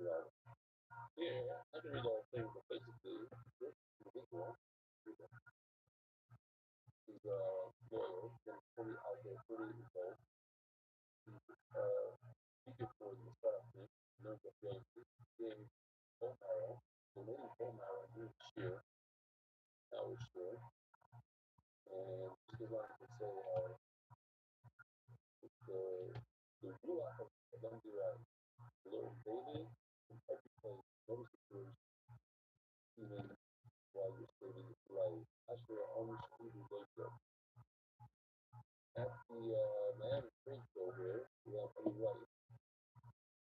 Here, I can read all things, but basically, this individual is loyal, and fully out there, fully involved. Eager for the startup, knows the game bone marrow, donating bone marrow, doing shear, now it's shear, and just wanted to say the rule out of Columbia, little baby, in every place, no security, even while you're saving his life. Actually, almost even later. At the Miami Trade Show here, we have Eddie White,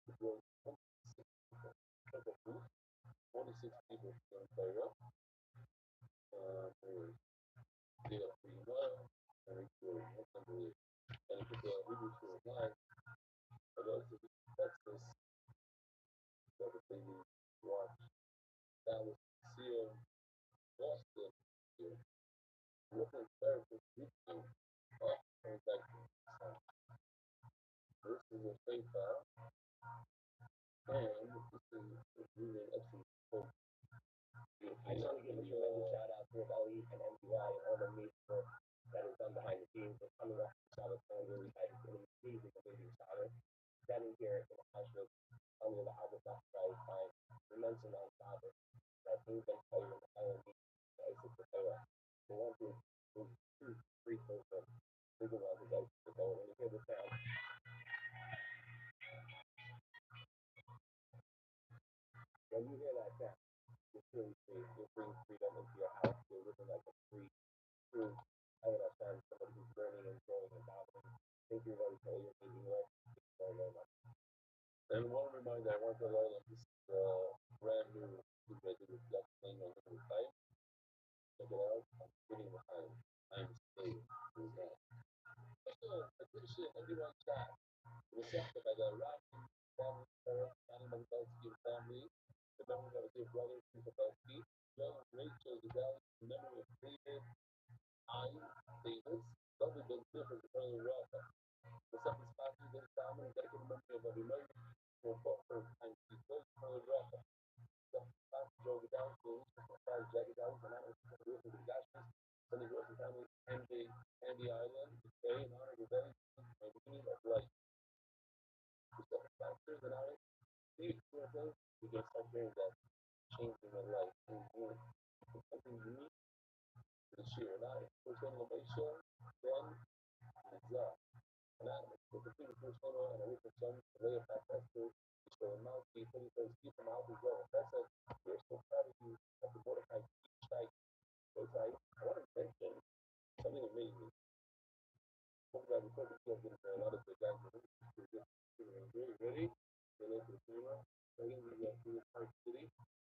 who drove 26 people, took a booth, 46 people from Cairo, who did a free well, and we could ultimately, and it took a video to online, for those of you in Texas, everything we watch, Dallas, Seal, Boston, here, Brooklyn, Paris, YouTube, and back to this is a fake file, and this is really excellent. So, I just want to give a tremendous shout out to Ali and MBY and all the amazing work that is done behind the scenes. We're coming off the Shabbat Calendar. We had an amazing, amazing Shabbat. Standing here in the Ashram, under the Albert Rothschild time, we mentioned on Shabbat that things that tell you in the island the Isis the Torah. The one who free person, thinking about his Isis the Torah. When you hear the sound, when you hear that sound, you're feeling free. You're bringing freedom into your house. You're living like a free through having a son, somebody who's learning and growing and battling. Thank you everybody for all your amazing work. Thank you very, very much. and one reminder I want to let on this brand new graduate black thing on the site. Check it out. I'm putting behind. I'm staying. Also, appreciate everyone's chat. Receptive by the Rabbi family, Annie Mazalski family, the memory of his brother, Mazalski, Joe and Rachel Gazelle, the memory of David, I, Davis, lovely been different from brother Rafa. The second spot is in family, dedicated memory of Rabbi Mary, for time to be close, brother Rafa. Second spot, Joe Gazelle, the five Jagged House, and I was with the Gashes, Sunday Wilson family, Andy Island, today in honor of the very meaning of life. The second factor that I see experiences, we can start hearing that changing your life, something unique to the sheer life. First innovation, then Zah. And I will continue to follow and I wish for some to lay a path as to show a mouth, be fully first, keep them out as well. That said, we're so proud of you at the Mordecai site. I want to mention something amazing. Hope that we probably get a lot of the guys. Ready? Ready to the cinema. Ready to the Park City.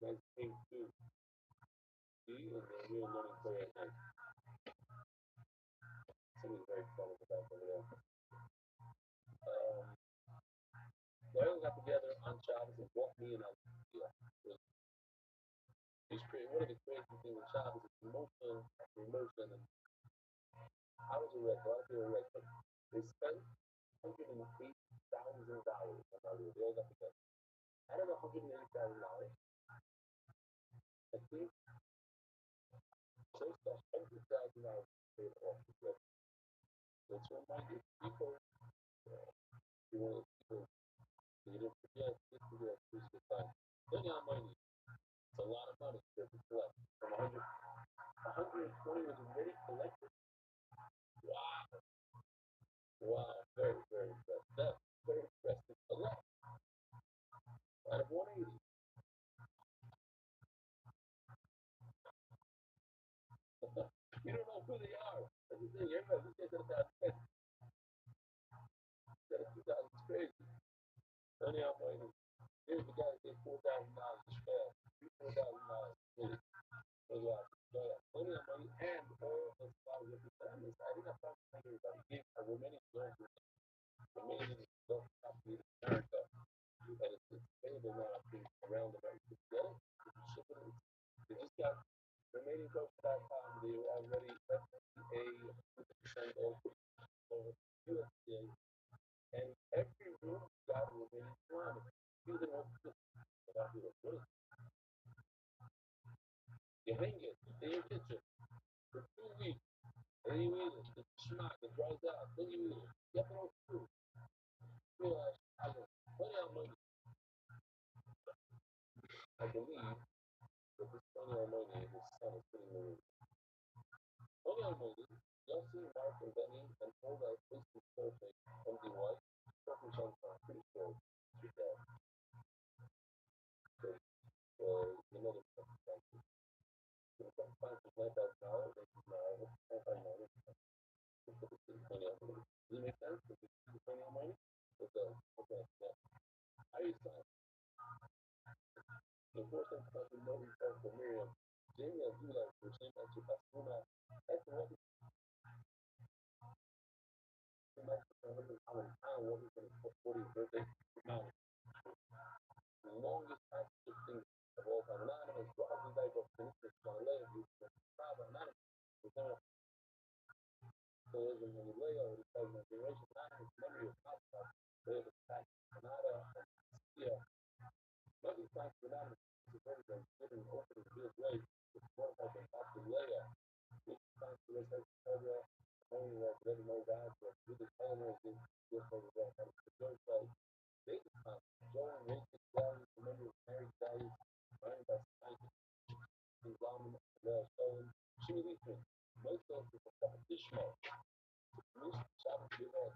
Guys came to see and then we're learning prayer at night. Something very fun with that over there. They all got together on Shabbos and walked me and I it's crazy. One of the crazy things with Shabbos is emotion after emotion. And I was a wreck, a lot of people were wrecked, but they spent $108,000 on how they all got together. I don't know $180,000. I think church got $100,000 paid off the bill. So to remind you, people, you want people, you didn't forget, this is your appreciate time. Plenty of money. It's a lot of money to collect. From 120 was already collected. Wow. Wow. Very, very impressive. That's very impressive. A lot. Out of 180. You don't know who they are. That's the thing. Everybody just gets to the thousand. That 2,000 is crazy. Plenty of money. Here's the guy that gets $4,000 spare. $4,000. Plenty of money and all the scholars of the family. I think I found everybody gave a remaining loans then you have to know too, realize I go, plenty of money, I believe that this plenty of money, his son is sitting in the room. Plenty of money, y'all see Mark and Benny and all that basically perfect empty white, perfect chunk, pretty sure it's your dad. So, another $25,000, $9,000, they can $25,000. Does it make sense? If it's plenty of money, it does. Okay, yeah. How do you sign? The first thing about the money comes from Miriam. Jamie, I do like the same as your Basuna. That's the one thing that's the time what we're going to put 40th birthday. Now, the longest active thing of all time. Anonymous, Rothschild, like, of Phoenix, Galileo, Anonymous. So there's a Galileo, it's like my generation, Anonymous, memory of Papa. There's a fact, Anada, yeah. Nothing facts Anonymous. It's a very good, giving, open, and good way. It's more like a Galileo. It's time to respect Torah, only that doesn't know God, but through the Torah, it's just like that. It's just like, David time, Joel, Rachel's values, remember his marriage values, learning by science, Islam, Stolen, she released me. Most of us are Ishmael. Most Shabbat, you know,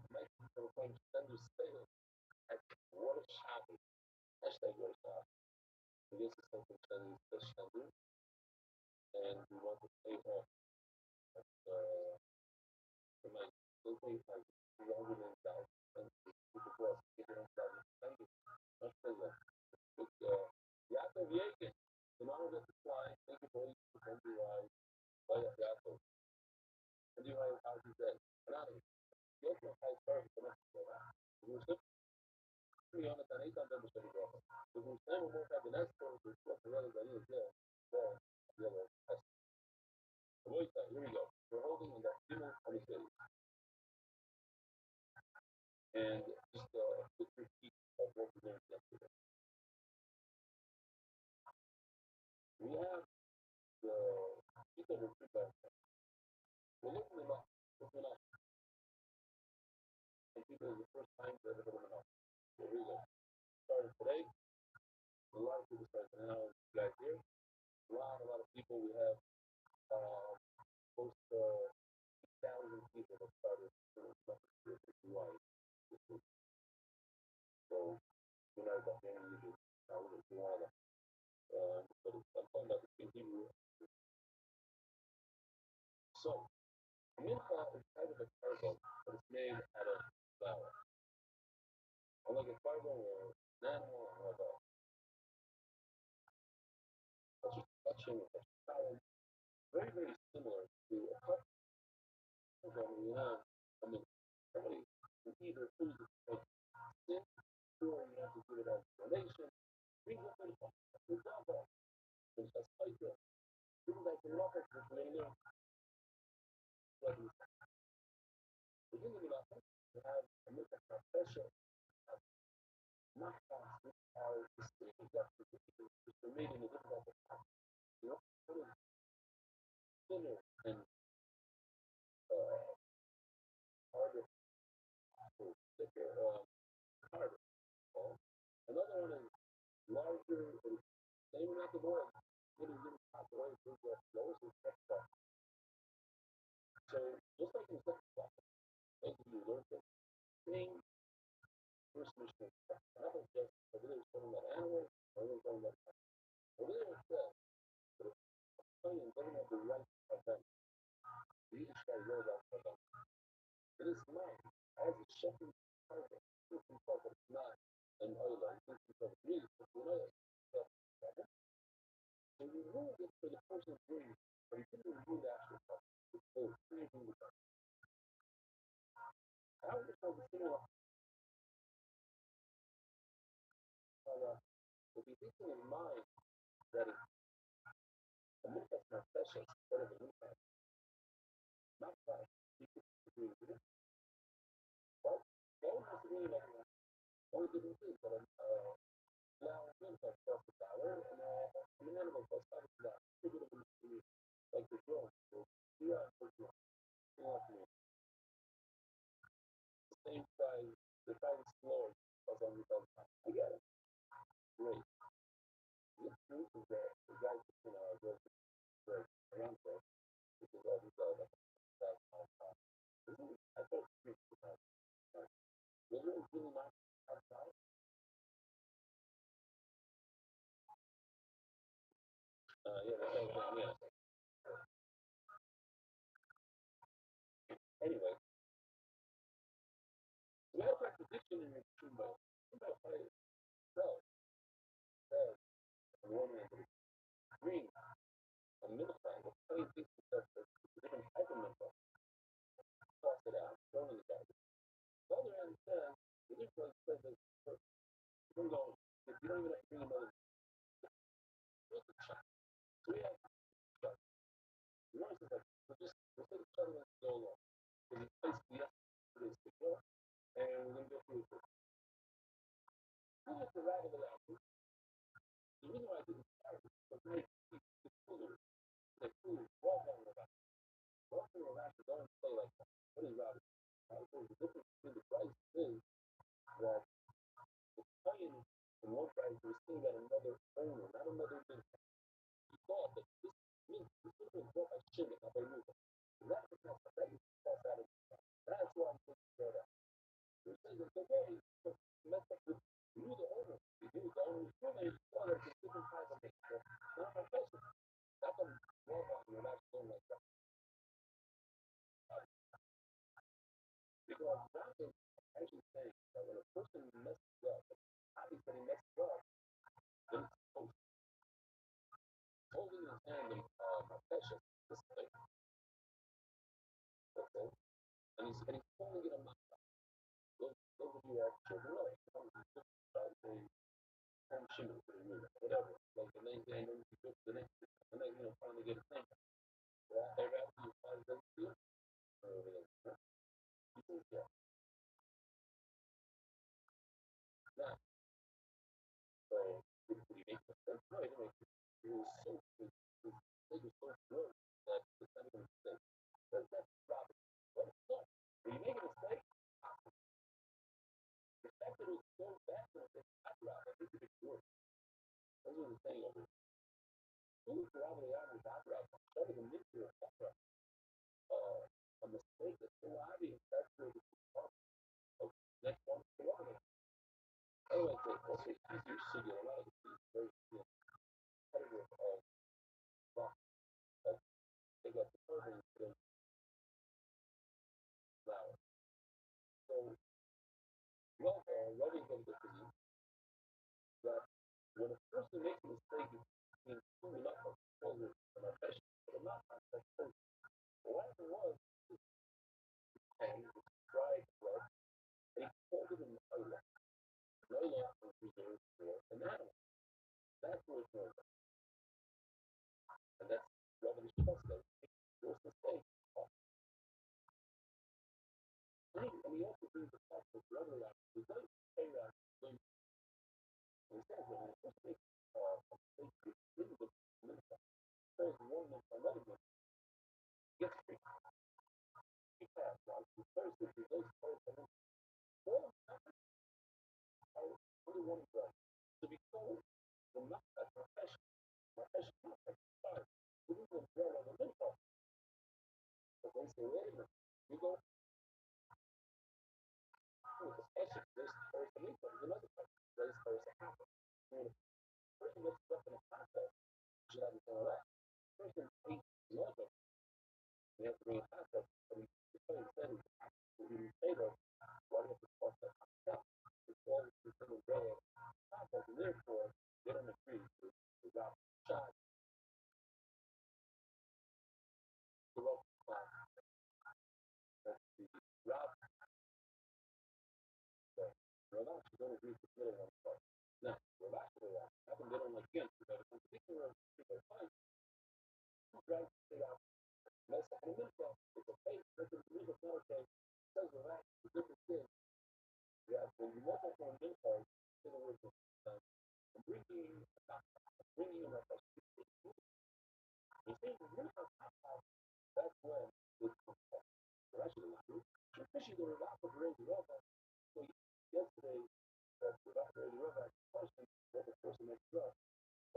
Mike, people claim Sunday sale at Water Shopping. Hashtag Water Shop. This is something Sunday special do, and we want to pay off for my local like 200,000 people who are speaking on that Sunday. Much better. With Yaakov Yekin, the model that supply, thank you for NDY, by Yaakov. NDY is how he said, another, yes, my high first, but not so that. We were simply on the Tanita and the Shady Brother. We were saying more about the next one, which was the other than you, yeah, yeah, that's the voice. Here we go. We're holding in the Demo on the city. And just a quick repeat of what we learned yesterday. We have the people who prepare. We're looking at what's going on. And people is the first time they're ever going to know. Here we go. Starting today, a lot of people starting now. You guys here, a lot of people. We have close to 1,000 people that started doing something with UI this week. So, you know, that's the only reason I would do all that. But it's something that we can do. So, Mincha is kind of a cargo, but it's made out of flour. Unlike a cargo or an animal or like a touching or touching, very, very similar to a cup program we have. I mean, somebody can either choose to take sin or you have to give it as a donation. Bring up the example, which has like this. Bring like the rocket to the later, like this. Beginning with that, we have a look at our special makas, which are the stages of the people, which are made in a different type of you know, put in thinner and harder, thicker, harder. Another one is larger, same amount of oil, really, really hot oil, things that lowest and stuff. So just like in second class, basically you learn the same first mission. Not just over there talking about animals, over there talking about over there it says that if someone doesn't have the right of them, you just try to know that for them. It is mine as a shepherd target. Think himself that it's not an oil, think himself really it's an oil. So you ruined it for the person's dream, but you didn't ruin the actual person. So creating the person. I would just like to say if you're thinking in mind that it's a move that's not special, instead of a move that's not class, you could agree with it. But all has to really like only different things, but now things like $12 and an animal costs $5. It's a bit of a like the drone. So yeah, for sure. Yeah, for me. same price, the price is slower because of the time. I get it. Great. The truth is that the guys, go to around there, which is all these other guys all the time. I thought it's was it really not outside? Yeah, that's what I'm saying. Yeah. Anyway, we have a prediction in the two mode. About play itself, says, one and green, a middle side, the play thinks itself as a different type of middle, toss it out, throw in the garbage. The other end says, the difference says that you can go, if you don't even have to bring another, just a shot. So we have shots. The one says, we'll take a shot and go along. Because it's basically yes, it is to go, and we're going to go through it. We have to rattle it out. The reason why I did this was to make the cooler, the cool, raw down the back. Raw down the back, don't say like, what is Robert? So the difference between the price is that the client in one price was still got another owner, not another business. He thought that this was bought by Shimon, not by Ruben. That's the cost of that. That's why I'm taking care of that. You're saying it's okay, but mess up with you, the owner. You the owner, Shimon, thought it's a different type of thing. Not my question. That's a raw down, you're not doing like that. Because that's actually saying that when a person messes up, obviously he messes up, then it's holding his hand in precious, this thing, okay? And he's pulling it up. Those of you that are children know, they home shooter for the movie, whatever. Like the next day, you go to the next, finally get a thing. Yeah, every after you find them, you think, yeah, nah. So, did he make the sense? No, he didn't make it. It was so, it was so good that it's not even a mistake. That's Robin. But no, when you make a mistake, the fact that it was so bad, it's not Robin. It's a big word. That's what I'm saying over here. Who's Robin the Army, not Robin? Starting to make your a mistake that's so obvious. That's where the next one is Robin. Anyway, it's also easier to get a lot of these very competitive rock. They got the urban flower. So, well, Robbie going to get you that when a person makes a mistake, it's being truly not a failure in our fashion, but not that person. What happened was, and it's dried blood, and he pulled it in the other. No longer reserved for an animal. That's what it's going on. And that's Robbie's responsibility. What's the mistake? And he also brings the fact that the other act was not pay that when he says that when a person makes a mistake, it's really the minister. There's one that's another one. Gets free. He passed, right? The first is the most first and then all only one drug. To be told, the not that profession. Profession not that fire. This is a drug of a mental. But they say, wait a minute, you go with the special, this person, there's another person. This person happens. When a person gets stuck in a contest, you should have to tell that. Person hates another. You have to bring a contest. But he's saying, when you say that, why do you have to cross that contest? It's all the single drug contest, and therefore, they don't agree to got shot the rope that's the route that Rothschild don't agree to the middle one part. Now, Rothschild happened to them again, because in particular fight, who drives it out, most of the middle it's a fake, this is the not okay. Says Rothschild, the difference is, that when you look at the middle part, in other words, bringing, bringing in a you see, the middle part, that's when it's Rothschild, especially the Rabbi raised Rabbi. So yesterday, Rabbi raised Rabbi question what the person messed up.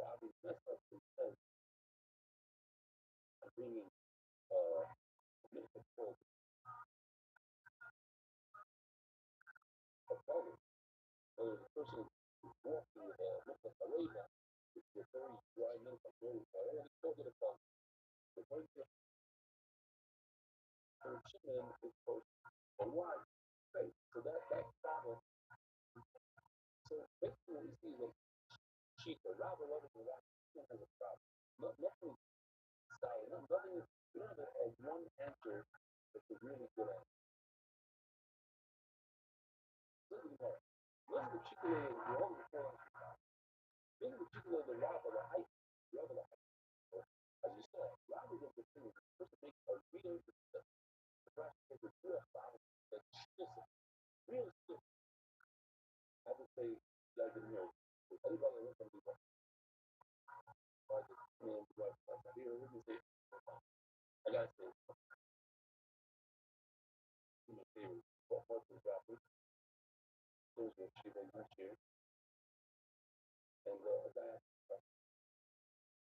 Rabbi messed up because of bringing control of volume. So the person who's walking with a Hareda, which is a very dry milk of milk, I already told you the problem. The point is, for Shimon is close. And why? Right. So that problem. So basically what we see is sheep, the Rabbi loving the Rabbi, Shimon has a problem. Nothing style, nothing, you don't have a one answer that's really good at. Listen to that. Listen to Chick-fil-A is wrong before I listen to Chick-fil-A, the Rabbi, the height, the other the height. As you saw, Rabbi is the thing, the person makes a real the crash makes a real problem that's listen, real stiff. I would say, like in here, everybody looks at me like, man, here, let me say, I gotta say, my favorite, what part of Rabbi, those were she was this year, and a guy asked,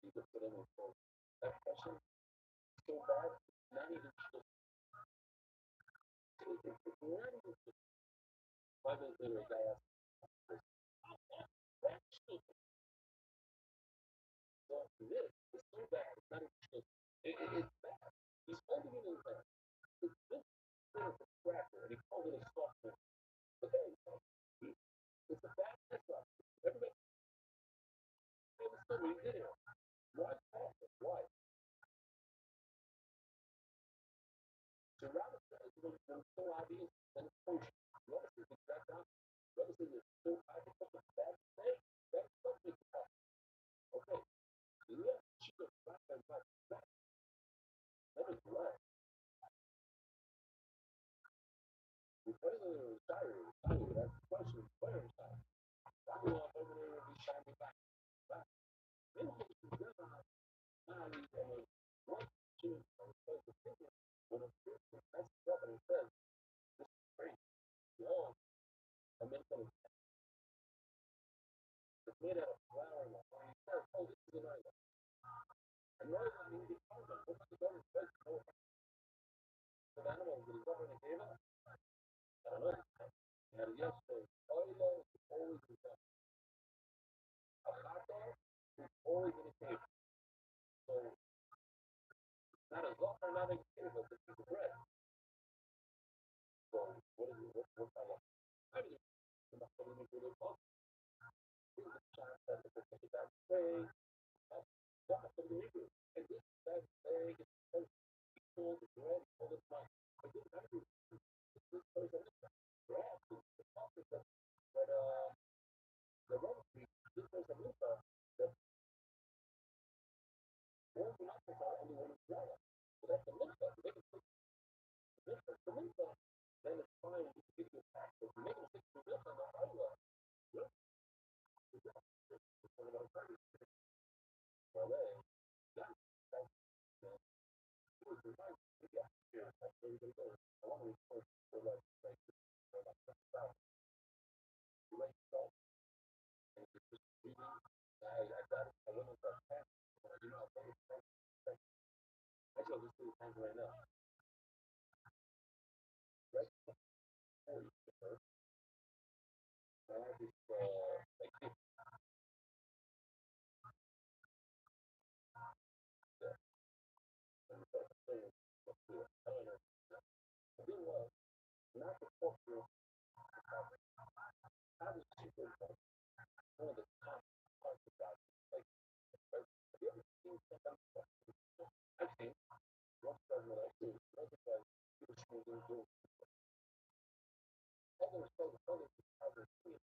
he looked at him and said, that question so bad, not even just, it's not even just, 5 minutes later, a guy asked, that shit, so this is so bad, it's not even just, it's bad. He's holding it in his hand. It's this thing is a cracker, and he called it a soft drink. But there you go. It's a bad mess up. Everybody understood what he did here. Why soft drink? Why? So rather when it's so obvious, then it's kosher. Notice the exact opposite. Notice it's so obvious, it's a bad thing. That's something to talk. Okay. Yeah, she goes back and back. That is right. If anything is tired, that's the question. Where is that? I go up over there and be shining back. Back. Then what you do now he's one, two, when a person messes up and he says, this is great, long, and then it's made out of flour and he says, oh, this is an island. And the island means the island. What does the government say? No, the animal that is up in the cave? I don't know. And yesterday, island is always in the cave. A hot dog is always in the cave. So, not a zoffer, not a cave, but a piece of bread. So, what is it? What's that like? I mean, it's not going to make it look here's a chance that the person that way, what the nigger, and this that way, it's told the bread all the time. But this matter this person grab the topic that the wrong street, this person is that won't not necessarily anyone is grab. So that's the mitzvah. Make it the mitzvah, then it's fine to give you a pass. But make it 6 minutes on the highway. Yeah. It's one of our parties. Well, yeah. Right now, right? I have this like not the cultural how does super one of the top parts about like have you ever seen something I've seen Rothschild what I've seen Rothschild he was smoking doing other other things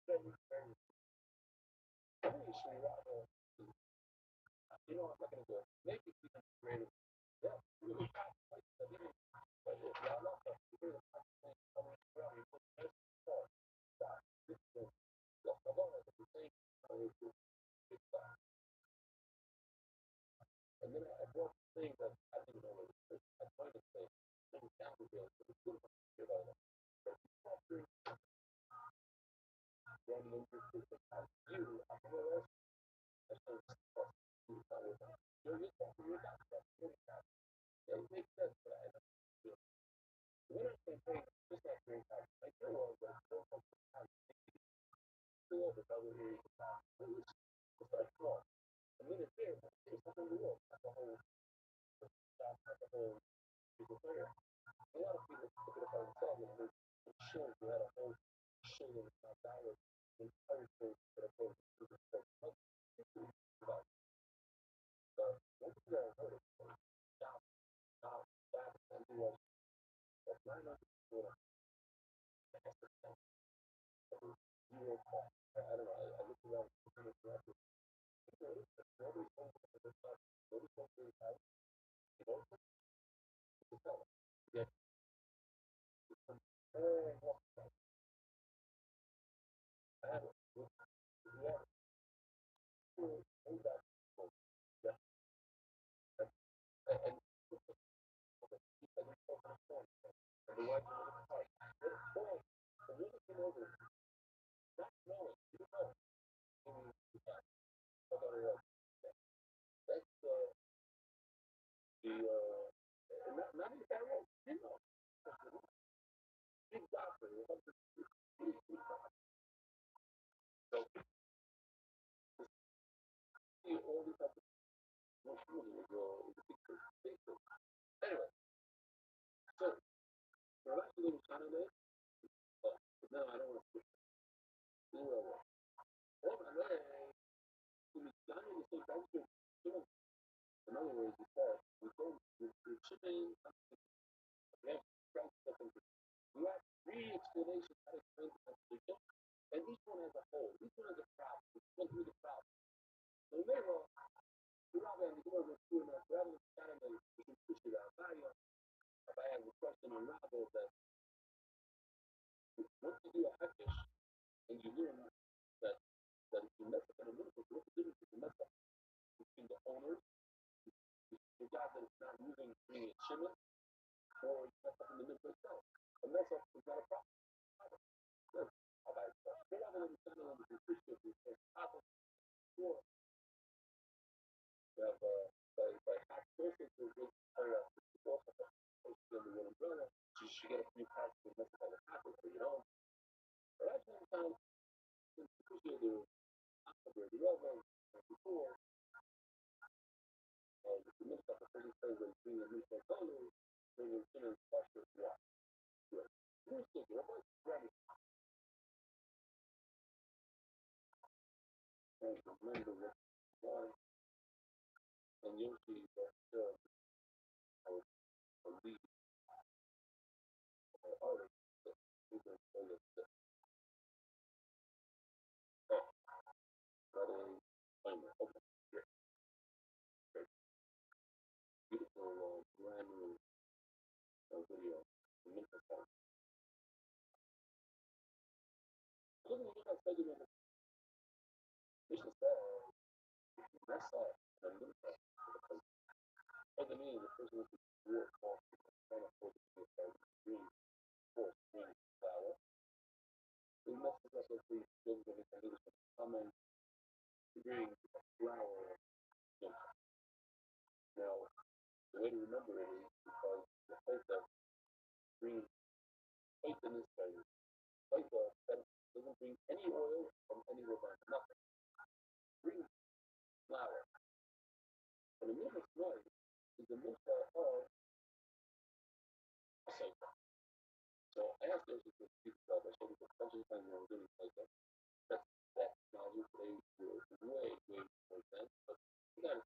very very very sure you know I'm not gonna go make it even greater yeah really like but yeah I love that really coming around you put this far this is the one that you say and then I brought the thing that I didn't know was I tried to say things down to the then you crucify you, I feel else, I should supposed to do something. You're talking, you're not stuff. It makes sense, but I don't feel. When I say pray, just like prayer time, like there was like four times, two of the other areas of time. It's like small. And then it's there, it's the whole world, not the whole stop, not the whole people prayer. A lot of people look at it by themselves and it shows you had a whole show that was not valid, encouragement that opposed to the church. But once you guys heard it, stop, stop, stop, and do what that's not enough to do it. That's the thing. You will fall. I don't know, I look around and nobody's home for this stuff. Nobody's home for this house. You know, it's a fella. Yeah. Oh, I have it. Yeah. Yeah. And the wife is in the heart. Boy, the music came over, not knowing, you know, about it. That's not in Pharaoh, you know, big doctor. So, see all these other anyway, so, the last little Saturday, no, I don't want to do all my leg, I know you say that's good. In other words, he said, we're shipping, we have we have three explanations how to explain the contradiction, and each one has a hole. Each one has a problem. Each one has a problem. So later on, Rabbi and the Gemara was doing that. Rabbi was kind of pushing that. If I have a question on Rabbi that once you do a hackish and you learn that if you mess up in a minute, what's the difference if you mess up between the owners, the guy that is not moving, bringing it shimmer, or you mess up in the middle itself? A mess up is not a problem. They're not going to understand it when they appreciate it. Or you have like half person to a good also under one umbrella. You should get a few parts to mess up all the pockets, but you know. But at the same time, because you're the relevant before, you mix up the pretty thing with being a new portfolio, then you're going to question what. Here's the deal. What's Rabbi? And remember what one and you'll see that a lead or artist that you can say that that is timer. Okay, great, great. Beautiful, brand new video. Mental health. Look at that segment. Mishnah said, mess up and mental health. Doesn't mean the person who work off trying to focus on the green force, green flower. It messes up with the building of information. Common green flower. Now, the way to remember it is because the place that green place in this place, place that doesn't bring any oil from anywhere but nothing. Green flower. And the middle noise is the mitzvah of a sofa. So I asked those who speak about that, so we could spend some time on doing like that. That knowledge today was way more advanced, but you got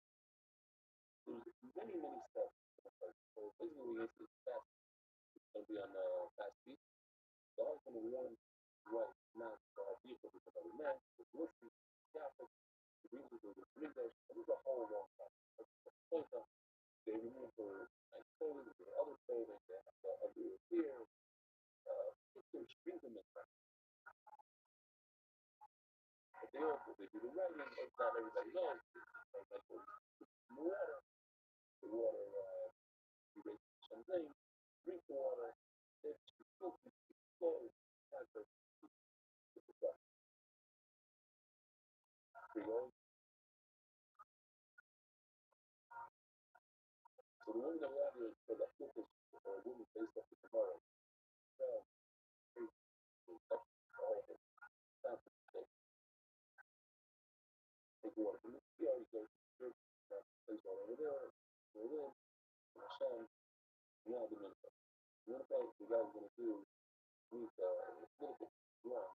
there's many steps. So basically, it's fast. It's gonna be on fast speed. So I was gonna warn right now for our vehicle because I'm a man, it's listening, traffic, the reason for the windows, it was a whole long time. So they remove for like clothing, for other clothing, they have to under here, pictures, sprinkling and stuff. But they do the writing, but not everybody knows. Like the water, you make something, drink the water, it's filthy, clothes, type of stuff. what about you guys gonna do with it's gonna get wrong.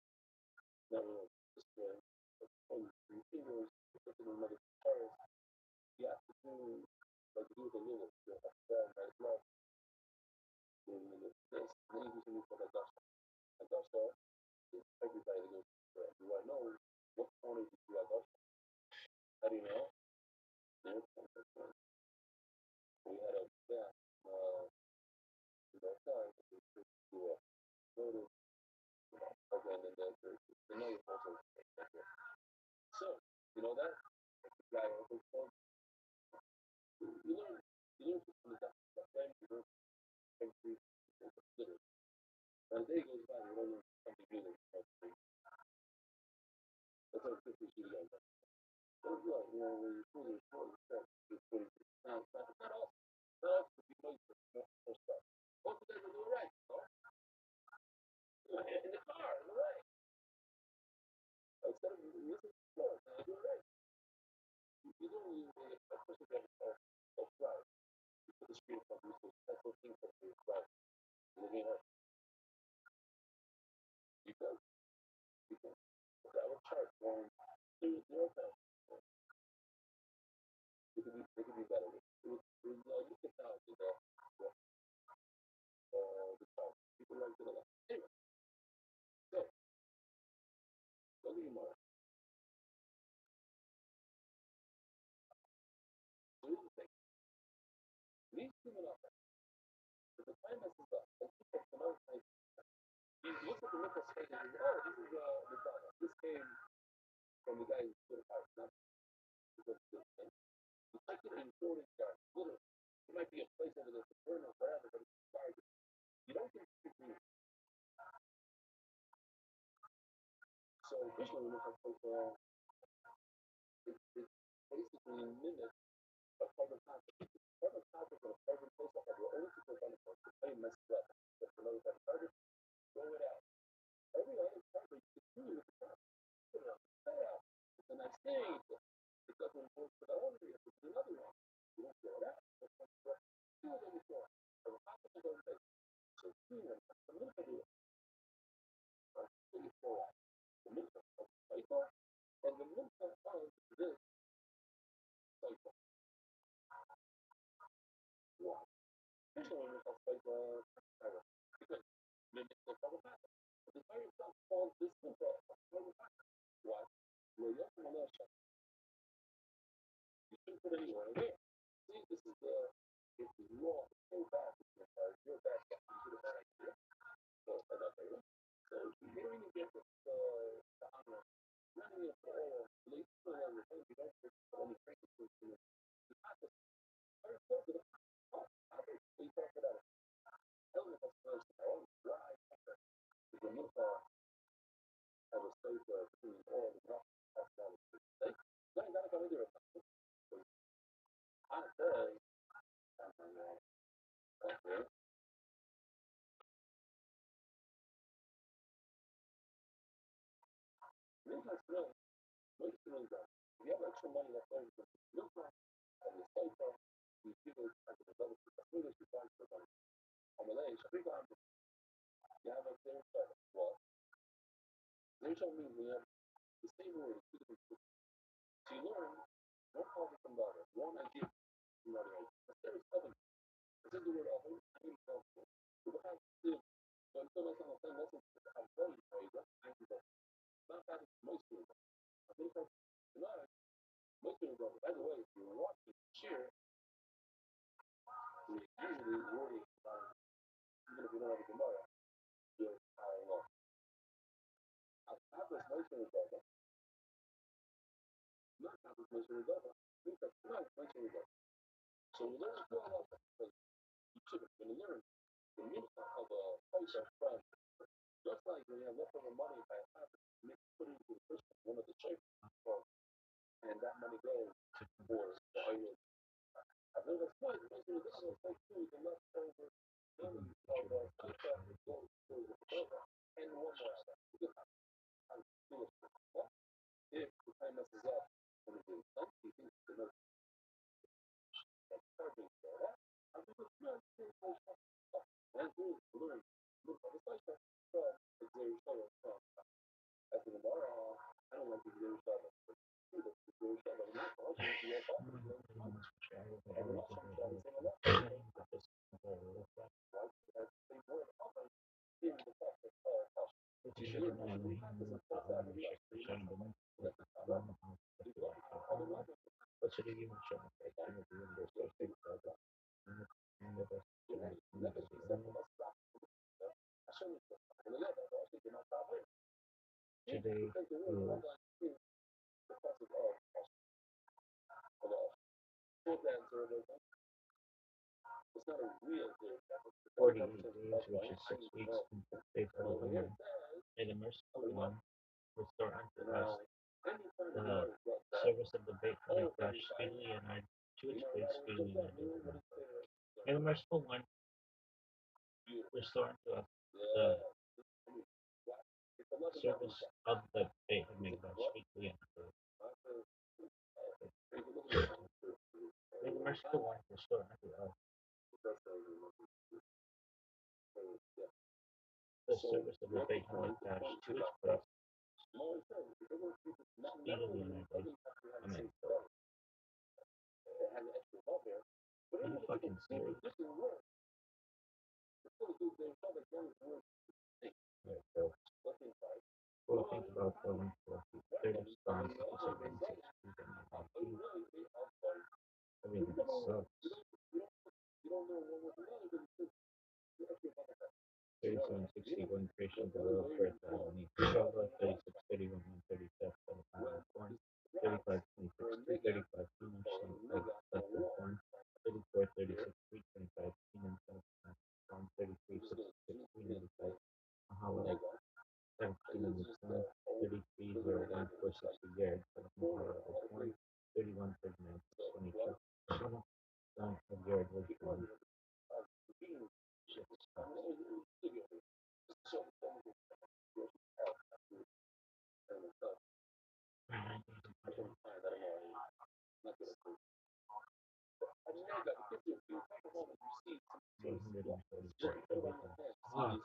Now just and you fingers putting another first, you have to do like do the little right left and this and then you do something called a dust. A dust is everybody that goes to it. Do I know what corner you do a dust? How do you know? There's we had a yeah, to the side to a notice again and then the know your also so you know that guy also told you learn from the friend you learn from literally. As the day goes by you don't learn something new that you that's how it's good you guys. So it's like, you know, when you're fully stuff, it's pretty not all but you know your stuff. Most of them are doing right, you know? In the car, in the way. Instead of listening to the floor, they're doing right. You don't even especially get right. You put the screen from this that's what things that are right. Looking at you can I will charge 1 2 0 times. It could be better. You can tell the charge. People like to the left. Anyway, so go to your mark. So here's the thing. These two minutes, if the time messes up, let's keep it another time. He looks at the mental state and says, oh, this is McDonald. This came from the guy who's good at art, not because of this thing. You take it and throw it in the yard. Literally. It might be a place over there to burn or whatever, but it's garbage. You don't get to green. So visually, when it's like, it basically mimics a carbon copy. Carbon copies and a carbon place up are the only two benefits. The plane messes up. But for those that carbon, throw it out. Every other carbon you can do with the carbon. Put it on the out. It's a nice thing. It doesn't work for the owner. You have to do another one. You don't throw it out. Two of them you throw. Carbon copies are going to take. So two of them. The minute you throw out. The minute of cycle and the minute of this cycle. Why? Here's the one that's like because mimics the carbon copy. The fire itself falls this simple. Why? Well, you have to know that you shouldn't put anywhere in there. See, this is the if you are so bad, you're bad. You should have had idea. So you don't even get the honor. Not even for all. You still have your thing. You don't get any practice. You have to very close to the oh, I think we talk about it. Element of first, all dry. The mental have a state between all the rock personality. They ain't got to come into it. I said, okay. Mental skill, most skill is that if you have extra money left over from mental and the cycle, you give it as a developer. As soon as you find somebody, I'm a lady, so think I'm you have a clear start. Well, there's no means we have the same word, two different things. So you learn one positive from the other, one idea from the other. Instead of seven, instead of the word other, I need to go. So what happens is, so until that's on the same lesson, I'm telling you, you recognize that not that is most people. I think that's not most people. By the way, if you want to share, we usually worry about even if you don't have a tomorrow, you're piling on. Not this motion is over. Not this motion is over. Think that's not motion is over. So we learn to go off because you should have been learned the meaning of a place of friend. Just like when you have leftover money by a habit, you make put it into the person, one of the church, and that money goes for the oil. I think that's point. Most of the time, it's like food, the leftover money of the contract goes to the program. And one more out of that. I'm foolish. Well, if the time messes up, when it's in some people, the most charging for that, I'm just not Today is It's not a real good. 48 days, which is 6 weeks, since the faith of the Lord. May the merciful one restore unto us the service of the Beit HaMikdash speedily and our to its place speedily and our. May the merciful one restore unto us the service of the Beit HaMikdash speedily and our. May the merciful one restore unto us the service of the Beit HaMikdash to its place speedily and our days. Amen. Are you fucking serious? Alright, so we'll think about going for 30 stars, 57, 60, everything sucks. 37, 61 creation below birth, need 12, 36, 31, 130, 1, 35, 26, 35, 2 much left with 1, 34, 36, 3, 25, 1, 33, 66, 395, Mahala, 17 with 1, 33, 0, 1, 460 yards, 1, 31, 39, 22, 1 yard was 1. Shit sucks. Ah,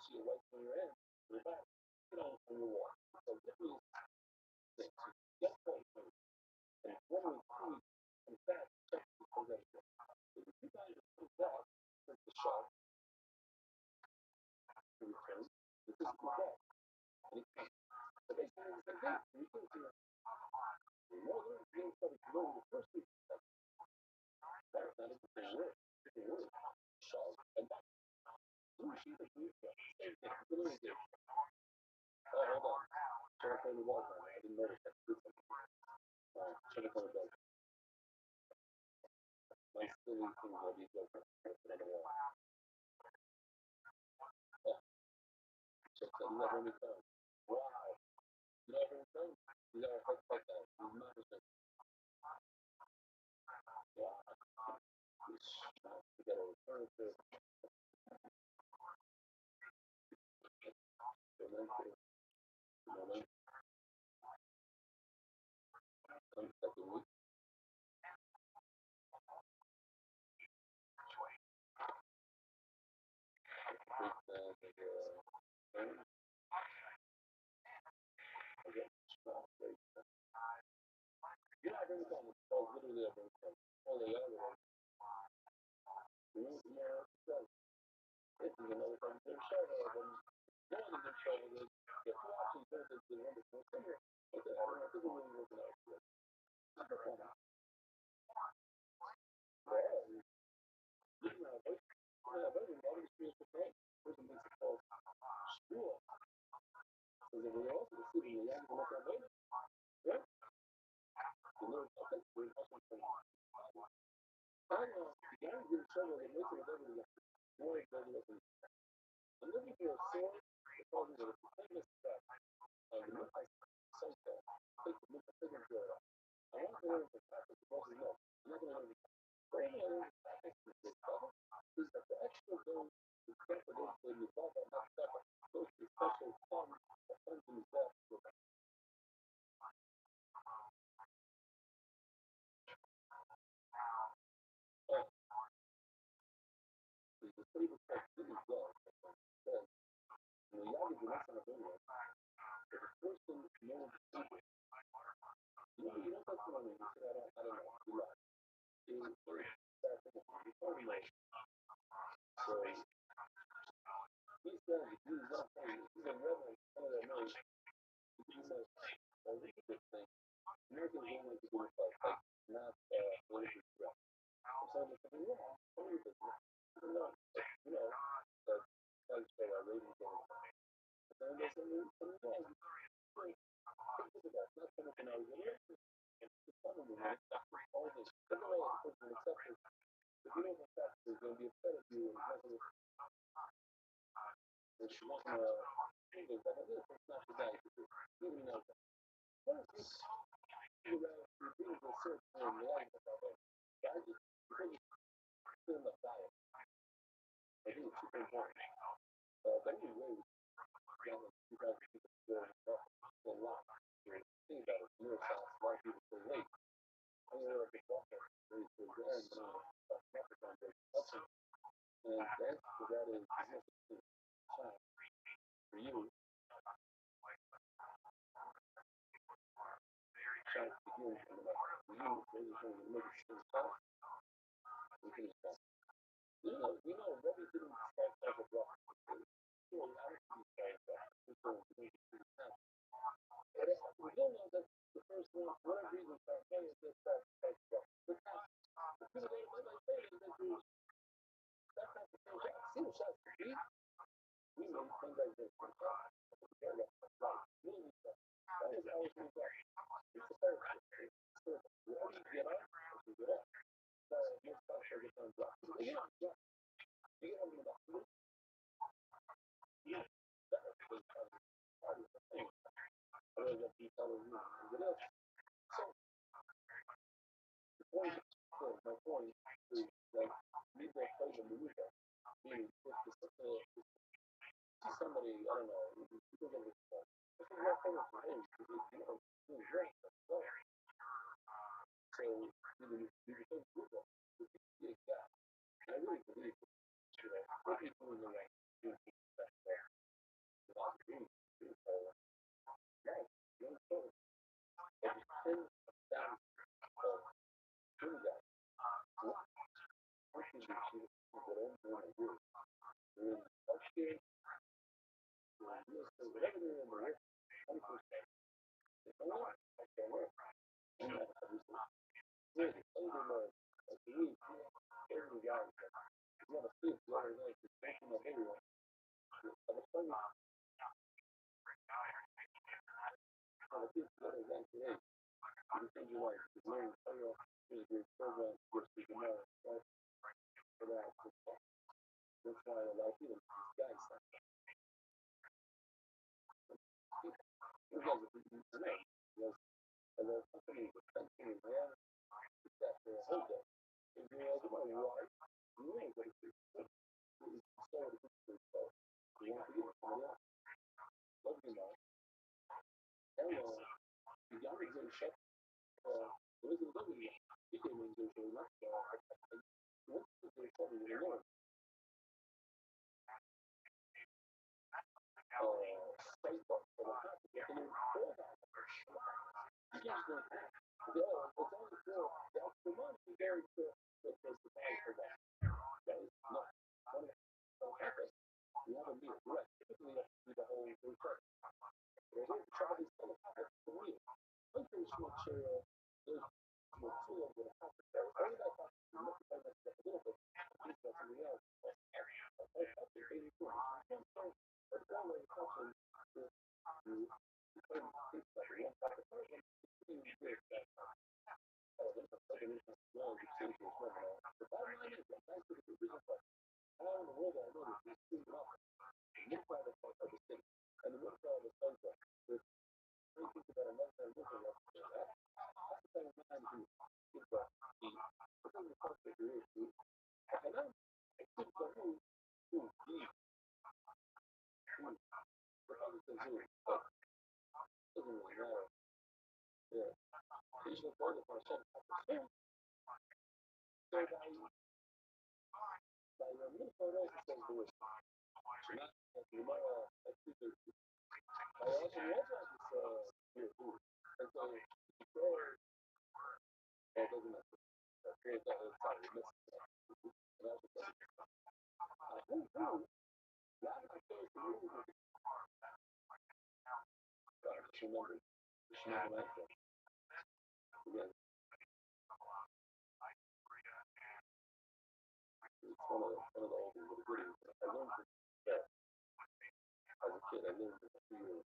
shit, I lived for 2 years.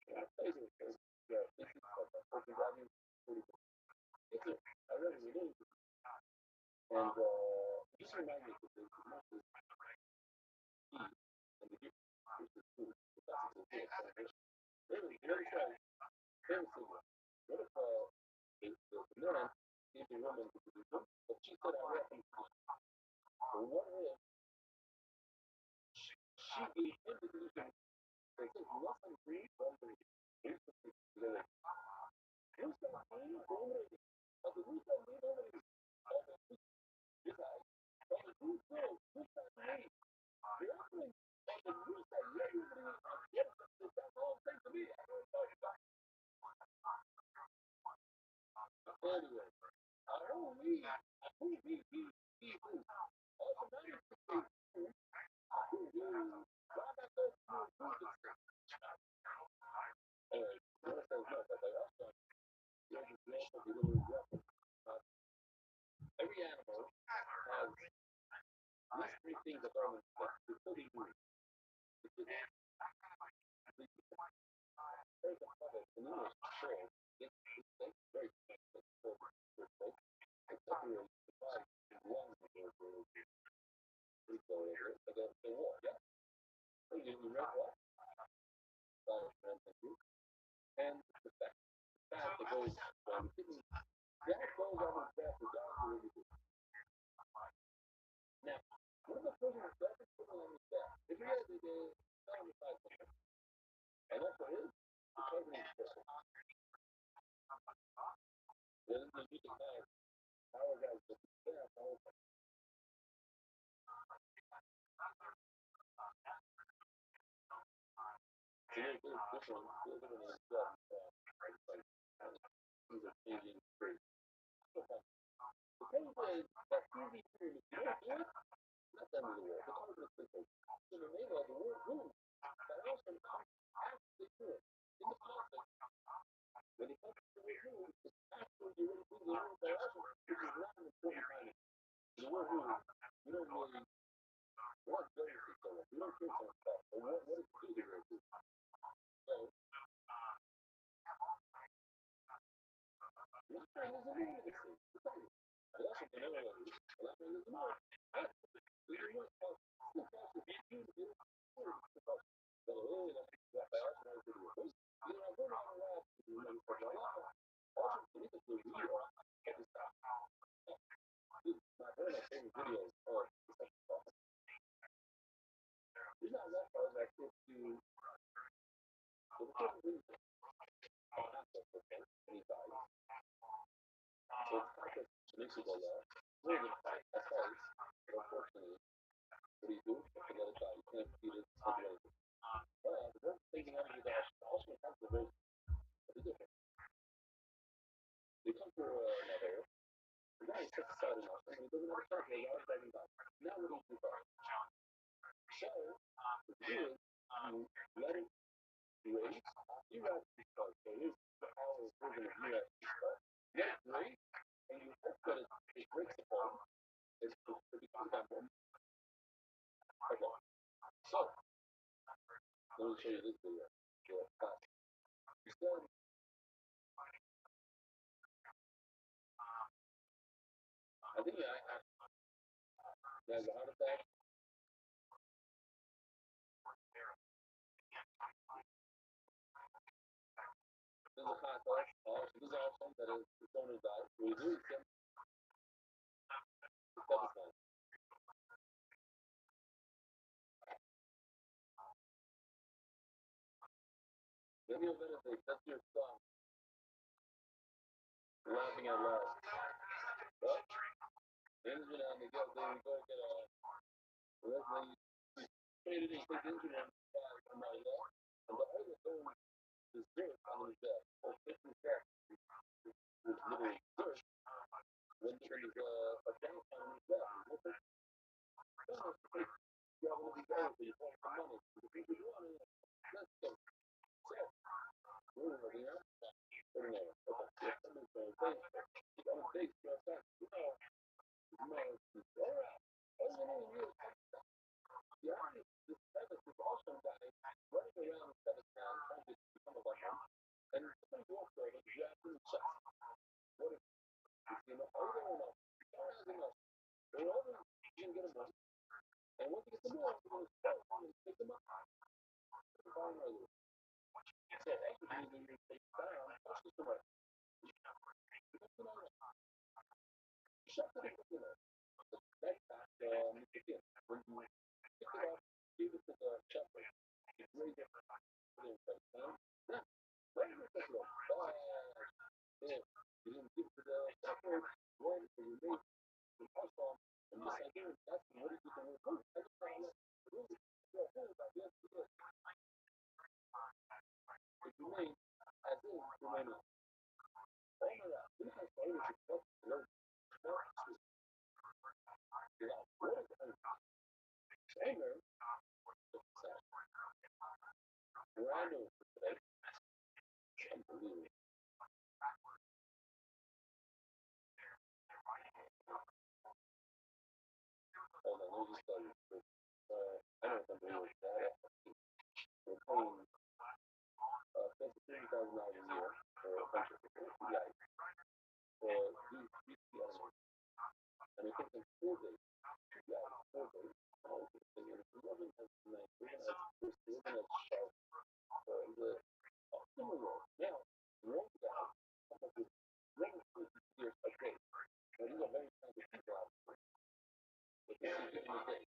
And I played it because this is like a fucking value. It's it. I really it is. And just remind me that the most is key and the gift is the food. That's a good celebration. Really try very simple. What if the man gave the woman to do something, but she said I want him to do something. So what if she gave him the solution and said, unless I'm free, I'm free. Here's the thing. Here's the thing. But the reason I need only is I but the new girl, this time me. The actually but the new side literally yes, that's all thing to me. I don't know about anyway. I don't need who he who. Automatically who why not go through this thing? What if there's not that they also there's a example of a little example. Every animal has these three things that are including the chicken, the there's a product in English called it's very expensive for it's separated by one of the war, yeah. So you read what? And the fact that goes from kidney that goes on the back of the now, one of the prisoners that is put on his back, if he has a 75%, and that's what it is, the president is then you can have our guys with the staff, all of so there's different, these are changing free. The thing is, that TV period, if you don't do it, not the end of the world. The Congress is like, so the name of the word room, but also after they do it, in the process, when it comes to the word room, it's after you really do the room, but also, this is not an important kind of, the word room, you don't really, what does it so you don't care so stuff, but what is the do here? So, what kind of a name is this? It's like, I also can never let you, but I mean, it's more, this is what, it's also, you do it, but really, that's I also know video. You know, I go down the lab, you know, for my life, also, you need to do video, get this stuff. My very favorite videos are, it's not that far back to, so the first reason, and he dies. So it's kind of makes you go there. Really, the fight at first, but unfortunately, what do you do? You let it die. You can't feed it, something like that. But the one thing you have to do that also has the very different. They come for another. The guy is just aside enough, and he doesn't have a shot. He's always diving back. Now what do you do? So, what you do is, you let it raise. You have to start. So here's the power version of you have to start. Let it raise, and you hope that it breaks apart. It becomes that one. Okay. So, let me show you this video. You said, I think there's a heart attack. This is a hot dog. So this is awesome that his owner died. We do accept the Pakistan. Maybe you'll meditate. That's your song. Laughing out loud. But, engine on the go, there we go get a, let's say, created a big engine on my left, and the other thing is dirt on his back. Or 50 back. It's literally dirt. When there's a dance on his back. You have all these guys, you want some money. The people you want to, let's go. So, we're over here. We're there. Okay. Yes, I'm going to say, you got a base, you got that. You know, all right. All you need is the army, this is awesome guy running around you have to check. What if you know older enough, organized enough, they're older, you can get them done. And once you get them done, you're going to start to pick them up. Fine, regular. So also means you take time, that's just the right. Shut the fuck up. That's again, when you pick it up, give it to the shepherd. It's very different. Yeah, very different. Yeah, you didn't give it to the shepherd, one, so you made the also, and this idea, that's what is it going to do? That's the problem. Really, you're a fool about this. If you made, as in, you made it. Oh my God, this is ownership. Learn. What is ownership? Owner, where I know today, unbelievable. Hold on, let me just tell you. I don't know if I'm doing that. We're paying $50,000 a year for a bunch of guys. For these elements. And it takes them 4 days. 2 guys, 4 days. And you're 11 and 9. We're going to start the optimal role. Now, one guy comes up with 150 years a day. And these are very talented people out there. But this is giving a day.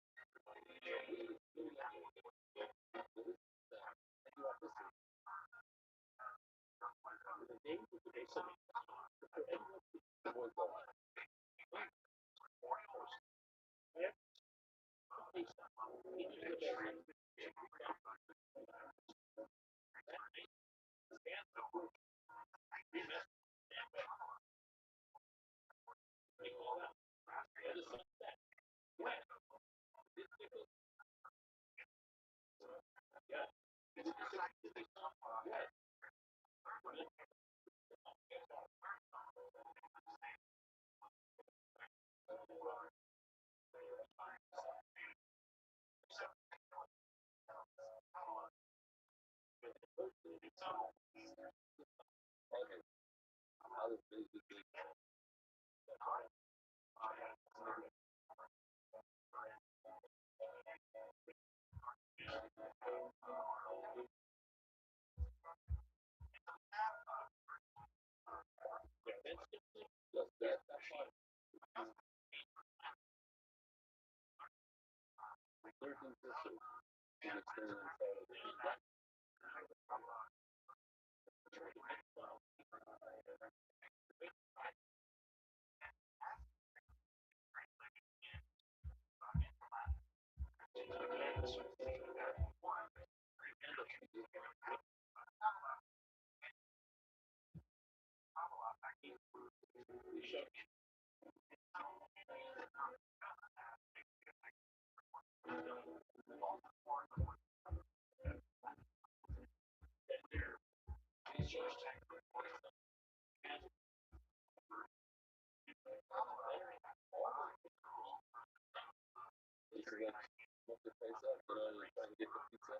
Look your face up, you're trying to get the pizza.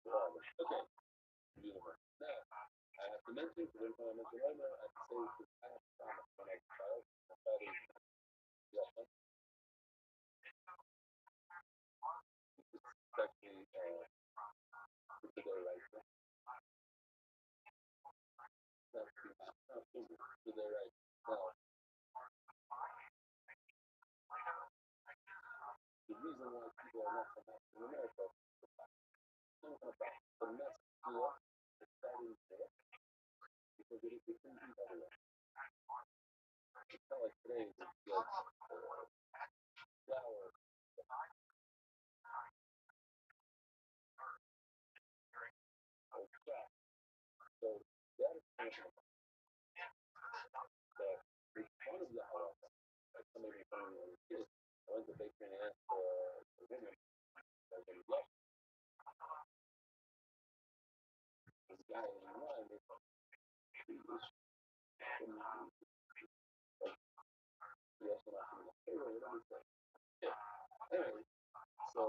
Okay, beautiful. Now, I have to mention, because every time I mention right now, I have to say that I have promised when I was a child, my father is yeah, it's actually to their right. Not to their right. Now, the reason why people are not from African America, thinking about the mess here, the starting there, because it couldn't be that way. It's not like today, it's like flour, or crap. So that is kind of the one of the house, like somebody from when I was a kid, I went to the bakery and asked the women, like, yes, this guy in line, he was from yes, and I said, hey, what did he say? Anyway, so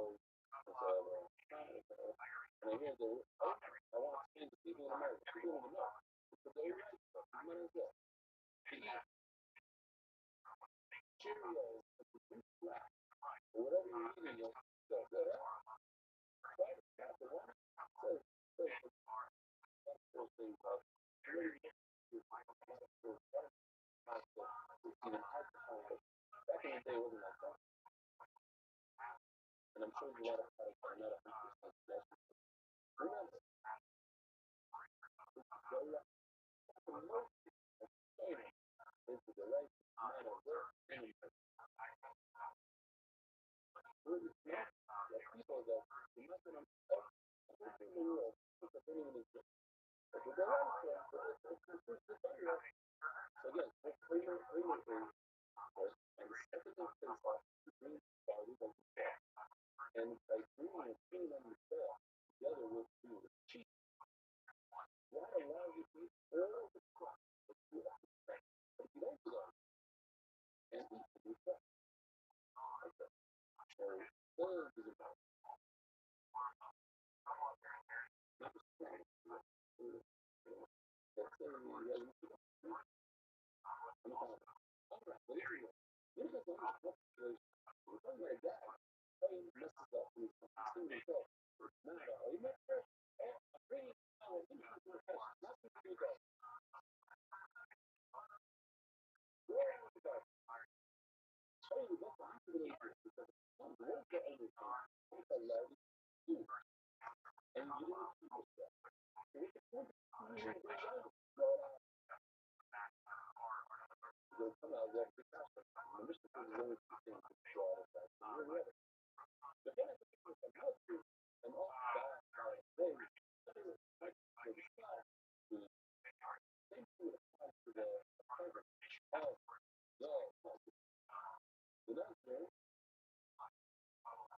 and I hear the, oh, I want to change the people in America. People don't know. or whatever you're eating, you'll go, try to catch the one. Says first thing about really even hard to find. Back in the day, it wasn't like that. And I'm sure there's a lot of products that are not 100% suggested. Remember, the most exciting is the right amount of work in it. Really smart that people that the method I'm everything in the world, it's a thing in the gym. But with the right stuff, it's better. So again, cleaner is first, and the second thing is like the green quality of the cell. And by doing a clean on the cell, together with food, cheap. That allows you to eat all the crap that you have to spend. But if you don't do that and eat the new crap, okay. So third is about not just planning. Let's say you have to do I'm not all right, but here's a thing that's situation. We're talking about a guy. He messes up with something himself. Not at all. You remember? I'm bringing out a new question. Not to do that. Where are we going? Show you what I'm doing because I'm going to understand what I love you. And you didn't see yourself. So we can come out there to catch them. And the mission is always the same to draw it back. You're ready. But then I think it's some help you and all that they same thing applies to the apartment. House, dog, the next day,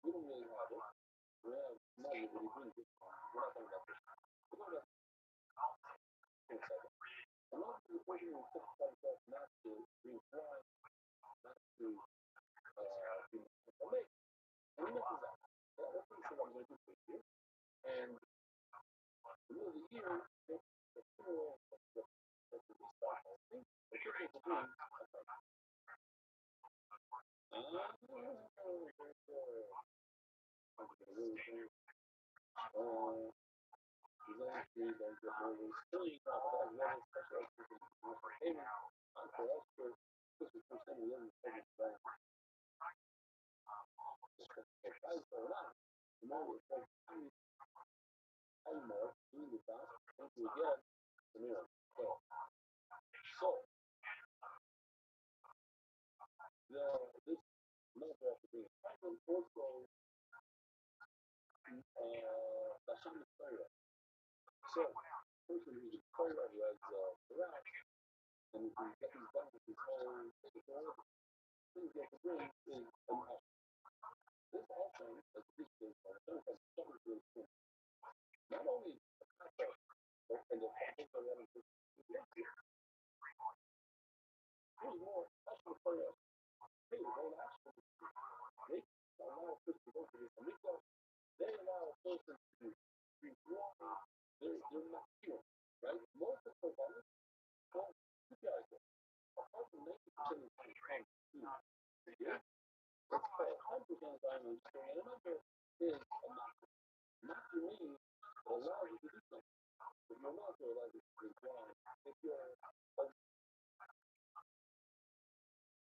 we don't really have it. We have money, but we bring it. We're not talking about this. We're talking about things like that. And also the person who sets themselves not to drink wine, not to be awake. And he messes up. So that's what I'm going to do for you. And the middle of the year, the funeral, the restart, I think, the people will do. These other trees don't get more silly. That's really special payment for us for 50% of the other things. Guys are not. The more we say, I'm more, doing the task, thank you again, the mirror. So, this number of the second also, Hashem is Torah. So, person who's a Torah who has Iraq, and if he gets his done with his whole thing he has to bring is an action. This offering, as this is, has something to do. Not only the contract, but and the contract that we have here's more special for us. Hey, they actually, they allow a person to go to this, and they allow a person to be wrong. They're not pure, right? Most of the women, well, you guys, apart from 90% of the time, yeah, let's call it 100% of the time, and another is a master. Master means it allows you to do something. If you're not allows you to do wrong, if you're a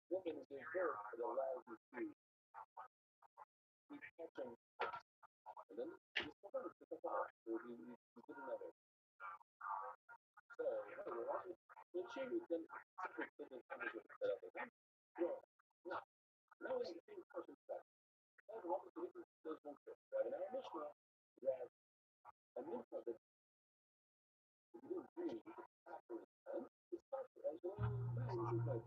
woman who gives birth, it allows you to keep catching. And then you still got to pick up on it. So you did another. So, when she was then secret business manager set up again, no, now we have the same person back. That's what the difference is one trip. Right? And our Mishnah, that a Mishnah that you didn't agree with after it's done, it's faster. And so, now we should like,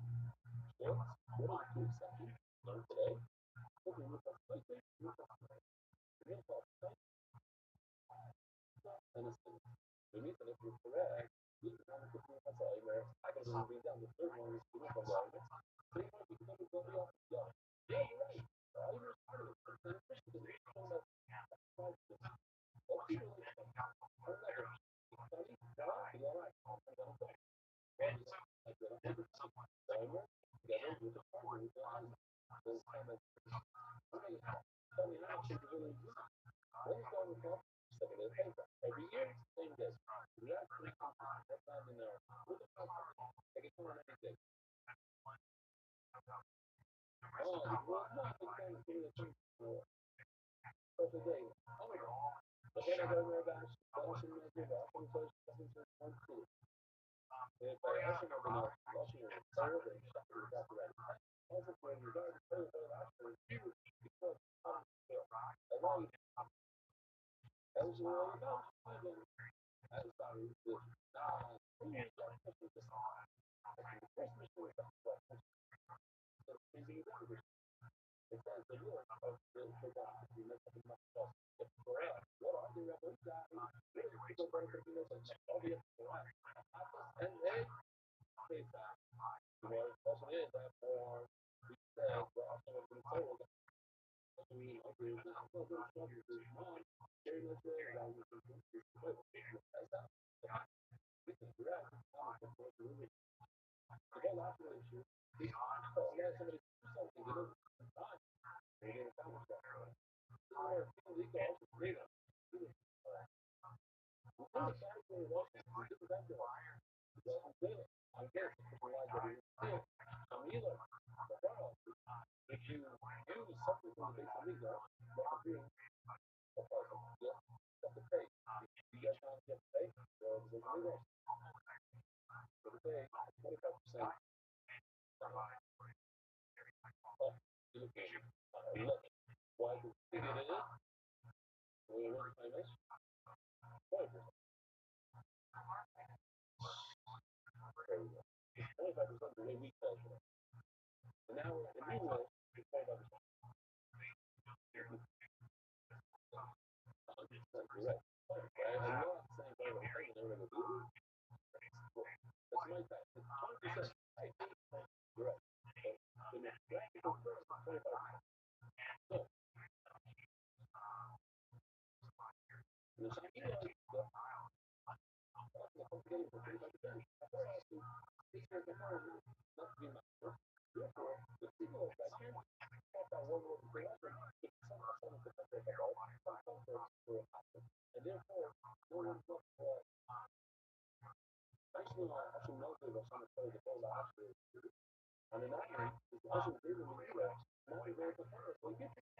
what is the exception? Learn today. Okay, we're talking like this. We're talking like this. And it's we need to look for correct. You can only put two outside where I can just bring down the third one is two from the audience. So you want to become a good off the job. Yeah, you're right. All you're part of it. And especially because it's so much well, people like I'm not going to be all right. I'm going to go. And I get up with someone. So I work together with the partner with the audience. those comments. Okay, tell me how should you really do it? When you go to the stuff in the paper. Every year, same day. We have three conferences. That's not in there. With the conference, I get one every day. Oh, well, no, I think I'm doing the thing for every day. Oh, but then I go to about Russian military, Russian social, one school. If I ask them about Russian or third and stuff, it's not right. Also, when you guys play with Russian, you because along as you know, I was sorry, Christmas was so busy. It's like the year of the forgot. You know, something about stuff. For us, what are the rebels that people are going to do this and obvious for us? And they say that well, the question is that for we said we're also going to be told that we agree with that. Well, there's one who's not sharing this way around with the as that. This is correct. The whole last issue. Yeah, somebody do something. They don't they didn't accomplish that. Or illegal freedom. I'm either if you use something from the base illegal, you have to pay. You guys not get paid, so it's illegal. So to pay 25%. Look, why do you get it? We work by this. 25% the way we calculate. And now the new rule is 25%. 100% correct. I'm not saying that I'm saying they're going to do it. That's my fact. It's 20%. Correct. The next practical first is 25%. So, the second one is and therefore, no one thought actually, I should know that I'm trying to play the ball last year. And in that year, it's also bigger than the US. Now we're going to Paris. So, then today,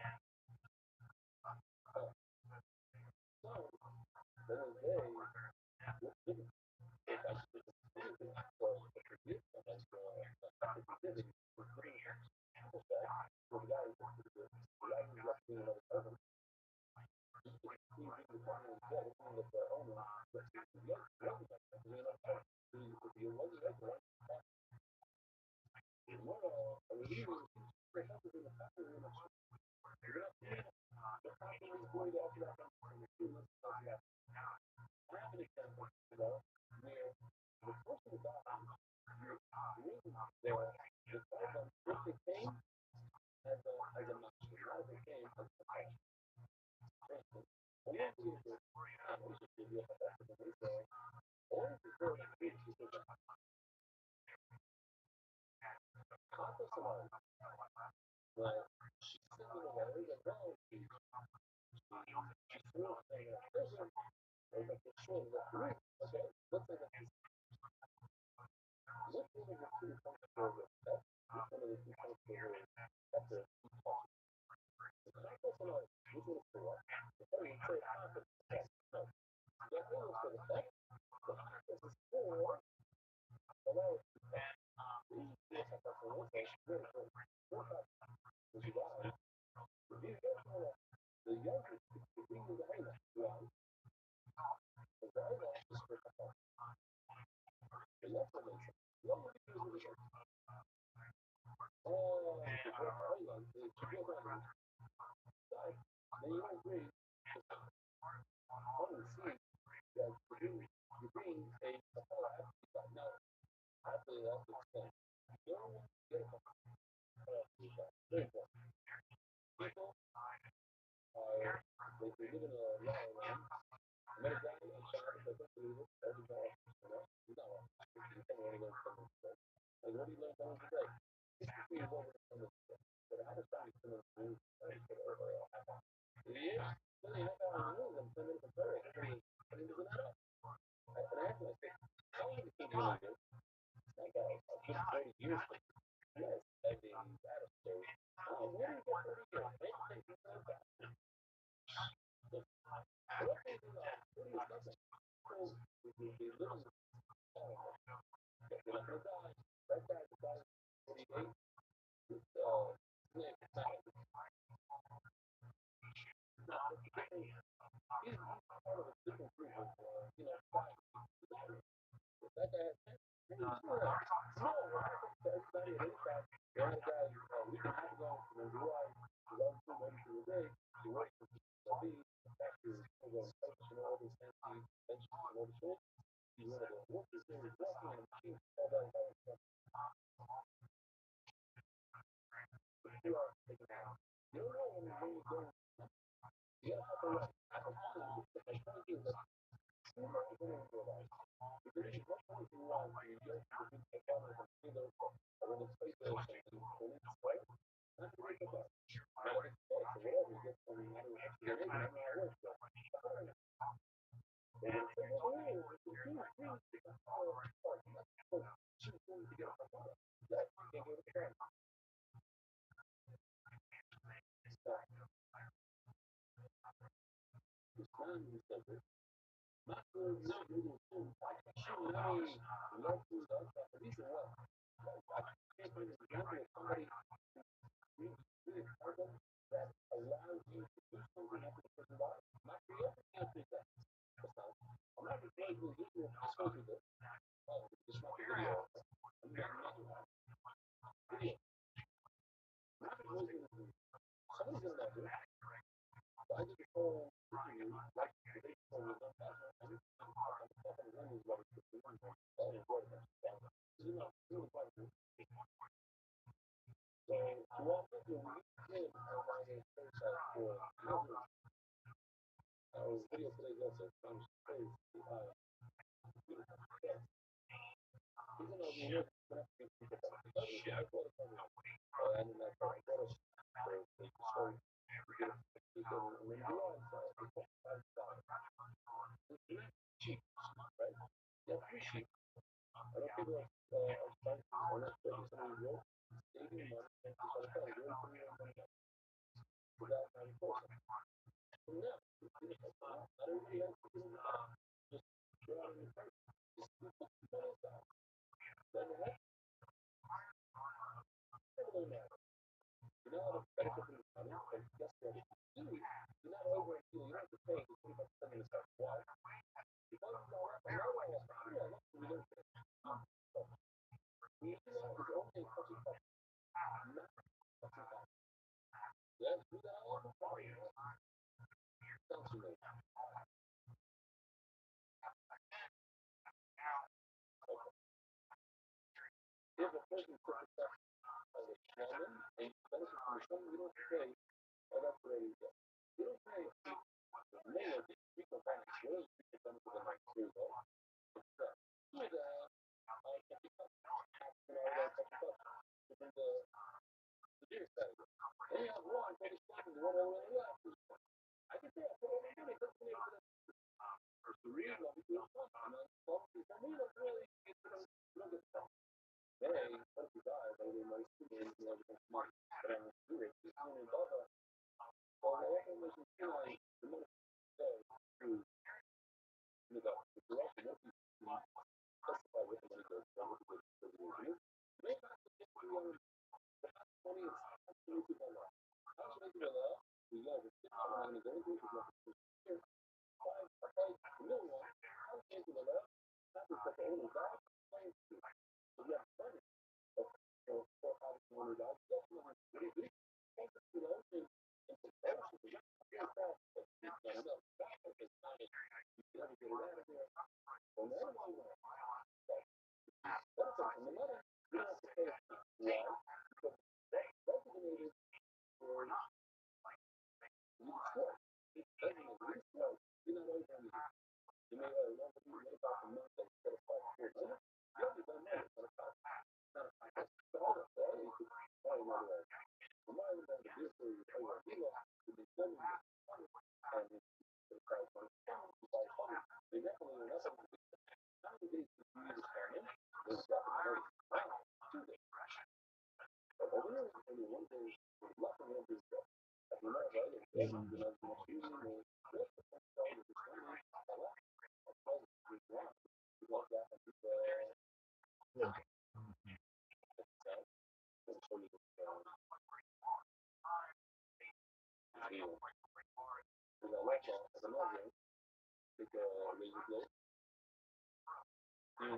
Even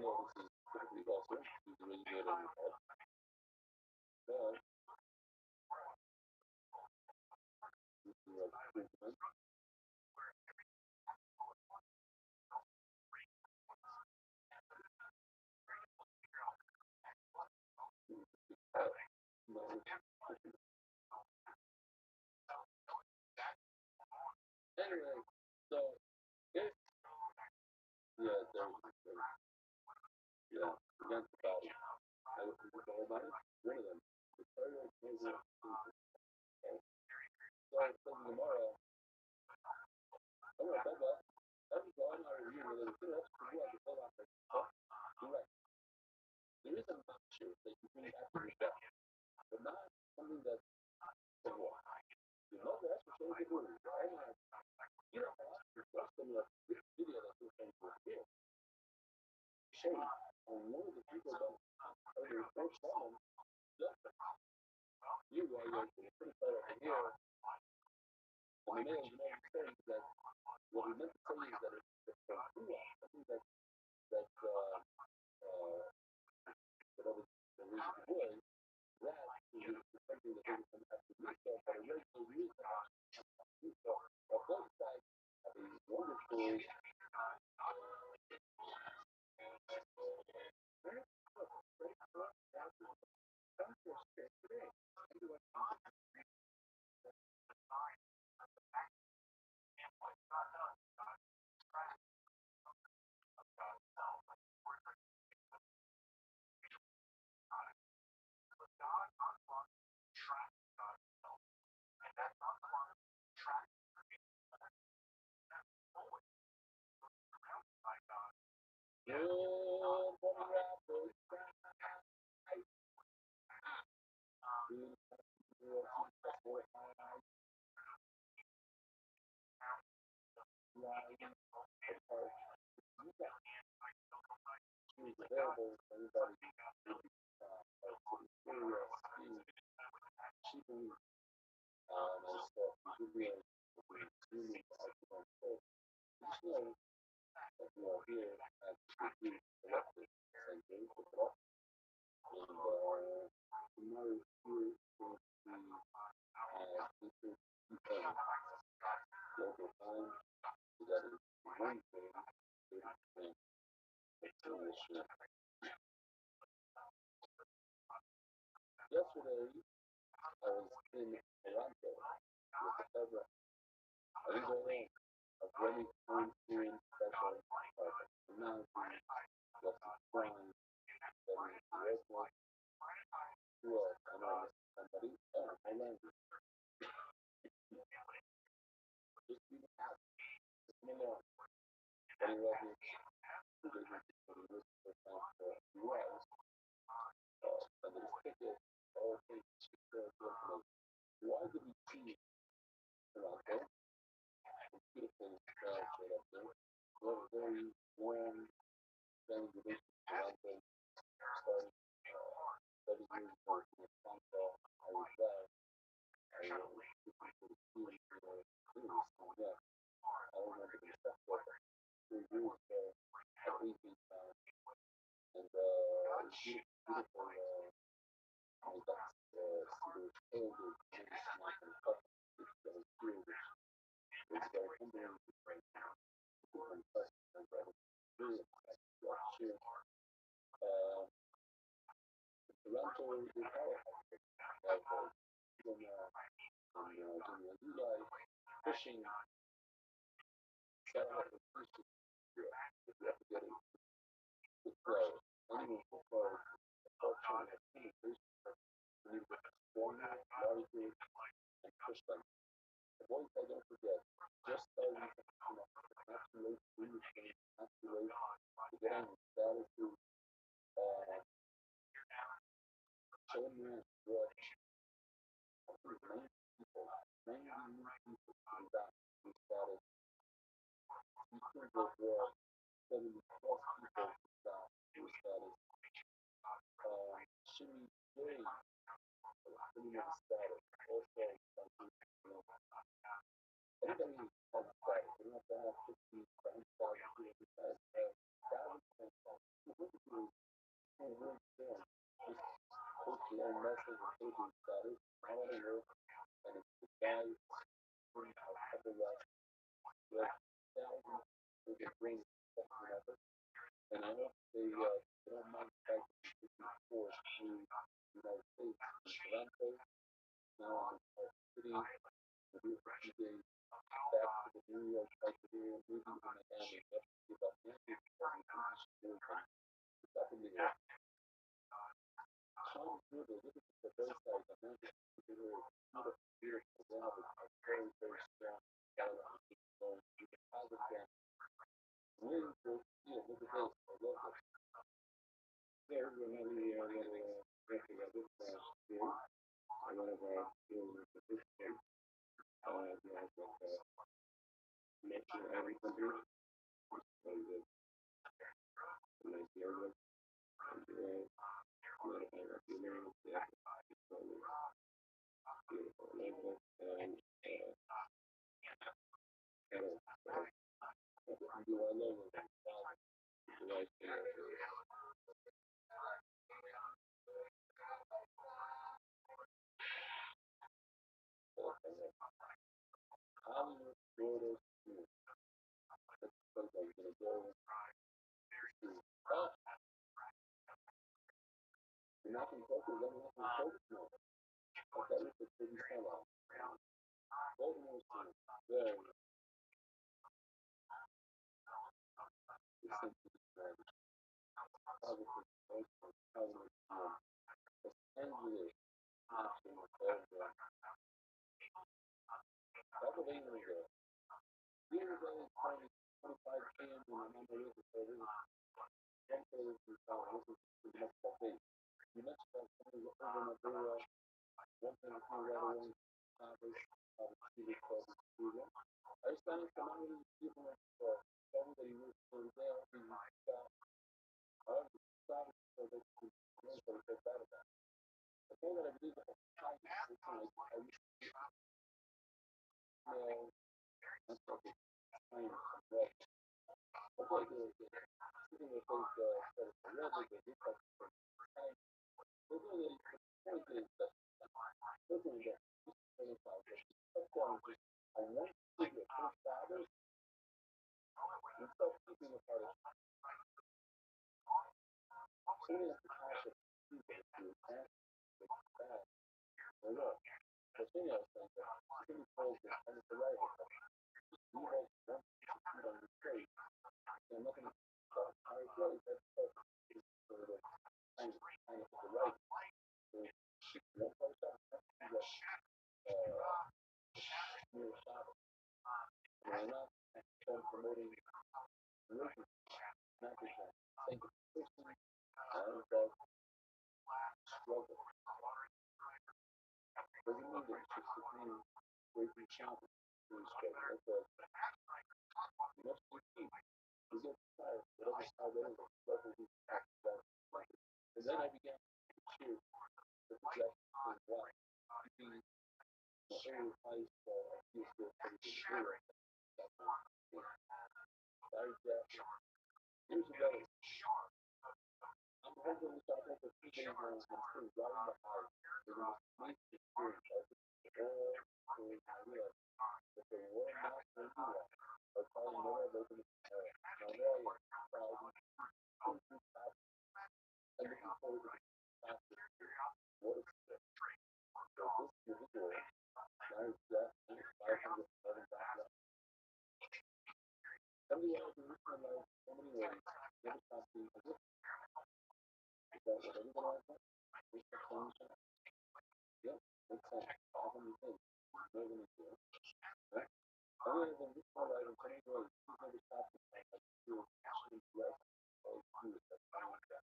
though this is typically also used to really good on your head, but this is like treatment. Anyway, so if yeah, yeah, against the body, I would think the whole body. One of them. The thyroid is so I was thinking tomorrow, I'm gonna bubba. Every time I review whether it's good to do like a full out like you're right. There is a mixture that you can actually get, but not something that's the war. You know that's what shows the movie. Right? You don't have to watch some of the video that you're saying for here. Shame on one of the people that are the first one, you are going to put it over here. And the man, you know, saying that what we meant to say is that it's from I think whatever the reason was, that is something that they would have to do so, but a regular reason to do so. But both sides have a wonderful available for anybody cheaply and stuff. You could be extremely excellent. So just know that you are here at strictly elected and game for it up. And tomorrow is here for the Eastern local time. So that is Wednesday, 30th. Yesterday, I was in Toronto with the Federal. I was alone. A very on-screen special announcing what's flying that is directly to us. I know somebody. Oh, my language. Just be the past. Just me alone. Any language. Who doesn't for the list for time for US. And there's tickets. All things. Why did we choose Toronto? Beautiful crowd showed up there. We have a very warm family relationship around them. Started 7 years ago from a phone call. I was there. I was looking for the students for English. So yeah, I remember the stuff that 3 years ago at 18 time. And it's beautiful. I got to see those elders and snack and cup. It's very cool. It's very humbling. Different questions and really share. Toronto is our have July fishing satellite fishing. If you have to get it with anyone so far culture and communication, you need to form barbecue and push them. The voice I don't forget, just starting not too late to do your thing, not too late to get on your status to show them your grudge. People 90 new people in that we started. We think overall 70 plus people that we started. Shimmy J pretty much started. Also, anybody has started. You don't have to have 50, 100,000 people to start. Thousands of people. People really can just post your own message and put it started. All out of work. And it's the guys putting a couple of thousands with their brain whatever. And I hope they don't mind the fact that it's being forced through the United States in Toronto, now in our city, maybe for 2 days, back to the New York type of area, maybe even Miami. That's to give up Miami because the English is it's up in the air. Sean's River, look at the very side, the mountain river, beautiful, beautiful water, a very, very strong water. So you can positive down. Really good feel. Look at this. I love this. There's another little record of this here. One of our participants has mentioned everything here. So the nice area. Beautiful label and kettle. Do I love it? Hollywood, Florida, school. That's the place I was gonna go. Oh, you're not gonna focus. I'm not gonna focus now. Okay, it's a pretty sellout. Baltimore school. Very. It's simply described. Positive, Hollywood, Los Angeles, National, Belgium. Double A was there. Years old, 20, 25 cans, and I'm on the river, so this is one place in town. This is the Mexico Bay. The Mexico Bay is over in Madera. One thing I came right away, Congress, City called the studio. I was trying to come out with people tell me that he was for there, he got, I was sorry for the news that was so bad about it. The thing that I believe that I used to email, I'm sorry, I'm red. But what I do is, sitting with those, that is red, they do like, they're really, the point is that, listen to that, just 25, just down, just, I want to see your first fathers, and start keeping the part of only at the top of people to ask the fact, or look, the thing else, like, city folks, and it's the right, you have one feet on your face, and nothing, I really, that's for the kind of the right, so, one person, near shop, and I'm not promoting religion, not just that, sanctification, and that struggle. Doesn't mean that it's just the thing breaking shopping to the struggle. That's you must be key. You get tired, whatever side that is, struggle is that. And then I began to cheer the projection of why. Being the whole high school, I feel so pretty good. Sorry, Jeff. Here's the other. I'm hoping we start with 2 days on the street, riding the house. We're going to make the experience of all to realize that the world not where you are. Or probably nowhere local to now there I am, proud, and looking forward to the fact what is this? So this individual, Larry Jeff, 511 back. Every other in my life, so many ways, never stop being a good. Is that what everybody likes? Is that solution? Yeah, makes sense. Often you think, more than you do. Right? Every other in my life, in so many ways, never stop being like a good, actually blessed, or good, that's fine with that.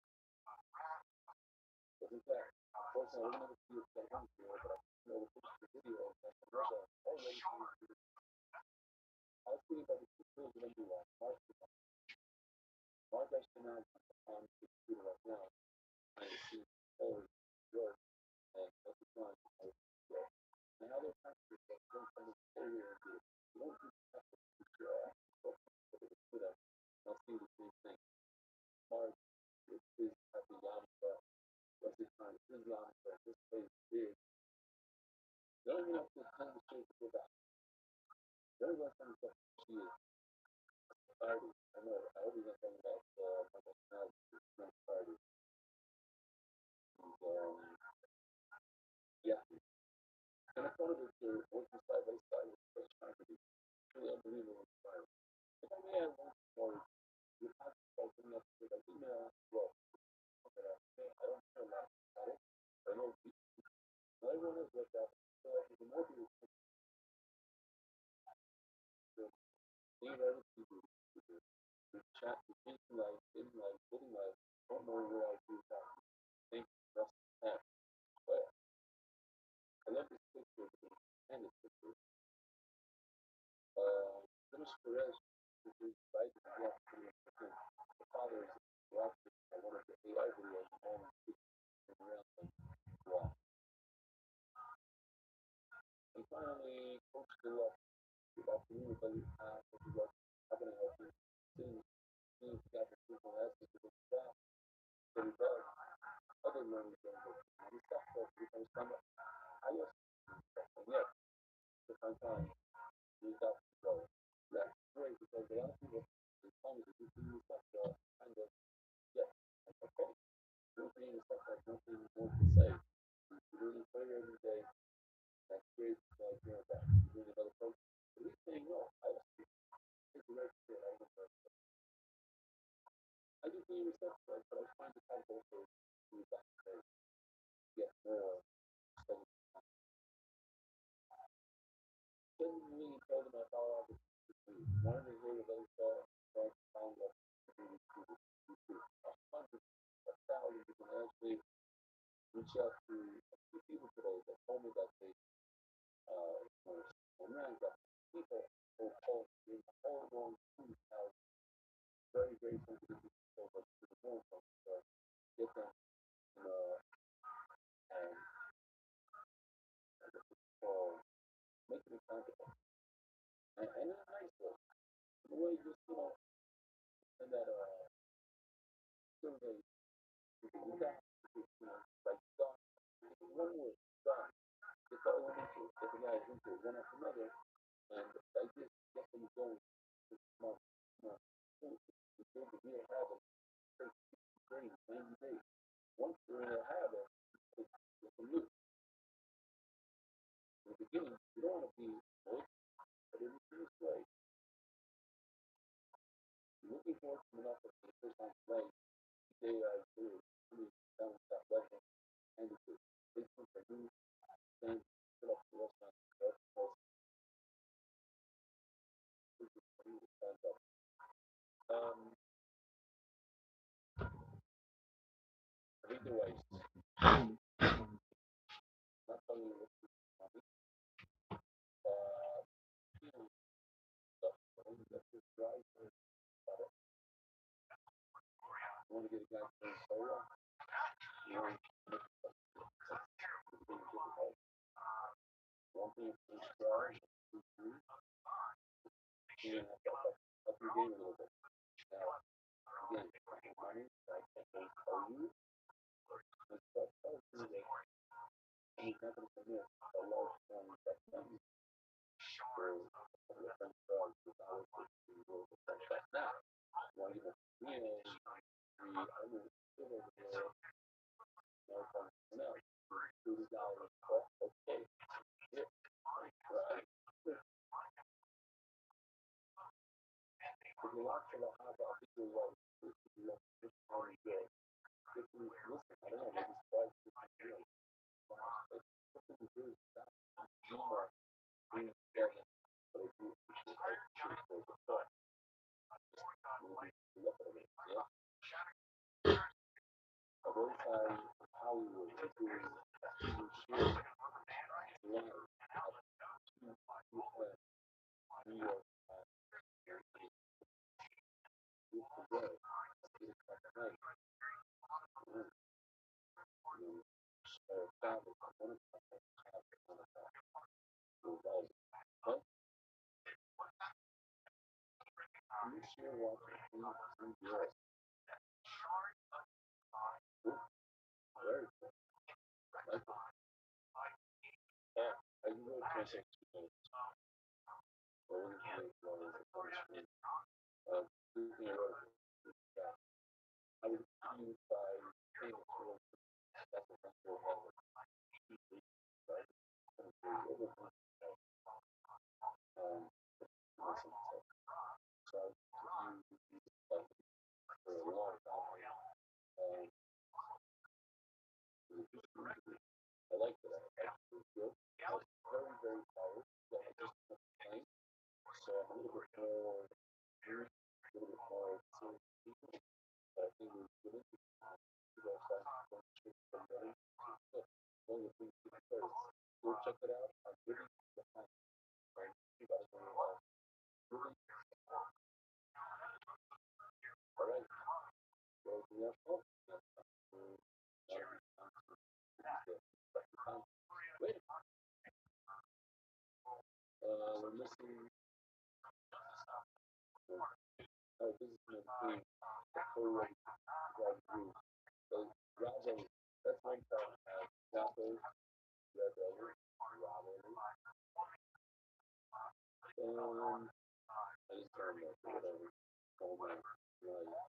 But in fact, unfortunately, I didn't ever see it that one here, but I know the video of that commercial. already I was thinking about the two tools that I'm doing. Mark Ashkenaz on the computer right now, and it seems always work and what's the time and how they're practicing that don't come to area and do it. You don't do have to put your ass to them. I'll see the same thing. Mark is at the Yamaka, what's his time? This is Yamaka, this place is. They don't even have to tell the straight to go back. Very last time stuff she is. Party. I know, I hope he's not talking about my personality. It's not party. And, yeah. And I thought of it to working side by side with what I was trying to do. Really unbelievable inspiring. If I may add one more, you have to start putting up with like email well. Okay, I don't care a lot about it. I know not everyone has worked out. So the more people leave other people the chat, the thinking life, living life, don't know where I do that. Think that's that. But I love this picture and this picture. Finish Perez, which is right in the the father is watching one of the AI videos and around them. Wow. And finally, Coach Dilla, good afternoon, everybody. What you got? How can I help you? Seeing got the people asking to go back. So we got other learning things. And we start to become some higher. And yet, the same time, we got to go. That's great because a lot of people, as long as you do stuff, kind of, yeah, like, okay. Nothing is stuff like nothing more to say. You really pray every day. That's great. You know that. You really another approach. At least saying no. I just take the right shit. I do feel respect for it, but I was trying to kind of also do that to get more. So, didn't really tell them I thought I was one of the really those found that a thousand people actually reach out to people today that told me that they were got people who told me all wrong food how very, very sensitive people but to the phone from get them and for making it comfortable. And it's nice though. The way just, in that survey, you got, like, done, one word, done. It's all into it. If the guy is into it, one after another, and like this, get them going. Come on, come on. It's good to be a habit. It takes days, 90 days. Once you're in a habit, it's a loop. In the beginning, you don't want to be good, but in this way, looking forward to enough of the first time play, they are good. Down with that level, and it's a big thing for you, and fill up the restaurant, stand up. Either way, not telling you what to do, but, stuff. That's just drive for it. You want to get a guy to solo, you want to make things difficult. One thing is to try, two, three, you have to up your game a little bit. Now, again, money, like I can tell you, and stuff else is like, and he's not going to commit a large sum of money for a French dog with hours to go to French fries. Now, you want to give a meal, three, I mean, still over there, no fun, no, $30, but okay, yeah, right. If you watch a lot of people like, you know, this how you get, if you listen, I don't know, maybe surprise you, something to do is that humor, being together, but if you should the thought, maybe look at it, yeah. Yes. Very cool. Like, yeah, I can go 26 minutes. What was the one is the punishment? Looking at what I was confused by things for that's a central level. Right? Listen to. So I confused like for a long time. I liked it. It was good. I was very, very tired. So I just took the plane. So I'm a little bit more juiced, a little bit more serious. But I think it was good. Because I was going straight from there. So one of the things you first, go check it out. I'm really behind. Right? You guys want to really all right. So we have hope. Wait, we're missing. Oh, this is going to be the full rate review. So, Rabbi, that's one time. Rabbi, Rabbi, I just turned that whatever. Oh man, right.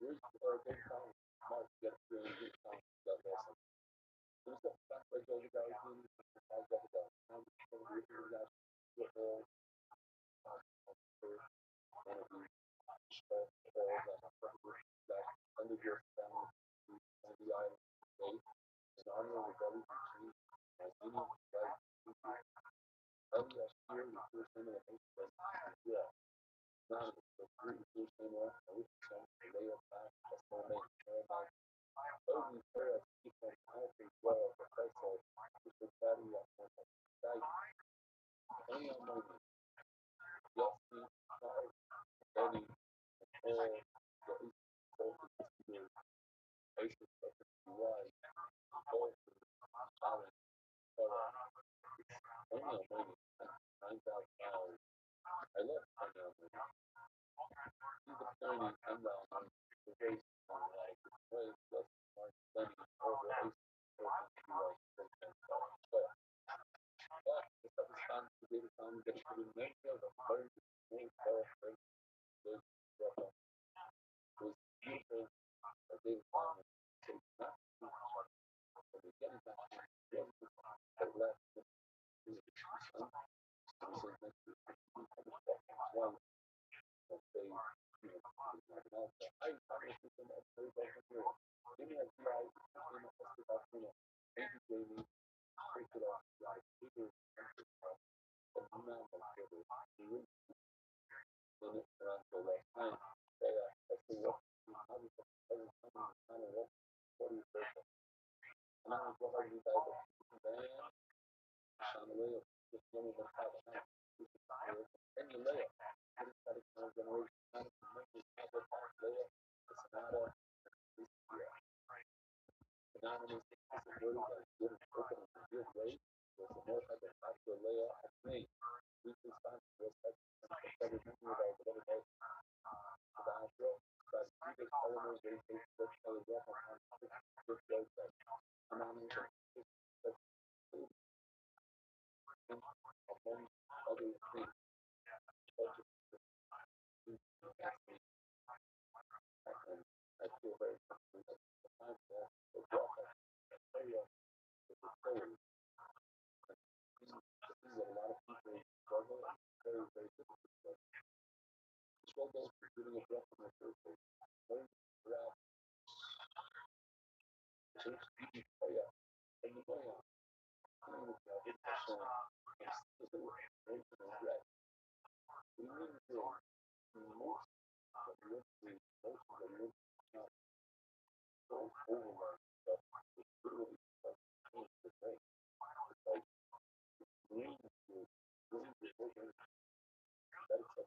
Here's good time. Mark, get through good time. That lesson. There's the fact like those guys in the guys that got some guys football. One of the stress all that under your family on the island. They in honor of the belly between as any guys belly as here the first name of the nation. Yeah. Not the three first name of I wish some lay up back. That's my name. Only prayer as keep on healthy well for Christ's sake. Just the body of my any moment. Yes, me, sorry, any, all, the east, both of this year, basis of the UI, both of the challenge, only a moment, $9,000. I love money on money. He's a plenty, I'm down on the base on like, way, less than plenty, over ice, over the UI, but the stuff is fun, the data time, get it to the next level, very, very powerful, good, was beautiful, a data time, so not too much, but we get it back, the left, is it fun, so next to one, let's say, I think that's very well, give me a GI, thank you, Jamie, break it off, like, people, but not like it, in it for last time. They that's the work. I was every time kind of work 40 people. And I was what I was able to man on the way of just one of the top now. And you lay it. It is not a kind of generation. Not a commitment. Not a top layer. It's not a anonymous. It's a word that is good and open and a good way. There's a more type of popular layer of me. We can start to respect and consider thinking about whatever they Astro, but previous elements they take such a reference on this website. Anonymous that's among other things. Such and I feel very comfortable at the time that the walk of area is a story. This is a lot of people struggle and very, very difficult. Struggle for getting a breath on their surface. Learn to grab church speaking prayer and the way on. It's a song. It's a word. It's a regret. We need to most of the listening, most of the listening, not so overwhelmed stuff. It's literally stuff change the thing. It's like bring the over that is a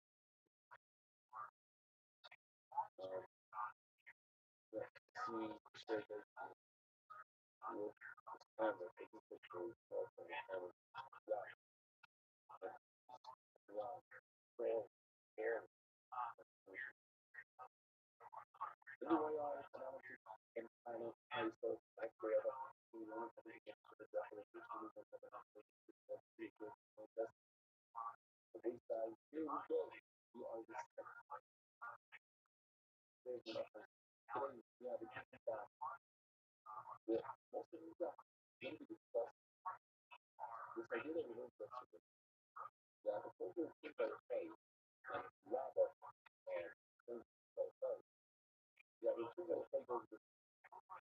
yeah, seeing share those with camera, taking pictures, and camera. Yeah, wow. Well, air, I don't know how you start back there, but you know, I think it's the definition of the that's the baseline. Here we go. You are the there's no today we have a key back with most of these guys. When we discuss this idea that we learned yesterday, that the focus is by faith and Rabbi and things by faith. Yeah, we should have faith over the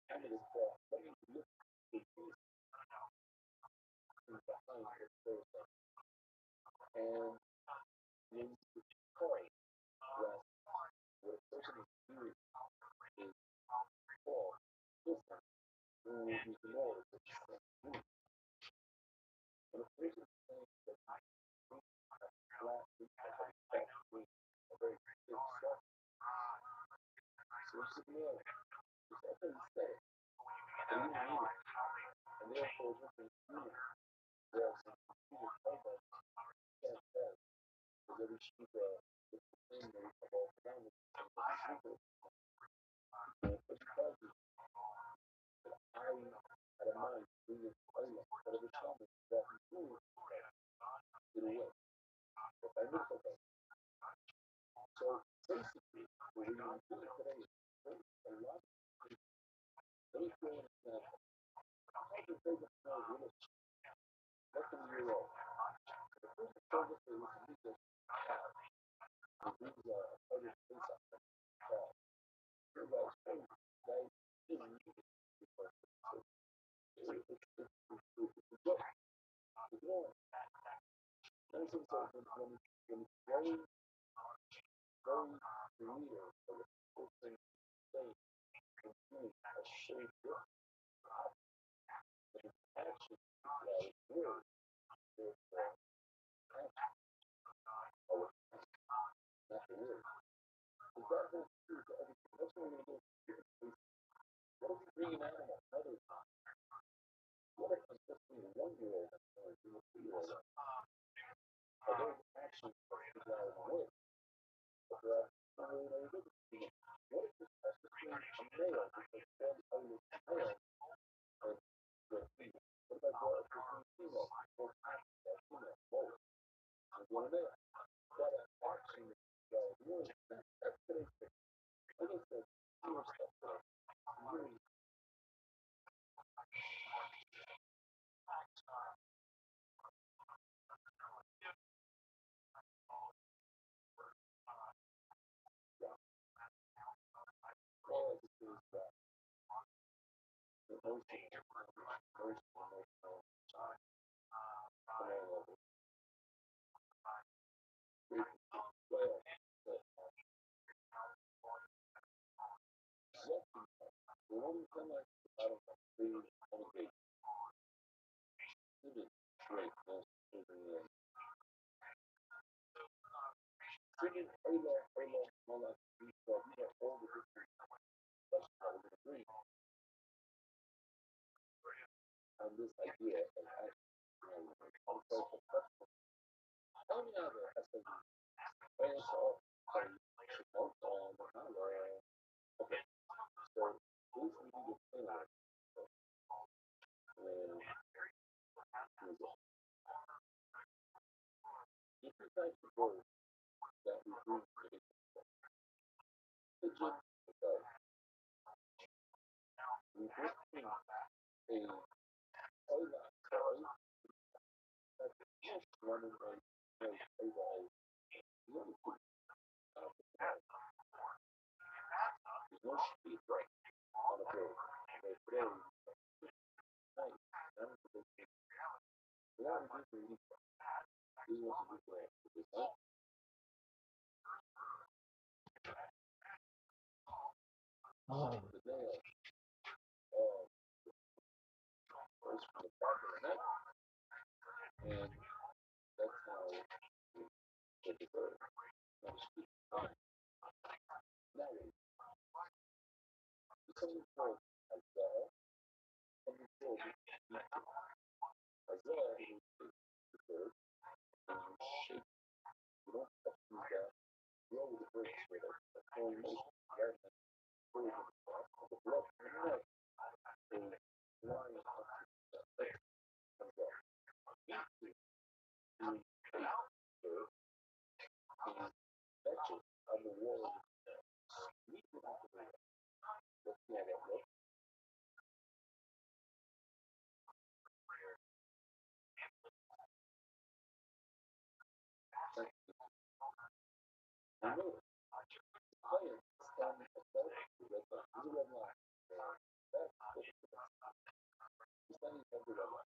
end of this class. Let me look at the things behind this Thursday. And when you point that what a person is doing is false, listen, who is the Lord, and a person is saying that flat, a very big stuff. So it's just man, it's after he said it, and you need it, and therefore just in human, there are some human programs can't say, because every sheep is the thing that we have all around us, and but because I had a mind to bring it to Allah, but every time that we do it away. If I miss it, so basically, what we're going to do today is a lot of let me throw an example. How to take a small village, less than a year old. The first service is a music cat. It brings a other space up from the cat. Your guys' face, guys, didn't need it before. It's a joke. It's wrong. That's something when it's very, very clear of the person saying and doing a shape of action that is word, therefore, action, or not the word. Is that whole true to everything? That's what we're going to do. What if we bring an animal, another time? What if it's just being a 1-year-old or being a 3-year-old? Are those actions that are word? But there are what if this has to be a male because then I was male and the female? What about the female? Both actions are female, both. And one of them, that action that is word, that's today's thing. Like I said, fewer stuff there. Really, yeah. All I just do is that the emotional, all of it. Well, the one thing I don't know, the only it is great, most children, singing all that, we have all the different questions that we're going to bring on this idea of action, social question. Tell me how the SAT, well, so, should note on the camera. Okay, so, this we need to explain it. And, different types of words that we bring to the pigeon, because we bring a toy that's just running like, a really cool. There's no speed break on a bird. They're very nice. None of the big we are different. This was a good way. This up. The nail. Goes from the back of the neck, and that's how the bird comes to time. Now, something called Azar, something called Azar is the bird, and you shake. You don't have to do that. Roll the bird with a throwing motion. Right? Pulls it across the blood from the neck. Yeah, that look. I know it. Players stand for self. Is a red line. That's the standing of the red line.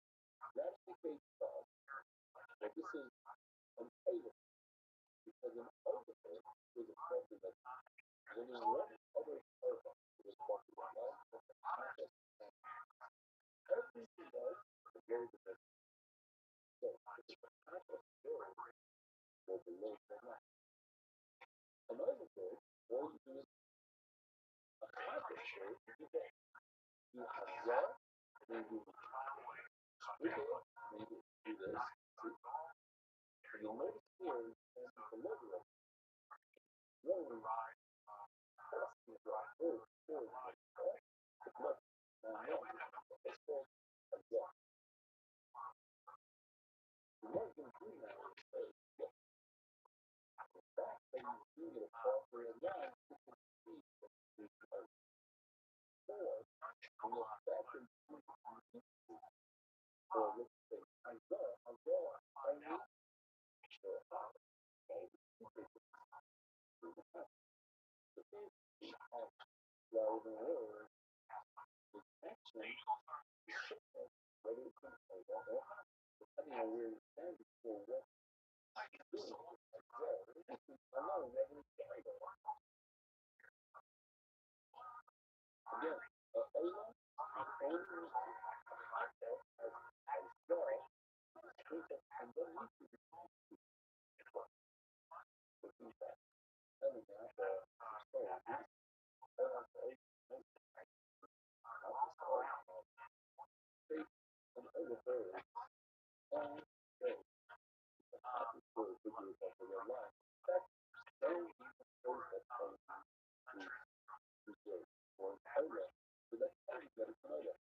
That's the case of, but this is an overfit because an overfit is a problem that when you run over over, it is possible. Everything does is very different. So it's a conscious skill or below the line. Another thing, all you do is a conscious skill. You have raw, maybe squiggle, maybe do this. And you'll notice here, as the deliverer, rolling, pressing, forward, forward, it's left. Now, it's called a jaw. What you do now is say, back when you do get a call for a line, you can see the forward, and the back and or let's say, I go, I need to rather than word, action, whether it's depending on where you stand for what you're doing. I know, never again, Ella, only as joy, and then you can do that. Telling me after soul, faith and other birds, and faith, for the figures of the red line. That's very those that come to serve for Ella. So that's how you get to know that.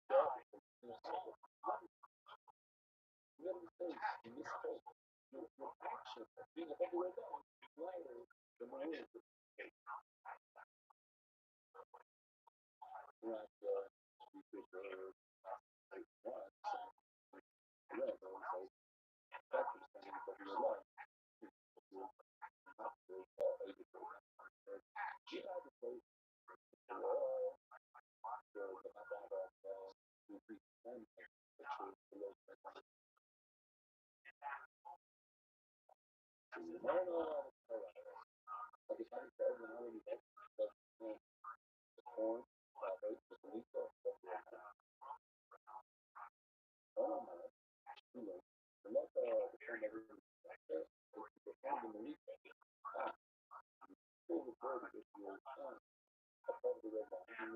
God is in your soul. You understand, in this case, your action, being a heavy red line, liar, the marine, like, because like, one, yeah, so that's understanding of your life. You have a place for all the who present the truth below the no, like if I said, when I already met the corn, the Lisa, oh my, the love, the corn never the corn in the Lisa, pull the bird with your son above the red line, and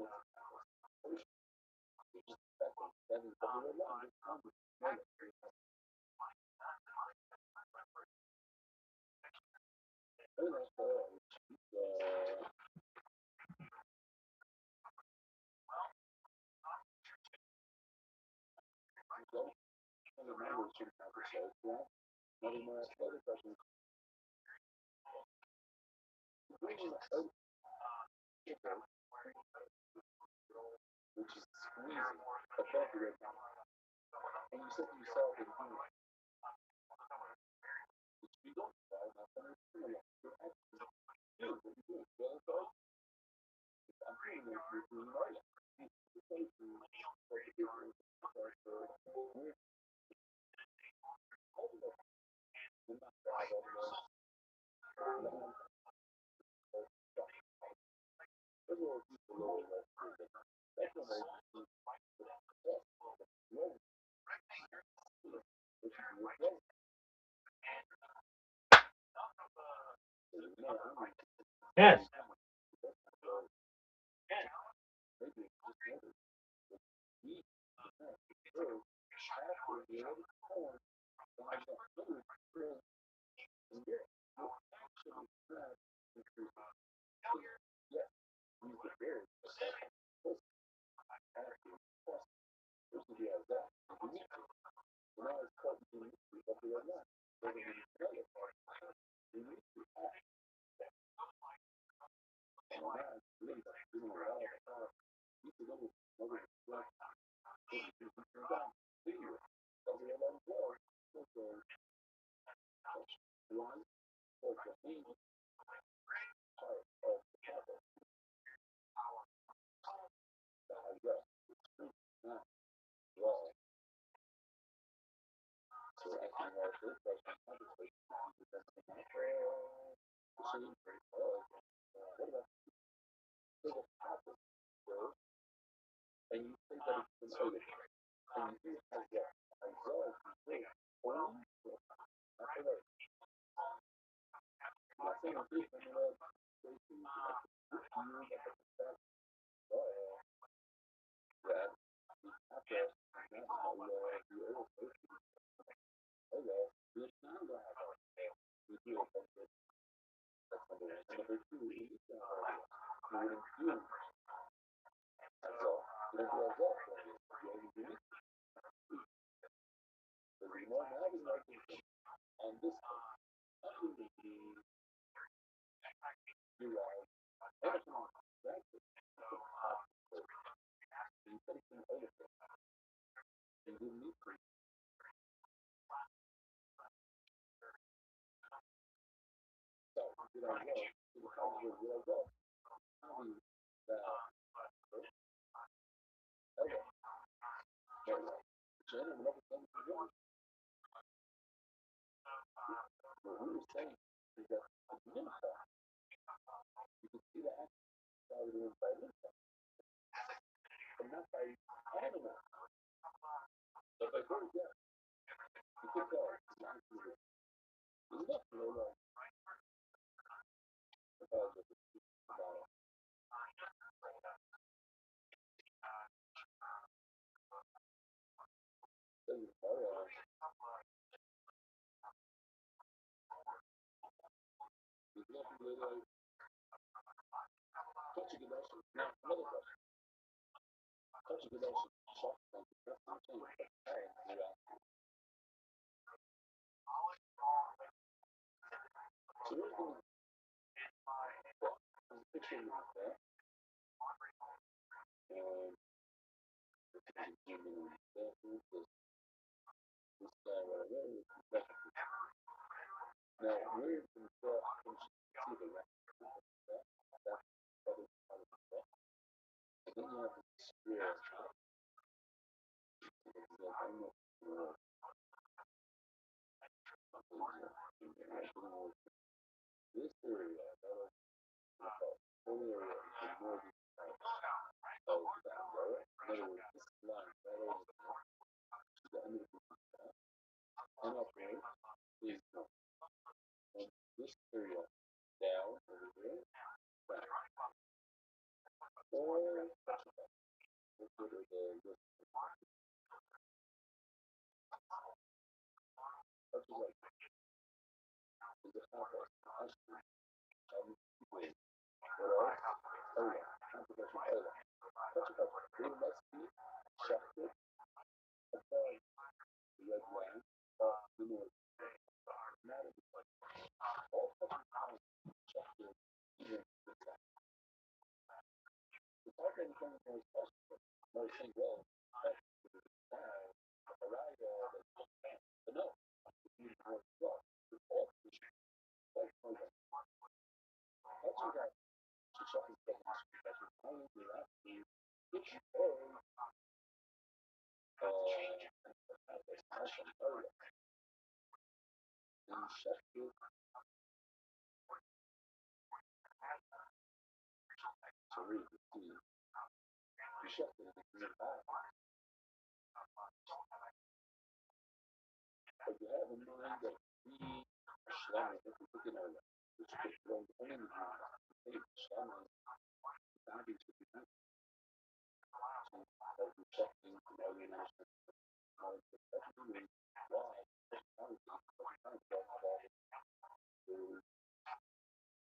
that is the red line, which is squeezing above the red line. And you said to yourself, if you don't try, not going to do it. You're actually do what you do. Well, so I'm saying that you're doing right. Yes. even though God is God, you can go over the flesh, God, figure it. Doesn't let them go. So, one, or the thing, part of the Bible, that I guess, not well. So I can have this question, obviously, that's the same, what about the opposite, and you think that it's the same, and you have that, as well as you think, only, after that, not saying this, and you know, that after this time will have you do it. That's number one. Number two, you need to have you as well. You don't do as well. You only do it. Because you know now is like on this thing. Not in the you are everything on that is the top you put it in other things. And you need to so did I go? To the college where did I go? How do you that okay. Jen and another thing to do. What we were saying is that the Mincha, you can see the action started by Mincha, but not by animals. But by birds, yeah. You could tell it's not true. It's not true, like, about the about the it's not really like touching it also. Now, another question. Touching it also. Soft thing. That's what I'm saying. Hey, so we're going to picture like that. And this guy right there. Now, we're going to see the rest of that. That's probably part of the book. And then you have the square. I don't know. This area, that was whole area is the northern side of that, right? In other words, this line right over to the end of the and upward is north. And this area down over there, back. Or let's go to the this touches like is the half of actually wait. What else? Oh yeah, complication. Oh yeah. Touch of they must be shafted above the red line of the north. Not in all touches are shafted even the south. The part that becomes more special, more single, that's down, arrive but no, you more well. All that's no way. Touches are to show you that that's only the last two. Which expression earlier in Sheffield to read the sea. Sheffield is nearby. But you have in mind that we Shlama, if we look at our which is thrown only in the Shlama is bounty to be met. So that we check things and alienation. Everything is why personality is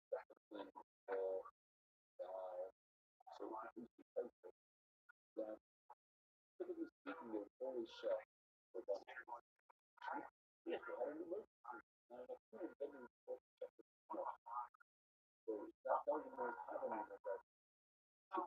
discipline so we can because that typically speaking they always share for them. Yes, I don't know. Now the food is getting so that doesn't really happen in that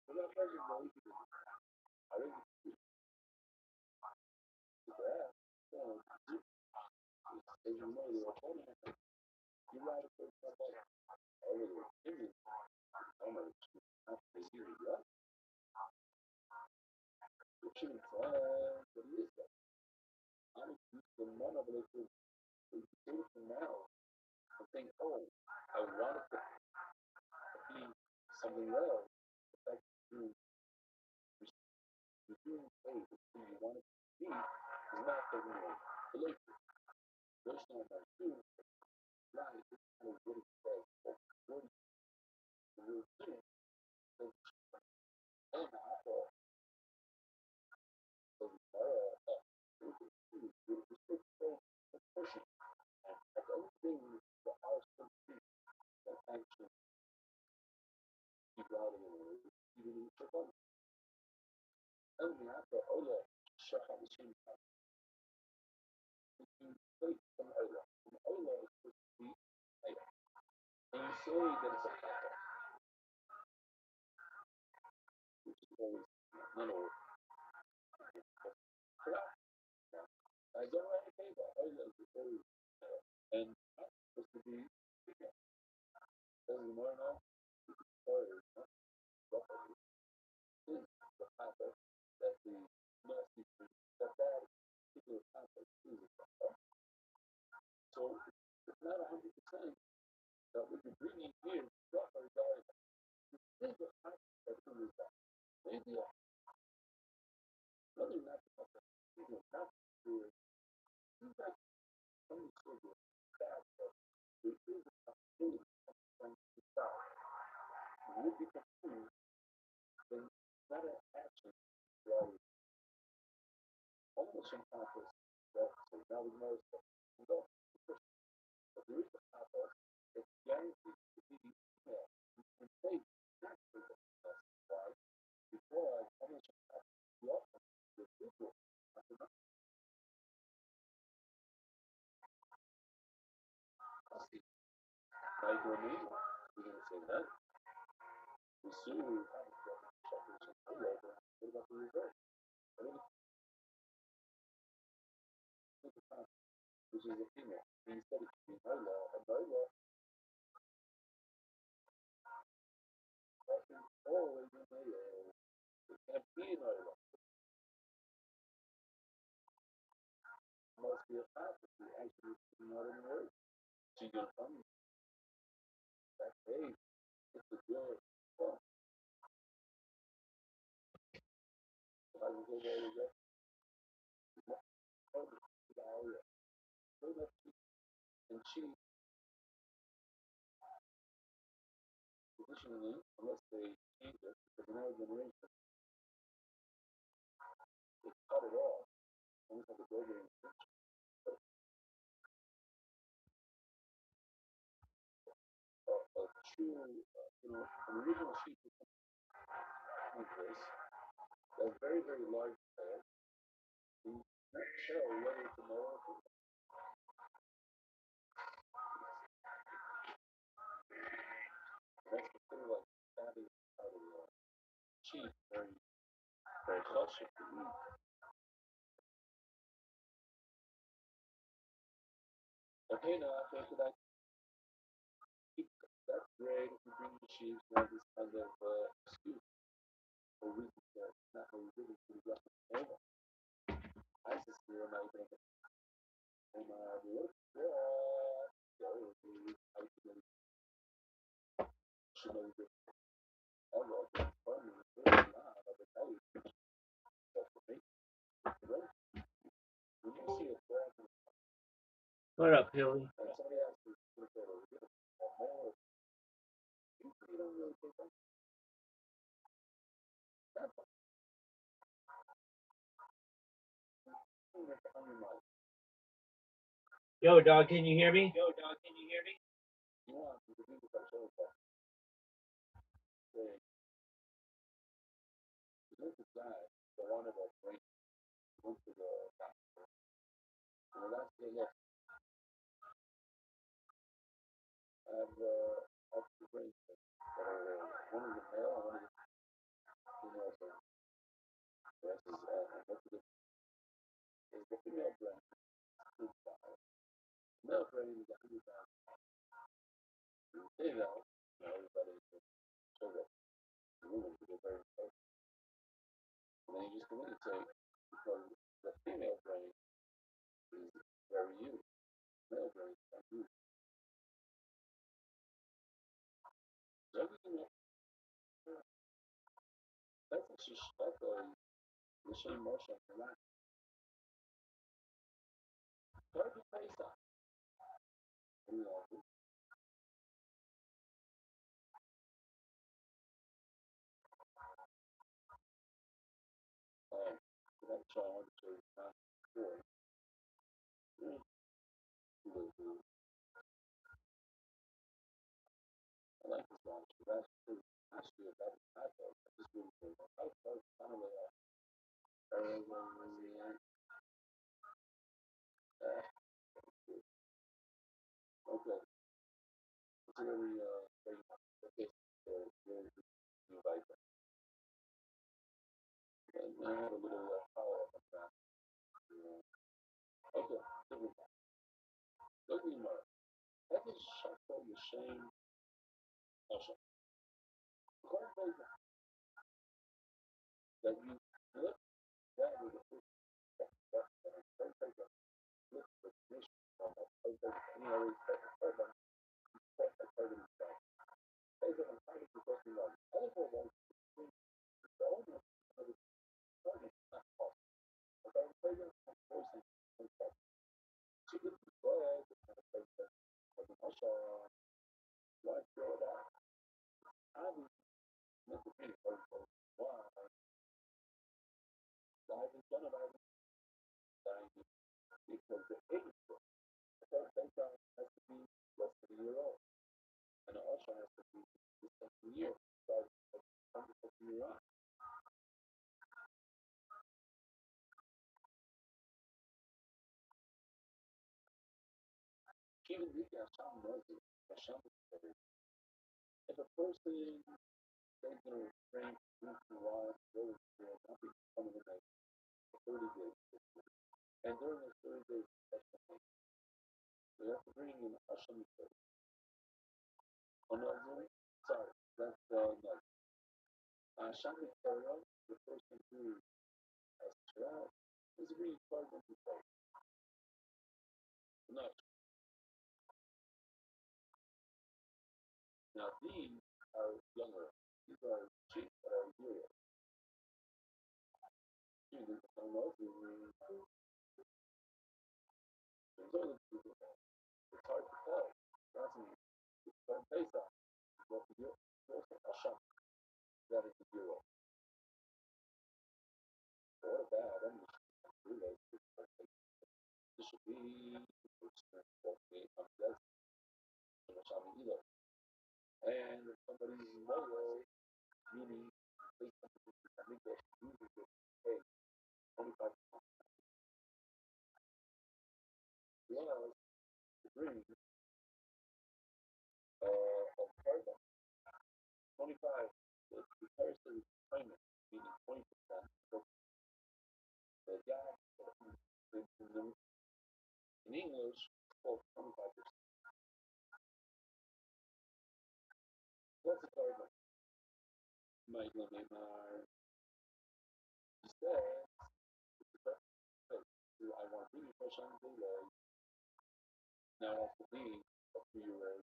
But that person really could I think it's that. So as you know, the opponent, you ride a person up over the opinion, almost after they hear you up. It shouldn't but it is that. Honestly, the none of it is from now. I think, oh, I want it to be something else. The fact that you're doing things that you want it to be is not taking away. Believe me, there's no about you. Right, it's kind of what it says. What you're doing. So, and I thought, so, it's so pushing. I don't think the house can actually keep routing and even in the fun. And I thought, oh yeah, shut up the team. You play from Ola. From Ola is supposed to be like, and you say that it's a papa, which is always not correct. I don't really say that. Ola is always and I'm supposed to be doesn't matter now. Sorry, not properly. Is the papa that the nasty that particular papa is a papa. So it's not 100% that what you're bringing here is proper regard. There's a papa that is that. Maybe another not the papa. These are not the you guys only say that there is a possibility from the start. You would be confused then not an action rather almost some process that so now we know that we don't but there is a process that's guaranteed to be you can say naturally why before I almost the outcome the people after that like your name we're gonna say that we soon will have a separation what about the reverse what about the process which is a female instead of being no law often always in a it can't be no law must be a process you actually not in words so you're gonna come back hey it's a good well if I can go there with that and she additionally unless they change it because another generation they cut it off almost like a burger a true an original sheep this that's very large scale you not show whether it's a male or that's considered like stabbing out of the sheep very cautious to eat okay now after that that's great if you bring the sheep you have this kind of excuse or reason that not really really to the rest of the table I just feel like and look so I should know that I love it funny it's not of the belly but for me when you see a dog What up, Hilly? and somebody else is look at a more you don't really think that's that's on your mind Yo, dog, can you hear me? you want to do the show say this is guy the one of us went to the and the last day look I have the brain one of the male and one of the What's is the female brain is male brain is 100,000. You know, everybody shows up the women to get very important. And then you just communicate because the female brain is very you. Male brain is not you. So everything that's the same motion for that. Start to face up. You know, so that's why I want to show you not before. I like this one. That's true. Actually, that I thought this really cool. I thought kind of like okay. It's really very okay. Really like and I had a little power up on that. Okay, look at me, that is shuffle the same motion. Correct that you flip that with a foot. Flip the mission from a any other program. Perfect program itself. Based on how to progress in life. Other programs, the only program is not possible. Okay, program is forcing themselves. She could be glad that the program was an usher, like, that. I was meant to be a person. Why? Life is generated because the age the first baseline has to be less than a year old. And the usher has to be the second year. Starting from the second year on. Even we got some noise, a shaman. If a person is going to refrain from drinking wine, really, I'll be coming in like 30 days. And during those 30 days, we have to bring in a shaman. Oh, no, really? Sorry, that's no. Shaman the person who has tried, is really part of the problem. No, now these are younger. These are cheap that are Europe. Jesus, I don't know. It's hard to tell. That's me. But based on what the Euro, what's the shot that is the Euro? What about them? This should be what we unless either. And if somebody's loyal, meaning based on I think that usually hey, 25 plus the bring of carbon. 25 the person payment, meaning 20%. So the guy in English called 25%. What's the carbon? My Neymar said, do I want to be push on the way? Now has to be a few years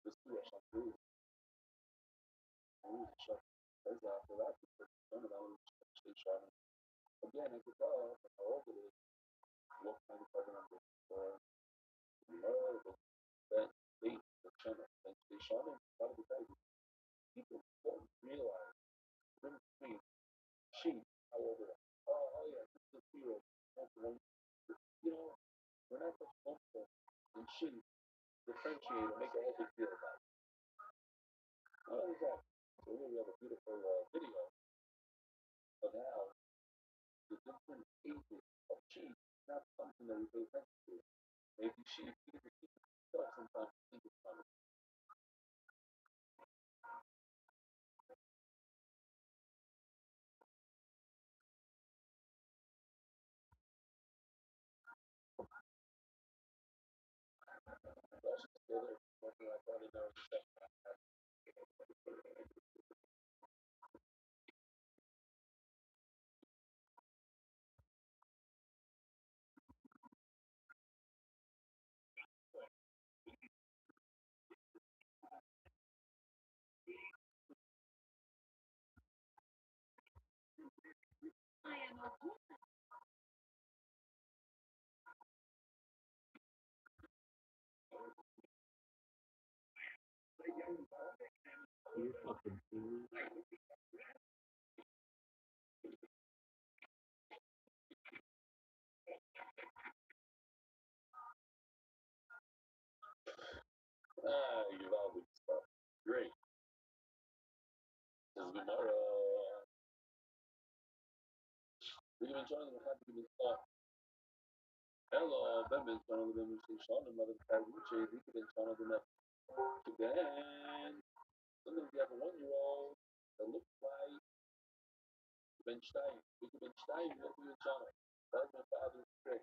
the school shall do. There's after that, none of them stay shining. Again, I could tell how old it is, what kind of carbon I'm looking for. No, that they, the channel, and they shining, gotta be crazy. People don't realize, bring me, she, however, oh yeah, this is a fear. You know, we're not just comfortable and she differentiate and make a whole big deal about it. Not only that, so here we have a beautiful video of how the different ages of cheese is not something that we pay attention to. Maybe she either herself sometimes think it's funny. started now. You've all been stuff. Great. This is Gemara. We can join them. Have to be thought. Hello, Ben Ben channel them. We should show them other Karuche. We can channel them up to Ben. Sometimes you have a 1-year-old that looks like Ben Stein. We can Ben Stein. What we can channel. That was my father's trick.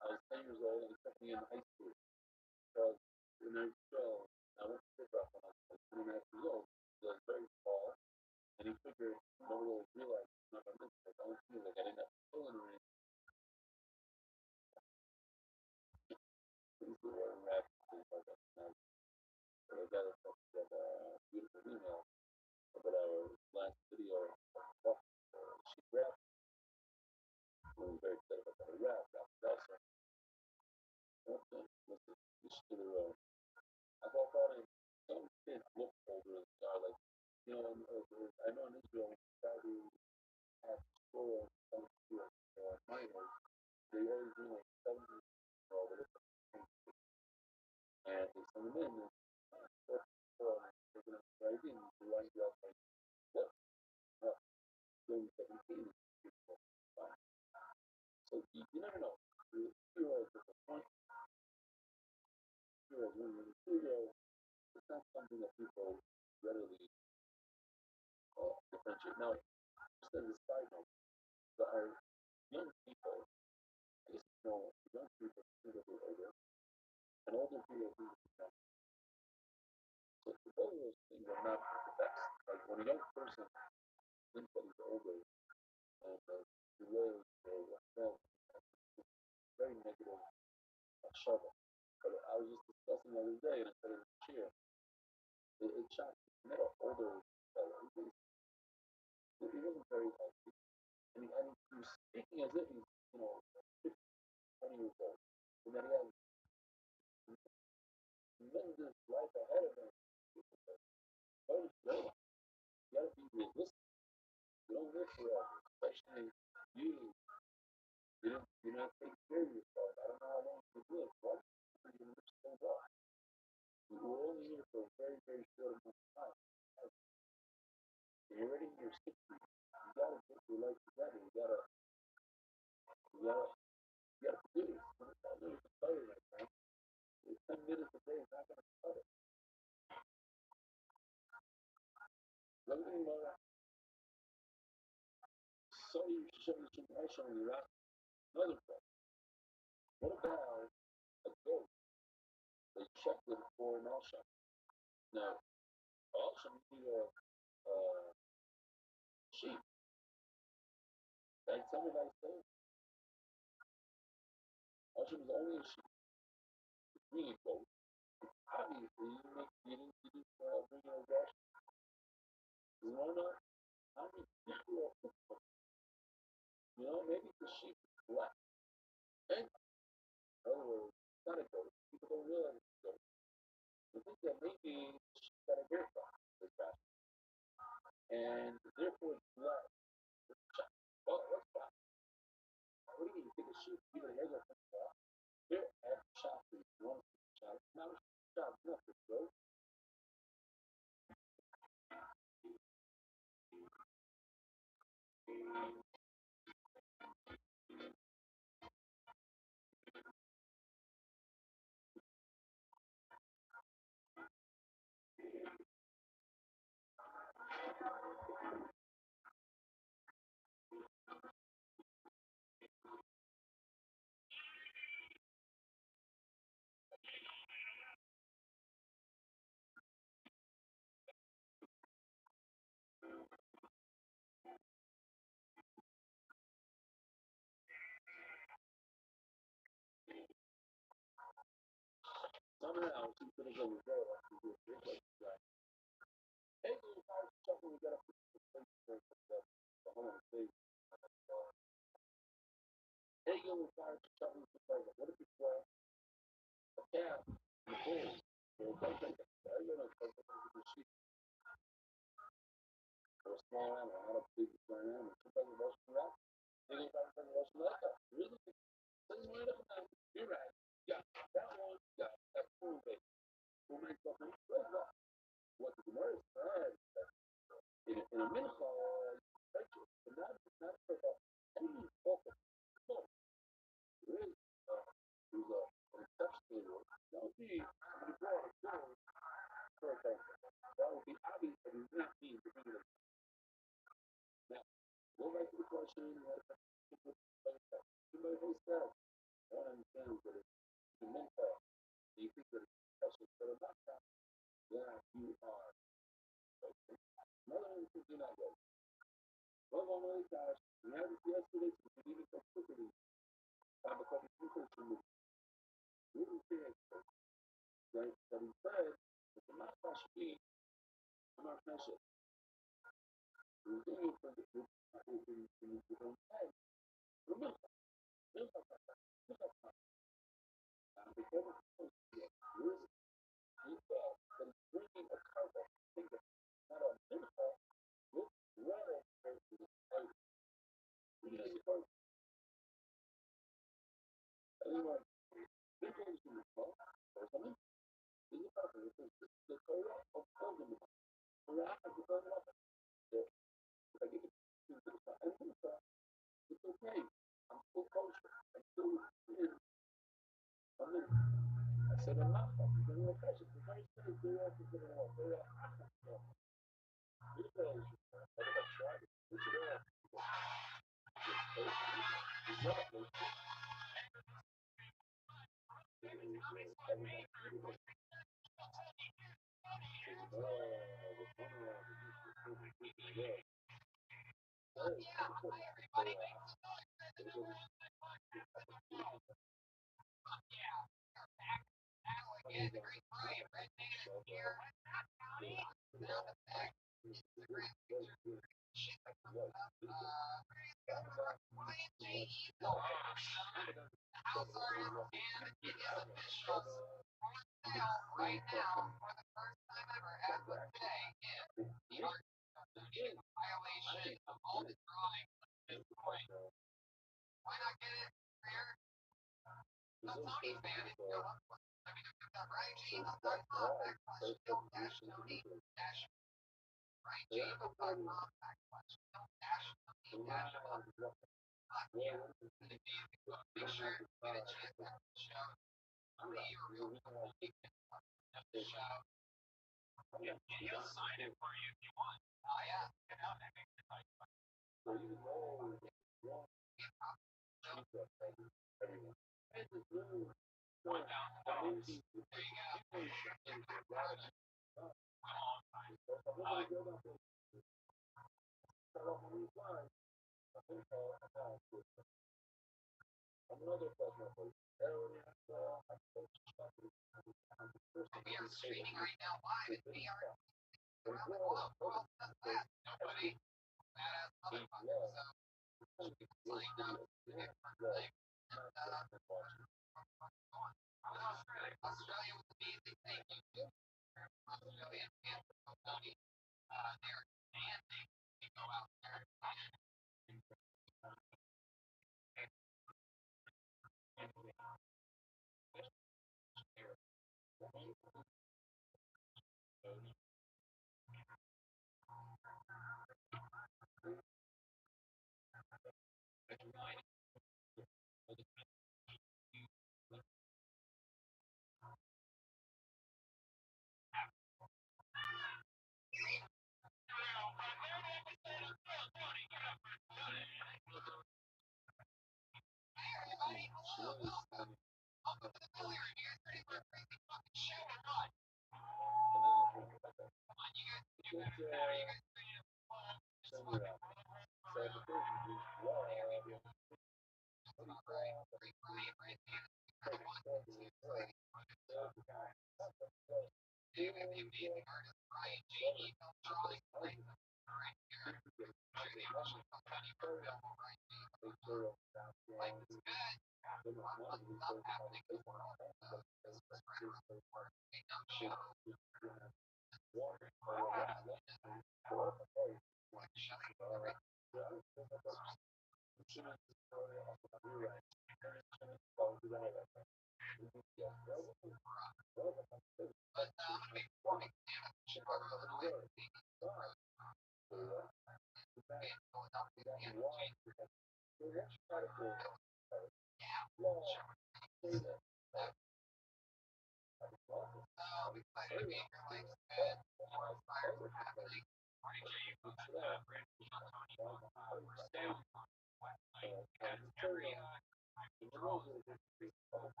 I was 10 years old and he took me in high school. Because when I was 12, I went to pick up when I was like 2.5 years old. He was very tall. And he figured, nobody will realize it's not going to miss. Like, I don't feel like I didn't have to fill in or anything. This is where I'm at. I got a beautiful email about our last video. She rapped. I was very excited about that. Rap also. Okay, listen, this to the road. I thought some kids look older than they are. Like, I know in Israel, try to have school, some minors, they always do like 70 or whatever. And they send them in, and they're going to write in, they line you up like, what? No, they're 17. So you never know. The 2-year-old is a point. 2-year-old, 2-year-old, it's not something that people readily differentiate. Now, just as a side note, there are young people, I guess young people think that they're older, and older people think that they're young. So both of those things are not the best. Like when a young person thinks that he's older, and delays or whatnot, very negative struggle. But I was just discussing the other day, and I said it was cheer. It shocked me. I met an older fellow. He wasn't very healthy, and he was speaking as if he's 50, 20 years old, and that he has tremendous life ahead of him. But it's great. You gotta be realistic. You don't live forever, especially you. You don't take care of yourself. I don't know how long you live. What? You're gonna live so long. We're only here for a very, very short amount of time. You're already in your 60s. You gotta get your life together. You gotta do this. It's not really to tell you right now. 10 minutes a day is not gonna cut it. Something more. So you should actually ask another question. What about a goat? They checked it for an auction. Now, auction you need a sheep. Like some of us say, auction is only a sheep. Really goat. Obviously, you didn't bring in a goat. You know what? How many people, maybe the sheep is black. And, in other words, it's not a goat. People don't realize it's a goat. They think that maybe sheep got a haircut this past. And therefore it's black. Well, what's that? What do you mean? You take a sheep, you get a haircut from the black? Here at the shop, you want to see the shop. Now, shop, nothing, bro. somehow she's gonna go with her. Like, hey, little fire something we gotta put the whole thing. Hey, little fire something what if it's a cat and a bull? Or a sheep or a small animal, not a big giant animal. Sometimes the most correct. They go back to the most like that. Really? Doesn't matter. You're right. Yeah, that one. Yeah, that's cool. We'll make something. What the Gemara said in a minute, not for the any focus. No, really, who's an exceptional. That would be for example. That would be obvious, but it's not mean to bring it. Now, go back to the question. Somebody who said, one understands that it's mental. You think that it's special, but about that, yeah, you are. Another one is not good. One of my guys, we had this yesterday, so we need to go quickly. Because it's research and really serious, right? That he said, that the master should be in our friendship. We're doing it for the own head. Remember, because it's supposed to be a risk, that it's bringing a cargo, not a miracle, with rather versus anyone, this is the result, or something, this is not the Torah of Golden. Torah has the Golden Weapon. So, if I give it to Mincha and Mincha, it's okay. I'm still kosher. I'm still in. I'm in. I said, I'm not. I'm going to catch it. The very thing is, they're also going to want. They're all. This is what I tried. This is all. Another question for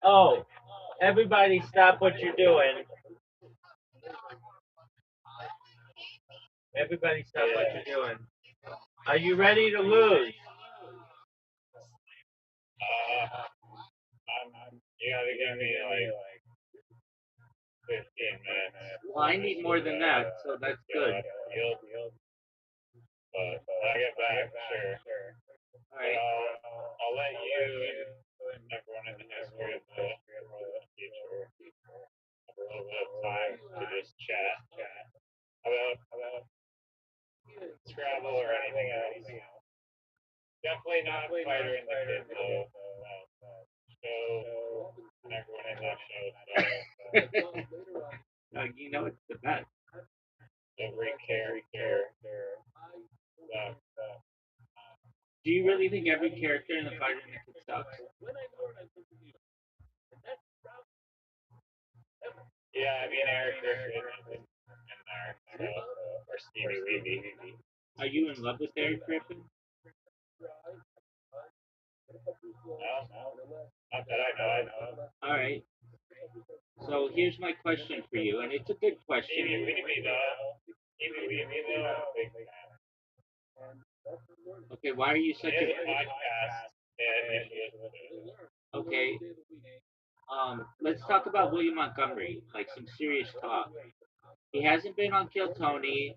Oh, everybody stop what you're doing. Everybody stop what you're doing. Are you ready to lose? You gotta give me like 15 minutes. Well, I need more than that, so that's good. You'll, but when I get back, sure. All right. I'll let you and everyone in the history of the future have a little bit of time to just chat about Scrabble or anything else. Definitely not Fighter in the Kid though. Show and everyone in that show. No, you know it's the best. Every character. Do you really think every character in the Fighter in the Kid sucks? Yeah, I mean Eric Griffin in there, or Stevie Weeby. Are you in love with Eric Griffin? No, not that I know. All right. So here's my question for you, and it's a good question. Stevie Weeby though, big fan. Okay, why are you such His a podcast, okay? Let's talk about William Montgomery, like some serious talk. He hasn't been on Kill Tony.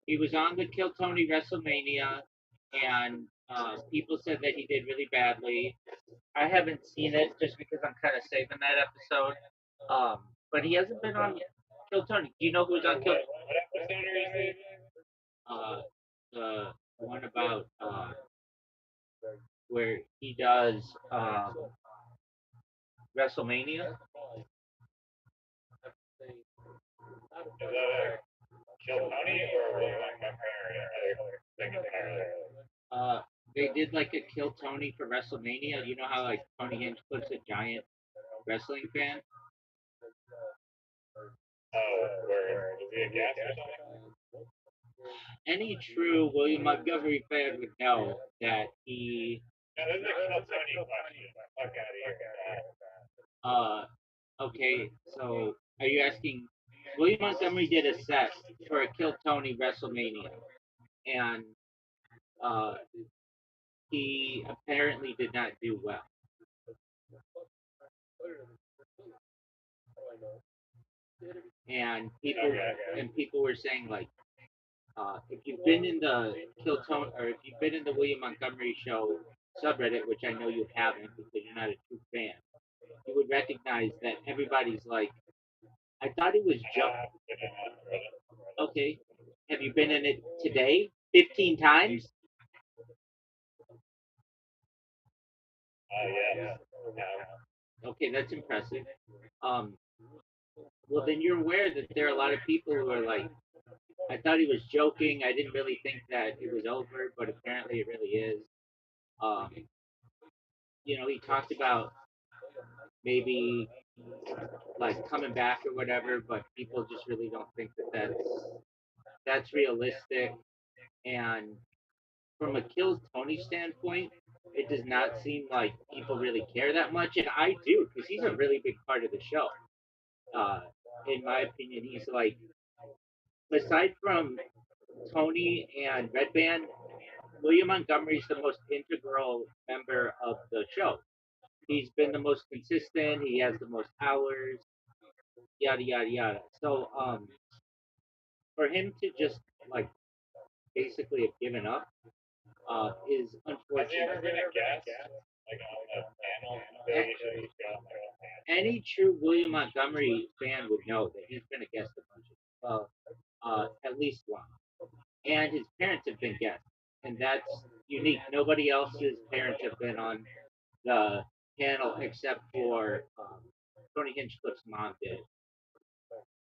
He was on the Kill Tony WrestleMania, and people said that he did really badly. I haven't seen it just because I'm kind of saving that episode. But he hasn't been on Kill Tony. Do you know who's on Kill? What episode are you The one about where he does WrestleMania. Is that a Kill Tony or William Montgomery or other thing entirely? They did like a Kill Tony for WrestleMania. You know how like Tony Hinchcliffe's a giant wrestling fan? Oh, where is he a guest or something? Any true William Montgomery fan would know that he. No, this is a Kill Tony question. Fuck out of here. Okay, so are you asking? William Montgomery did a set for a Kill Tony WrestleMania, and he apparently did not do well. and people were saying like, if you've been in the Kiltone or if you've been in the William Montgomery show subreddit, which I know you haven't because you're not a true fan, you would recognize that everybody's like, I thought he was okay. Have you been in it today? 15 times? Okay, that's impressive. Um, well, then you're aware that there are a lot of people who are like, I thought he was joking. I didn't really think that it was over, but apparently it really is. Um, he talked about maybe like coming back or whatever, but people just really don't think that that's realistic. And from a Kills Tony standpoint, it does not seem like people really care that much, and I do because he's a really big part of the show. Uh, in my opinion, he's like, aside from Tony and Red Band, William Montgomery's the most integral member of the show. He's been the most consistent. He has the most hours. Yada yada yada. So for him to just like basically have given up is unfortunate. Any true William Montgomery fan would know that he's been a guest a bunch of at least once, and his parents have been guests, and that's unique. Nobody else's parents have been on the panel except for Tony Hinchcliffe's mom did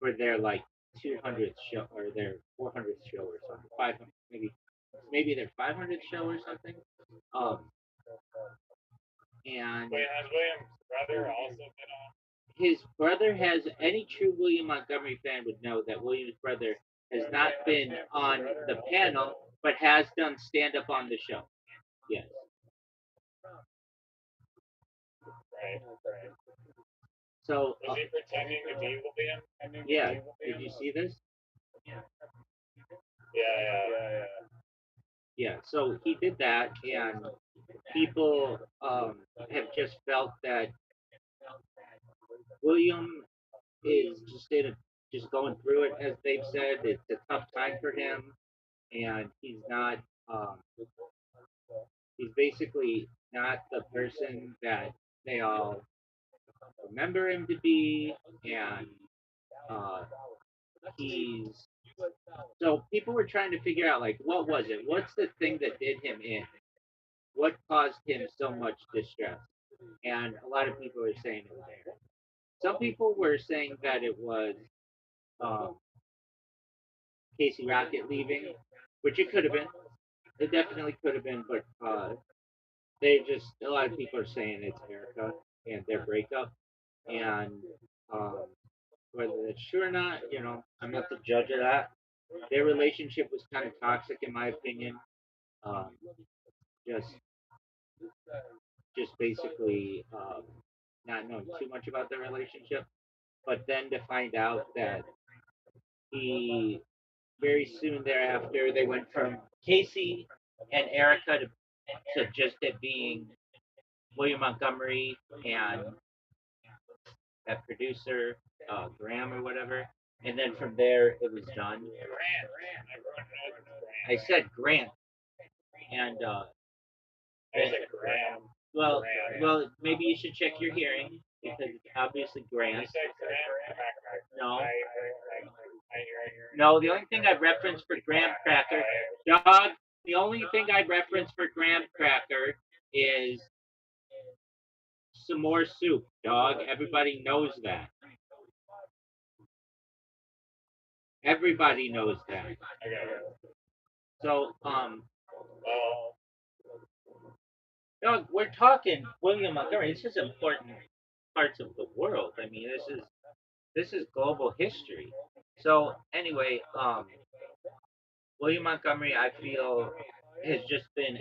for their like 200th show or their 400th show or something, 500 maybe their 500th show or something. Um, and his brother has any true William Montgomery fan would know that William's brother has not been on the panel, but has done stand up on the show. Yes. So yeah, did you see this? Yeah. So he did that, and people have just felt that William is just going through it, as they've said. It's a tough time for him, and he's not. Um, he's basically not the person that they all remember him to be, and uh, he's so people were trying to figure out like what was it? What's the thing that did him in? What caused him so much distress? And a lot of people are saying it was there. Some people were saying that it was um, Casey Rocket leaving, which it could have been. It definitely could have been, but they just a lot of people are saying it's Erica and their breakup, and um, whether it's true or not, I'm not the judge of that. Their relationship was kind of toxic, in my opinion. Um, just, just basically not knowing too much about their relationship, but then to find out that he very soon thereafter they went from Casey and Erica to just it being William Montgomery and that producer Graham or whatever, and then from there it was done. I said Grant, and well, well, maybe you should check your hearing because it's obviously Grant. No, no. The only thing I referenced for Graham Cracker, dog. The only thing I reference for Graham Cracker is some more soup, dog. Everybody knows that. Everybody knows that. So, dog, we're talking William Montgomery. This is important parts of the world. I mean, this is global history. So anyway, William Montgomery, I feel, has just been.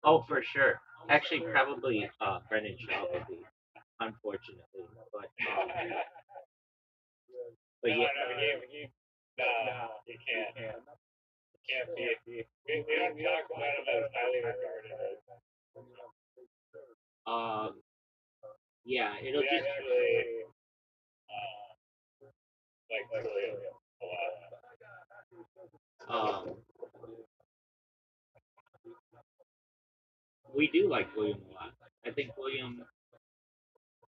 Oh, for sure. Actually, probably Brendan Shaw would be, unfortunately, but yeah. can't be. We don't talk about him as highly regarded as. Um, yeah, it'll We just actually like William a lot. um, we do like William a lot. I think William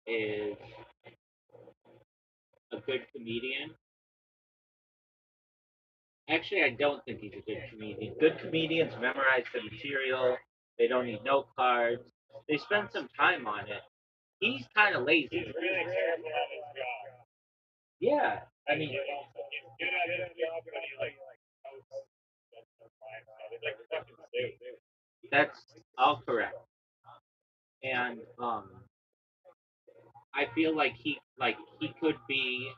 is a good comedian. Actually, I don't think he's a good comedian. Good comedians memorize the material. They don't need note cards. They spend some time on it. He's kind of lazy. He's really terrible at his job. Yeah, I And mean, he's good at his job, but he like hosts some fine stuff. He's like fucking Zeus. that's all correct. And I feel like he could be.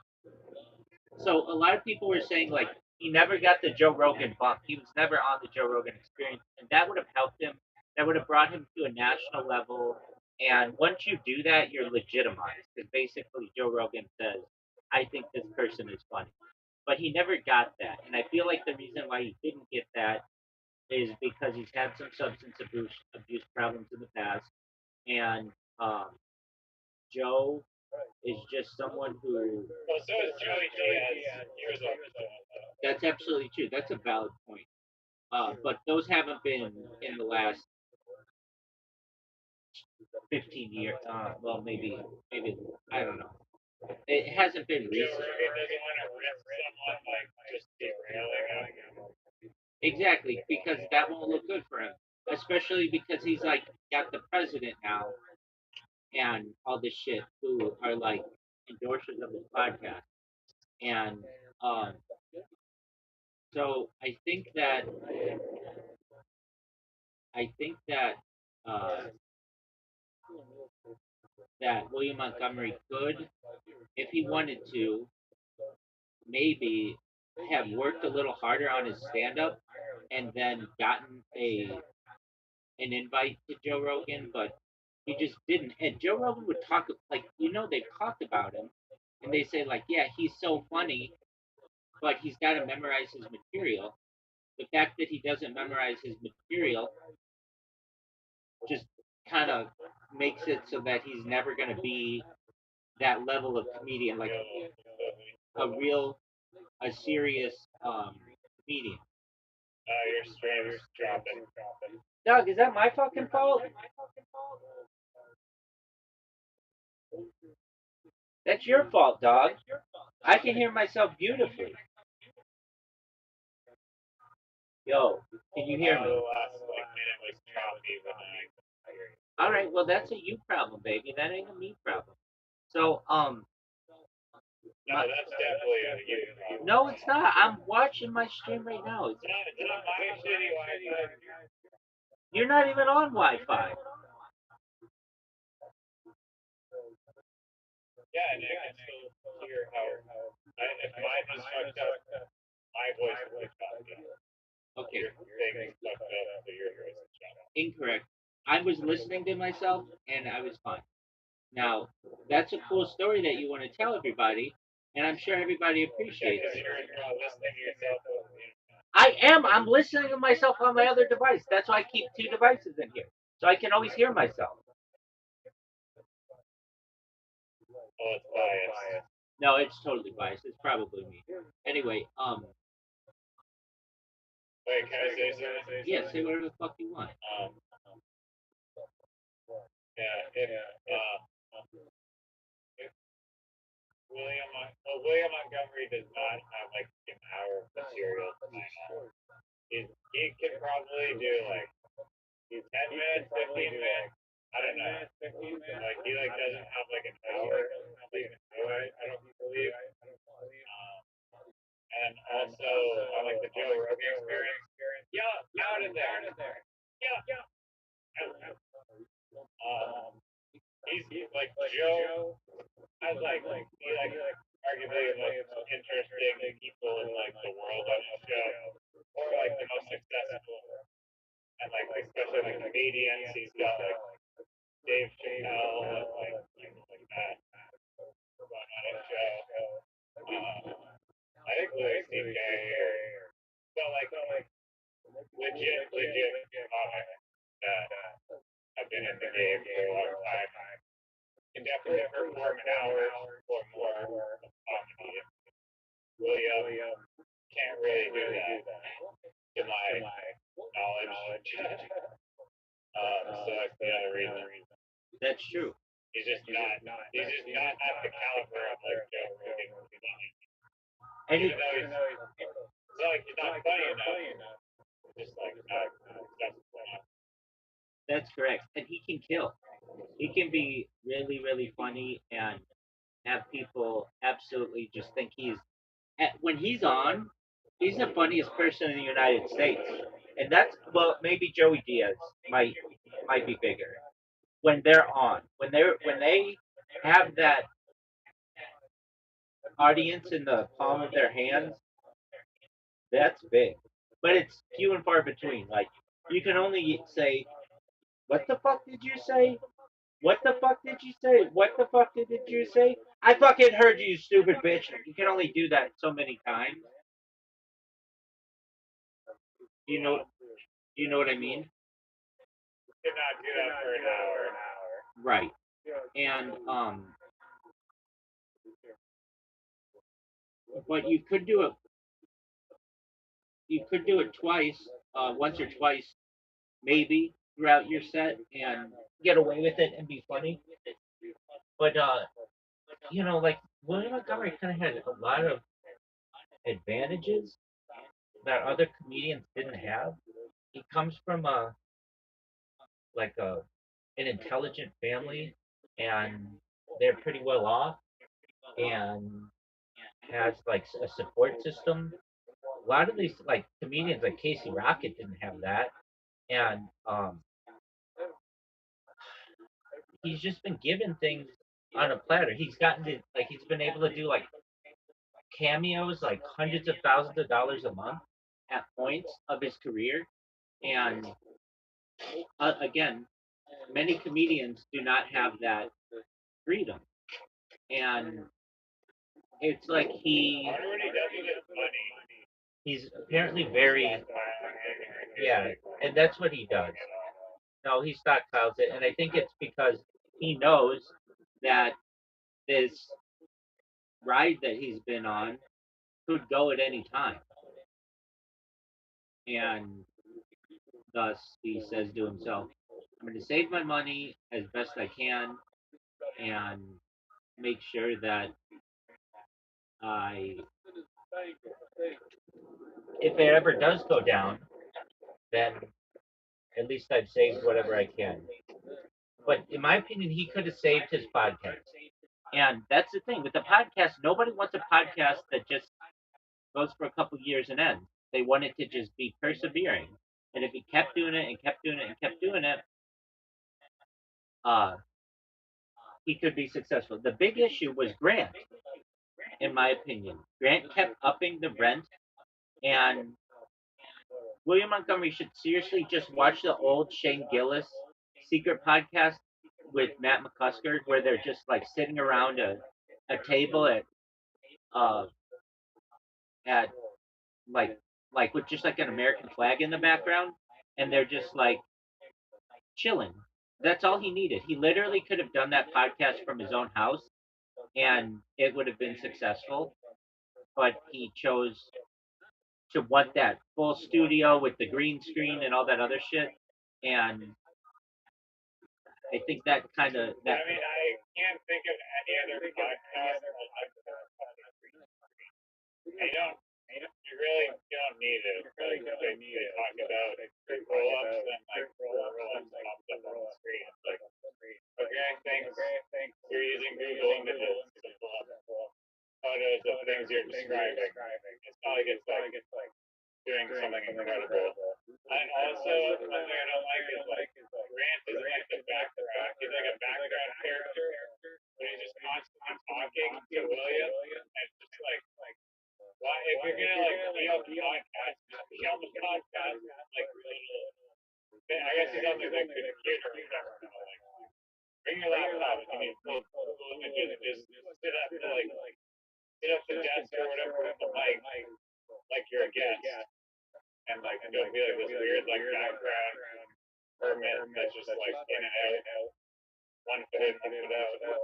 So a lot of people were saying like he never got the Joe Rogan bump. He was never on the Joe Rogan experience, and that would have helped him. That would have brought him to a national level. And once you do that, you're legitimized. Because basically, Joe Rogan says, "I think this person is funny," but he never got that. And I feel like the reason why he didn't get that is because he's had some substance abuse problems in the past, and um, Joe is just someone who. Well, so is Joey Diaz years old. That's absolutely true. That's a valid point. But those haven't been in the last 15 years. Well, maybe I don't know. It hasn't been Joe recent. Rogan doesn't want to risk someone like just derailing him. Exactly, because that won't look good for him. Especially because he's like got the president now and all this shit who are like endorsers of his podcast. And um, so I think that uh, that William Montgomery could, if he wanted to, maybe have worked a little harder on his stand up and then gotten an invite to Joe Rogan, but he just didn't. And Joe Rogan would talk like they've talked about him and they say like, yeah, he's so funny, but he's got to memorize his material. The fact that he doesn't memorize his material just kind of makes it so that he's never going to be that level of comedian, like a real, a serious comedian. Your stream's dropping. Doug, is that my fucking fault? That's your fault, dog. I can hear myself beautifully. Yo, can you hear me? The last minute was choppy, but I hear you. All right, well that's a you problem, baby. That ain't a me problem. So No, that's definitely a you problem. no, it's not. I'm watching my stream right now. It's not my shitty Wi-Fi. You're not even on Wi-Fi. Yeah, and I can still hear how. If mine was fucked up, my voice would be fucked up. Okay. Your thing is fucked up, so your voice is shut off. Incorrect. I was listening to myself and I was fine. Now, that's a cool story that you want to tell everybody, and I'm sure everybody appreciates it. You're not listening to yourself. I am. I'm listening to myself on my other device. That's why I keep two devices in here, so I can always hear myself. Oh, it's biased. No, it's totally biased. It's probably me. Anyway, Wait, can I say something? Yeah, say whatever the fuck you want. If William Montgomery does not have like an hour of material to sign on. He can probably do like 10 minutes, 15 minutes. I don't know. Like he doesn't have like an hour to even do it. I don't believe. And also on like the Joe Rogan experience. Yeah, out in there. Yeah. He's like Joe has arguably the most interesting people in like the world on his show, or like the most successful, and like especially like comedians. He's got like Dave Chappelle and like people like that on his show. I think Louis C.K. or so like legit comic that have been in the game for a long time can definitely perform an hour or more of comedy. William can't really do that, to my knowledge. So that's the other reason. That's true. He's just not at the caliber of like Joe Rogan. And Even though he's like he's not funny enough. Just like not accessible enough. that's correct. And he can kill. He can be really, really funny and have people absolutely just think when he's on, he's the funniest person in the United States. And that's well, maybe Joey Diaz might be bigger when they're on. When they have that audience in the palm of their hands, that's big. But it's few and far between. Like you can only say, "What the fuck did you say? What the fuck did you say? What the fuck did you say? I fucking heard you, stupid bitch." You can only do that so many times. You know, you know what I mean? Could not do that for an hour. Right. And but you could do it. You could do it twice, once or twice, maybe throughout your set, and get away with it and be funny. But like William Montgomery kind of had a lot of advantages that other comedians didn't have. He comes from like a an intelligent family, and they're pretty well off, and has like a support system. A lot of these like comedians like Casey Rocket didn't have that, and he's just been given things on a platter. He's been able to do like cameos, like hundreds of thousands of dollars a month at points of his career, and again, many comedians do not have that freedom, and it's like he's apparently very, yeah, and that's what he does. No, he stockpiles it, and I think it's because he knows that this ride that he's been on could go at any time, and thus he says to himself, "I'm going to save my money as best I can, and make sure that I, if it ever does go down, then at least I've saved whatever I can." But in my opinion, he could have saved his podcast. And that's the thing with the podcast. Nobody wants a podcast that just goes for a couple years and ends. They want it to just be persevering. And if he kept doing it and kept doing it and kept doing it, uh, he could be successful. The big issue was Grant, in my opinion. Grant kept upping the rent, and William Montgomery should seriously just watch the old Shane Gillis secret podcast with Matt McCusker, where they're just like sitting around a table uh at like with just like an American flag in the background, and they're just like chilling. That's all he needed. He literally could have done that podcast from his own house, and it would have been successful. But he chose to want that full studio with the green screen and all that other shit. And I think that kind of that. I mean, I can't think of any other podcast. You really don't need it. Like, they need to talk about roll-ups and like roll-ups popped up on the screen. It's like, okay, thanks. You're using Google Images to pull up photos of things you're describing. It's not like it's like doing something incredible. And also, one thing I don't like is like Grant is like the background. He's like a background character, but he's just constantly talking to William, and it's just like why if you're gonna like be on the podcast, just be on the podcast. Like I guess he's on the computer or whatever. Like bring your laptop if you need cool images and just sit up to sit up the desk or whatever with the mic like you're a guest. and like there'll be like this weird like background permit that's just like in and out, 1 foot in, 1 foot out.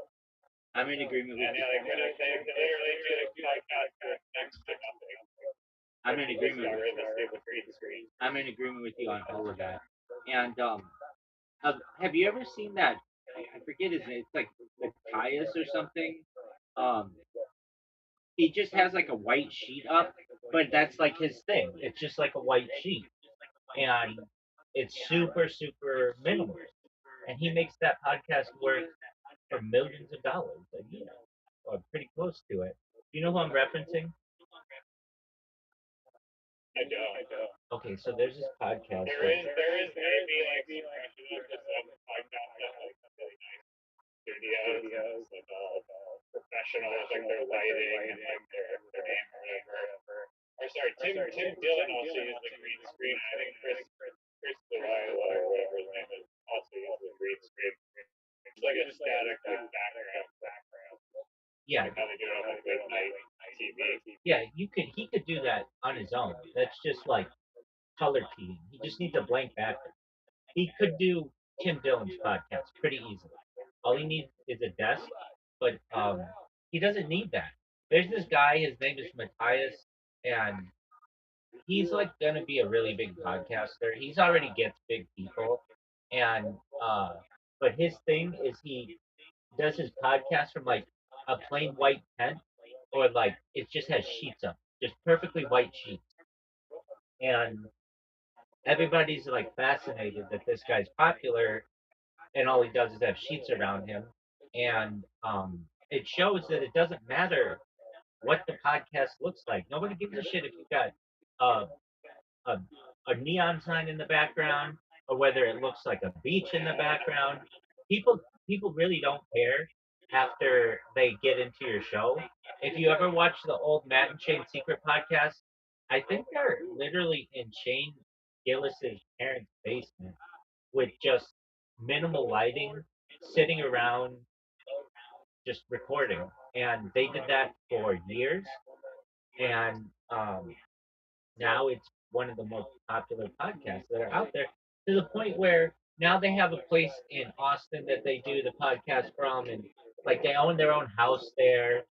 I'm in agreement with And you. yeah, like they literally do like podcast next to nothing. I'm in agreement. Got rid of the stupid green screen. I'm in agreement with you on all of that. And have you ever seen that? I forget his name. It's like Matthias or something. Um, he just has like a white sheet up, but that's like his thing. It's just like a white sheet, and it's super super minimal. And he makes that podcast work for millions of dollars a year, or pretty close to it. You know who I'm referencing? I don't. Okay, so there's this podcast. There is maybe like some precedent for some podcasts that like really nice studios, like all professionals, like their lighting and like their name or whatever. Or sorry, Tim Dillon also used the green screen. I think Chris Lewis or whatever his name is also used the green screen. It's like a static like background. Yeah, Like how they do it on like late night TV. yeah, he could do that on his own. That's just like color keying. He just needs a blank background. He could do Tim Dillon's podcast pretty easily. All he needs is a desk, but he doesn't need that. There's this guy. His name is Matthias, and he's like gonna be a really big podcaster. He's already gets big people, and but his thing is he does his podcast from like a plain white tent, or like it just has sheets up, just perfectly white sheets, and everybody's like fascinated that this guy's popular, and all he does is have sheets around him, and it shows that it doesn't matter what the podcast looks like. Nobody gives a shit if you got uh, a, a neon sign in the background or whether it looks like a beach in the background. People people really don't care after they get into your show. If you ever watch the old Matt and Shane Secret podcast, I think they're literally in Shane Gillis's parents' basement with just minimal lighting, sitting around just recording. And they did that for years. And now it's one of the most popular podcasts that are out there, to the point where now they have a place in Austin that they do the podcast from, and like they own their own house there.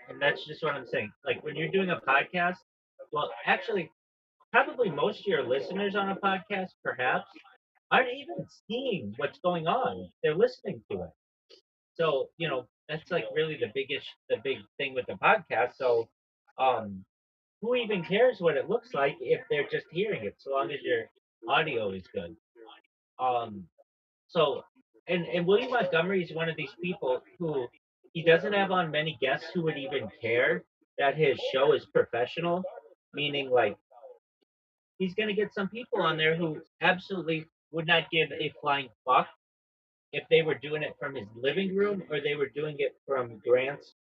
And that's just what I'm saying. Like when you're doing a podcast, well, actually, probably most of your listeners on a podcast, perhaps, aren't even seeing what's going on. They're listening to it. So, that's like really the big thing with the podcast. So, um, who even cares what it looks like if they're just hearing it, so long as your audio is good? Um, so, and William Montgomery is one of these people who he doesn't have on many guests who would even care that his show is professional, meaning like he's going to get some people on there who absolutely would not give a flying fuck if they were doing it from his living room or they were doing it from Grant's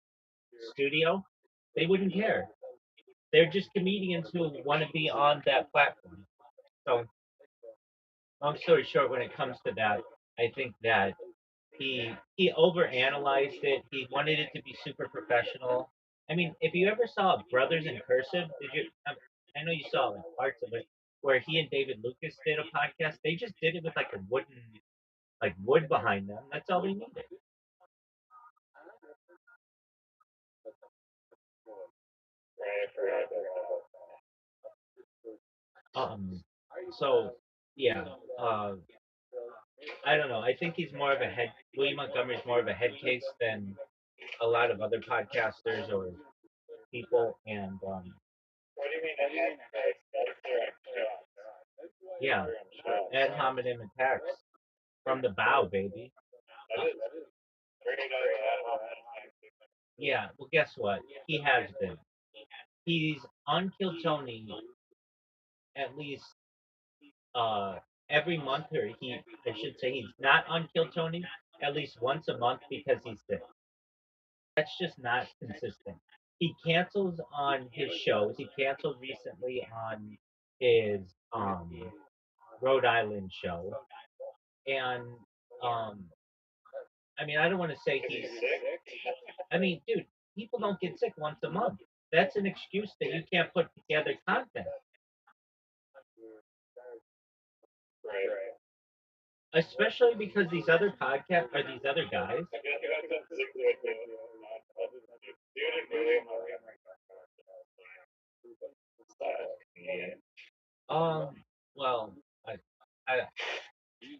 studio. They wouldn't care. They're just comedians who want to be on that platform. So, long story short, when it comes to that, I think that he overanalyzed it. He wanted it to be super professional. I mean, if you ever saw Brothers in Cursive, did you? I know you saw like parts of it where he and David Lucas did a podcast. They just did it with like a wooden, like wood behind them. That's all they needed. Right, I forgot about Um. So yeah. I don't know. I think he's more of a head. William Montgomery's more of a head case than a lot of other podcasters or people. And What do you mean ahead? That's direct shots. yeah, ad hominem attacks from the bow, baby. That is very nice. Yeah. Well, guess what? He has been. He's on Kill Tony at least uh every month, or I should say he's not on Kill Tony at least once a month because he's sick. That's just not consistent. He cancels on his shows. He canceled recently on his Rhode Island show, and um, I mean I don't want to say he's. I mean, dude, people don't get sick once a month. That's an excuse that you can't put together content. Right. Especially because these other podcasts are these other guys. I feel like that's particularly dude and William Montgomery comedian. Um, well, I, I,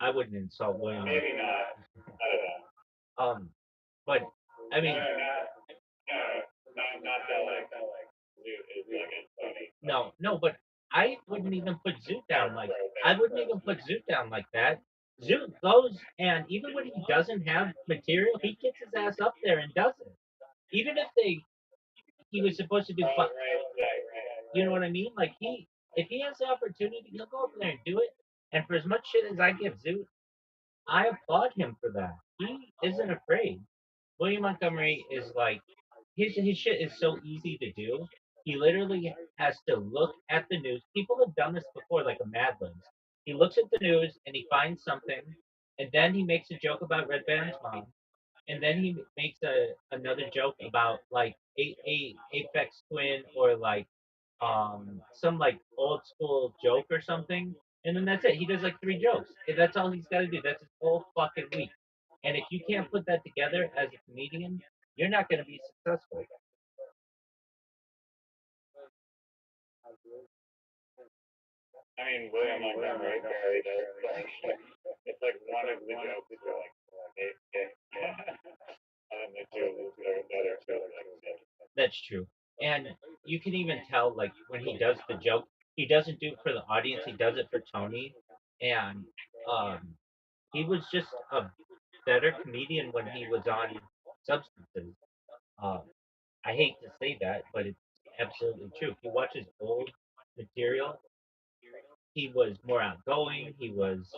I wouldn't insult William. Maybe not. I don't know. Um, but I mean, Not that like dude is like it's funny. no, but I wouldn't even put Zoot down like I wouldn't even put Zoot down like that. Zoot goes and even when he doesn't have material, he gets his ass up there and does it. Even if he was supposed to do, Right. you know what I mean? Like if he has the opportunity, he'll go over there and do it. And for as much shit as I give Zoot, I applaud him for that. He isn't afraid. William Montgomery is like his shit is so easy to do. He literally has to look at the news. People have done this before, like a Mad Libs. He looks at the news and he finds something, and then he makes a joke about Red Baron's mom, and then he makes another joke about like a Apex Twin or like some like old school joke or something, and then that's it. He does like three jokes. That's all he's got to do. That's his whole fucking week. And if you can't put that together as a comedian, you're not going to be successful. I mean, William Montgomery barely does. It's like one of the jokes that are like, and the two other two are like, That's true. And you can even tell, like, when he does the joke, he doesn't do it for the audience, he does it for Tony. And um, he was just a better comedian when he was on substances. Um, I hate to say that, but it's absolutely true. If you watch his old material, he was more outgoing. He was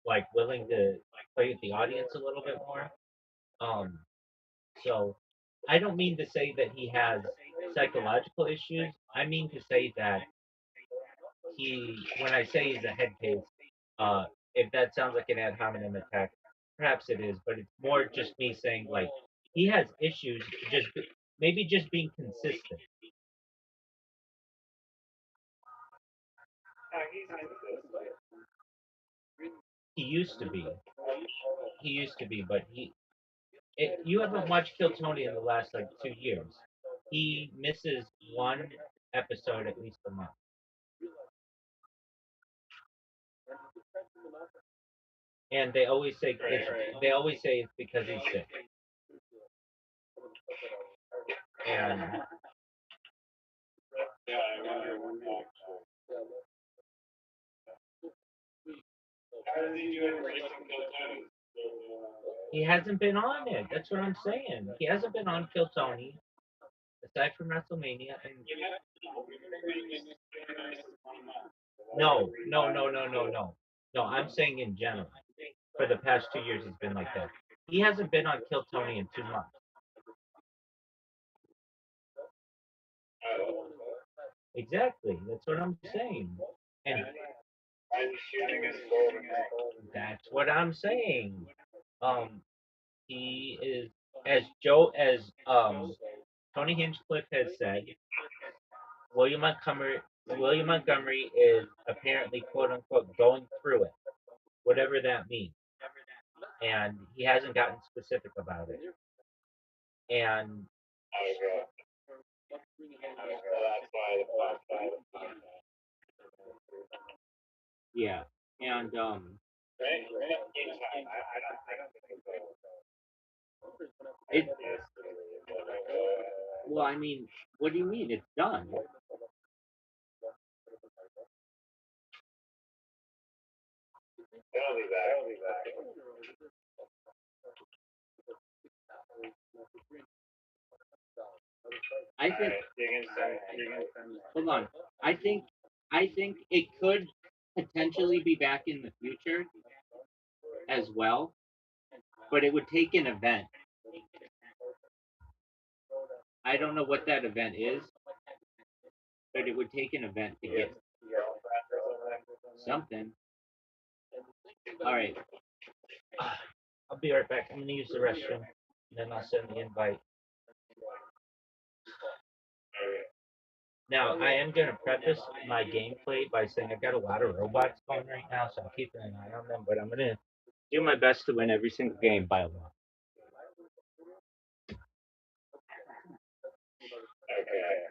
like willing to play with the audience a little bit more. Um, so I don't mean to say that he has psychological issues. I mean to say that when I say he's a head case, if that sounds like an ad hominem attack, perhaps it is, but it's more just me saying like he has issues, just maybe just being consistent. He used to be. He used to be, but you haven't watched Kill Tony in the last like 2 years. He misses one episode at least a month. And they always say it's because he's sick. And how does he do it for Kill Tony? he hasn't been on it. That's what I'm saying. He hasn't been on Kill Tony aside from WrestleMania. And no. I'm saying in general. For the past 2 years, he's been like that. He hasn't been on Kill Tony in 2 months. Exactly. That's what I'm saying. And that's what I'm saying. Um, he is as Tony Hinchcliffe has said. William Montgomery is apparently quote unquote going through it, whatever that means, and he hasn't gotten specific about it. And yeah, and it. Well, I mean, what do you mean? It's done. I think. Hold on. I think. I think it could potentially be back in the future as well, but it would take an event. I don't know what that event is, but it would take an event to get something. All right. I'll be right back. I'm gonna use the restroom, and then I'll send the invite. Now, I am going to preface my gameplay by saying I've got a lot of robots going right now, so I'm keeping an eye on them, but I'm going to do my best to win every single game by a lot. Okay.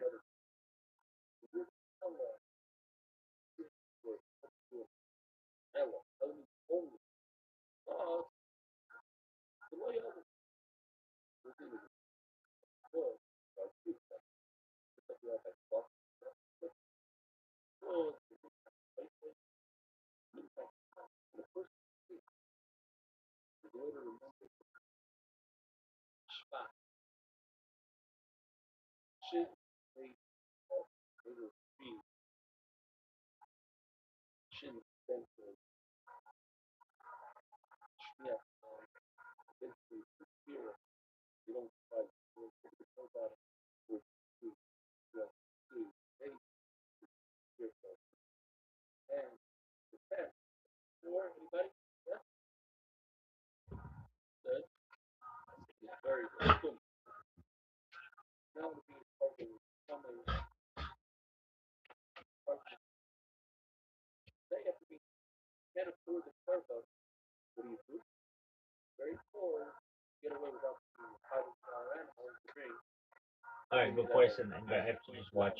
All right, before I send that, I have to just watch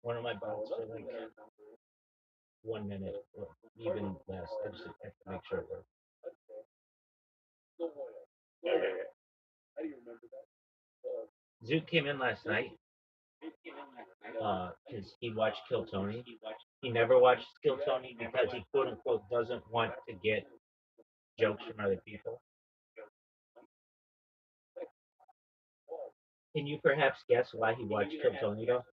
one of my bots for like 1 minute or even less. I just have to make sure it works. Okay. Zoot came in last night because he watched Kill Tony. He never watched Kill Tony because he quote unquote doesn't want to get jokes from other people. Can you perhaps guess why he watched Kill Tony though?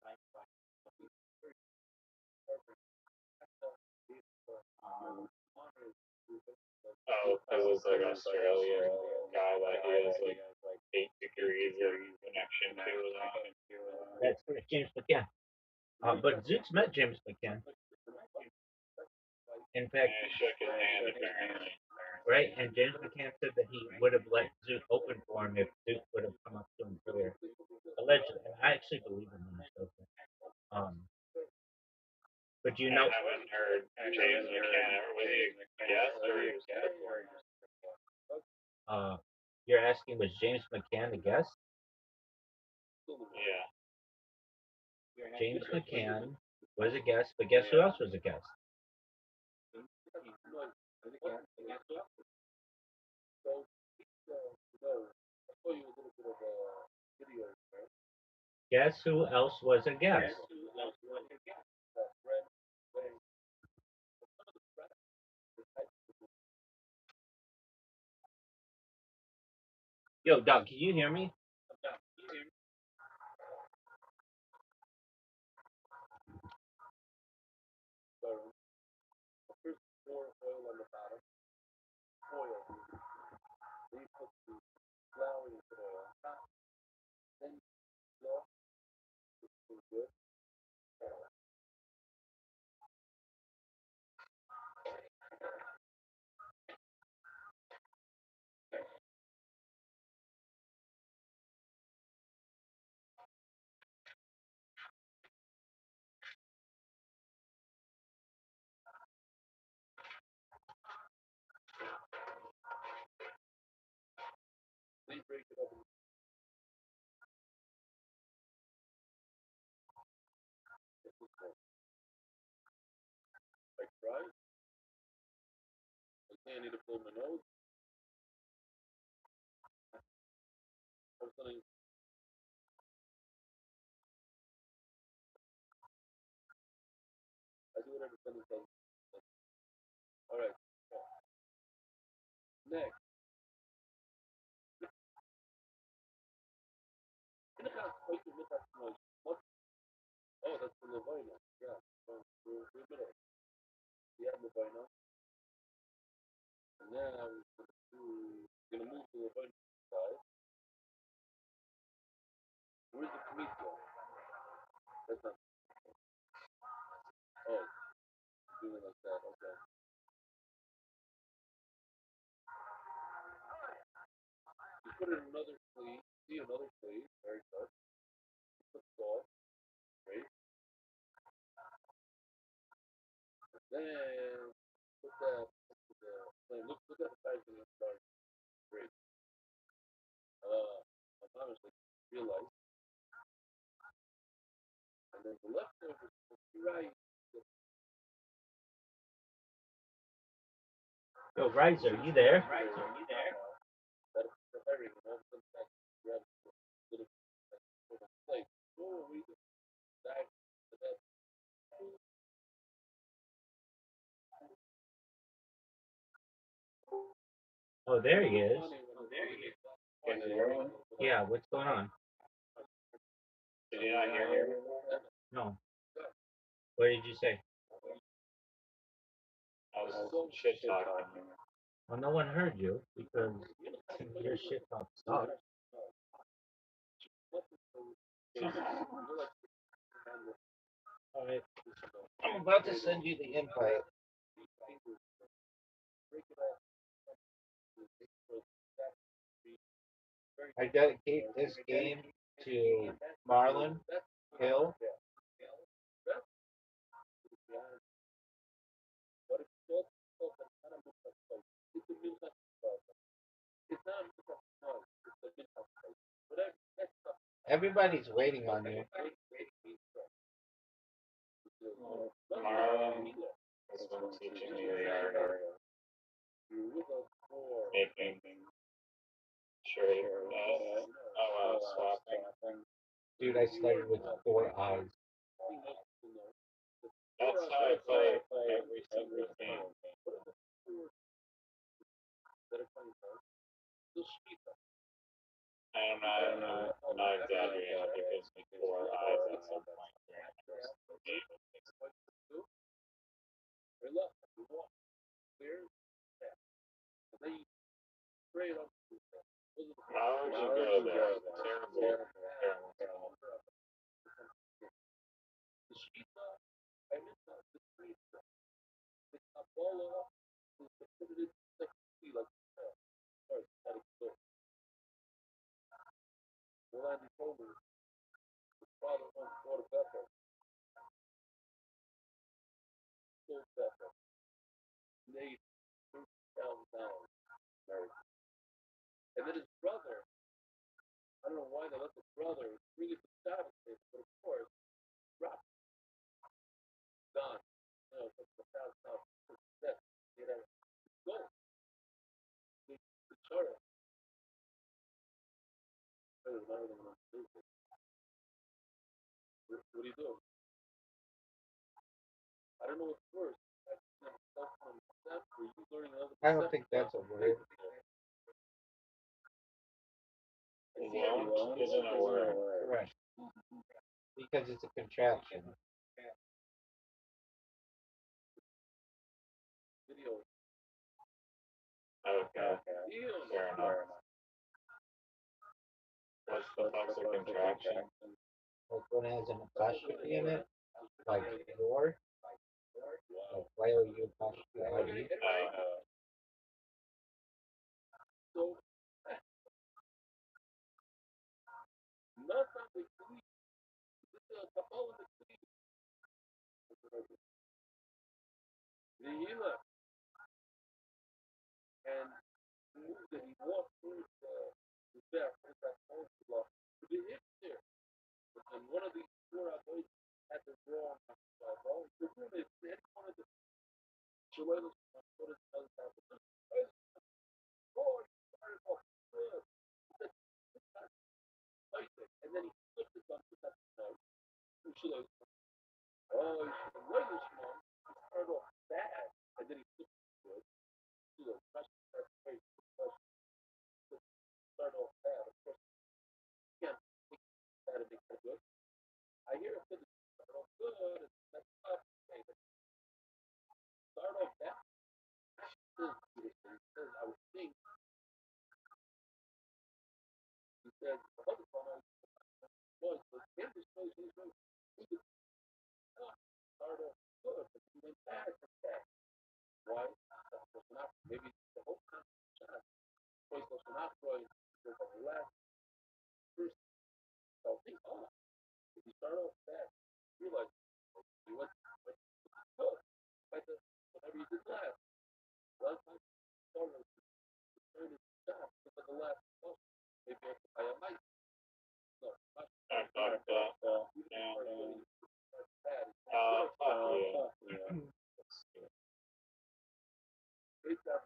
Oh, because it's like Australian guy that he has like 8 degrees of connection to. That's correct, James McCann. But Zoot's met James McCann. In fact, And he shook his hand apparently. right, and James McCann said that he would have let Zoot open for him if Zoot would have come up to him earlier. Allegedly, and I actually believe him when he spoke. But you know, I haven't heard James McCann ever. Was he a guest or he was you're asking, was James McCann a guest? Yeah. James McCann was a guest, but guess who else was a guest? Guess who else was a guest? Yo, Doug, can you hear me? Then put that then look at the size of the start break. My mom was like realized, and then the leftovers, right? Yo, Riser, you there? That the herring and all of a sudden back grab a little like oh we back to that Oh, there he is. Can you hear me? Yeah, what's going on? Did you not hear me? No. What did you say? I was shit talking. Well, no one heard you because your shit talk sucks. All right. I'm about to send you the invite. I dedicate this game to Marlon Hill. Everybody's waiting on you. Marlon has been teaching me the art of making sure swapping. Dude, I started with 4 eyes. That's how I play every single game. I'm not exaggerating. It gives me 4 eyes at some point during the first game. How would you go there? Terrible, terrible. And then his brother, I don't know why they let the brother bring it to the Sabbath day, but of course, Rothschild, done. You know, the Sabbath step, you know, go. The Torah. What do you do? I don't know what's worse. I don't think that's a word. Won't isn't a word. Correct. Because it's a contraction. Okay, fair enough. What's the fuck's a contraction? Like when it has an apostrophe in it, like your, like Y-O-U apostrophe I-E. So, nothing this is a Kabbalah the Hila, and moved that he walked through the death with that block to the hip there. And one of these four boys had the wrong ball. The room is any one of the Chilenos put it on the top of the oh, you started off good. And then he flipped it on to that side. Oh, you should have waited this long. He started off bad, and then he flipped it good. That's crazy. Start off bad. Of course, you can't make that and make it good. I hear it start off good, and that's up. Start off bad. I would think he said the other one was the Kansas place he was he could start off good, but he went bad from that. Why? Was not maybe the whole time place was not going to the last first. So think if you start off bad, you realize you went good. read this last. Last time started turn it down. Look at the last one. Maybe I am nice. No, not it's that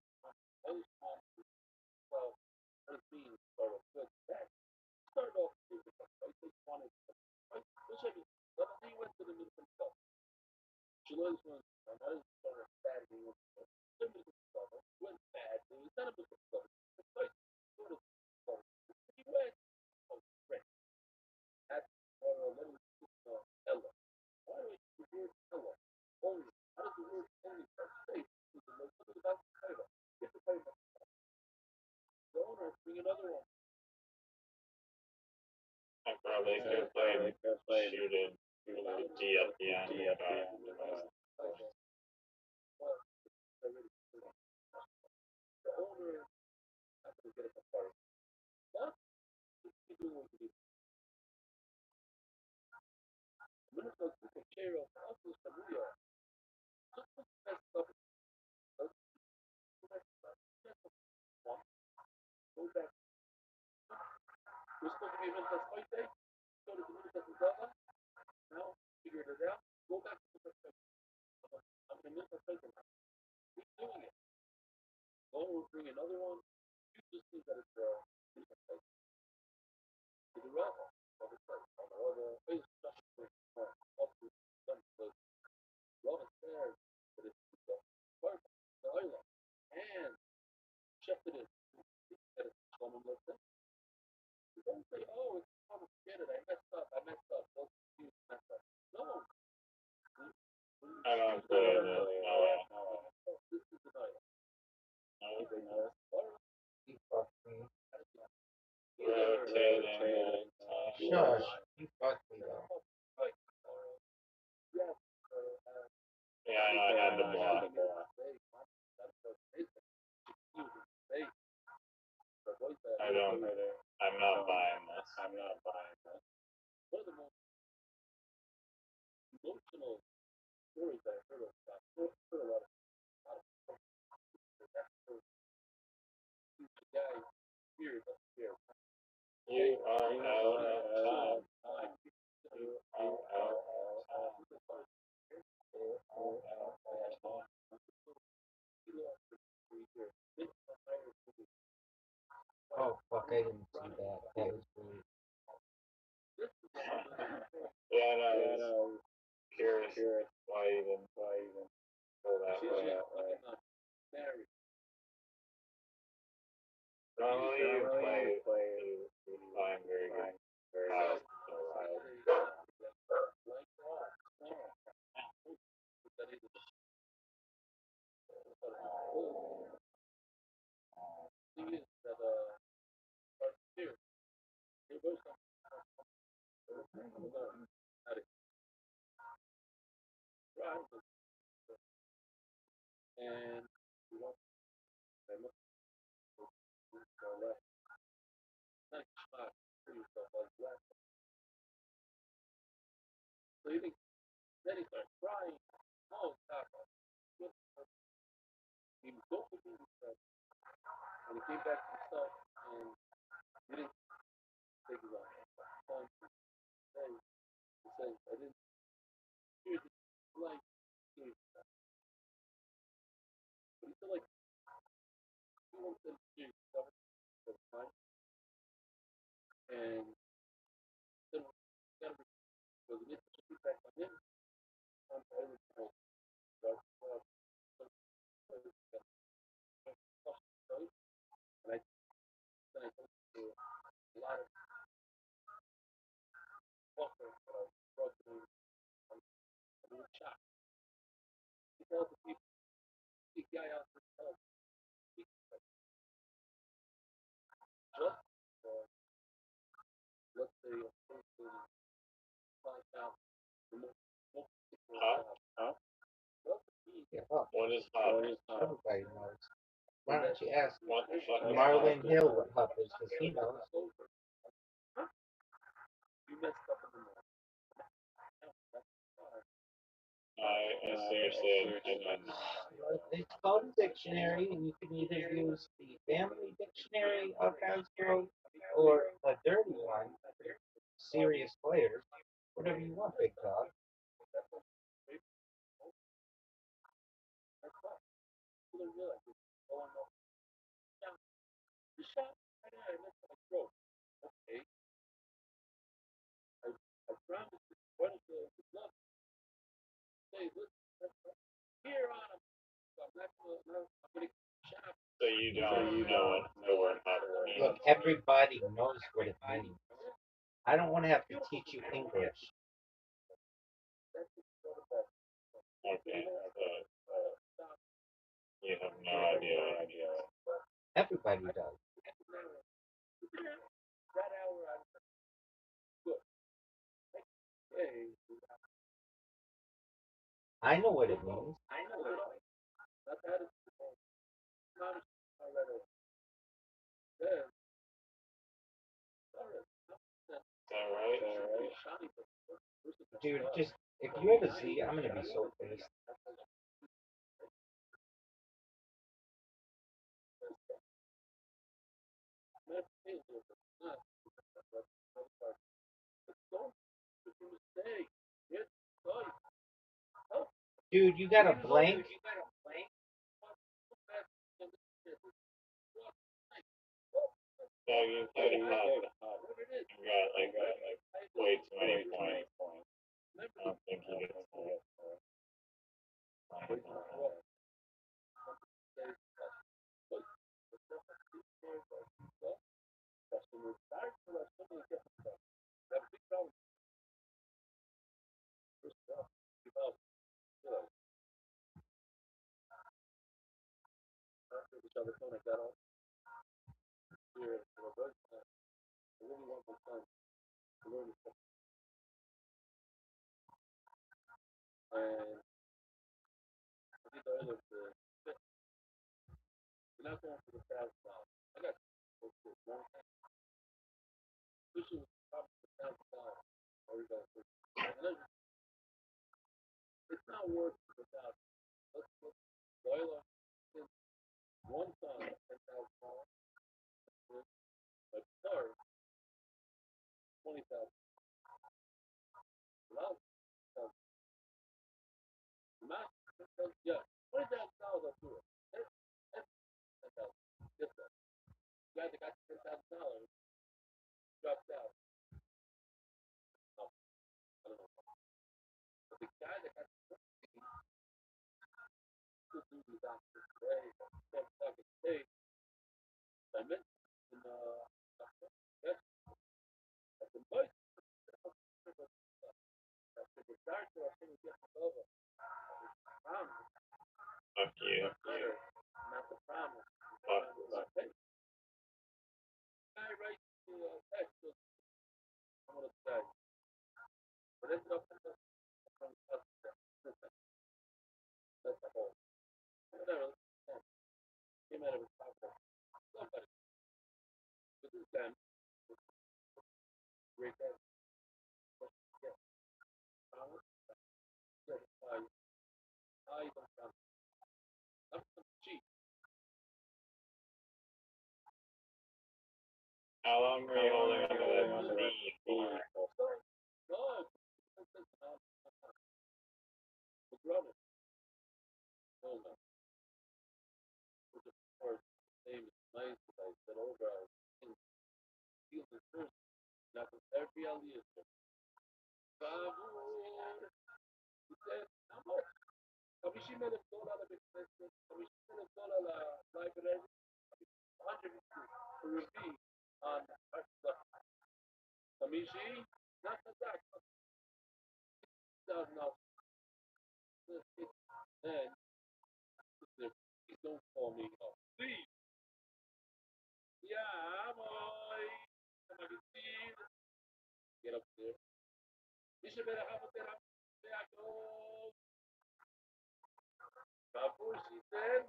most well, what it means for a good back. Start off with the right. They wanted right. Which I mean, let's see went to the Minnesota Cup. July's one. Another start bad. He went to the Minnesota Cup. Went bad. He was not a Minnesota Cup. Right. Go to he went. Oh, great. That's let me Ella. Why do I use the word Ella? Only. How does the word only say? Something about the title. Get the title. The owner, bring another one. I probably could have played shoot a D at the end. The owner has to get it apart. But he's doing what he needs. Minnesota took care of Austin Samuel. Just the best stuff. Go back. We're supposed to be Minnesota fight day. Go to the Minnesota Zaga. Now, figured it out. Go back to the first. I'm going to miss a second. Keep doing it. Go and bring another one. You just think that it's to the rest of the place. On the other, it's just up to some place. Robin says that it's perfect. The island. And check it in. That it's common lesson. You don't say, oh, it's common. Forget it. I messed up. Don't you messed up. No. I don't play it. This is the island. You fucked me. Rotating. Shush. You fucked me though. Yeah, I know. I had to block. I don't. I'm not buying this. One of the most emotional stories I heard of. I heard a lot of the guy here, up here. You are out of time. You are out of time. Oh fuck, I didn't see that. That was weird. Yeah, no. Curious why even go that way. Married. Normally you find very good. Wild. Thing is that here, here goes and we want to look to our left. Nice shot for yourself like left. So you think then he starts crying. Oh, stop. He was so confused himself. And he came back to himself and he didn't take his own. He says, I didn't hear this like but he still like he wants to hear stuff at the time. And then gotta be because it needs to be back on him. On everything. And I told you a lot of buffer brought to me. I'm really shocked. He tells the people, the guy out there tells just let's say a person finds out the most Huh? Yeah, fuck. What is hot? Everybody knows. Why don't you ask What the fuck is Marlon hot? Hill what Huff is? Because he knows. you messed up in the morning. I seriously, I mean, It's called a dictionary, and you can either use the family dictionary of Hasbro or a dirty one for serious players. Whatever you want, big dog. I promise you, what is the love? Say, listen, here on him. I'm not gonna shop. So you don't know what the word hobble Look, means. everybody knows what it means. I don't want to have to teach you English. Okay, you have no idea. Everybody does. That hour I'm good. Hey, I know what it means. I know it. Not that it's not already. Then, sorry. Is that right? Dude, just if you have a Z, I'm gonna be so pissed. Dude, you got a blank? So you played a hub. You got like way too many points. I don't think he gets it. And I think the other you're not going for the thousand dollars. I got one fishing was probably $1,000. Or you got it's not worth it without let's look Loyola one son $10,000, but third 20,000. Well, the max yeah, $20,000 I'll do it. That's 10,000. Yes, sir. The guy that got $10,000 dropped out. Oh, I don't know. But the guy that got the dude was out today, today, I mentioned in yes, at the most the start to I think we get over. Promise. Fuck you. Not the promise. Fuck. Hey, guy writes to text us, I'm gonna say. But it's up to us. That's the whole. Whatever. Came out of his pocket. Somebody. This is them. Great guy. Yeah. Promise. Yeah. I don't promise. I'm cheap. How long were you holding on to that knee for? No. The brother. No, no. Which of course, name is nice, but I said over. I feel the first. Not with every aliyah. Favor. He said, how much? $50,000 expenses. $50,000 library. 100 to review on Kamishi. Not the tax. $1,000. Then, please don't call me up. Please. Yeah, boy. Magazine. Get up there. You should better have a better back home. Babu, she said.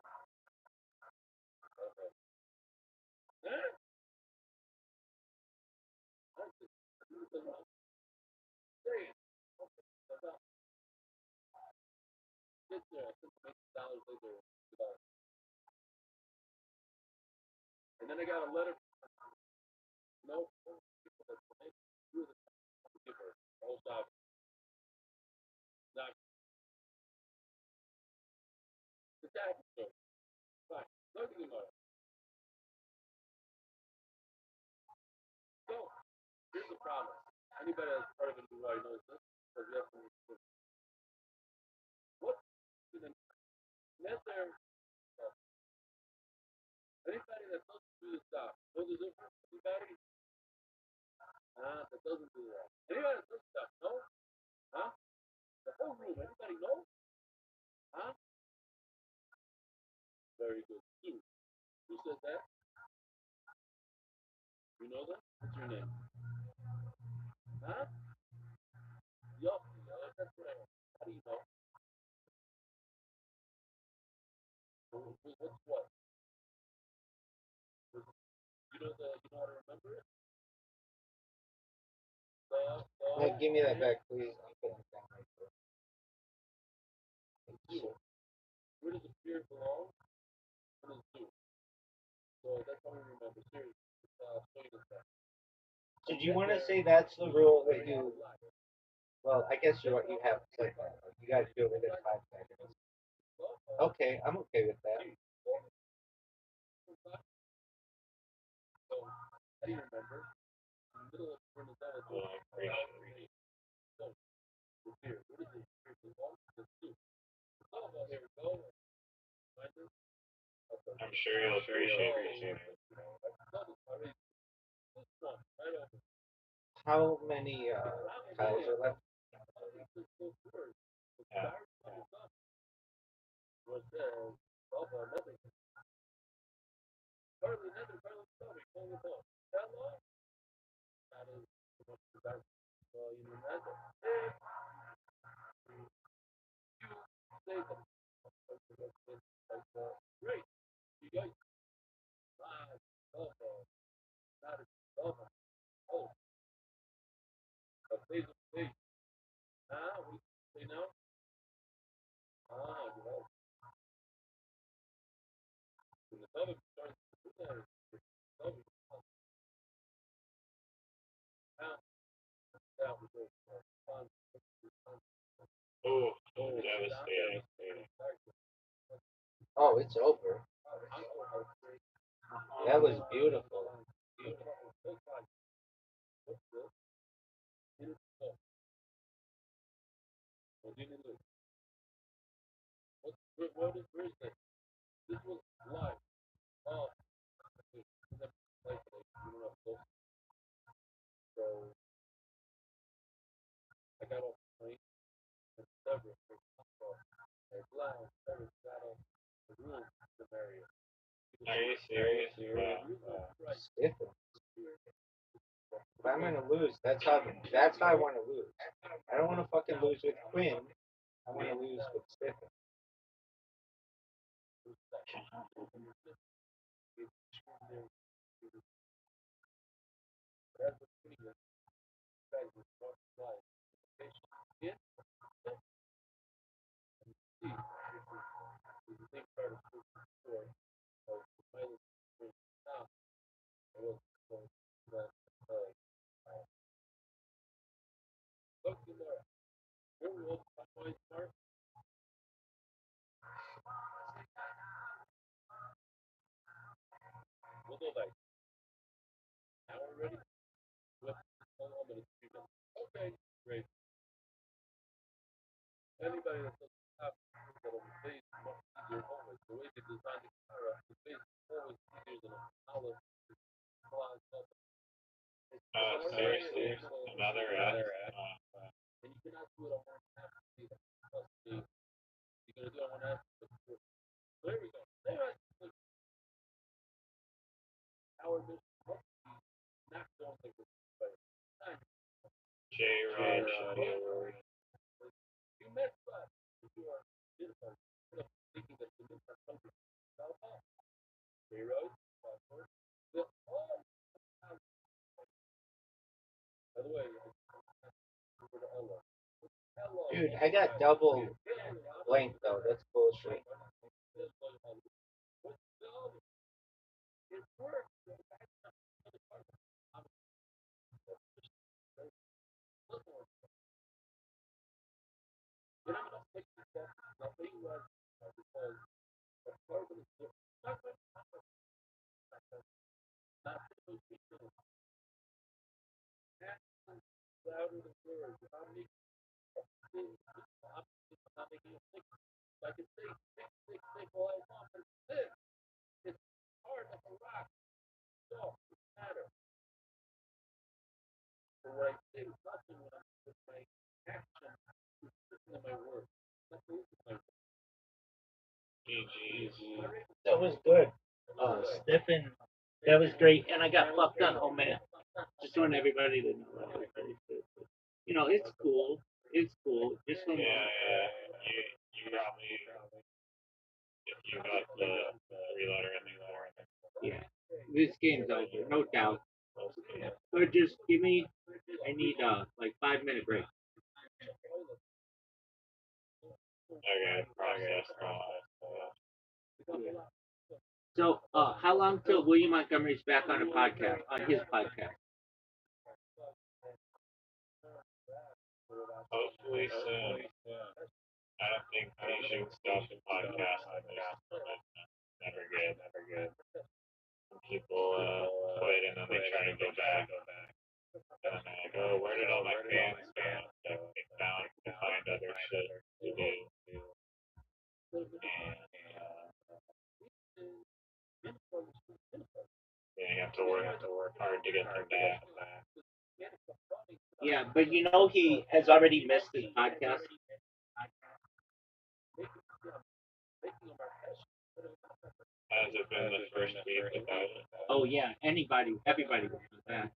Huh? Say, And then I got a letter. No, people that you were the giver. All stop. Not the tax. So fine. Nothing about it. So here's the problem. Anybody that's part of a new law knows this because you have to. What is the necessary? Anybody that doesn't do the stuff, know the difference? Anybody? That doesn't do that. Anybody that does stuff, no? Huh? The whole room. Anybody know? Huh? Very good. Who said that? You know that? What's your name? Huh? Yup. That's what I know. How do you know? What's what? You know how to remember it? No, give me that back, please. I'm putting it down right there. Thank you. Where does the beard belong? In the zoo. So that's how we remember. Seriously. Show you this back. So do you want to say that's the rule that you? Well, I guess you have said that. You got to do it within 5 seconds. Okay, I'm okay with that. So, how do you remember? In the middle of when the time is so, the beard. Where does the beard belong? In the zoo. Oh, well, here we go. Find this. I'm sure you'll appreciate it. Already. This one, right over. How many tiles are left? Yeah. Was nothing. Hardly nothing. Hardly something. Only ball. That long? That is the best. Well, you know that. Say them. Great. You guys. Oh, that is oh, please, please. We say no. You know. When the other starts to do that, it's now, down we go. On, Oh, devastating. Oh, it's over. That was beautiful. Where is that? This was live. Oh, so I got off the plane and several lounge, several got off the room to marry it. Are you serious? Stiffen. If I'm gonna lose, that's how I want to lose. I don't want to fucking lose with Quinn. I want to lose with Stiffen. We'll go back. Now we're ready. Okay, great. Anybody that doesn't have that on the face much easier always. The way they designed the camera, the face is always easier than a olive. Seriously? Another ad? And you cannot do it on one half of the you're gonna do it on one half of the there we go. There I our mission must be not going like this. J-Rod. You messed up. You are beautiful. Thinking that the mission something. J-Rod. By the way, Dude, I got double blank though. That's bullshit. louder than words. If I'm making I'm making a six. I can say six all I want, but this it's hard like a rock. So it doesn't matter. But what I say is nothing when I'm with my action than my words. That's my That was good. Stephen, that was great. And I got fucked on. Oh man, just want everybody to know that. Was very good. You know, it's cool. It's cool. Just so You got the three-letter in there. yeah, this game's over, no doubt. But just give me. I need like 5 minute break. Okay, process. Yeah. So, how long till William Montgomery's back on a podcast, on his podcast? Hopefully soon. I don't think he should stop the podcast. Never good. When people quit and then they try to go back. And then they're like, oh, where did all my fans go? So they find other shit to do. And you have to work hard to get them back. Yeah, but you know he has already missed his podcast. Has it been the first week without it? Oh yeah, everybody would do that.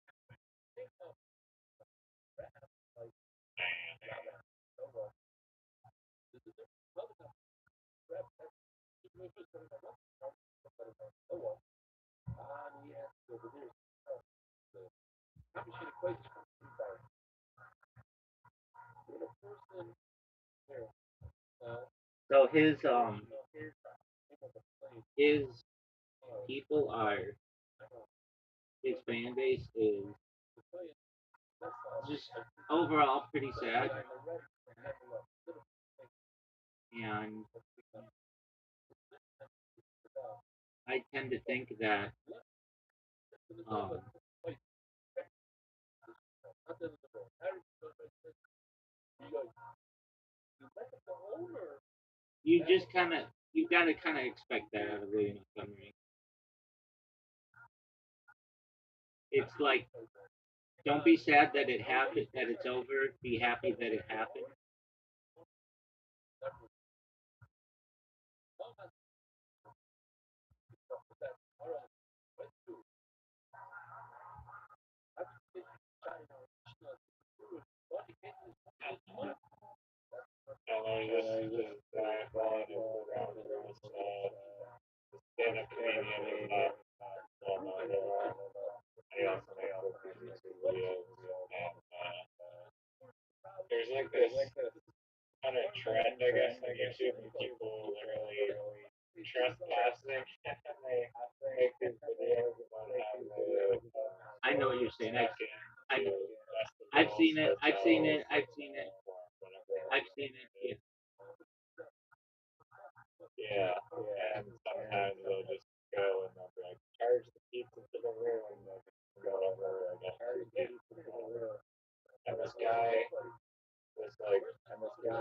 So his people are his fan base is just overall pretty sad, and I tend to think that um, you gotta kind of expect that out of William Montgomery. It's like don't be sad that it happened, that it's over. Be happy that it happened. And there's this guy following him around the room. Stand-up comedian is not well known at all. He also makes YouTube videos. And there's like this kind of trend, I guess, on YouTube where people literally trespassing and they make these videos about how they I know what you're saying. I know. I've Seen it. I've seen it. I've seen it. I've seen it. Yeah. Yeah, and sometimes they'll just go and they'll be like, charge the pizza to the room, and they'll just go over, I guess, charge the pizza to the room. And this guy, this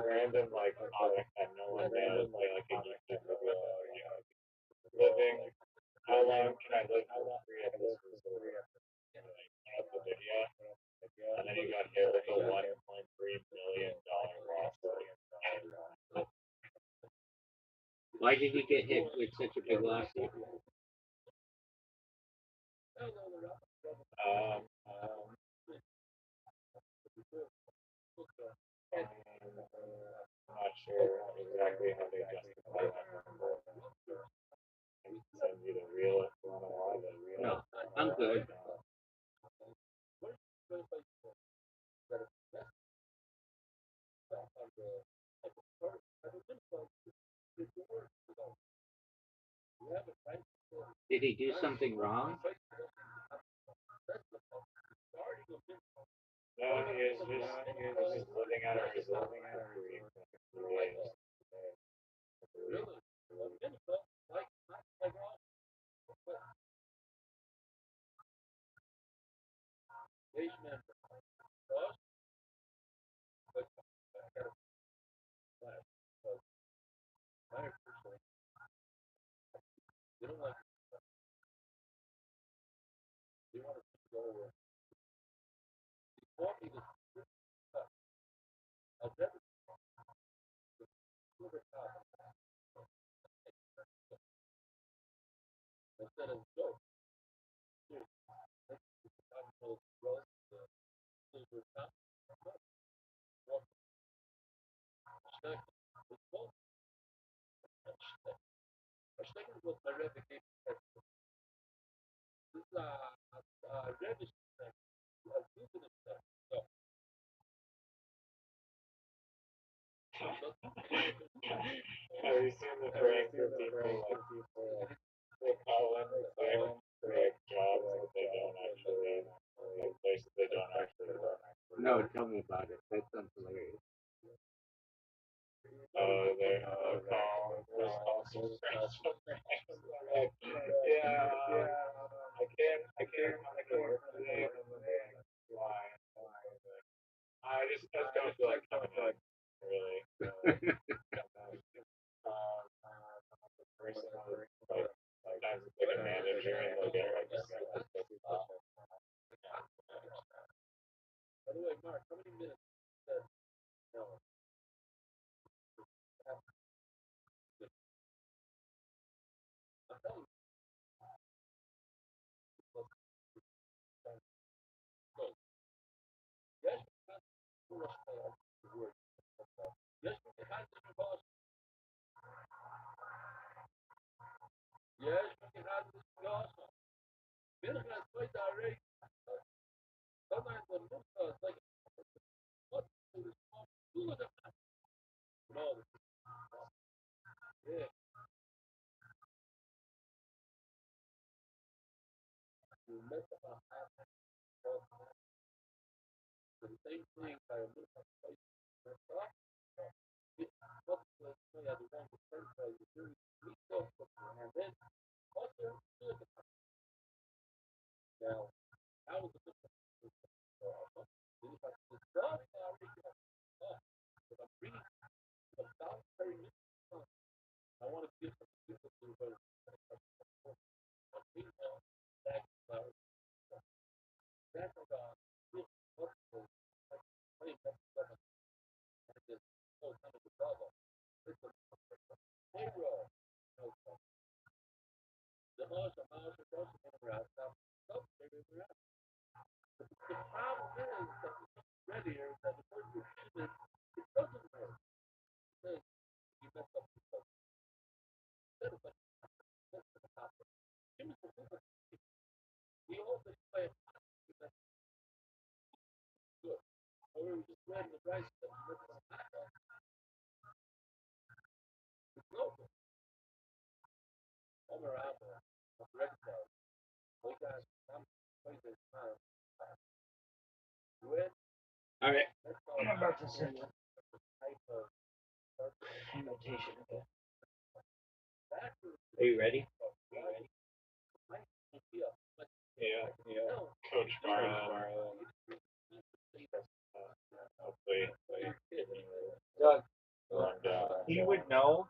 random like comic that no one knows, like a YouTube video, living, how long can I live for free at this resort? And like, put up the video, and then he got hit with a $1.3 million lawsuit. Why did he get hit with such a big lawsuit? I'm not sure exactly how they justify that number. I can send you the real if you want to watch it. No, I'm good. Did he do something wrong? No, he is just living out of his living out of his dreams. H-man cross, but I got a flash. But my personally, they don't like they want to go over. They want me to I'll never over top instead of go. Here, I'm going to roll over top. Walk stack. It's both. A stack is what my Rabbi gave me. This is Rabbi stack. A good stack. So, Have you seen the prank where people will call in and sign up for like jobs that they don't actually like places they don't actually work? No, tell me about it. That sounds hilarious. They'll call some friends. Like, yeah, I can't work today. Why? I just don't feel like coming in. Really. The person like sometimes it's like a manager and they'll get like just pissed off. By the way, Mark, how many minutes? No. I'm telling you. Yes, yes, yes, we can have this awesome. Binnen gaat 2 dagen dan naar de lucht, like, what is doing that? No, yeah, you mess up the same thing by a little place. It's what the way I want to turn by the doing and then also now how is the stuff I'm reading about very I want to give some people to back that's about oh kind of the bubble. It's a payroll. The most amount of those around now. The problem is that ready or that the person who it doesn't work. Because you mess up the instead of like we also play it good. Or we just read the rice that it's local. All around the red card. We got some places time. With All right. I'm about to send an invitation. Are you ready? Yeah. Coach Marlon. Hopefully, Doug, rundown. he would know.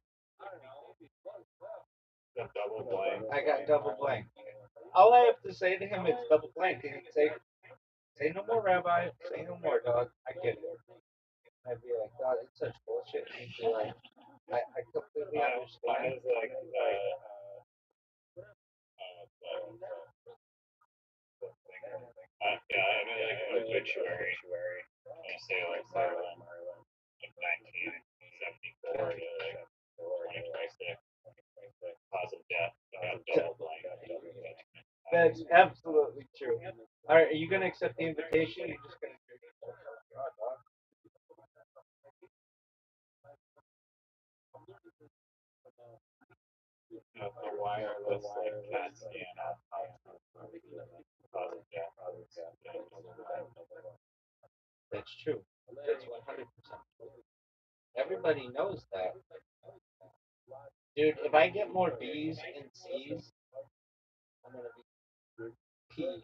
The double blank. I got double blank. All I have to say to him is double blank, and he'd say no more, Rabbi. Say no more, dog. I get it. I'd be like, God, it's such bullshit. And he'd be like, I completely Mine understand. is like yeah, I mean like obituary. You say like Marlon, like 1974 to like 2026, cause of death. Double blank. That's absolutely true. All right, are you gonna accept the invitation? You're just gonna. The wireless like CAT scan cause of death. That's true. That's 100% true. Everybody knows that. Dude, if I get more B's and C's, I'm gonna be P.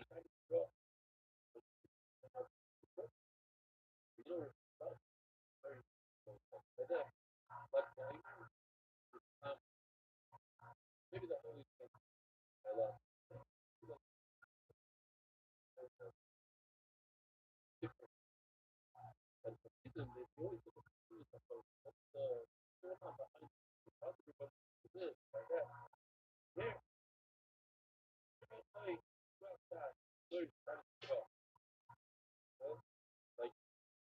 this, like that. There, like, outside, good, well, like,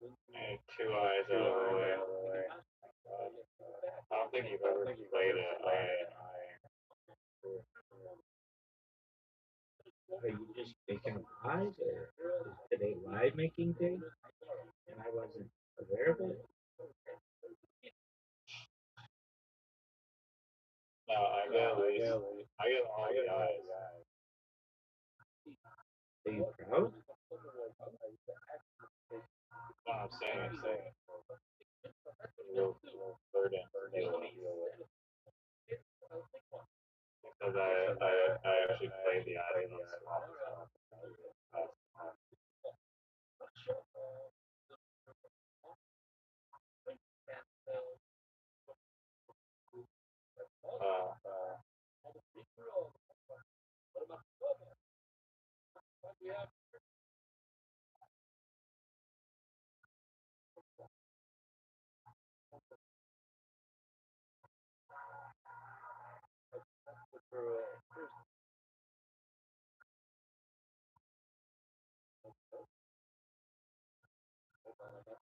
when And two eyes out of the way. I don't think you've ever played it. Are you just making live, or is today live making day? And I wasn't aware of it. No, I get at least. I get all the eyes. Are you proud? No, I'm saying. Real burden. Because I actually played the eyes on swap.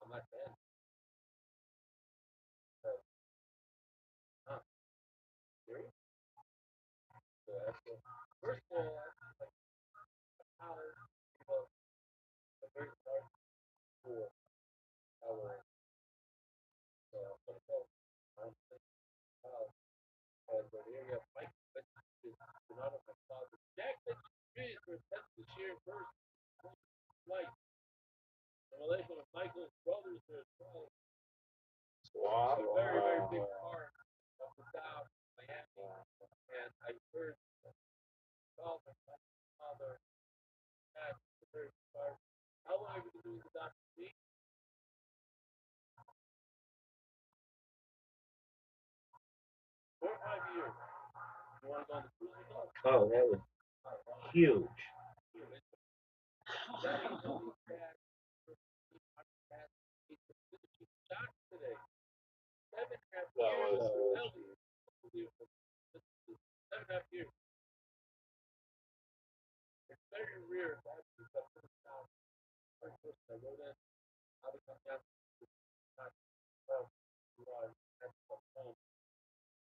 I'm not saying, huh, serious? So that's the first of all, how, well, the very start for our, protocol, how, and the area of Mike, but is not of my father. Jack said trees were sent to share first life. The relation of Michael's brothers to his brother. Swap. A very, very big part of the South, Miami, and I heard father, my father, dad, the very part. How long have you been doing the doctor? 4 or 5 years. You want to go on the cruise with us? Oh, that was huge. Daddy, you know these guys, doctor today. 7.5 That years. was. Unbelievable. 7.5 years. It's very rare to have these up in the South. First person I wrote in, I'll be coming out to not well, you are at the home.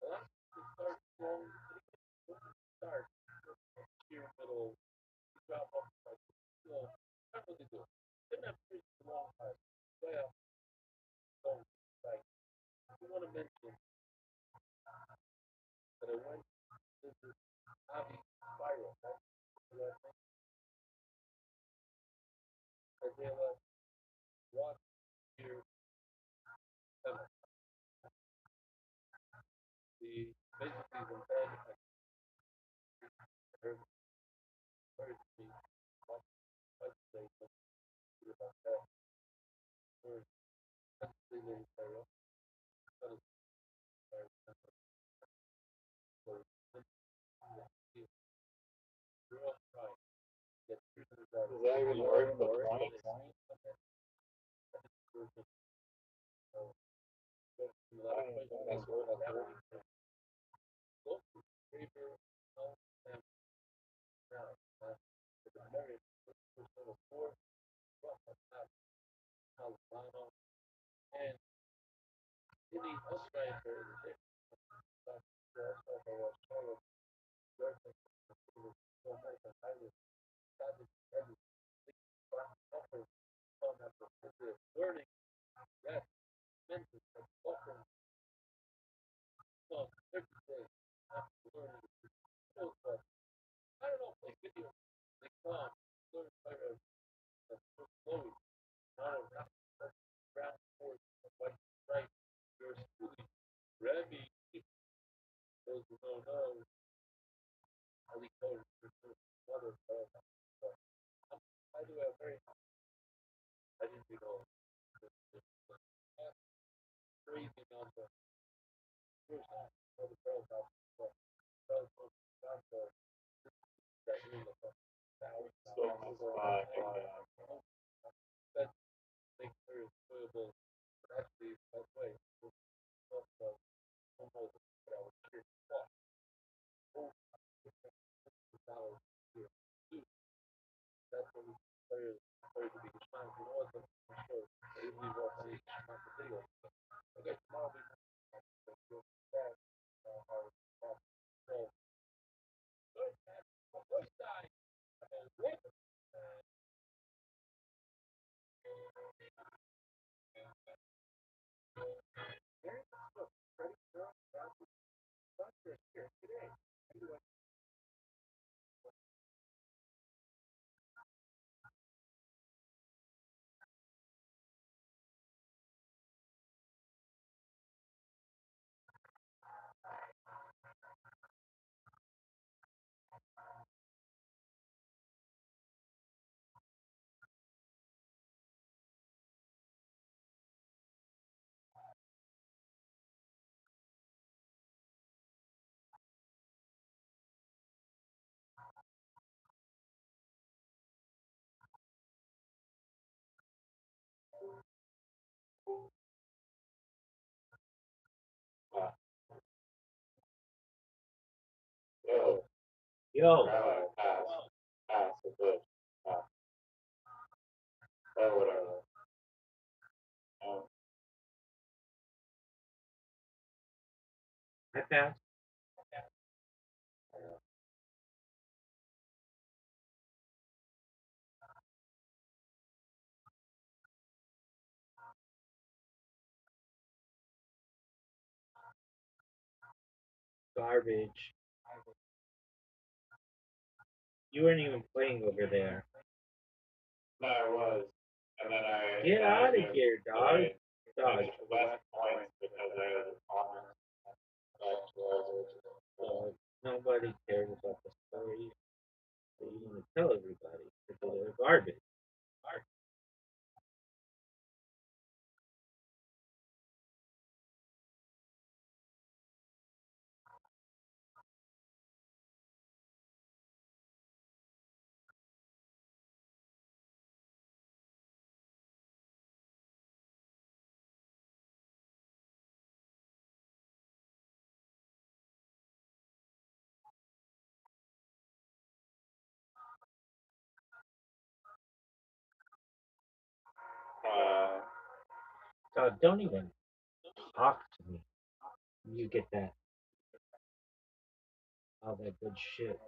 A lot of people start strong, start here middle, drop off like not really good. Didn't have to the long time. Well, so like I want to mention that I went to this hobby spiral. I did a walk here. The basically the bed I heard me watch station about that. Or the little spiral. That is so you're all right. Get through the Does that even work for points? I don't even think that's worth it. And in the Australian version, learning that mental offering some 30 days after learning skills, but I don't know, like video, like learn by slowly, not a round force of white right, your schooling, Rabbi, those who don't know, Ali Cohen, mother, but I do a very, I didn't know, crazy amount of first time, other girls out, but that really look up. So on the spot. That makes very enjoyable. Actually, by the way, almost what I was curious. Yo, Yo, Rabbi, pass, it's good. Pass, whatever. Um, I passed. Garbage. You weren't even playing over there. no, I was. And then I Get out of here, dog. Dog. finished less points because I was on back to Dog. Nobody cares about the story. So you want to tell everybody because they're garbage. uh, Dog, don't even talk to me. You get that, all that good shit.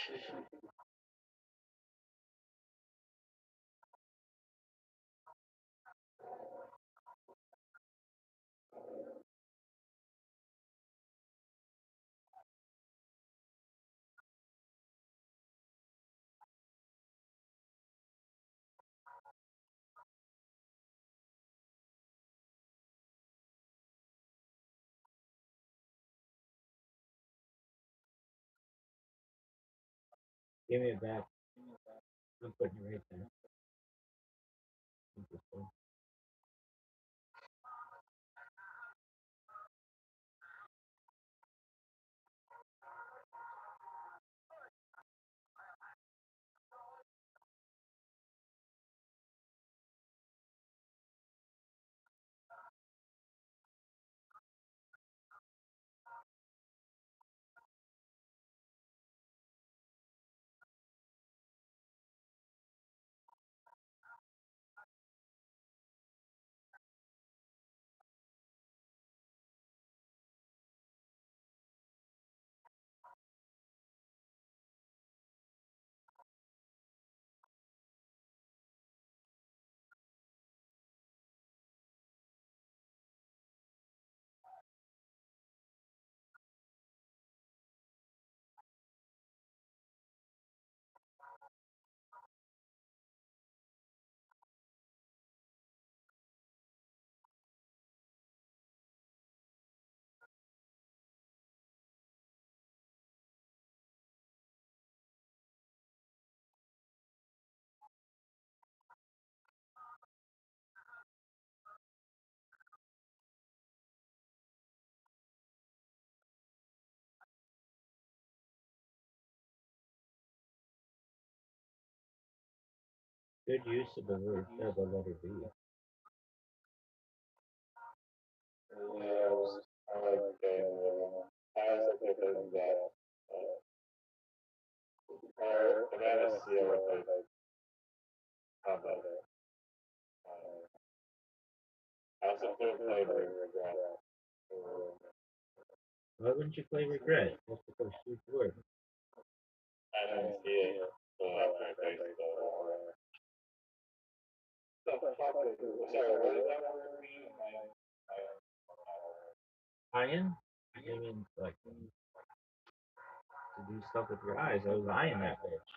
Give me it back. I'm putting it right there. Interesting. Good use of the word of the letter B. Yeah, I like getting I also think that banana seal like how about it? I also feel flavor regret. Why wouldn't you play regret? That's the first huge word. I didn't see it, so that's my face. So fuck it. Sorry, what is that word mean? Iron? I mean, like, to do stuff with your eyes. I was eyeing that bitch.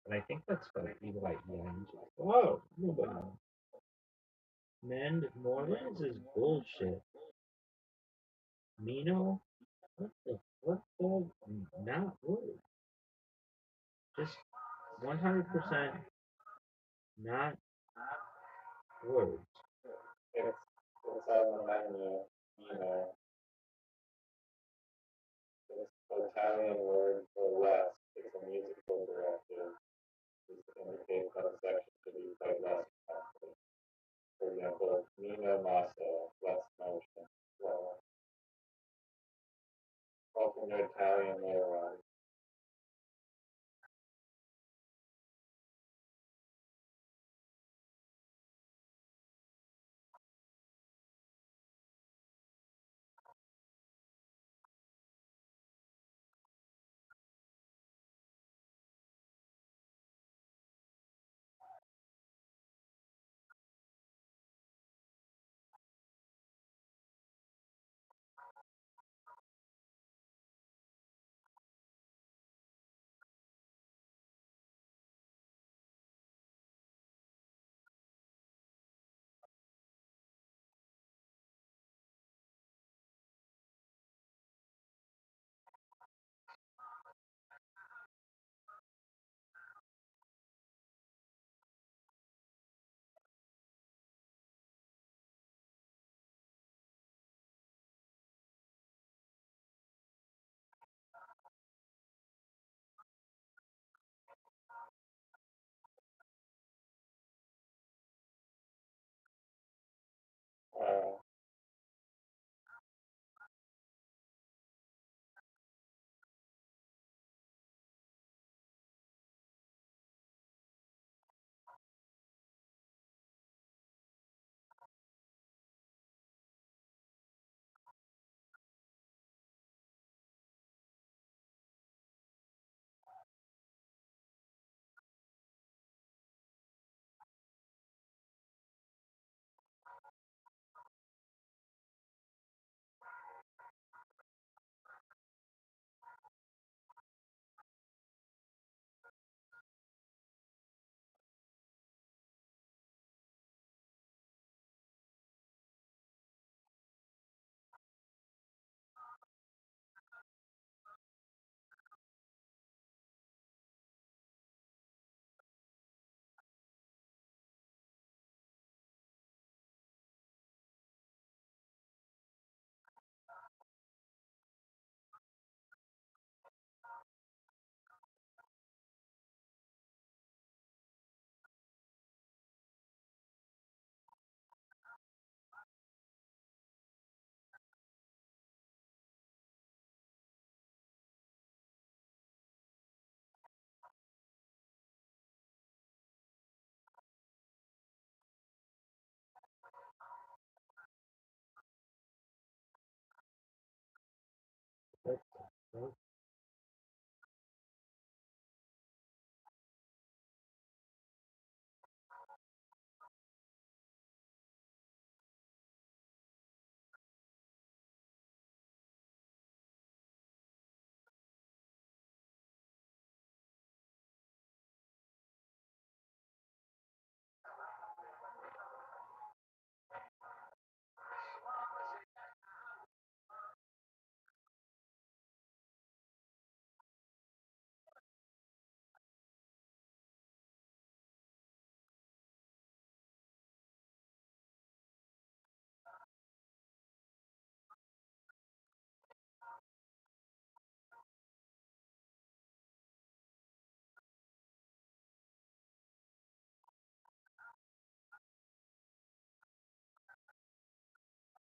But I think that's for people like young. Whoa, wow. Mend Mormons is bullshit. Mino? What the not word? Just 100% not words. It's on the menu, you know. It's Italian word for less. It's a musical directive. It's indicated by the section to be played less. For example, Nino Massa, less motion, slower. Welcome to Italian later on.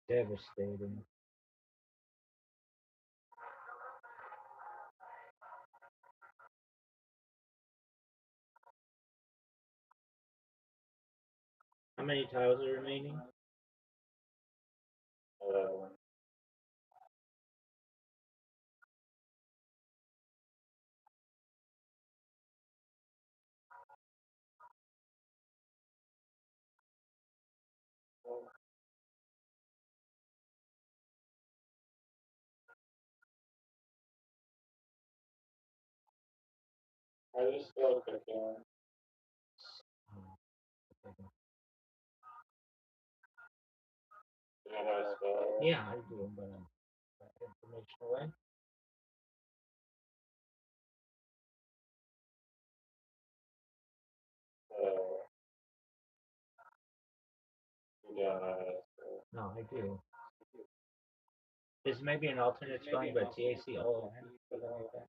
Devastating. How many tiles are remaining? Uh, are you still cooking? Do you know how to spell? Yeah, I do, but information away. Uh, you don't know how to spell. No, I do. There's maybe an alternate spelling, but TACON, something like that.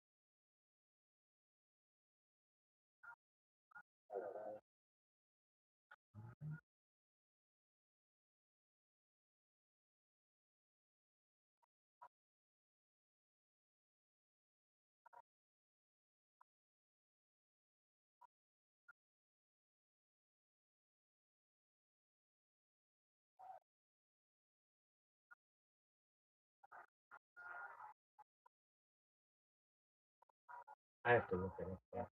I have to look it up. Yeah.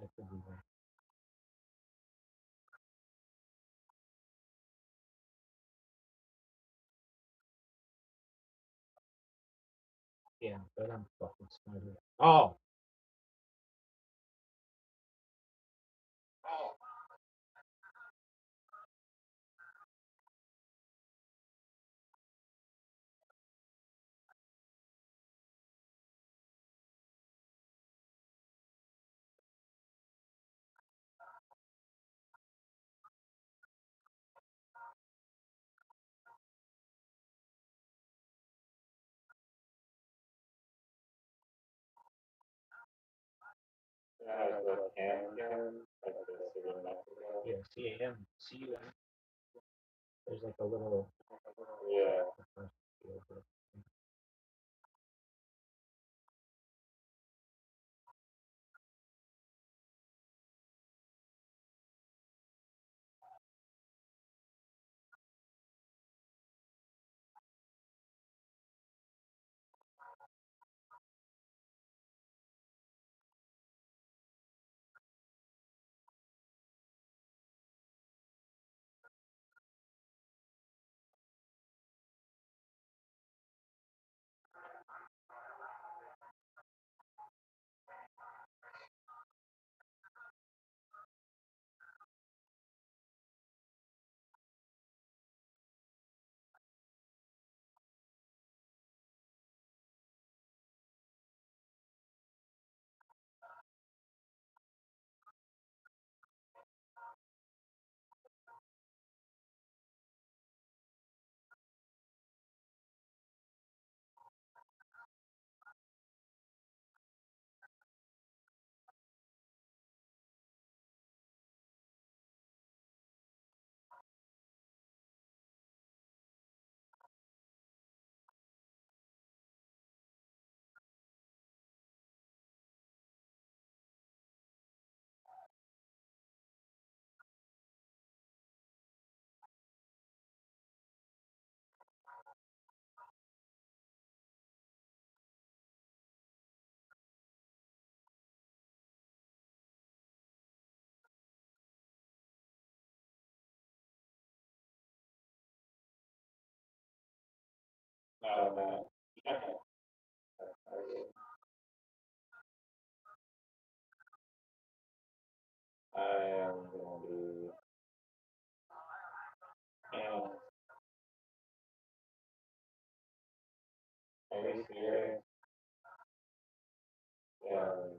I could be wrong. Yeah, but I'm fucking smarter. Oh, You know how to spell can again? Like the city of Mexico? yeah, CAM. There's like a little. Yeah. Uh, I am going to be, and maybe serious, and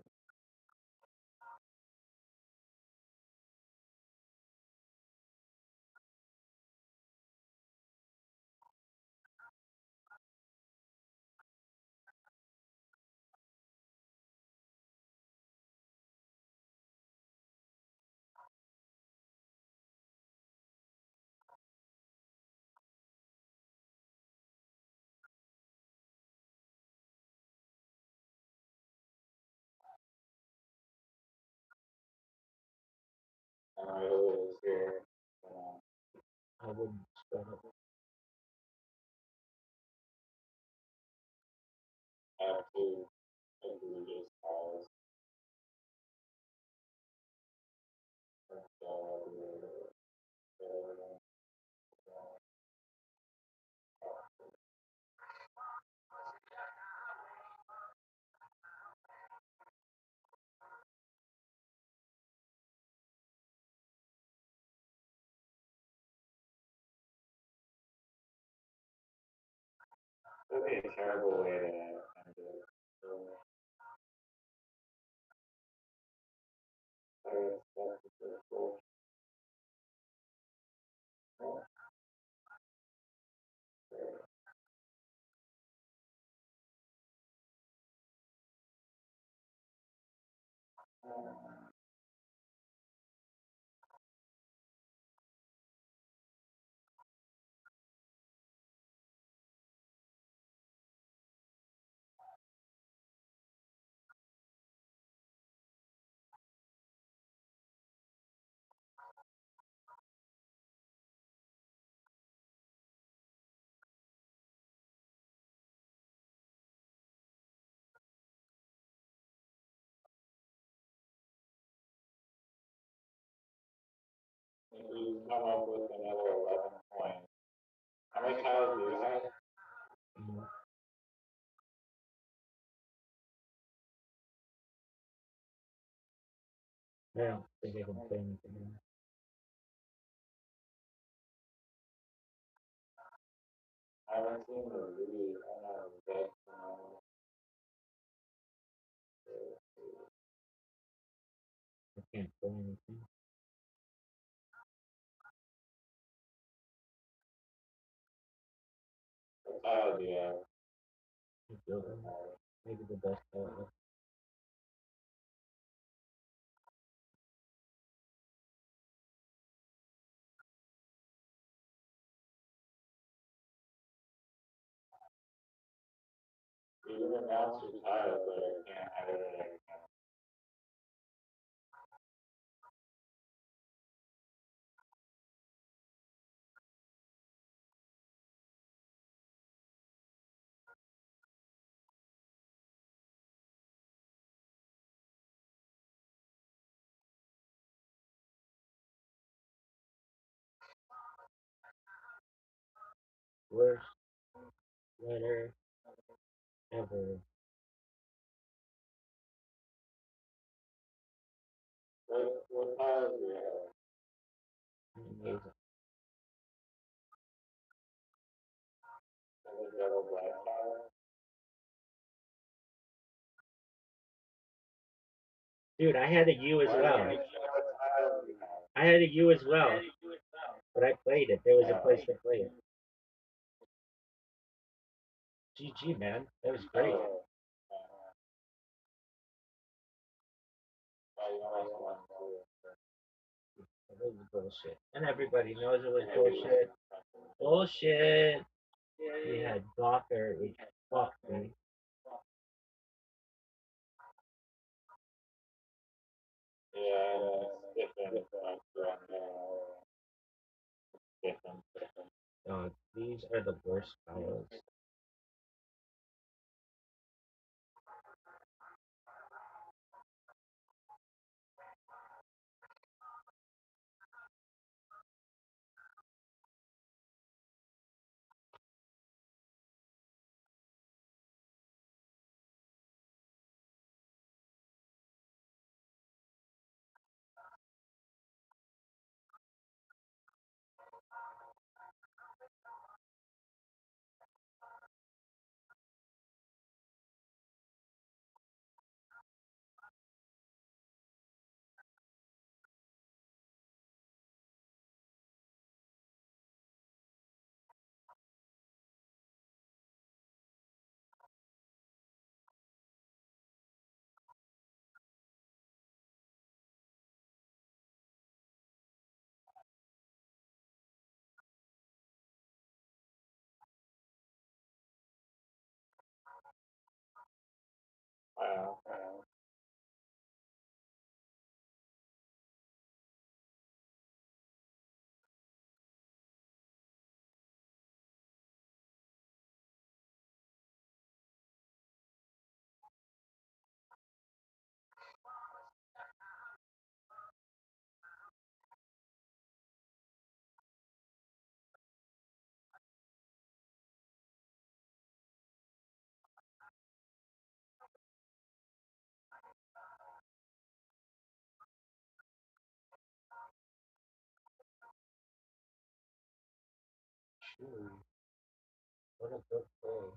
I was here, I wouldn't spread it. have to agree this cause, it would be a terrible way to end it. So, I guess that's the goal. You come up with another 11 points. How many tiles do you have? Mm. I don't think I can play anything else. I haven't seen the really, I don't know, red, I can't play anything. what tile do you have? Maybe the best part. You can announce your tiles, but I can't have it at every time. Worst letter ever. What tiles do you have? Amazing. And the double black tile? Dude, I had a U as Why well. do you show what tiles you have? I had a U as well, but I played it. There was a place to play it. GG, man. That was great. Oh, you know that's one too. It was bullshit. And everybody knows it was bullshit. Bullshit. We had Gawker, which fucked me. Yeah, that's different. Different. These are the worst files. Shoot, what a good thing.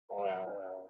Wow.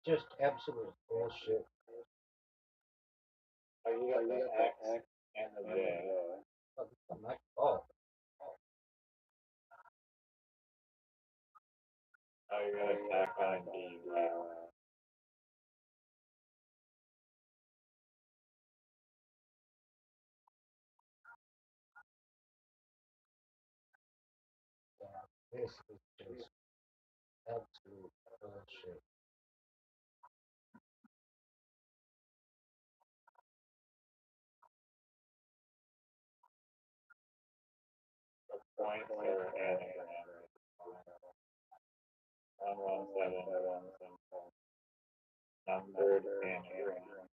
Just absolute bullshit. Oh, you got the X and the J. Fuck, it's not my fault. Oh, you got a tack on a D. Wow. This is just absolute bullshit. Points are anagram. 117. Numbered anagram.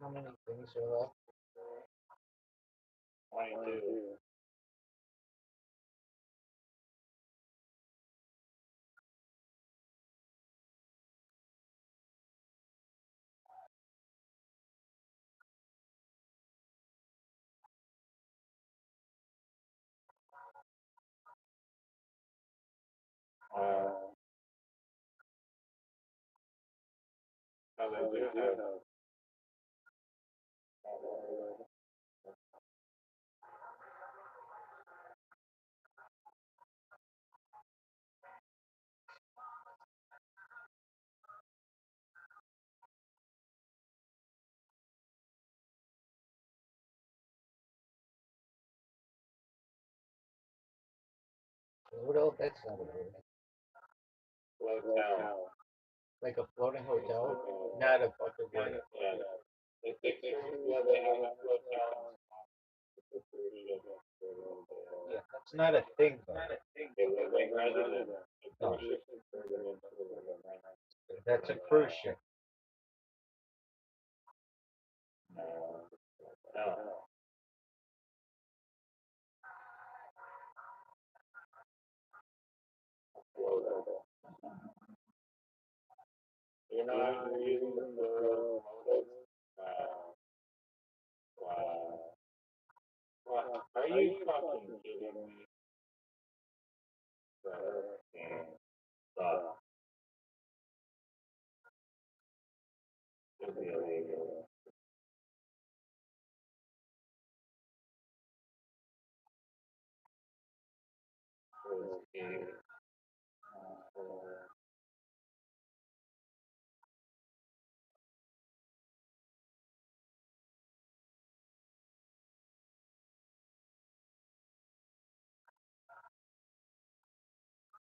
How many things are left? 22. Uh, how they do have Hotel? That's not a word. hotel. Like a floating hotel? Not a fucking word. Yeah. Yeah, they have a hotel. Yeah, that's not a thing though. They live in resident. No, that's a cruise ship. No. You're not using the plural motives? Wow. Wow. Are you fucking kidding me? Stop. Should be illegal.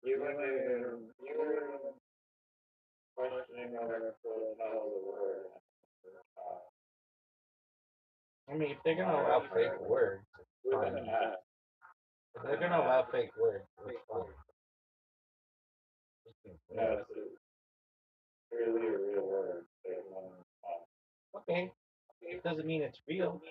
You were questioning our how the word. I mean, if they're gonna allow fake words, We're fine. gonna ask. If they're gonna allow fake words, it's fine. No, it's really a real word. Okay. It doesn't mean it's real.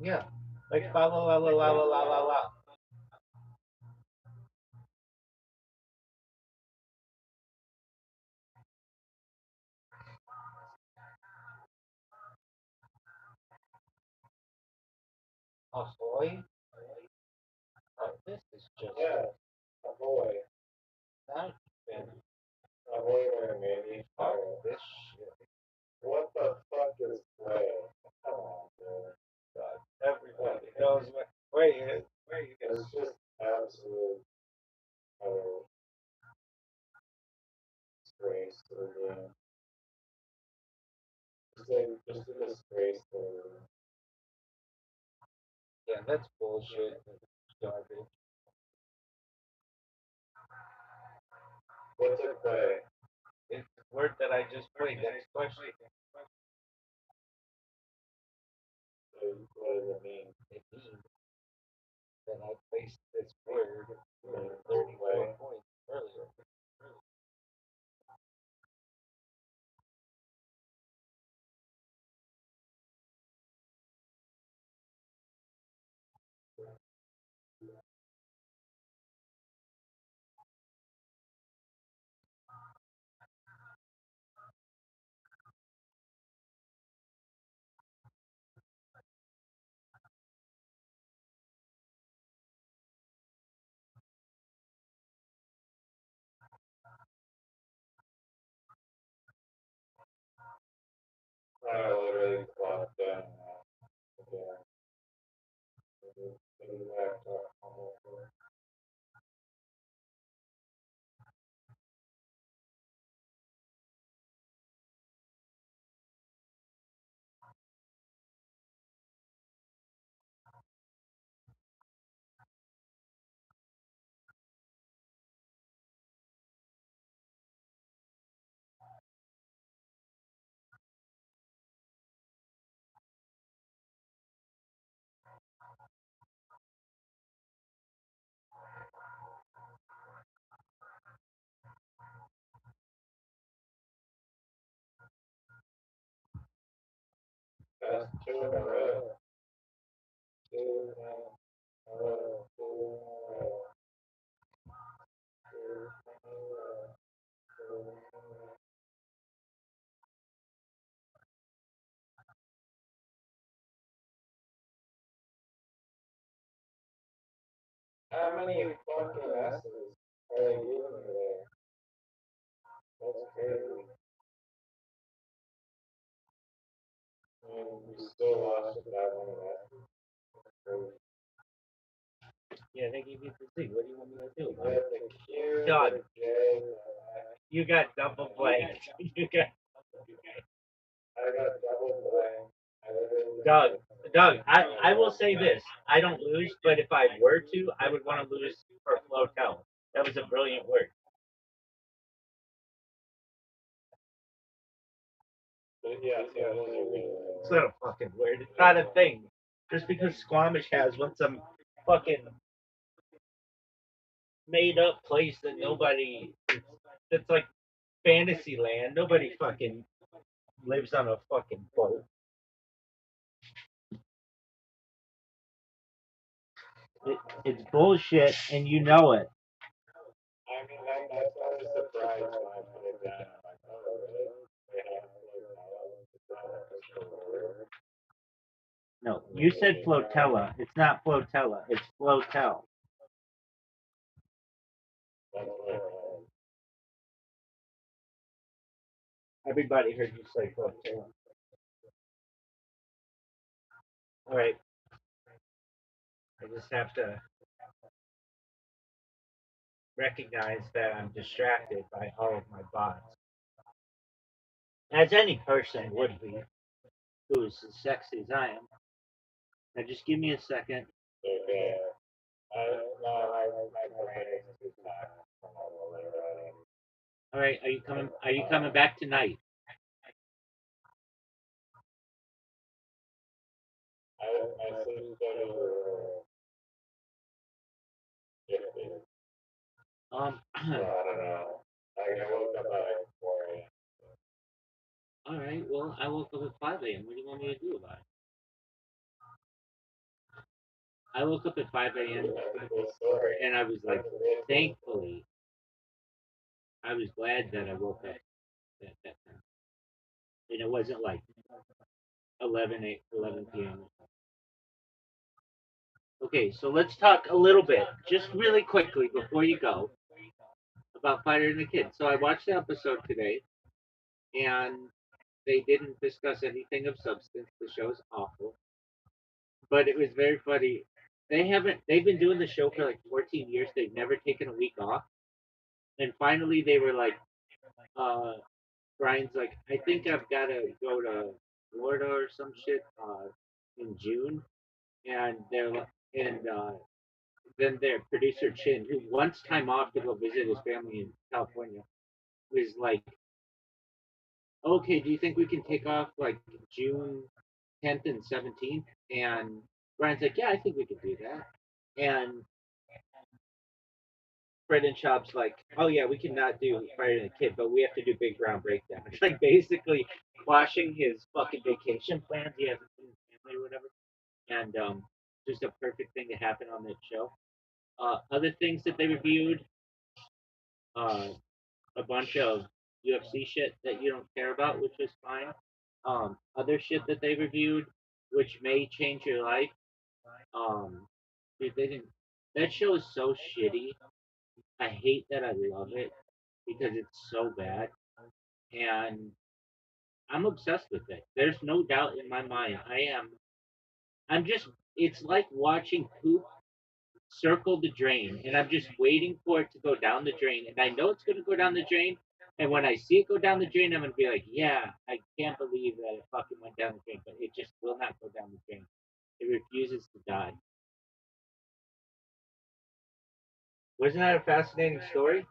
Yeah. Like fa la la la la la la la la. Ahoy. Oh, this is just Yeah, ahoy. not even. Ahoy, mermaid. Fuck this shit. What the fuck is play? Come on, man. God, everybody knows what way is. It's just absolute utter disgrace to the game. Just a disgrace to the game. Yeah, that's bullshit. Garbage. What's a play? It's the word that I just played. Next question. So what does it mean? It means that I placed this word in 34 points earlier. I literally clocked down. Yeah. Maybe laptop. lost 2 in a row. 2 in a row. 2 in a row. 2 in a row. How many fucking S's are they giving me there? That's crazy. And we still lost it by 1 S. Crazy. Yeah, they gave you the Z. What do you want me to do You about got it? the Q, Done. the J, the You got double blank. You got I got double blank. I literally Doug. got Doug, I will say this. I don't lose, but if I were to, I would want to lose for flotel. That was a brilliant word. yeah, see, those are really It's not a fucking word. It's not a thing. Just because Squamish has one some fucking made up place that nobody. It's like fantasy land. Nobody fucking lives on a fucking boat. It's bullshit, and you know it. I mean, that's why I was surprised when I put it down. I'm like, oh, really? They have flotilla. No, you said flotilla. It's not flotilla. It's flotel. Everybody heard you say flotilla. All right. I just have to recognize that I'm distracted by all of my bots, as any person would be who's as sexy as I am. Now, just give me a second. Okay. My brain is too tired from all the way running. All right, are you coming? Are you coming back tonight? My sleep schedules are shifted. I don't know. I woke up at like 4 a.m. All right. Well, I woke up at 5 a.m. What do you want me to do about it? I woke up at 5 a.m. That's a cool story. and I was like, thankfully, I was glad that I woke up at that time, and it wasn't like 11 p.m. Okay, so let's talk a little bit, just really quickly before you go, about Fighter and the Kid. So I watched the episode today, and they didn't discuss anything of substance. The show's awful, but it was very funny. They've been doing the show for like 14 years. They've never taken a week off, and finally they were like, uh, Brian's like, I think I've got to go to Florida or some shit in June, and then their producer Chin, who wants time off to go visit his family in California, was like, okay, do you think we can take off like June 10th and 17th? And Brian's like, yeah, I think we could do that. And Fred and Chop's like, oh yeah, we cannot do Friday and the Kid, but we have to do Big Brown Breakdown. It's like basically quashing his fucking vacation plans he has with his family or whatever. And just a perfect thing to happen on that show. Other things that they reviewed, uh, a bunch of UFC shit that you don't care about, which was fine. Other shit that they reviewed, which may change your life. Dude, they didn't. That show is so shitty. I hate that I love it because it's so bad, and I'm obsessed with it. There's no doubt in my mind. I'm just. It's like watching poop circle the drain, and I'm just waiting for it to go down the drain, and I know it's going to go down the drain. And when I see it go down the drain, I'm going to be like, yeah, I can't believe that it fucking went down the drain, but it just will not go down the drain. It refuses to die. Wasn't that a fascinating story?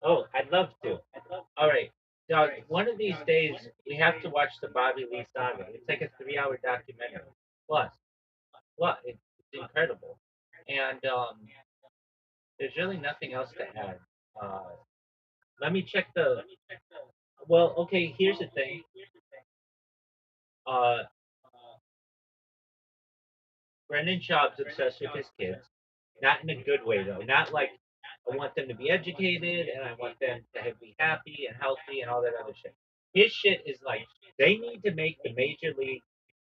Oh, I'd love to. All right. Doug, one of these days we have to watch the Bobby Lee saga. It's like a 3 hour documentary. Plus, it's incredible. And there's really nothing else to add. Uh, let me check the Well, okay. Here's the thing. Uh, Brendan Schaub's obsessed with his kids, not in a good way though. Not like I want them to be educated and I want them to be happy and healthy and all that other shit. His shit is like they need to make the major league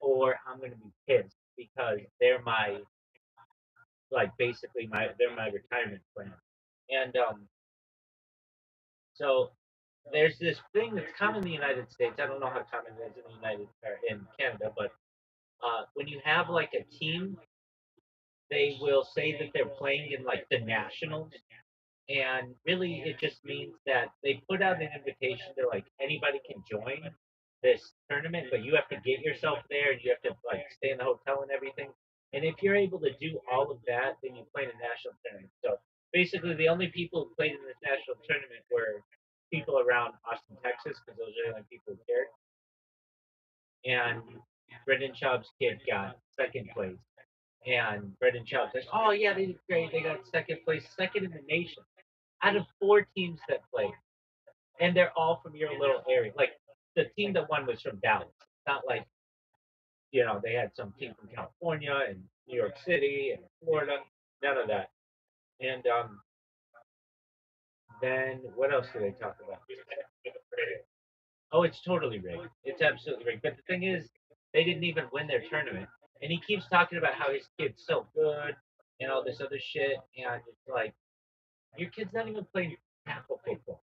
or I'm gonna be pissed because they're my like basically they're my retirement plan. And so there's this thing that's common in the United States. I don't know how common it is in the United or in Canada, but when you have like a team, they will say that they're playing in like the nationals, and really it just means that they put out an invitation to like anybody can join this tournament, but you have to get yourself there and you have to like stay in the hotel and everything. And if you're able to do all of that, then you play in a national tournament. So basically, the only people who played in this national tournament were people around Austin, Texas, because those are the only people who cared. And Brendan Schaub's kid got second place. And Brendan Schaub says, "Oh yeah, they did great. They got second place, second in the nation, out of four teams that played, and they're all from your little area. Like the team that won was from Dallas. It's not like they had some team from California and New York City and Florida. None of that. And then what else do they talk about? Oh, it's totally rigged. It's absolutely rigged. But the thing is, they didn't even win their tournament, and he keeps talking about how his kid's so good and all this other shit, and it's like your kid's not even playing tackle football.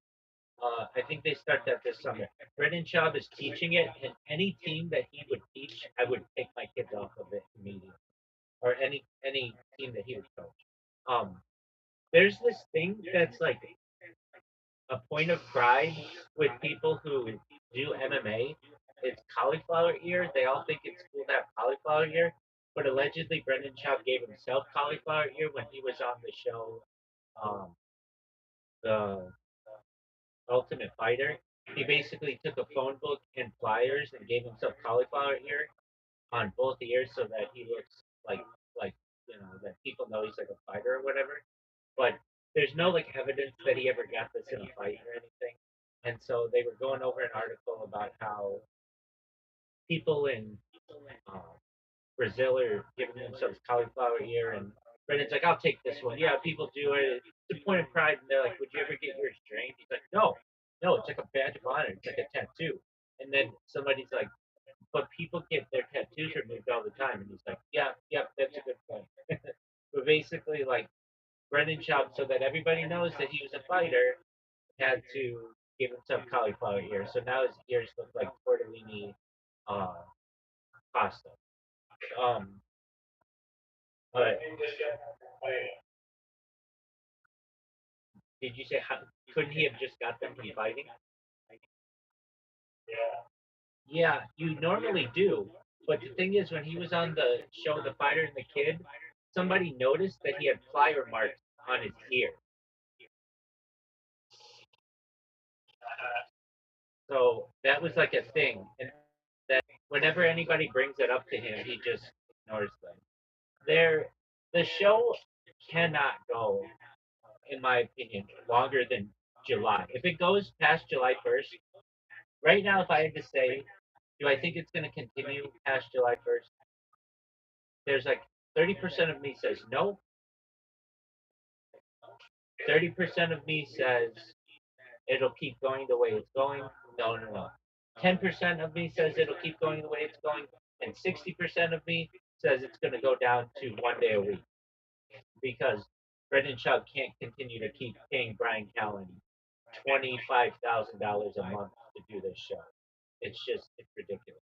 I think they start that this summer. Brendan Schaub is teaching it, and any team that he would teach, I would take my kids off of it immediately, or any team that he would coach. Um, there's this thing that's like a point of pride with people who do MMA. It's cauliflower ear. They all think it's cool to have cauliflower ear, but allegedly Brendan Schaub gave himself cauliflower ear when he was on the show, the Ultimate Fighter. He basically took a phone book and pliers and gave himself cauliflower ear on both ears so that he looks like that people know he's like a fighter or whatever. But there's no like evidence that he ever got this in a fight or anything. And so they were going over an article about how people in uh, Brazil are giving themselves cauliflower ear, and Brendan's like, "I'll take this one." Yeah, people do it. It's a point of pride, and they're like, "Would you ever get yours drained?" He's like, "No, no, it's like a badge of honor. It's like a tattoo." And then somebody's like, "But people get their tattoos removed all the time," and he's like, "Yeah, yeah, that's a good point." But basically, like Brendan Schaub, so that everybody knows that he was a fighter, had to give himself cauliflower ear. So now his ears look like tortellini uh, pasta. Um, but did you say couldn't he have just got them from fighting? Yeah, you normally do. But the thing is, when he was on the show, The Fighter and the Kid, somebody noticed that he had plier marks on his ear. So that was like a thing. And that whenever anybody brings it up to him, he just ignores them. There, the show cannot go, in my opinion, longer than July. If it goes past July 1st, right now, if I had to say, do I think it's going to continue past July 1st? There's like 30% of me says no, 30% of me says it'll keep going the way it's going. No, no, no. 10% of me says it'll keep going the way it's going, and 60% of me says it's going to go down to 1 day a week because Brendan Schaub can't continue to keep paying Brian Callen $25,000 a month to do this show. It's ridiculous.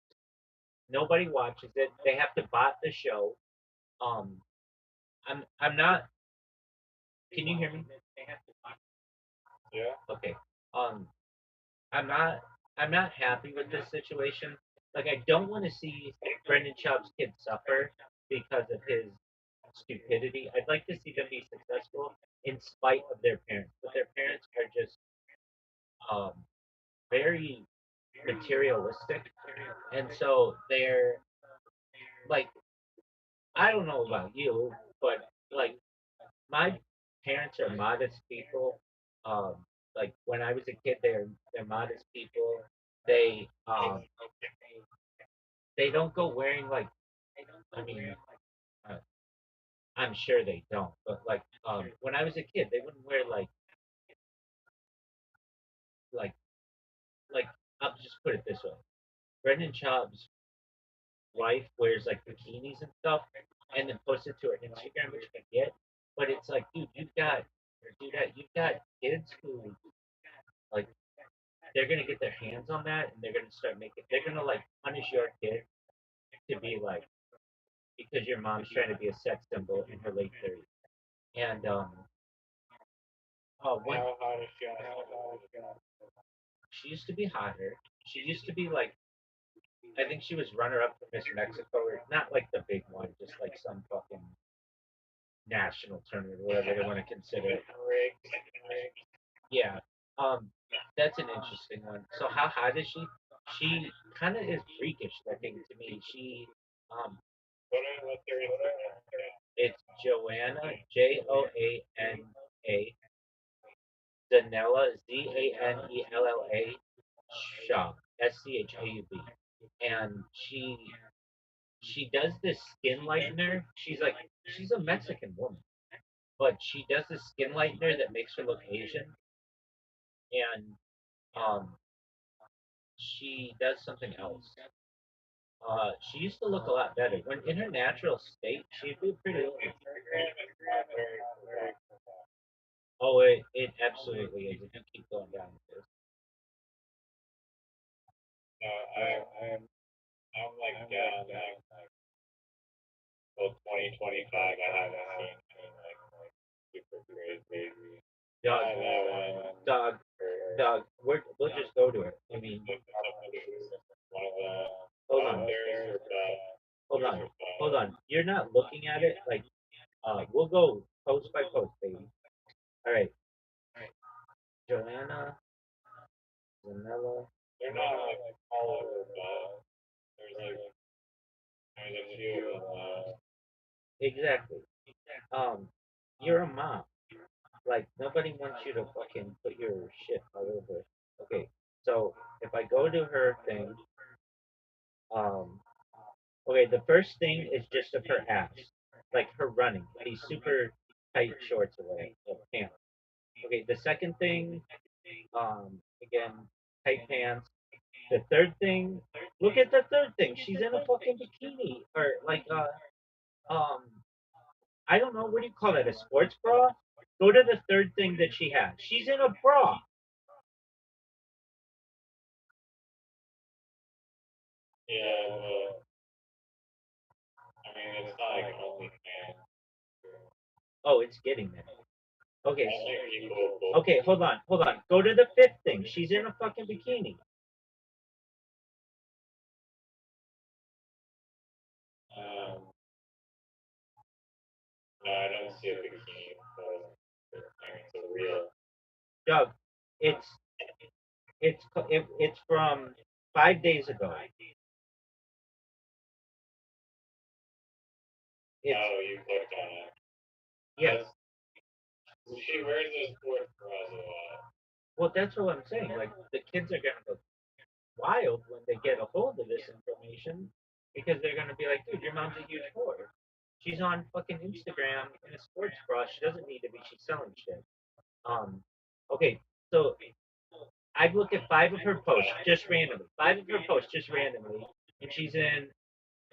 Nobody watches it. They have to bot the show. Um, I'm not. Can you hear me? Yeah. Okay. Um, I'm not. I'm not happy with this situation. Like, I don't want to see Brendan Schaub's kids suffer because of his stupidity. I'd like to see them be successful in spite of their parents, but their parents are just um, very materialistic, and so they're like, I don't know about you, but like my parents are modest people. Um, Like when I was a kid, they're modest people. They they don't go wearing like I mean uh, I'm sure they don't, but like when I was a kid, they wouldn't wear like like I'll just put it this way. Brendan Schaub's wife wears like bikinis and stuff, and then posts it to her Instagram, which I get. But it's like, dude, you've got kids who like they're gonna get their hands on that, and they're gonna start making. They're gonna like punish your kid to be like because your mom's trying to be a sex symbol in her late 30s. And oh, one, How hot is she on how she used to be hotter. She used to be like I think she was runner up for Miss Mexico, or not like the big one, just like some fucking national tournament, whatever they want to consider it. Yeah. Um, that's an interesting one. So how hot is she? She kind of is freakish looking to me. Um, what's their Instagram? it's Joanna Joana Zanella Zanella Shaub Schaub, and she does this skin lightener. She's a Mexican woman, but she does this skin lightener that makes her look Asian, and um, she does something else. She used to look a lot better. When in her natural state, she'd be pretty. Oh, it absolutely is. If you keep going down this. No, I'm like down like till 2025. I haven't seen any like super crazy. Doug, I know one Doug, Doug, we'll just go to it. I mean, one of the hold on, theirs hold on, hold on. You're not looking at it like we'll go post by post, baby. All right, Joanna, Zanella. they're not like all over, but there's a few of them. Exactly. Um, you're a mom. Like nobody wants you to fucking put your shit all over. Okay, so if I go to her thing, um, okay, the first thing is just of her ass, like her running, these super tight shorts or whatever, or pants. Okay, the second thing, again, tight pants. The third thing, look at the third thing. She's in a fucking bikini or like um, I don't know what do you call it, a sports bra? Go to the third thing that she has. She's in a bra. Yeah, well, I mean, it's not like OnlyFans. Oh, it's getting there. Okay, I think people okay, hold on, hold on. Go to the fifth thing. She's in a fucking bikini. um, no, I don't see a bikini, but I mean, it's a real. Doug, it's it's from 5 days ago. It's Oh, you clicked on it. yes. She wears those sports bras a lot. Well, that's what I'm saying. Like the kids are gonna go wild when they get a hold of this information because they're gonna be like, dude, your mom's a huge whore. She's on fucking Instagram in a sports bra. She doesn't need to be. She's selling shit. Um, okay, so I've looked at five of her posts just randomly. Five of her posts just randomly, and she's in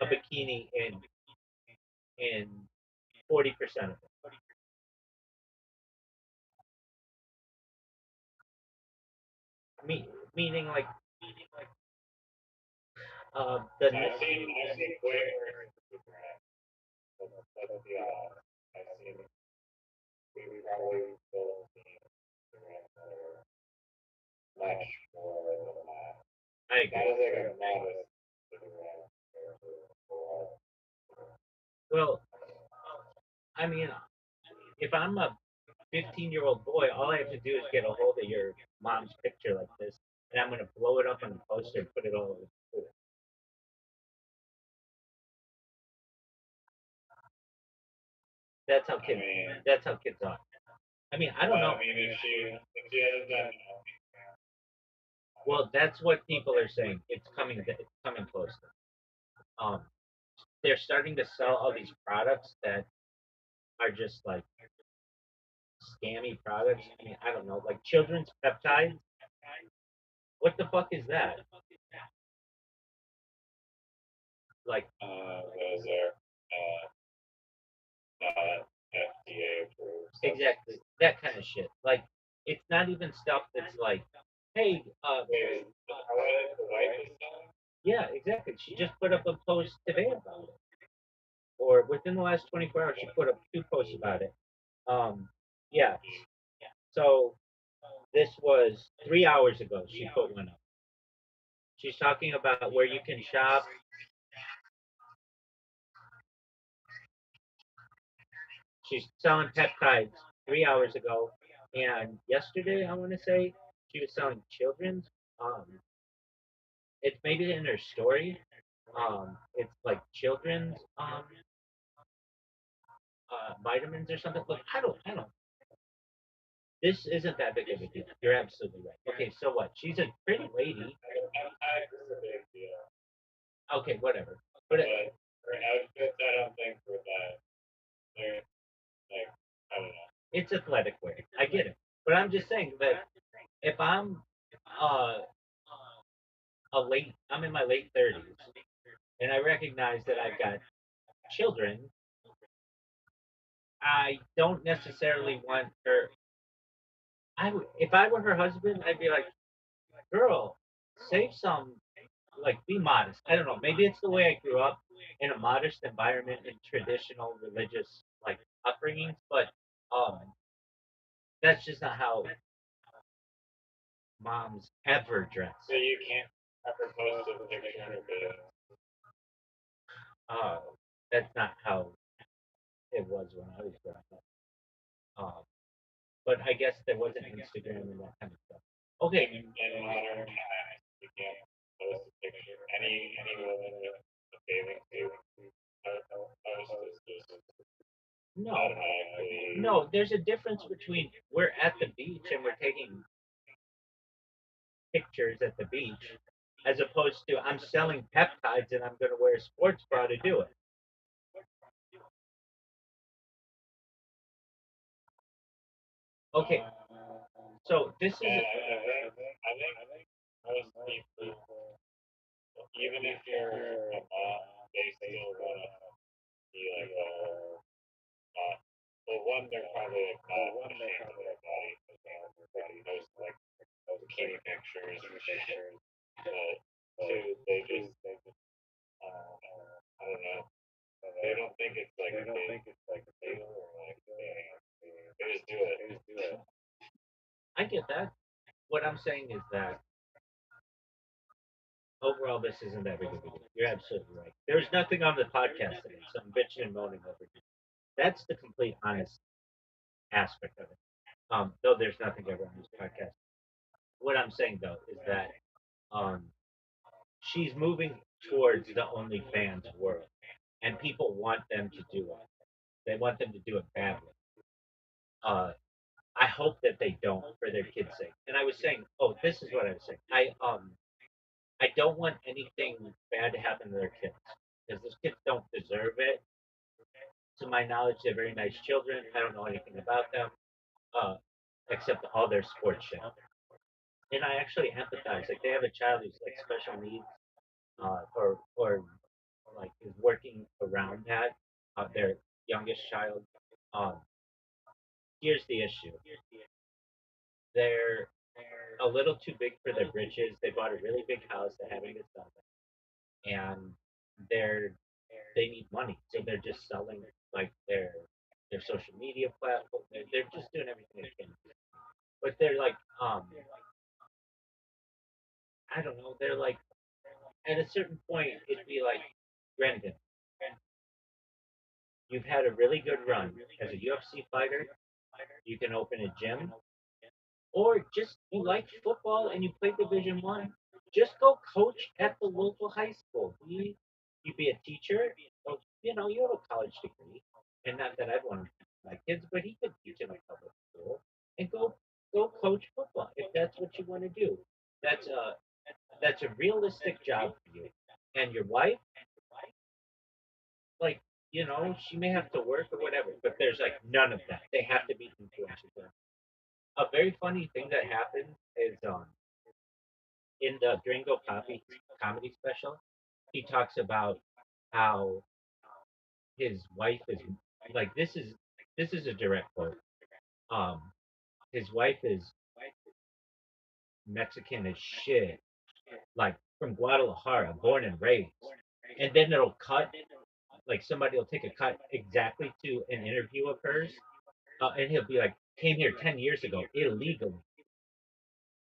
a bikini in 40% of it. Me, meaning like the I've seen way worse Instagram. Let's be honest. I've seen we probably still seen Instagram that are much more than that. I That agree. is like a modest Instagram. Well, I mean, if I'm a 15-year-old boy, all I have to do is get a hold of your mom's picture like this, and I'm gonna blow it up on a poster and put it all over Twitter. That's how kids. That's how kids are. I mean, I don't know. I mean, if she hasn't done, Well, that's what people are saying. It's coming closer. Um, they're starting to sell all these products that are just like scammy products. I mean, I don't know, like children's peptides. What the fuck is that? Like, those are not FDA approved. exactly that kind of shit. Like, it's not even stuff that's like, hey, Wait, the wife is selling? yeah, exactly. She just put up a post today about it, or within the last 24 hours, she put up two posts about it. Yeah. So this was 3 hours ago. She put one up. She's talking about where you can shop. She's selling peptides 3 hours ago, and yesterday I want to say she was selling children's. Um, it's maybe in her story. It's like children's vitamins or something. Look, I don't. This isn't that big of a deal. You're absolutely right. Okay, so what? She's a pretty lady. Peptides is a big deal. Okay, whatever. But But for outfits, I don't think for that. They're like, I don't know. it's athletic wear. I get it. But I'm just saying that if uh, I'm in my late 30s, and I recognize that I've got children, I don't necessarily want her. If I were her husband, I'd be like, girl, save some, like, be modest. I don't know. Maybe it's the way I grew up in a modest environment in traditional religious like upbringings, but um, that's just not how moms ever dress. So you can't ever post a picture in her video. Uh, that's not how it was when I was growing up. Um, but I guess there wasn't Instagram and that kind of stuff. Okay, In modern times, you can't post a picture. Any woman with a bathing suit post is just no, automatically. no. There's a difference between we're at the beach and we're taking pictures at the beach, as opposed to I'm selling peptides and I'm going to wear a sports bra to do it. Okay, so this is And I think most people, even if you're a mom, they still want to be like, well, one, they're probably like not ashamed of their body, because they post like bikini pictures or shit. But two, they just, I don't know. They don't think it's like a big deal, or like they just do it. I get that. What I'm saying is that overall, this isn't that big of a deal. You're absolutely right. There's nothing on the podcast today, so I'm bitching and moaning over it. That's the complete honest aspect of it. Though there's nothing ever on this podcast. What I'm saying though is that um, she's moving towards the OnlyFans world, and people want them to do it. They want them to do it badly. Uh, I hope that they don't for their kids' sake. And I was saying, oh, this is what I was saying. I don't want anything bad to happen to their kids because those kids don't deserve it. To my knowledge, they're very nice children. I don't know anything about them uh, except all their sports shit. And I actually empathize. Like they have a child who's like special needs, or like is working around that. Their youngest child. Um, here's the issue: they're a little too big for their britches. They bought a really big house. They're having to sell it, and they're they need money, so they're just selling like their social media platform. They're just doing everything they can. But they're like, I don't know. They're like at a certain point, it'd be like, Brendan, you've had a really good run as a UFC fighter. You can open a gym, or just you like football and you play Division 1. Just go coach at the local high school. You be a teacher. So, you have a college degree, and not that I'd want my kids, but he could teach in a public school. and go coach football if that's what you want to do. That's a that's a realistic job for you. And your wife, like, she may have to work or whatever, but there's like none of that. They have to be influential. A very funny thing that happened is in the Gringo Copy comedy special, he talks about how his wife is like this is a direct quote. Um, his wife is Mexican as shit, like from Guadalajara, born and raised. And then it'll cut, like somebody will take a cut exactly to an interview of hers, and he'll be like, came here 10 years ago illegally.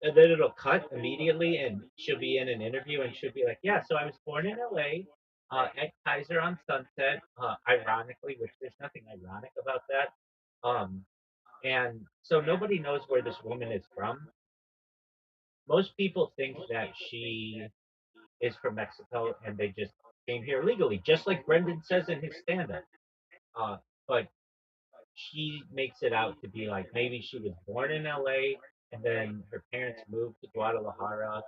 And then it'll cut immediately, and she'll be in an interview, and she'll be like, "Yeah, so I was born in LA, at Kaiser on Sunset, ironically, which there's nothing ironic about that. Um, and so nobody knows where this woman is from. Most people think that she is from Mexico, and they just came here legally, just like Brendan says in his stand-up. Uh, but she makes it out to be like maybe she was born in LA and then her parents moved to Guadalajara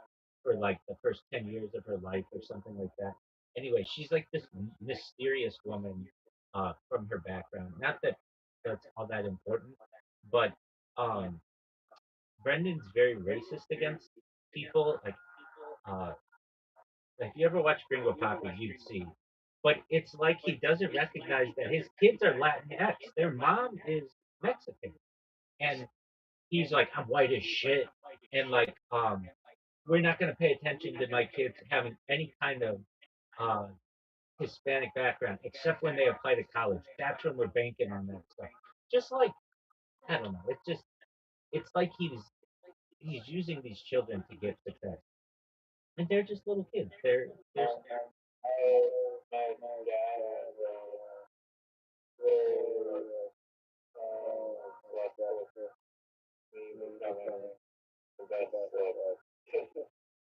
for like the first 10 years of her life or something like that. Anyway, she's like this mysterious woman, from her background. Not that that's all that important, but um, Brendan's very racist against people. Uh, if you ever watch Gringo Papi, you'd see. But it's like he doesn't recognize that his kids are Latinx. Their mom is Mexican. And he's like, I'm white as shit. And like, we're not going to pay attention to my kids having any kind of uh, Hispanic background, except when they apply to college. That's when we're banking on that stuff. Just like, I don't know. It's like he's using these children to get success, and they're just little kids. They're My dad has very blood pressure. He was having the best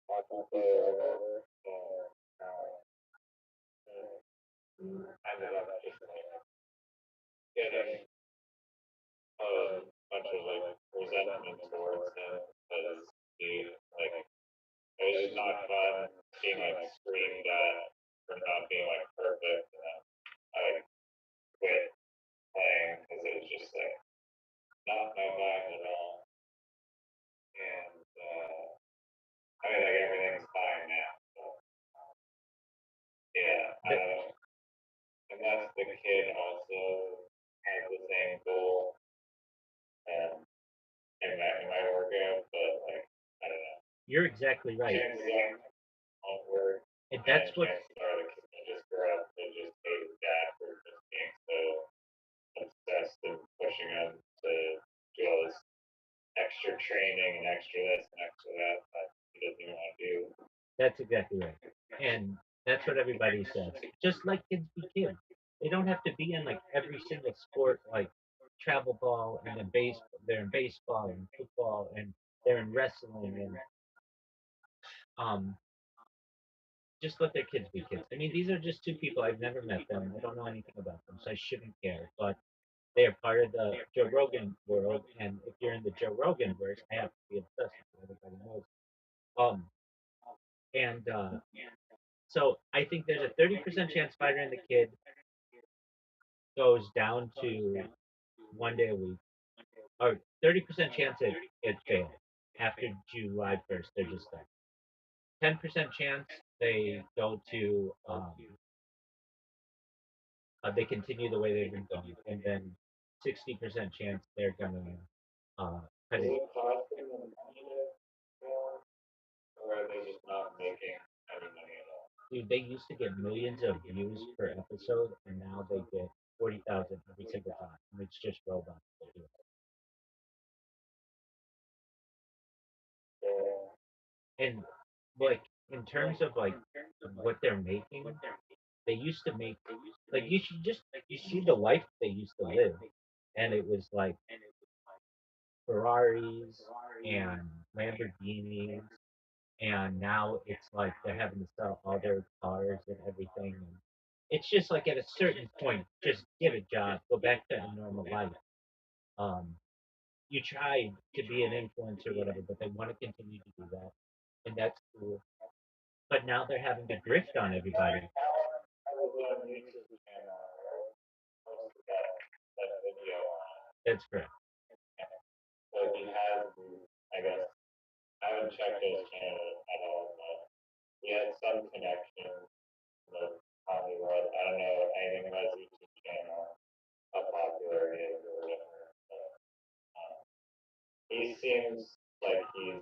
hockey player ever. And ended up just getting a bunch of like resentment towards him because he like it was just not fun being like screamed at for not being like perfect. And I quit playing because it was just like not my vibe at all. And I mean like everything's fine now. So, yeah, unless the kid also has the same goal. Um, it might work out, but like I don't know. you're exactly right. Chances are it won't work. And that's what Chances are the kid will just grow up and just hate his dad for just being so obsessed and pushing him to do all this extra training and extra this and extra that he doesn't even want to do. That's exactly right. And that's what everybody says. Just like kids be kids. They don't have to be in like every single sport, like travel ball and then baseball. They're in baseball and football and they're in wrestling and um just let their kids be kids. I mean, these are just two people. I've never met them. I don't know anything about them, so I shouldn't care. But they are part of the Joe Rogan world, and if you're in the Joe Rogan verse, I have to be obsessed with it. Everybody knows. Um, and So I think there's a 30% chance Spider and the Kid goes down to 1 day a week, or 30% chance it fails after July 1st. They're just done. 10% chance they go to they continue the way they've been going, and then 60% chance they're gonna cut Is it. it costing them money to film, or are they just not making any money at all? Dude, they used to get millions of views per episode, and now they get 40,000 every single time, and it's just robots that do it. Yeah. And like in terms of like what they're making, they used to make like you see the life they used to live, and it was like Ferraris and Lamborghinis, and now it's like they're having to sell all their cars and everything. And it's just like at a certain point, just get a job, go back to a normal life. Um, you try to be an influencer, or whatever, but they want to continue to do that, and that's cool. But now they're having to drift on everybody. That's correct. So he has, I guess, I haven't checked his channel at all, but he has some connection with Hollywood. I don't know anything about his YouTube channel, how popular it is or whatever. But, he seems like he's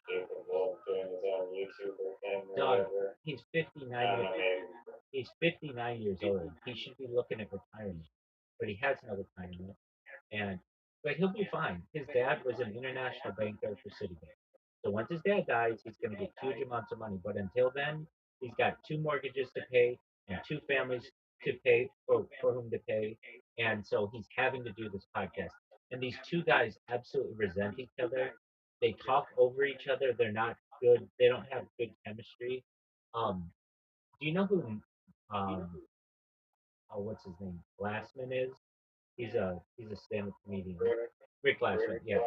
capable of doing his own YouTuber thing or Dog, whatever. he's I 59 don't know, years. maybe. He's 59 years old. He should be looking at retirement, but he has no retirement, and but he'll be fine. His dad was an international banker for Citibank. So once his dad dies, he's going to get huge amounts of money. But until then, he's got two mortgages to pay and two families to pay for whom to pay. And so he's having to do this podcast. And these two guys absolutely resent each other. They talk over each other. They're not good. They don't have good chemistry. Um, do you know who what's his name? Glassman is? He's a stand-up comedian. Rick Glassman, yeah,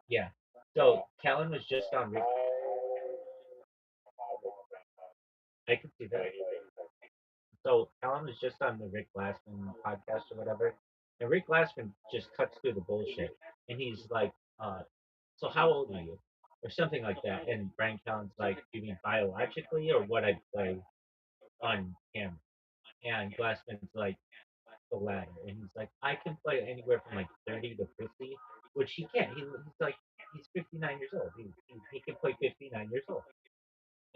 yeah. So Callan was just on Rick. I can see that. So Callan was just on the Rick Glassman podcast or whatever, and Rick Glassman just cuts through the bullshit, and he's like, "So how old are you?" or something like that, and Brian Callen's like, "Do you mean biologically or what I play on camera?" And Glassman's like, the latter, and he's like, "I can play anywhere from like 30 to 50," which he can't. He's like, he's 59 years old. He can play 59 years old.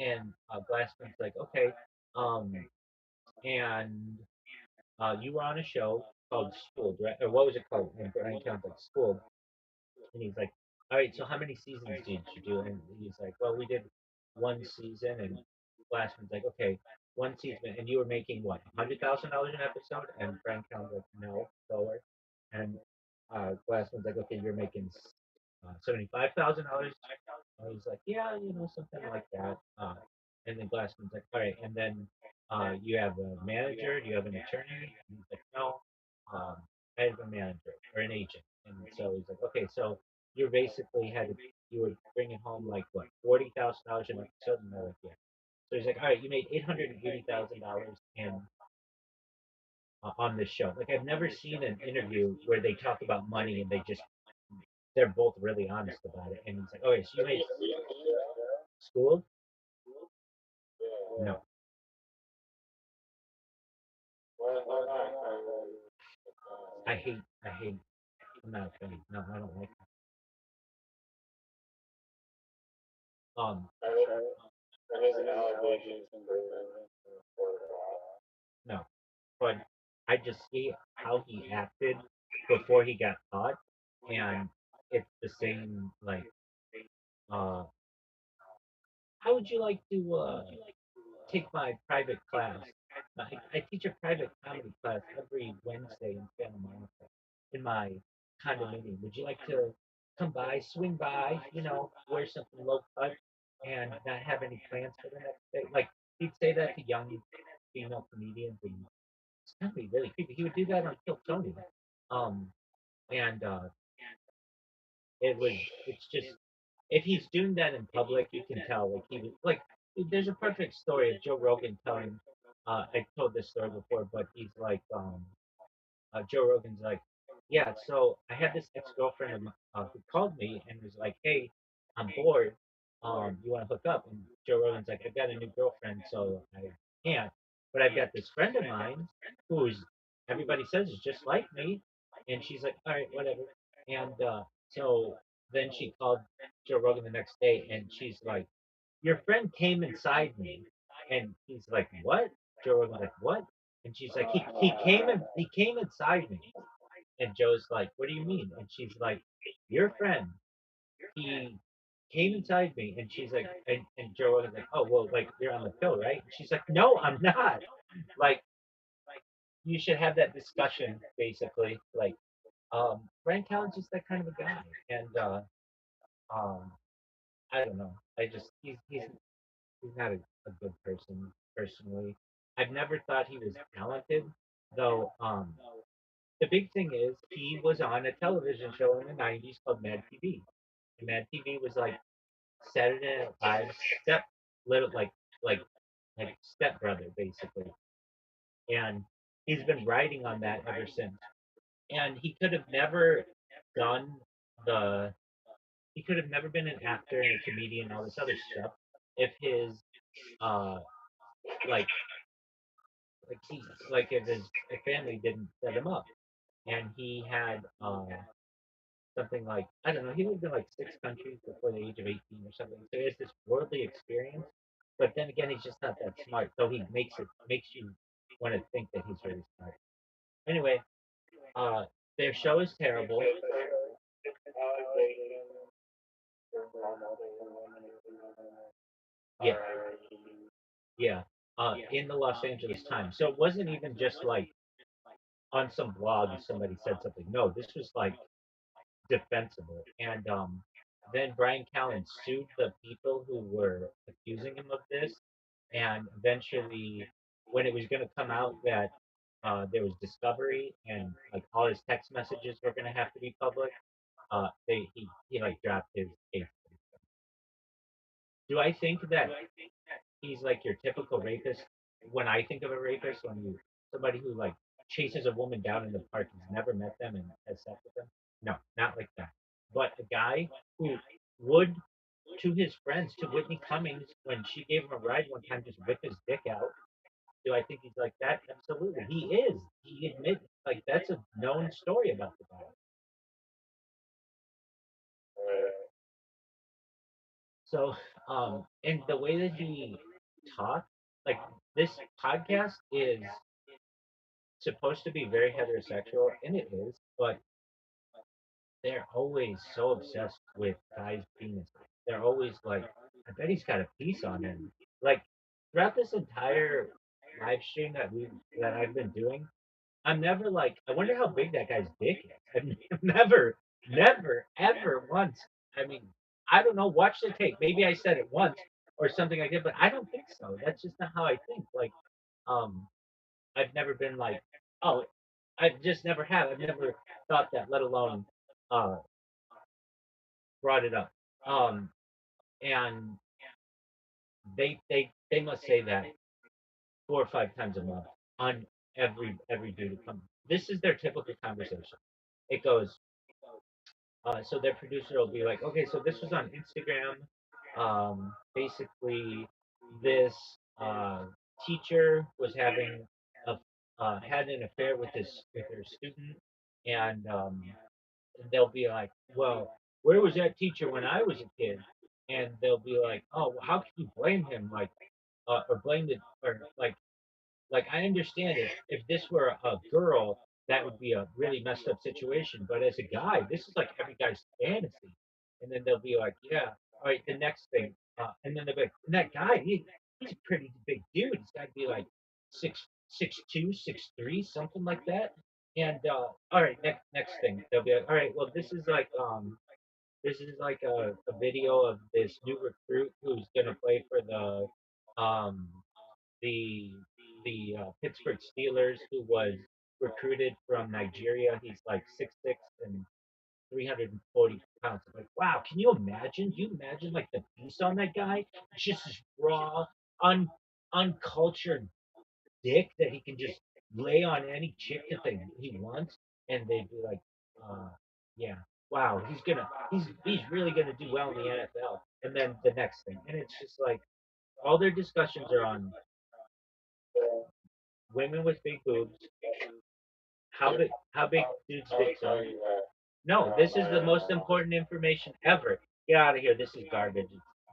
And Glassman's like, "Okay, um, and you were on a show called Schooled, right? Or what was it called?" And Brian Count's like, "Schooled," and he's like, "All right, so how many seasons did you do?" And he's like, "Well, we did one season." And Glassman's like, "Okay, one season, and you were making what, $100,000 an episode?" And Brian Count's like, "No, lower." And Glassman's like, "Okay, you're making $75,000." And he's like, "Yeah, something like that." And then Glassman's like, "All right, and then you have a manager, do you have an attorney?" And he's like, "No, um, I have a manager or an agent." And so he's like, "Okay, so you basically you were bringing home like what, $40,000 an episode?" And they're like, "Yeah." So he's like, "All right, you made $880,000 in on this show." Like I've never seen an interview where they talk about money and they're both really honest about it. And he's like, "Okay, so you made school?" No. I hate. I'm not a fan. No, I don't like it. Are his allegations proven or No, but I just see how he acted before he got caught, and it's the same. Like, uh, how would you like to take my private class? I teach a private comedy class every Wednesday in Santa Monica in my condominium. Would you like to come by, swing by, wear something low cut and not have any plans for the next day? Like, he'd say that to young female comedians, and it's kind of be really creepy. He would do that on Kill Tony. Um, and it's just, if he's doing that in public, you can tell, like, he was, like, there's a perfect story of Joe Rogan telling, I told this story before, but he's like, Joe Rogan's like, "Yeah, so I had this ex girlfriend of who called me and was like, hey, I'm bored. You want to hook up?" And Joe Rogan's like, "I've got a new girlfriend, so I can't. But I've got this friend of mine who's everybody says is just like me." And she's like, "All right, whatever." And so then she called Joe Rogan the next day, and she's like, "Your friend came inside me," and he's like, "What?" Joe Rogan's like, "What?" And she's like, he came inside me." And Joe's like, "What do you mean?" And she's like, "Your friend, he came inside me." And she's like, and Joe Rogan's like, "Oh, well, like, you're on the pill, right?" And she's like, "No, I'm not." Like, you should have that discussion, basically. Like, Rand Callen's just that kind of a guy. And um I don't know. I just he's not a good person personally. I've never thought he was talented, though. the big thing is he was on a television show in the '90s called Mad TV. And Mad TV was like Saturday Night Live's little like like stepbrother basically, and he's been writing on that ever since. And he could have never done the he could have never been an actor and a comedian and all this other stuff if his uh like he if his family didn't set him up. And he had something like I don't know, he lived in like 6 countries before the age of 18 or something. So he has this worldly experience, but then again he's just not that smart. So he makes you want to think that he's really smart. Anyway, uh their show is terrible. Yeah, yeah. In the Los Angeles Times. So it wasn't even just like on some blog somebody said something. No, this was like defensible. And then Brian Callen sued the people who were accusing him of this. And eventually, when it was going to come out that there was discovery and like all his text messages were going to have to be public, he like dropped his case. Do I think that he's like your typical rapist? When I think of a rapist, when you somebody who like chases a woman down in the park, he's never met them and has sex with them. No, not like that. But a guy who would, to his friends, to Whitney Cummings, when she gave him a ride one time, just whip his dick out. Do I think he's like that? Absolutely, he is. He admits like that's a known story about the guy. So, and the way that he talked, like this podcast is supposed to be very heterosexual, and it is, but they're always so obsessed with guys' penis. They're always like, I bet he's got a piece on him. Like throughout this entire live stream that I've been doing, I'm never like, I wonder how big that guy's dick is. I've never, ever once. I mean, I don't know. Watch the tape. Maybe I said it once or something like that, but I don't think so. That's just not how I think. Like, um, I've never been like, oh, I just never have. I've never thought that, let alone uh, brought it up. Um, and they must say that 4 or 5 times a month on every dude to come. This is their typical conversation. It goes, so their producer will be like, okay, so this was on Instagram. Basically, this teacher was having a had an affair with her student, and they'll be like, well, where was that teacher when I was a kid? And they'll be like, oh, well, how can you blame him? Like, or blame the or like I understand if this were a girl, that would be a really messed up situation. But as a guy, this is like every guy's fantasy. And then they'll be like, yeah, all right, the next thing. And then they'll be like, and that guy, he's a pretty big dude. He's got to be like 6'2", 6'3", something like that. And all right, next thing. They'll be like, all right, well, this is like a video of this new recruit who's gonna play for um the Pittsburgh Steelers, who was recruited from Nigeria. He's like 6'6" and 340 pounds. I'm like, wow, can you imagine? Do you imagine like the piece on that guy? Just this raw, uncultured dick that he can just lay on any chick that he wants, and they'd be like, yeah, wow, he's really gonna do well in the NFL. And then the next thing, and it's just like all their discussions are on women with big boobs, how big dudes dicks are. No, this is the most important information ever. Get out of here. This is garbage.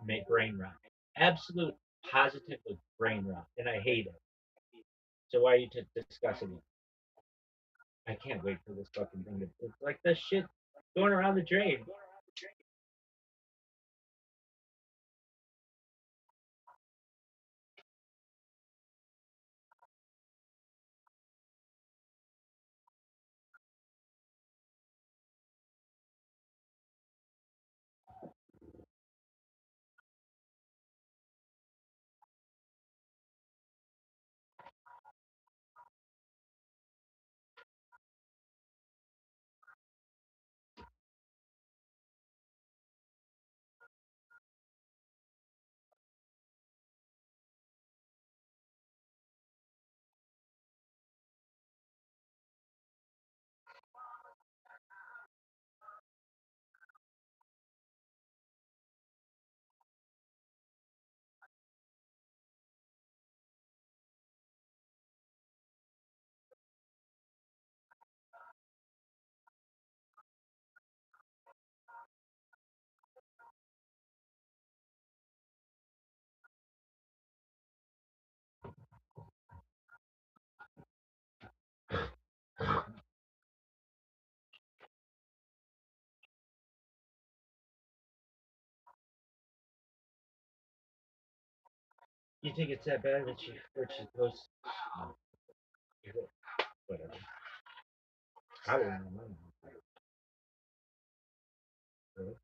It's brain rot. Absolute, positively brain rot, and I hate it. So why are you discussing it? I can't wait for this fucking thing to. It's like this shit going around the drain. You think it's that bad that she goes, no, whatever. I wouldn't know. Really?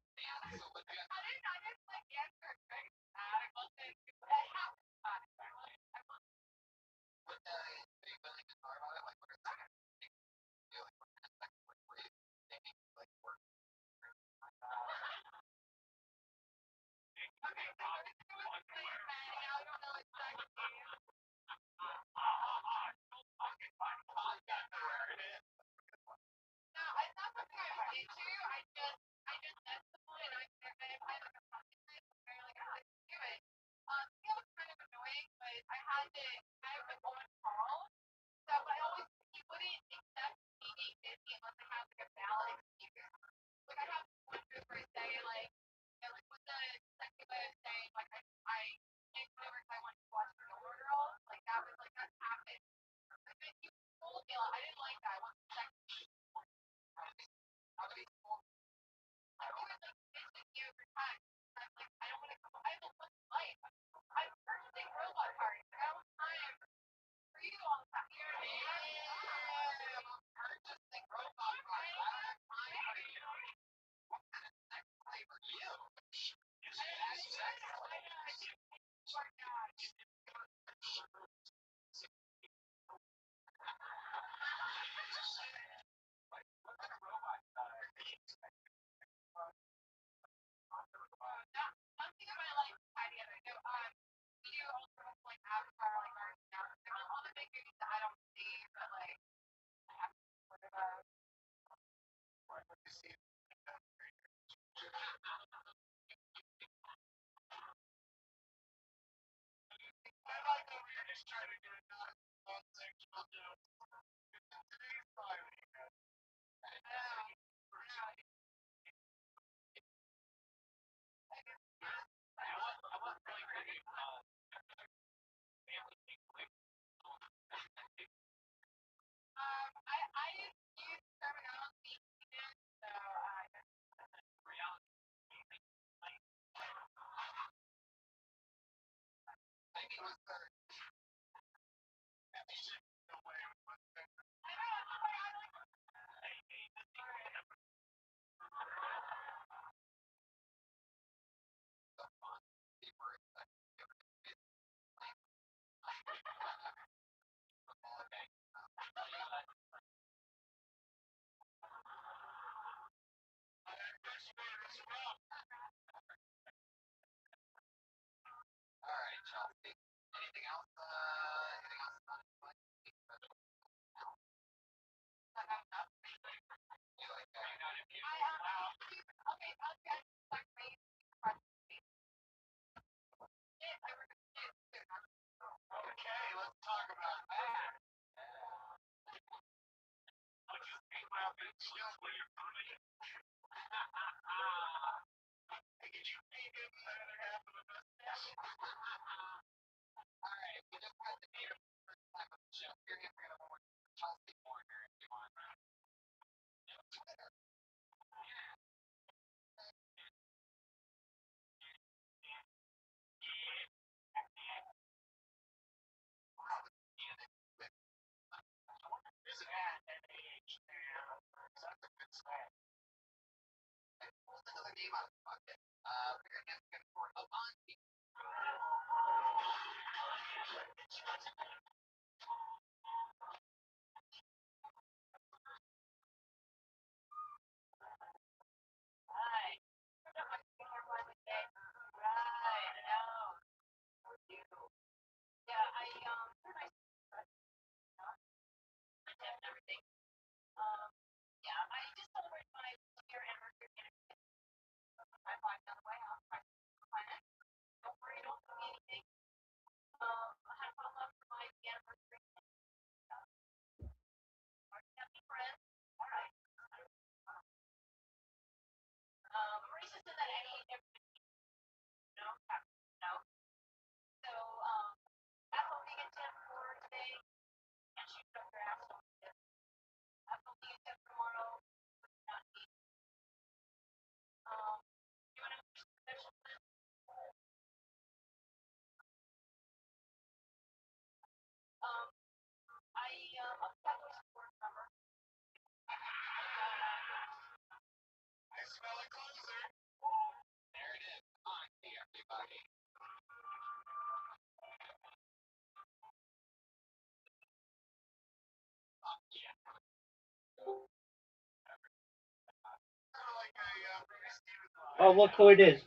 Oh, look who it is.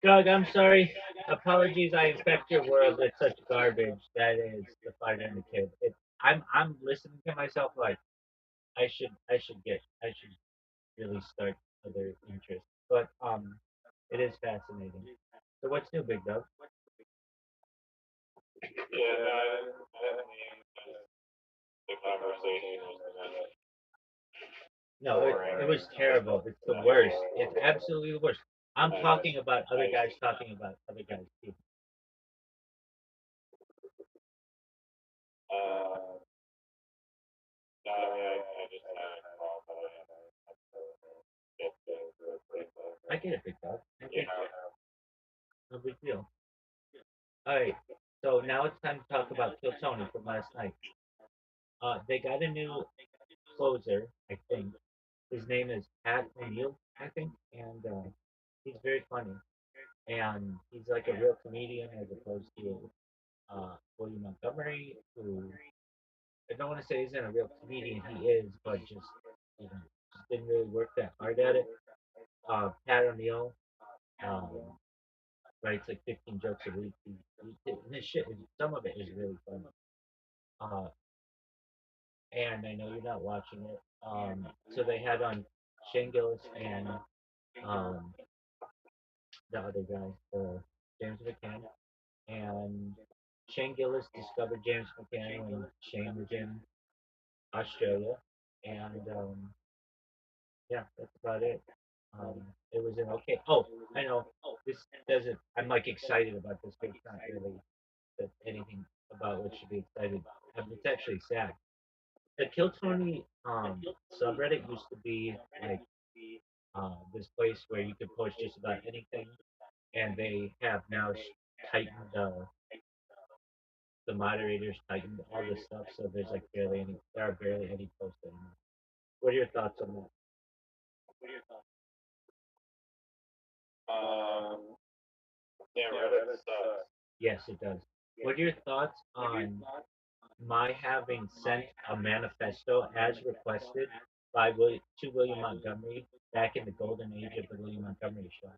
Doug, I'm sorry. Apologies, I infect your world with such garbage. That is the fighter and the kid. I'm listening to myself like I should really start other interests. But it is fascinating. So what's new, Big Doug? Yeah, no, I didn't mean the conversation was kind of No, boring. it was terrible. It's the worst. It's absolutely the worst. I'm talking about other guys talking about other guys. People. Uh, no, I mean, I just had a call, but I had to get things real quick. I get it, Big Dog. I You get know, it. No big deal. All right. So now it's time to talk about Kill Tony from last night. They got a new closer, I think. His name is Pat O'Neill, I think, and he's very funny. And he's like a real comedian as opposed to William Montgomery, who I don't want to say isn't a real comedian. He is, but just just didn't really work that hard at it. Pat O'Neill um, writes like 15 jokes a week. And his shit, some of it is really funny. Uh, and I know you're not watching it. So they had on Shane Gillis and um, the other guy, James McCann, and Shane Gillis discovered James McCann when Shane was in Australia, and yeah, that's about it. It was an okay. Oh, I know this doesn't. I'm like excited about this, but it's not really anything about what should be excited. It's actually sad. The Kill Tony subreddit used to be like this place where you could post just about anything, and they have now tightened the moderators tightened all this stuff, so there's like barely any. There are barely any posts anymore. What are your thoughts on that? um, yeah, Reddit sucks. Yes, it does. What are your thoughts on my having sent a manifesto as requested by to William Montgomery back in the golden age of the William Montgomery show?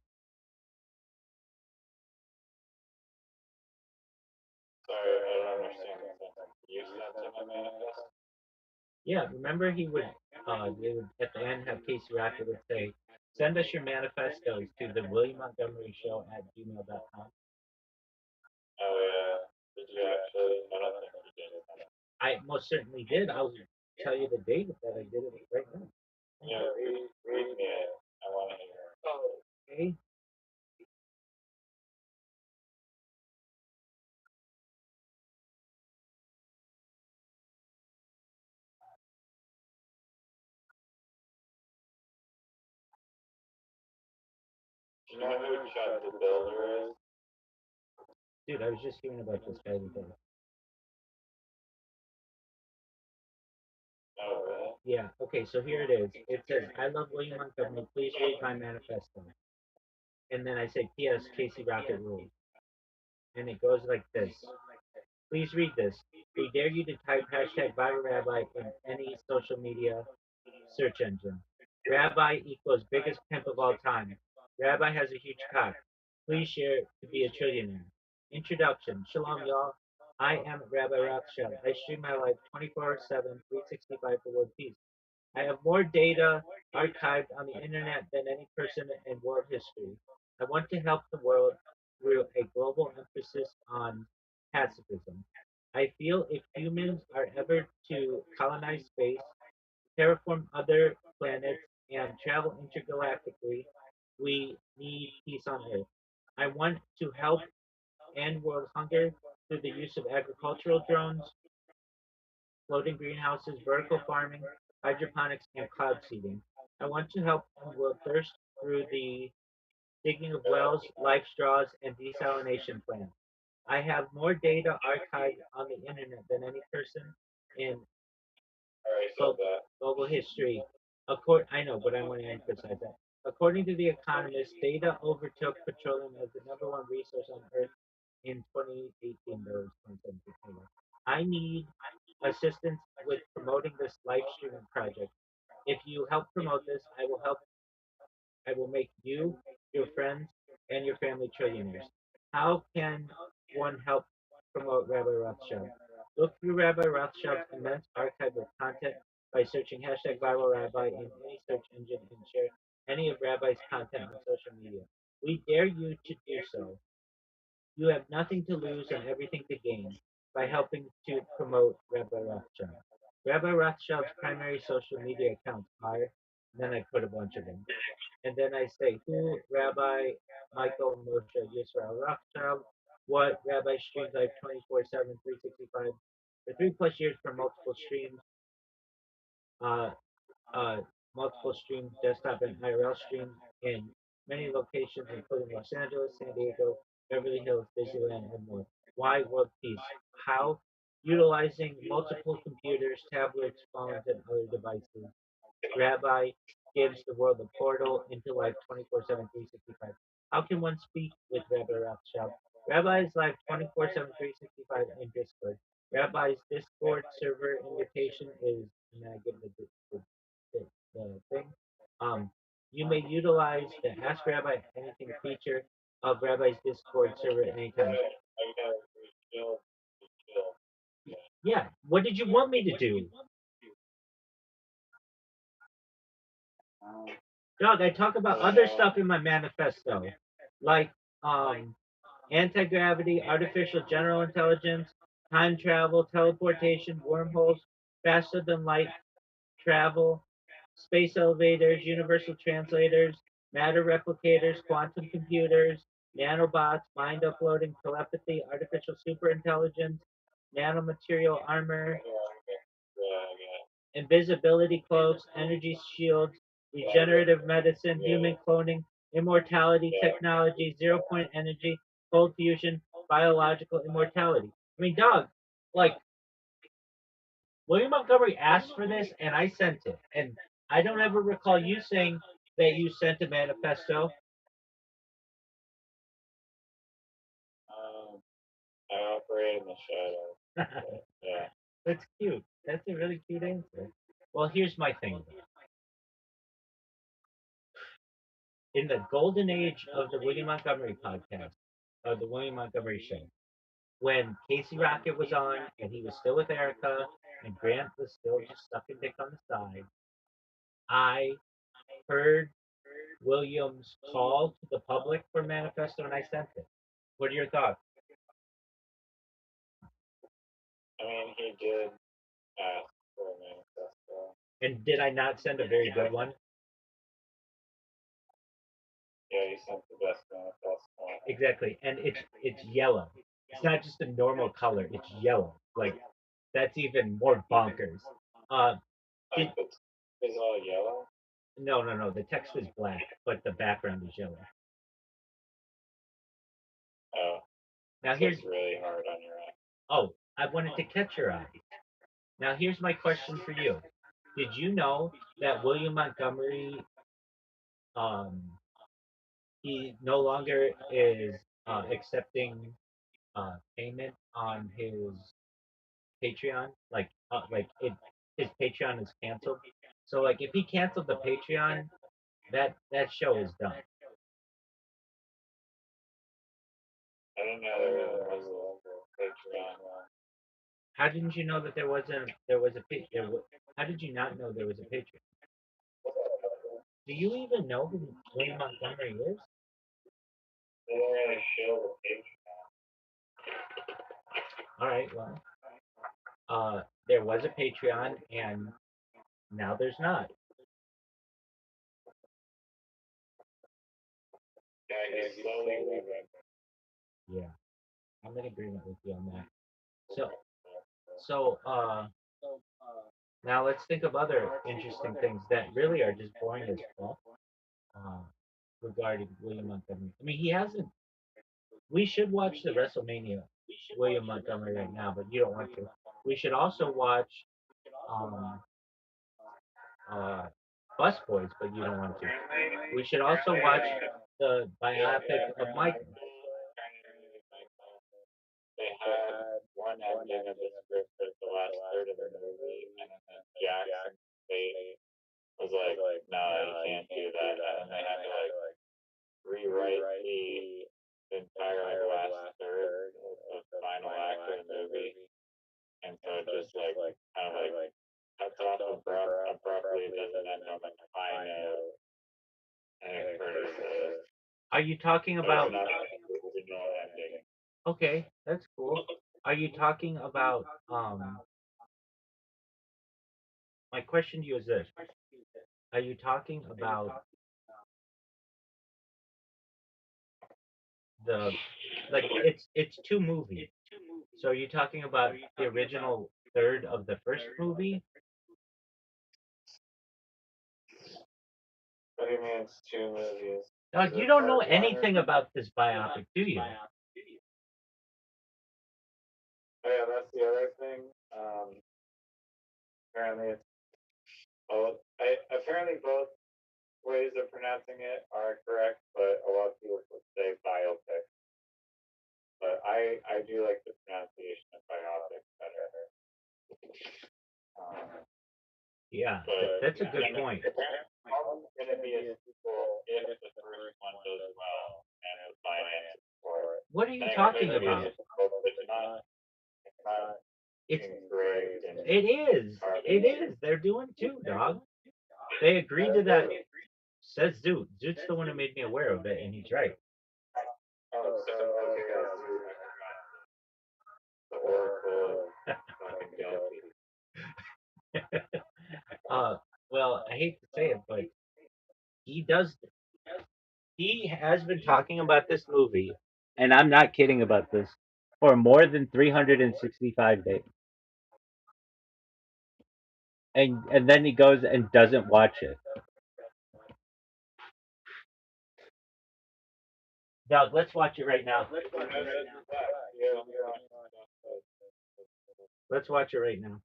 Sorry, I don't understand the sentence. You sent him a manifest? Yeah, remember they would at the end have Casey Rocket would say, send us your manifestos to the William Montgomery show at gmail.com. Oh, yeah. Did you actually? I don't think you did. I most certainly did. I'll tell you the date that I did it right now. Yeah, read me it. I want to hear it. Okay. Do you know who Chad the Builder is? Dude, I was just hearing about this guy today. Oh, really? Yeah, okay, so here it is. It says, I love William Montgomery. Please read my manifesto. And then I say, P.S. Casey Rocket rules. And it goes like this. Please read this. We dare you to type hashtag Viral Rabbi in any social media search engine. Rabbi equals biggest pimp of all time. Rabbi has a huge cock. Please share to be a trillionaire. Introduction. Shalom, y'all. I am Rabbi Rothschild. I stream my life 24/7, 365 for world peace. I have more data archived on the internet than any person in world history. I want to help the world through a global emphasis on pacifism. I feel if humans are ever to colonize space, terraform other planets, and travel intergalactically, we need peace on Earth. I want to help end world hunger through the use of agricultural drones, floating greenhouses, vertical farming, hydroponics, and cloud seeding. I want to help end world thirst through the digging of wells, life straws, and desalination plants. I have more data archived on the internet than any person in Alright, so that. global history. I know, but I want to emphasize that. According to The Economist, data overtook petroleum as the number one resource on Earth in 2018. Those 2017. I need assistance with promoting this live streaming project. If you help promote this, I will make you, your friends, and your family trillionaires. How can one help promote Rabbi Rothschild? Look through Rabbi Rothschild's immense archive of content by searching hashtag viral rabbi in any search engine and share any of Rabbi's content on social media. We dare you to do so. You have nothing to lose and everything to gain by helping to promote Rabbi Rothschild. Rabbi Rothschild's primary social media accounts are, and then I put a bunch of them. And then I say who, Rabbi Michael Moshe Yisrael Rothschild, what, Rabbi streams live 24/7, 365, for 3+ years for uh, uh, multiple streams, desktop and IRL streams in many locations, including Los Angeles, San Diego, Beverly Hills, Disneyland, and more. Why world peace? How? Utilizing multiple computers, tablets, phones, and other devices. Rabbi gives the world a portal into life 24/7, 365. How can one speak with Rabbi Rothschild? Rabbi is live 24/7, 365 in Discord. Rabbi's Discord server invitation is, and I give the thing. Um, you may utilize the Ask Rabbi Anything feature of Rabbi's Discord server at any time. Yeah, what did you want me to do? Dog, I talk about other stuff in my manifesto, like anti-gravity, artificial general intelligence, time travel, teleportation, wormholes, faster than light travel, space elevators, universal translators, matter replicators, quantum computers, nanobots, mind uploading, telepathy, artificial superintelligence, nanomaterial armor, invisibility cloaks, energy shields, regenerative medicine, human cloning, immortality technology, zero point energy, cold fusion, biological immortality. I mean, dog, like William Montgomery asked for this, and I sent it. And I don't ever recall you saying that you sent a manifesto. I operate in the shadows. Yeah. That's cute. That's a really cute answer. Well, here's my thing. In the golden age of the William Montgomery podcast, of the William Montgomery show, when Casey Rocket was on and he was still with Erica and Grant was still just sucking dick on the side, I heard Williams call to the public for manifesto and I sent it. What are your thoughts? I mean, he did ask for a manifesto. And did I not send a very good one? Yeah, he sent the best manifesto. Exactly. And it's yellow. It's not just a normal color, it's yellow. Like that's even more bonkers. Did, It's all yellow? no. The text is black, but the background is yellow. Oh. Now here's really hard on your eye. Oh, I wanted to catch your eye. Now here's my question for you. Did you know that William Montgomery um he no longer is accepting payment on his Patreon? His Patreon is canceled. So like if he canceled the Patreon, that show is done. I didn't know there was a Patreon one. How didn't you know that there was a Patreon? How did you not know there was a Patreon? Do you even know who William Montgomery is? They don't really show the Patreon. All right, well, there was a Patreon, and now there's not. Yeah, he's slowly leaving. Yeah, I'm in agreement with you on that. So now let's think of other interesting things that really are just boring as fuck uh, regarding William Montgomery. I mean, he hasn't. We should watch the WrestleMania William Montgomery right now, but you don't want to. We should also watch um, uh, Bus Boys, but you don't want to. We should also watch the biopic of Michael. They had one ending of the script for the last third of the movie, and then hopefully it doesn't end on like a high note and it occurs Are you talking so about? it's not the original ending. Okay, that's cool. Are you talking about? My question to you is this: are you talking about the like it's two movies? So are you talking about the original third of the first movie? What do you mean it's two movies? Dog, you don't know anything about this biopic, do you? Oh yeah, that's the other thing. Apparently it's both. Apparently both ways of pronouncing it are correct, but a lot of people would say biopic. But I do like the pronunciation of biopic better. Yeah, But that's a good point. It's going to be a sequel if the first one does well and the finances for it. What are you I think talking it's gonna be a about? sequel, but it's not It's great. And it is. It is. They're doing two, dog. They agreed to that. Says Zoot. Zoot's the one who made me aware of it, and he's right. Oh, so okay, guys, the Oracle of fucking Delphi. Well, I hate to say it, but he does. He has been talking about this movie, and I'm not kidding about this, for more than 365 days. And then he goes and doesn't watch it. Doug, let's watch it right now. Let's watch it right now.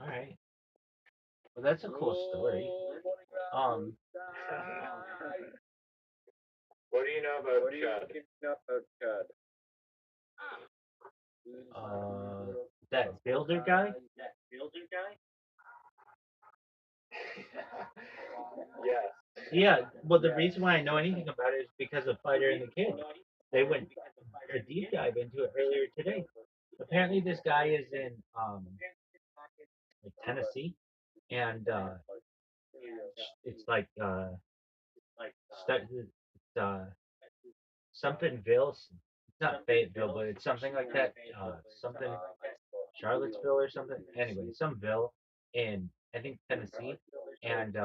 All right. Well, that's a cool story. Um, What do you know about Chud? that builder guy. Yes. Yeah. Well, the reason why I know anything about it is because of Fighter and the Kid. They went a deep dive into it earlier today. Apparently, this guy is in like Tennessee, and it's like it's, somethingville. It's not Fayetteville, but it's something like that. Something Charlottesville or something. Anyway, some ville in I think Tennessee, and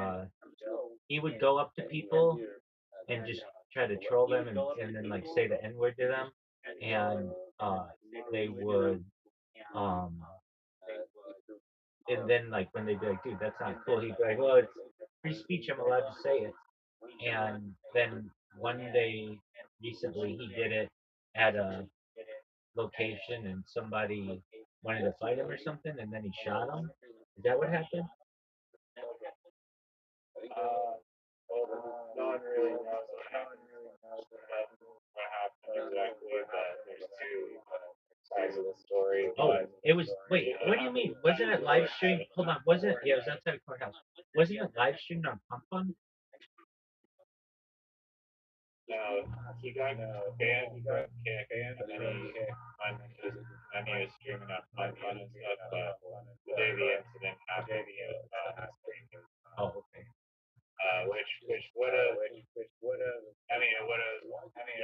he would go up to people and just try to troll them and then like say the N word to them, and they would um and then like when they'd be like, dude, that's not cool, he'd be like, well, it's free speech, I'm allowed to say it. And then one day recently he did it at a location and somebody wanted to fight him or something and then he shot him. Is that what happened? Well, no one really knows what happened exactly, but there's two sides of the story. Oh, it was. Wait, what do you mean? Wasn't it live streamed? Hold on, wasn't it? Yeah, it was outside the courthouse. Wasn't it live streamed on Pump Fun? No, he got banned, he got kicked, and then he was streaming on Fun and stuff, but the day the incident happened, he was streaming. Oh, okay. Which would have, I mean, it would have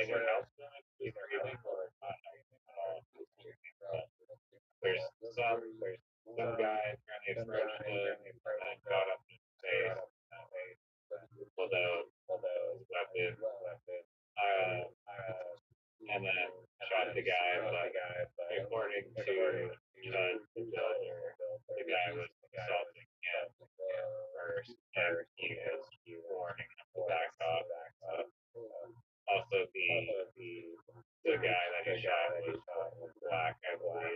either helped him if he's streaming or not at all. There's some guy apparently approached him and got up in his face, pulled out his weapon, and then shot the guy. But according to the builder, the guy was assaulting him first, and he was warning him to back off. Also, the guy that he shot was black, I believe,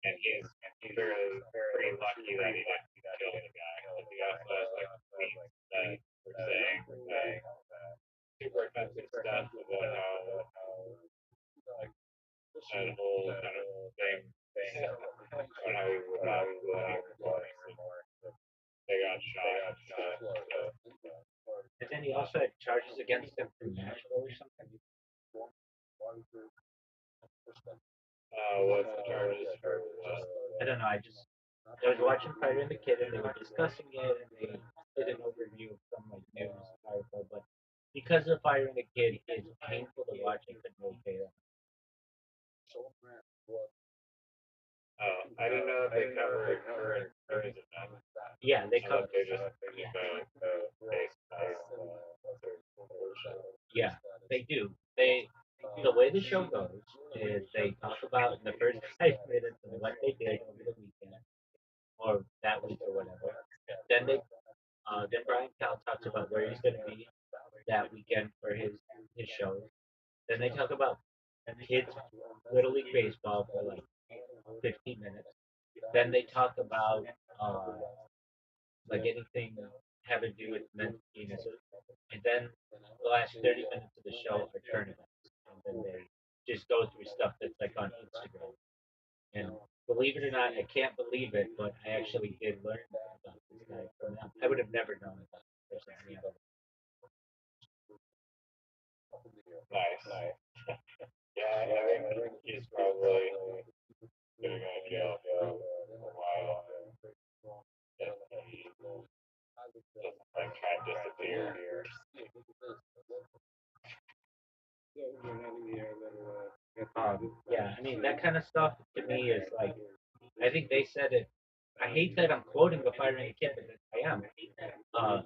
and he's pretty lucky that he didn't kill the guy. But he also has like tweets that were saying super offensive stuff about how like that whole kind of thing on how he would not be anymore. They got shot. And then he also had charges against him from Nashville or something. What's the charges for what? I don't know. I was watching Fighter and the Kid, and they were discussing it, and they did an overview of some like news article. But because of Fire and the Kid is painful to watch, I couldn't really pay that. I didn't know that they covered current news events. Yeah, they I cover. thought they just Yeah, based yeah, they do. They the way the show goes is they talk about in the first 5 minutes of what they did over the weekend or that week or whatever. Then Brian Cal talks about where he's going to be that weekend for his shows. Then they talk about kids little league baseball for like 15 minutes. Then they talk about uh, like anything having to do with men's penises. And then the last 30 minutes of the show are tournaments. And then they just go through stuff that's like on Instagram. And believe it or not, I can't believe it, but I actually did learn about this guy from them. I would have never known about this person. Yeah. nice. Yeah, I think he's probably gonna go to jail for a while. If he doesn't like try to disappear. Yeah, I mean, that kind of stuff to me is like, I think they said it. I hate that I'm quoting the Fire and the Kid, but I am. Uh,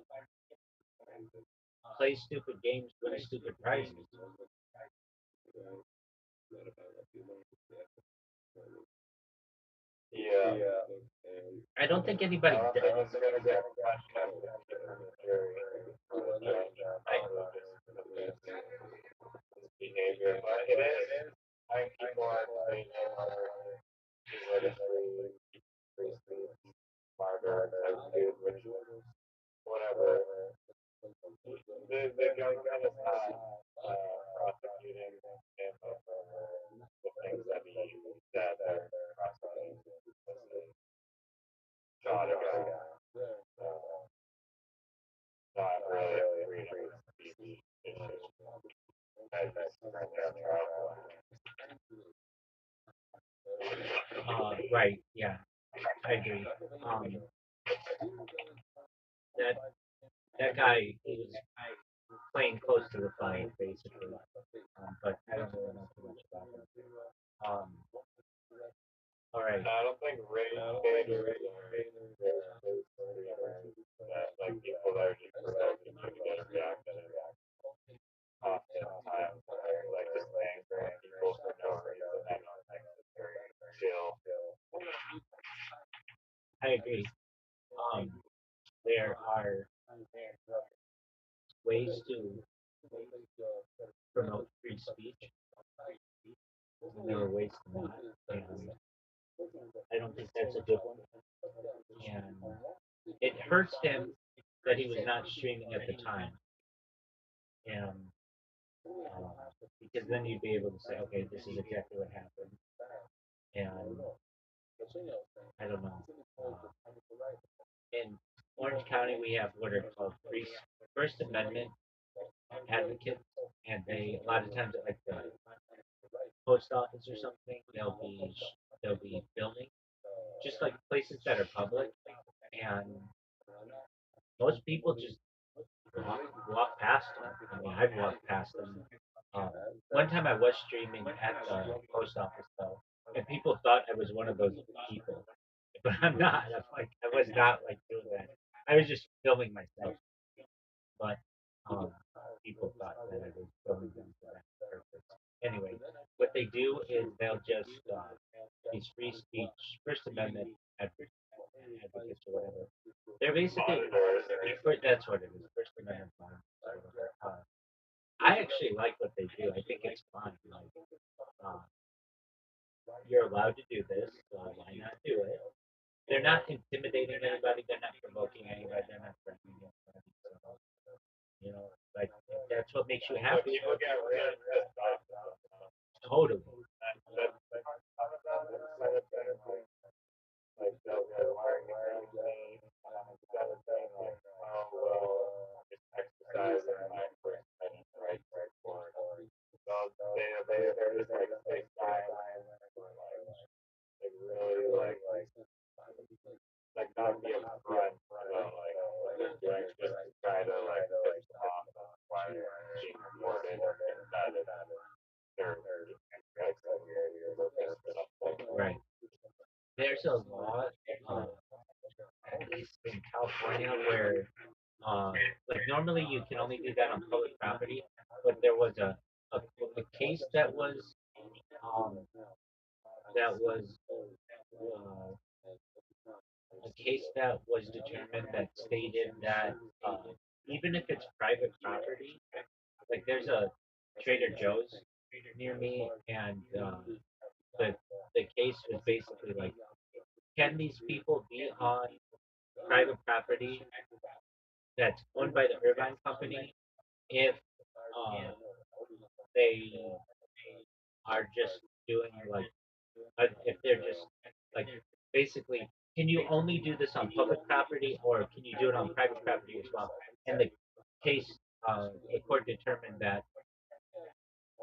Play stupid games, win stupid prizes. Yeah. I don't think I anybody. don't think it's gonna get much evidence from the jury or the judge on this behavior, but it is. I think people are saying politically smarter type dude, which whatever. The government is not prosecuting him over the things that he said. They're prosecuting him because they shot a guy. Not really freedom of speech issue. As currently on trial for. Right. Yeah, I agree. That that guy, he was playing close to the fire, basically. But I don't really know too much about him. Um, all right. I don't think race gators that like people that are just provoking you to get a reaction. Oftentimes they're like just angry at people for no reason. I don't think it's very chill. I agree. Um, there are ways to promote free speech, and there are ways to not. And I don't think that's a good one. And it hurts him that he was not streaming at the time. And because then you'd be able to say, okay, this is exactly what happened. And I don't know. In Orange County, we have what are called First Amendment advocates, and they a lot of times at like the post office or something, they'll be filming just like places that are public, and most people just walk past them. I mean, I've walked past them. Um, One time I was streaming at the post office though, and people thought I was one of those people, but I'm not. I was not like doing that. I was just filming myself, but um, people thought that I was filming them for that purpose. Anyway, what they do is they'll just these free speech, First Amendment advocates or whatever. They're basically that's what it is, First Amendment bonds. I actually like what they do. I think it's fun. Like, uh, you're allowed to do this, so why not do it? They're not intimidating anybody. They're not provoking anybody. They're not threatening anybody. So, like if that's what makes you But happy. people get really pissed off. Totally. Like they'll go, why are you wearing these? Instead of saying like, oh well, just exercising my First Amendment rights for it. So they're just like stay silent or there's a law, uh, at least in California, where uh, like normally you can only do that on public property, but there was a case um, that was a case that was determined that stated that uh, even if it's private property, like there's a Trader Joe's near me, and the the case was basically like, can these people be on private property that's owned by the Irvine Company if uh, they are just doing if they're just like basically, can you only do this on public property or can you do it on private property as well? And the case, the court determined that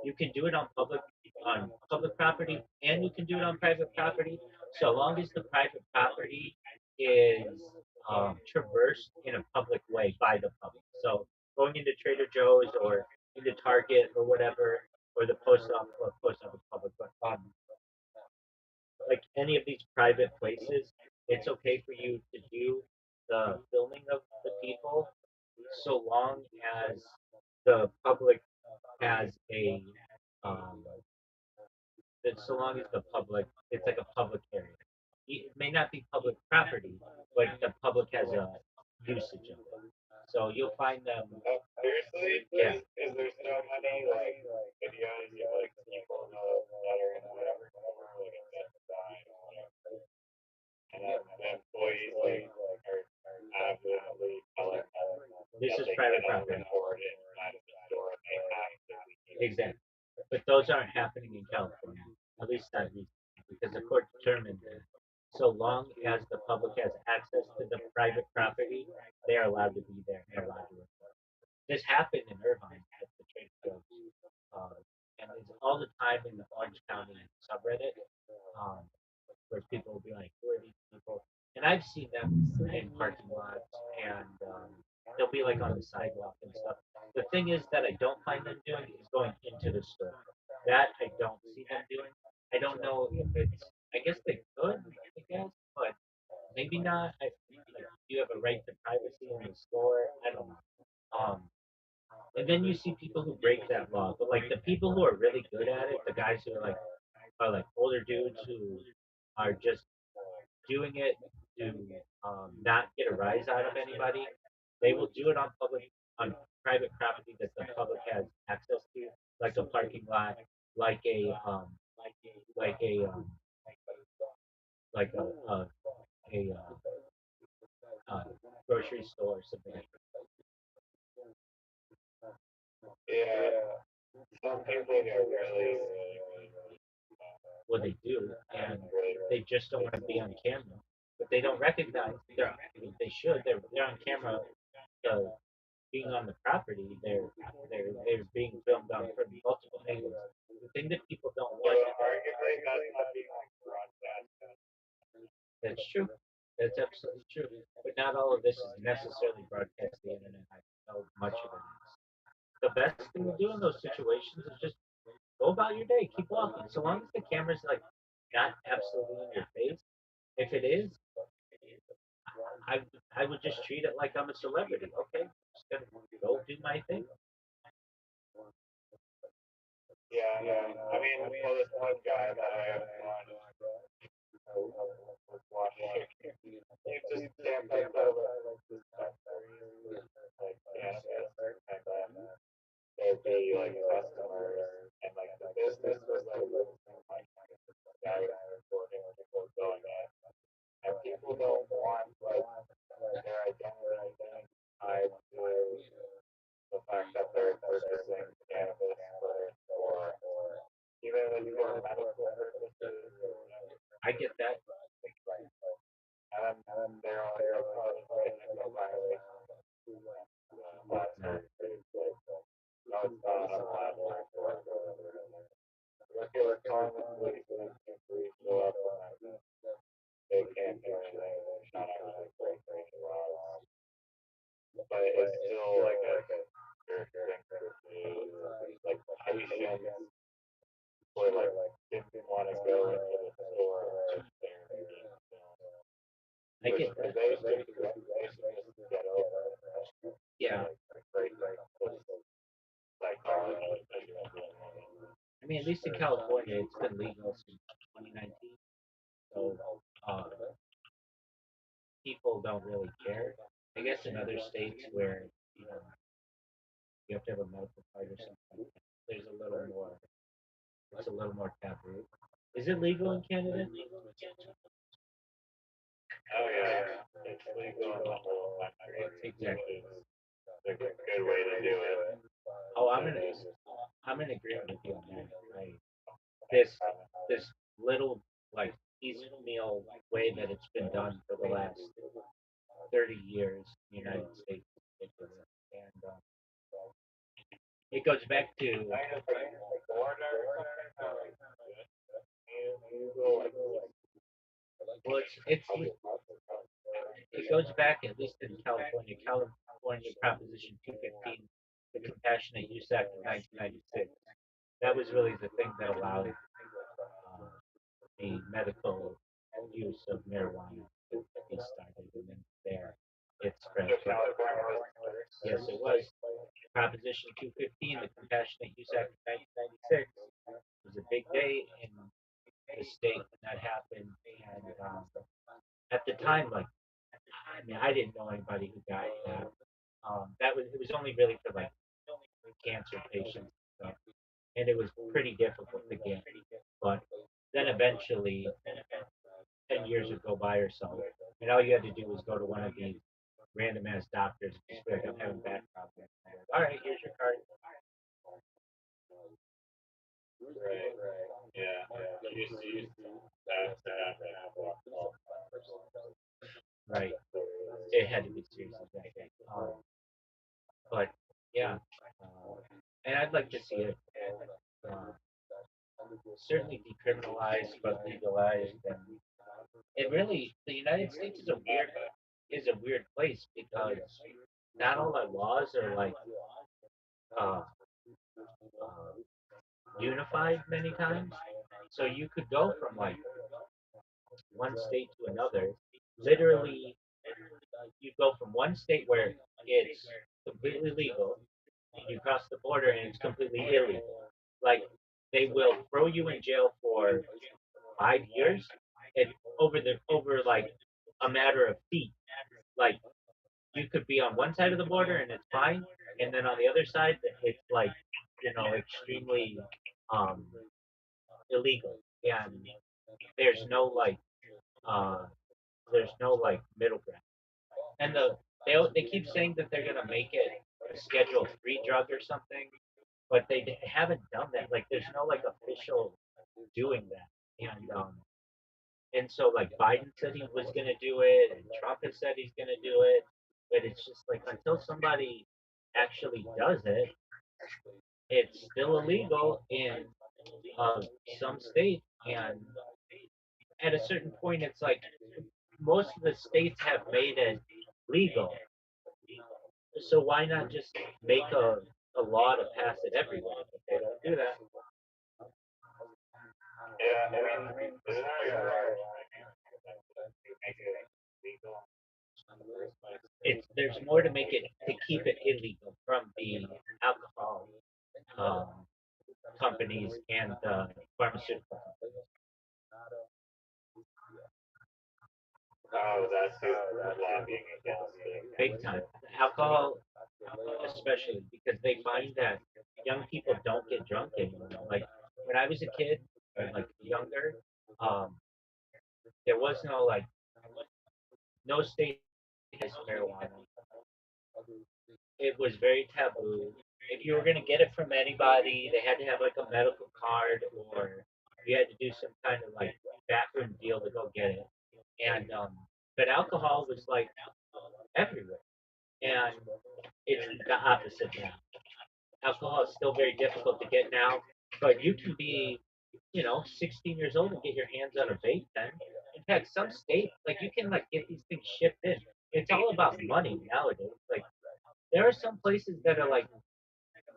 you can do it on public property and you can do it on private property, so long as the private property is traversed in a public way by the public. So going into Trader Joe's or into Target or whatever, or the post office public, but like any of these private places, it's okay for you to do the filming of the people so long as the public has a um, so long as the public, it's like a public area. It may not be public property, but the public has a usage of it. So you'll find them. Seriously? Yeah, Is there so many like videos of like people that are in whatever store, like at Best Buy or whatever, and then the employees are absolutely telling them this that is they private cannot property. record inside of the store and they have to leave. Exactly. But those aren't happening in California, at least not recently, because the court determined that so long as the public has access to the private property, they are allowed to be there. They're allowed to record. This happened in Irvine at the Trader Joe's, uh, and it's all the time in the Orange County subreddit, um, where people will be like, "Who are these people?" And I've seen them in parking lots, and they'll be like on the sidewalk and stuff. The thing is that I don't find them doing is going into the store. That I don't see them doing. I don't know if it's. I guess they could. I guess, but maybe not. Like, you have a right to privacy in the store. I don't know. And then you see people who break that law, but like the people who are really good at it, the guys who are like older dudes who are just doing it to not get a rise out of anybody. They will do it on private property that the public has access to, like a parking lot, like like a like a grocery store or something like that. Yeah, some people are really, really, really, What they do, and really, they really. just don't want to be on camera. But they don't recognize they're. I mean, they should. They're on camera. Uh, being on the property, they're being filmed on from multiple angles. The thing that people don't So want. arguably, that's not being like broadcast. That's true. That's absolutely true. But not all of this is necessarily broadcast to the internet. I know much of it is. The best thing to do in those situations is just go about your day, keep walking. So long as the camera's like not absolutely in your face. If it is, I I would just treat it like I'm a celebrity. Okay, just gonna go do my thing. Yeah, I mean, well, this one guy that was watching, he just camped over like dispensaries, like cannabis, and then there'd be like customers, and like the business was like losing money because the guy was recording people going in, and people don't want like their identity being tied to the fact that they're purchasing cannabis for even if it's for medical purposes or whatever. I get that. And then they're probably going to go violation last week. No, it's not on the library for whatever. If you're calling the police and the police show up and they can't do anything, it's not actually breaking any laws. But it's still like a weird thing to do. Like patients would like didn't want to go into the store. I get Because that. they used to just get over it. Yeah. Like like I mean, at least in California, it's been legal since 2019. So uh, people don't really care. I guess in other states where you know you have to have a medical card or something, there's a little more. It's a little more taboo. Is it legal in Canada? Oh yeah, it's legal in the whole country. Exactly. It's a good way to do it. Oh, I'm in agreement with you on that. Right. This this little like piecemeal way that it's been done for the last 30 years in the United States is ridiculous. And it goes back to well, it goes back at least in California, California Proposition 215, the Compassionate Use Act of 1996. That was really the thing that allowed the medical use of marijuana to be started, and then there it spread. Yes, it was. Proposition 215, the Compassionate Use Act of 1996, was a big day in the state when that happened, and at the time, like, I mean, I didn't know anybody who got that. That was it was only really for like cancer patients and stuff, and it was pretty difficult to get. But then eventually, 10 years would go by or so, and all you had to do was go to one of these random ass doctors and just be like, I'm having back problems. All right, here's your card. Right. Yeah. You that Right. It had to be seriously bad. But yeah, and I'd like to see it certainly decriminalized but legalized. And it really, the United States is a weird place because not all our laws are like uh, unified many times. So you could go from like one state to another. Literally, you go from one state where it's completely legal, and you cross the border and it's completely illegal. Like they will throw you in jail for 5 years, and over like a matter of feet. Like you could be on one side of the border and it's fine, and then on the other side it's like extremely um, illegal, and there's no like uh, there's no like middle ground. And they keep saying that they're gonna make it a Schedule 3 drug or something, but they haven't done that. Like there's no like official doing that, and so like Biden said he was gonna do it, and Trump has said he's gonna do it, but it's just like until somebody actually does it, it's still illegal in uh, some states, and at a certain point, it's like most of the states have made it legal. So why not just make a law to pass it everywhere? But they don't do that. Yeah, I mean, there's not a lot of make it legal. There's more to make it to keep it illegal from the alcohol um, companies and the pharmaceutical companies. Oh, that's lobbying against it. Big time. Alcohol, especially because they find that young people don't get drunk anymore. Like when I was a kid, or like younger, um, there was no like no state has marijuana. It was very taboo. If you were gonna get it from anybody, they had to have like a medical card, or you had to do some kind of like backroom deal to go get it. And but alcohol was like everywhere, and it's the opposite now. Alcohol is still very difficult to get now, but you can be, 16 years old and get your hands on a vape pen. In fact, some states, like you can like get these things shipped in. It's all about money nowadays. Like there are some places that are like,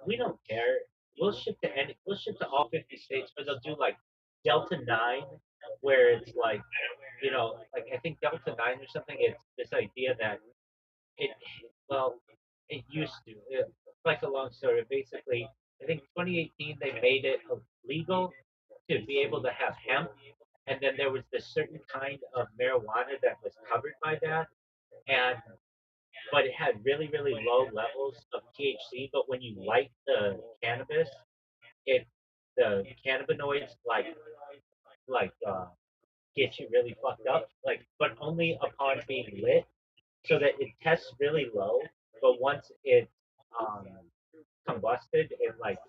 we don't care. We'll ship to all 50 states, but they'll do like Delta 9, where it's like like I think Delta 9 or something. It's this idea that it, well, it used to. Like a long story. Basically, I think 2018 they made it illegal to be able to have hemp, and then there was this certain kind of marijuana that was covered by that, and but it had really really low levels of THC. But when you light the cannabis, it the cannabinoids like get you really fucked up, like but only upon being lit, so that it tests really low, but once it um combusted, it like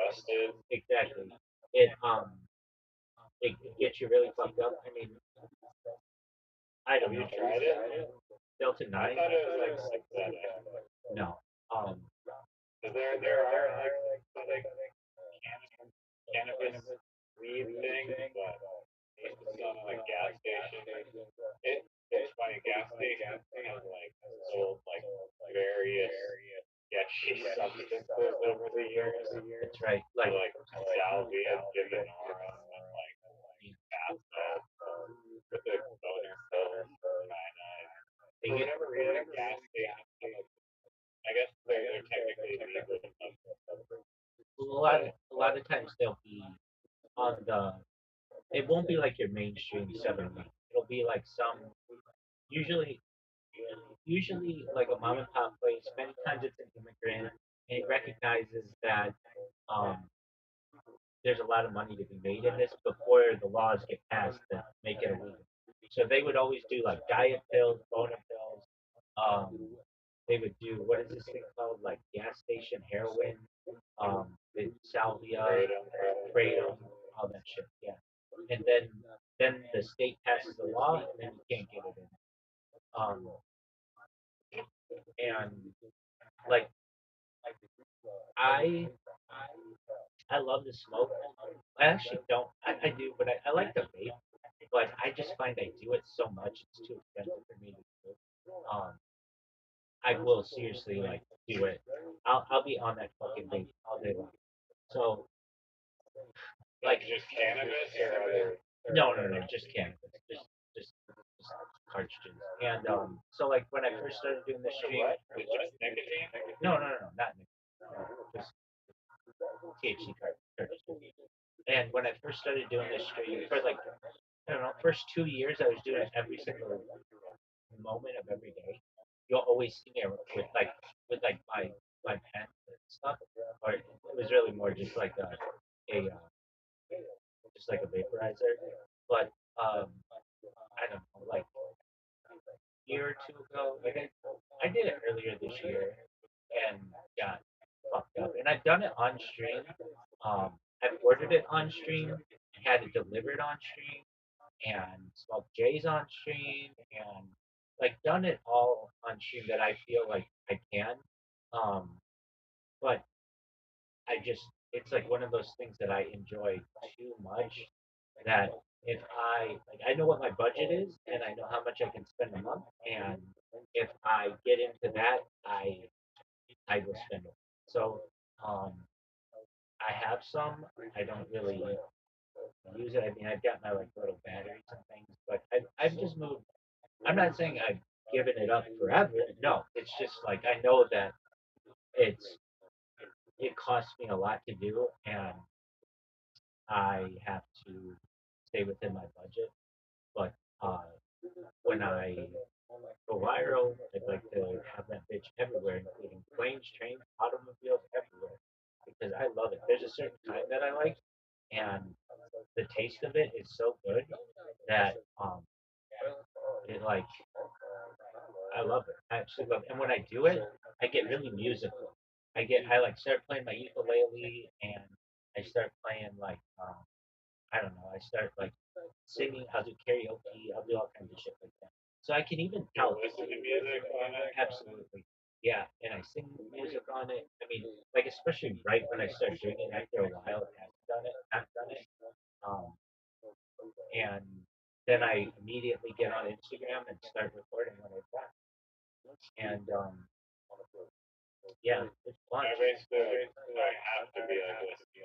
Busted. exactly it gets you really fucked up. I mean, I Have don't you know. tried it? Delta I 9? thought it was like synthetic. No. Um, 'Cause there are like cannabis weed things, but I used to sell them at like gas stations. It's funny, gas stations have like sold like various sketchy substances over the years. that's right. So Like, like salvia, divinora, and like bath salts with the boner pills, cyanide. they For get whatever reason, gas stations, like, I guess they're technically legal in some a lot of times they'll be on the. It won't be like your mainstream 7-Eleven. It'll be like some usually usually like a mom and pop place. Many times it's an immigrant, and he recognizes that um, there's a lot of money to be made in this before the laws get passed that make it illegal. So they would always do like diet pills, boner pills. Um, they would do what is this thing called? Like gas station heroin, the salvia, freedom. kratom, all that shit. Yeah, and then the state passes a law, and then you can't get it in. And like I I love to smoke. I actually don't. I do, but I like to vape. But I just find I do it so much; it's too expensive for me to do. Um, I will seriously like do it. I'll be on that fucking vape all day long. So Like like just cannabis or other. no, just cannabis, just cartridges. And so like when I first started doing this stream, Just nicotine? no, not nicotine, no, just THC cartridges. And when I first started doing this stream, for like I don't know, first 2 years I was doing it every single moment of every day. You'll always see me with like my pen and stuff, or it was really more just like a just like a vaporizer. But I don't know, like a year or two ago, like I did it earlier this year and got fucked up, and I've done it on stream. I've ordered it on stream, had it delivered on stream, and smoked J's on stream, and like done it all on stream that I feel like I can. Um, but I just it's like one of those things that I enjoy too much that if I know what my budget is and I know how much I can spend a month, and if I get into that I will spend it. So um I have some. I don't really use it. I mean I've got my like little batteries and things, but I've just moved. I'm not saying I've given it up forever. No, it's just like I know that it's it costs me a lot to do, and I have to stay within my budget. But when I go viral, I'd like to have that bitch everywhere, including planes, trains, automobiles, everywhere, because I love it. There's a certain kind that I like, and the taste of it is so good that it like I love it. I absolutely love it. And when I do it, I get really musical. I like start playing my ukulele, and I start playing like I don't know. I start like singing. I'll do karaoke. I'll do all kinds of shit like that. So I can even tell. Listen to music on it? Absolutely. Yeah, and I sing music on it. I mean, like especially right when I start doing it after a while, I have done it, not done it. Um, and then I immediately get on Instagram and start recording when I've done. And yeah, it's fun. I basically, I have to be like listening to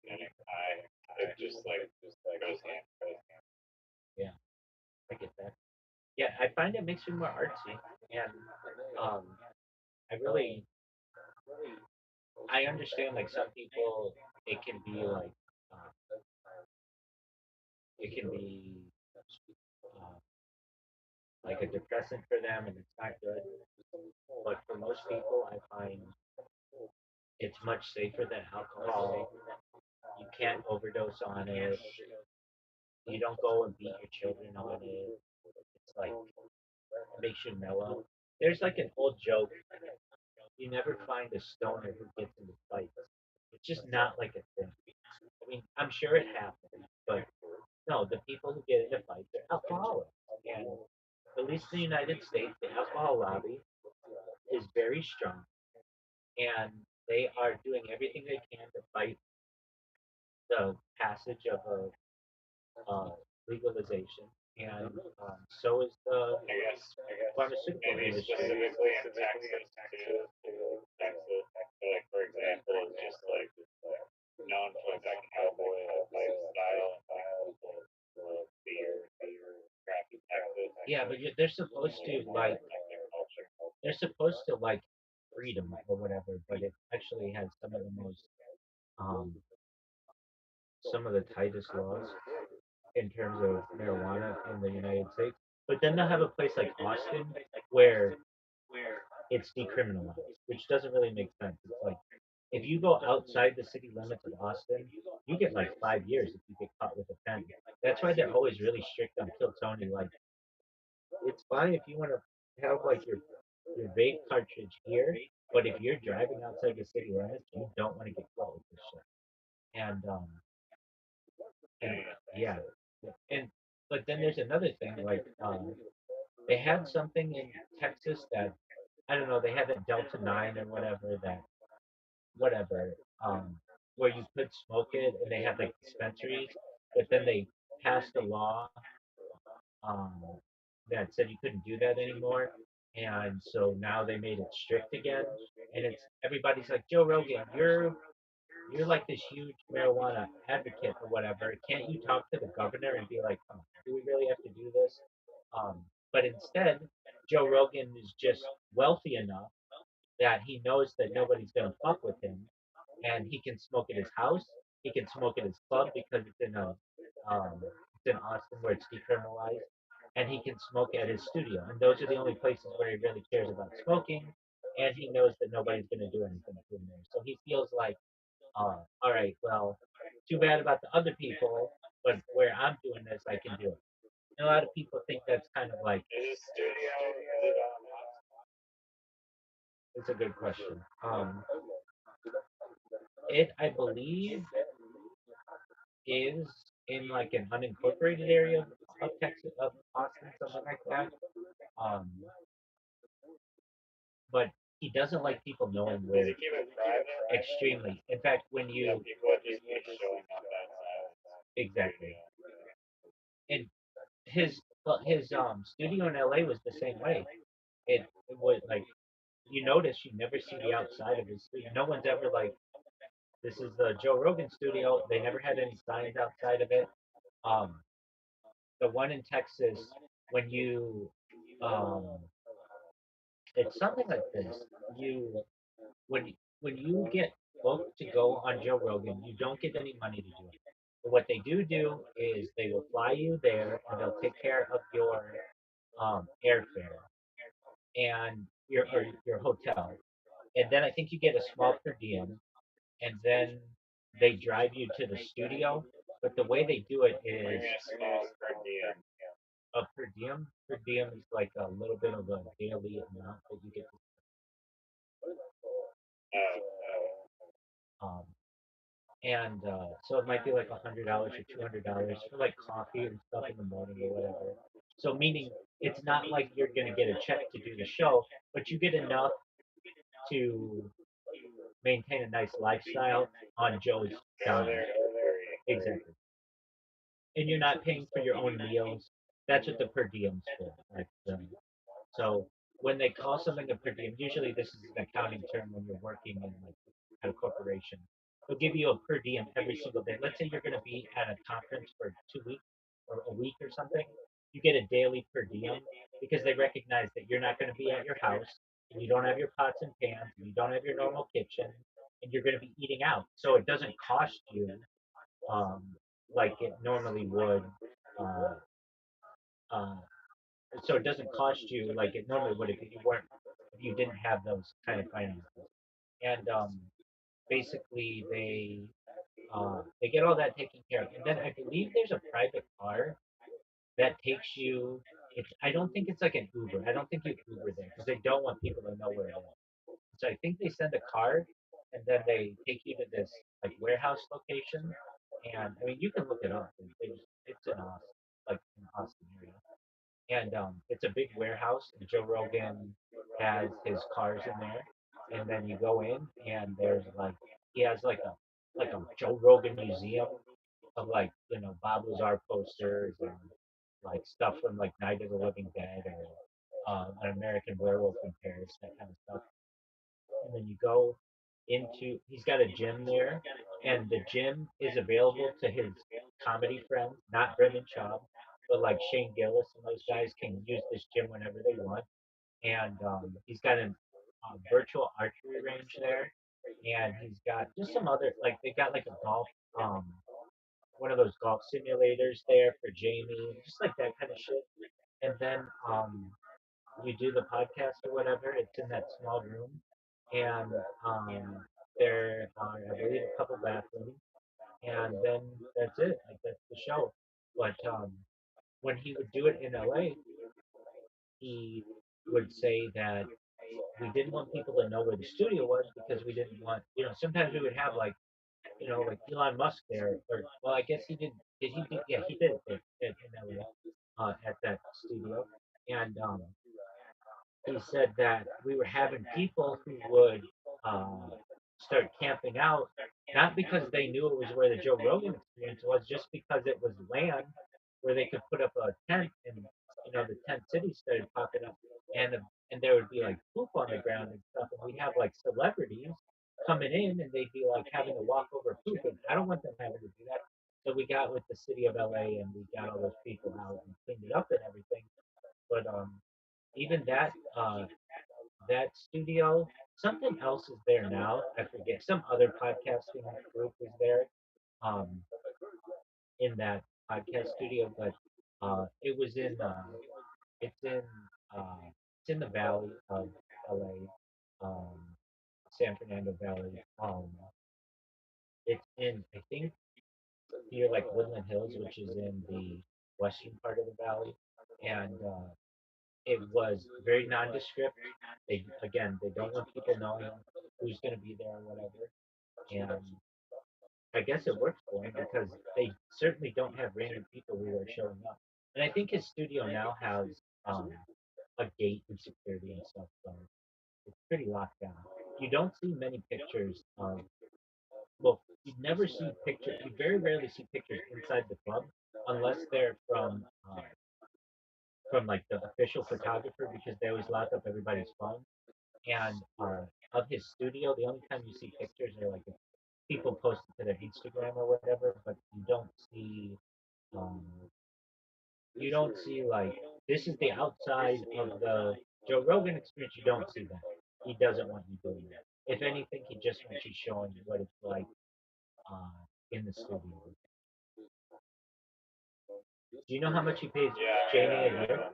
music. And it just like goes hand. find it makes me more artsy, and um, I really I understand like some people it can be like it can be uh, like a depressant for them, and it's not good. But for most people, I find it's much safer than alcohol. You can't overdose on it. You don't go and beat your children on it. It's like it makes you mellow. There's like an old joke. You never find a stoner who gets into fights. It's just not like a thing. I mean, I'm sure it happens, but no, the people who get into fights are alcoholics. And at least in the United States, the alcohol lobby is very strong, and they are doing everything they can to fight the passage of a legalization, and so is the And pharmaceutical industry. specifically in Texas too. Texas, like for example, is just like known for that cowboy lifestyle and beer, crappy Texas. Yeah, but they're supposed to like they're supposed to like freedom or whatever, but it actually has um, some of the tightest laws in terms of marijuana in the United States. But then they'll have a place like Austin where it's decriminalized, which doesn't really make sense. It's like if you go outside the city limits of Austin, you get like 5 years if you get caught with a pen. That's why they're always really strict on Kill Tony. Like it's fine if you want to have like your vape cartridge here, but if you're driving outside the city limits, you don't want to get caught with this shit. And yeah, and but then there's another thing like they had something in Texas that I don't know. They had that Delta 9 or whatever whatever where you could smoke it, and they had like dispensaries, but then they passed a law um, that said you couldn't do that anymore. And so now they made it strict again, and it's everybody's like Joe Rogan, you're like this huge marijuana advocate or whatever. Can't you talk to the governor and be like, oh, do we really have to do this? But instead, Joe Rogan is just wealthy enough that he knows that nobody's gonna fuck with him, and he can smoke at his house. He can smoke at his club because it's in Austin where it's decriminalized, and he can smoke at his studio. And those are the only places where he really cares about smoking. And he knows that nobody's going to do anything to him there. So he feels like, all right, well, too bad about the other people, but where I'm doing this, I can do it. And a lot of people think that's kind of like Is the studio is it on it's a good question. It I believe is in like an unincorporated area of Texas, of Austin, something like that. Um, but he doesn't like people knowing Does where he keep it private? extremely. In fact, when Yeah, you people are just like showing up outside. exactly, and his studio in LA was the same way. It was like you notice you never see the outside of his studio. No one's ever like this is the Joe Rogan studio. They never had any signs outside of it. Um, the one in Texas, when you um, it's something like this. You when you get booked to go on Joe Rogan, you don't get any money to do it. But what they do is they will fly you there and they'll take care of your airfare and your hotel. And then I think you get a small per diem, and then they drive you to the studio. But the way they do it Bring is me a small per diem. a per diem. Per diem is like a little bit of a daily amount that you get. Um, and so it might be like $100 or $200 for like coffee and stuff in the morning or whatever. So meaning it's not like you're gonna get a check to do the show, but you get enough to maintain a nice lifestyle on Joe's Go dime. there for free. Exactly. And you're not paying for your own meals. That's what the per diem's for. Like, so when they call something a per diem, usually this is an accounting term when you're working in like at a corporation. They'll give you a per diem every single day. Let's say you're going to be at a conference for 2 weeks or a week or something. you get a daily per diem because they recognize that you're not going to be at your house and you don't have your pots and pans and you don't have your normal kitchen and you're going to be eating out. So it doesn't cost you um, like it normally would. Uh, uh, so it doesn't cost you like it normally would if you didn't have those kind of finances. And basically they get all that taken care of. And then I believe there's a private car that takes you. I don't think it's like an Uber. I don't think you Uber there because they don't want people to know where it is. So I think they send a car and then they take you to this like warehouse location. And I mean, you can look it up. It's an awesome, like an awesome area. And it's a big warehouse. And Joe Rogan has his cars in there. And then you go in and there's like he has like a Joe Rogan museum of like Bob Lazar posters and like stuff from like Night of the Living Dead or an American Werewolf in Paris, that kind of stuff. And then you go into he's got a gym there, and the gym is available to his comedy friends, not Brendan Schaub, but like Shane Gillis and those guys can use this gym whenever they want. And he's got a virtual archery range there, and he's got just some other like they got like a golf um, one of those golf simulators there for Jamie, just like that kind of shit. And then you do the podcast or whatever. It's in that small room, and there are, I believe, a couple bathrooms, and then that's it. Like that's the show. But when he would do it in LA, he would say that we didn't want people to know where the studio was because we didn't want, sometimes we would have like like Elon Musk there, or well, I guess he did. Did he? Do, yeah, he did it there in LA at that studio, and he said that we were having people who would uh, start camping out, not because they knew it was where the Joe Rogan experience was, just because it was land where they could put up a tent, and the tent cities started popping up, and and there would be like poop on the ground and stuff, and we'd have like celebrities coming in, and they'd be like having to walk over poop, and I don't want them having to do that. So we got with the city of LA, and we got all those people out and cleaned it up and everything. But even that studio, something else is there now. I forget. Some other podcasting group is there um, in that podcast studio, but it was in it's in uh, it's in the valley of LA, San Fernando Valley. It's in I think near like Woodland Hills, which is in the western part of the valley, and it was very nondescript. They don't want people knowing who's going to be there or whatever. And I guess it works for him because they certainly don't have random people who are showing up. And I think his studio now has um, a gate and security and stuff, so it's pretty locked down. You don't see many pictures of, well, you never see pictures, you very rarely see pictures inside the club unless they're from like the official photographer because they always lock up everybody's phone. And of his studio, the only time you see pictures are like if people post it to their Instagram or whatever, but um, you don't see like this is the outside of the Joe Rogan experience. You don't see that. He doesn't want you doing that. If anything, he just wants you showing you what it's like in the studio. Do you know how much he pays Jamie a year?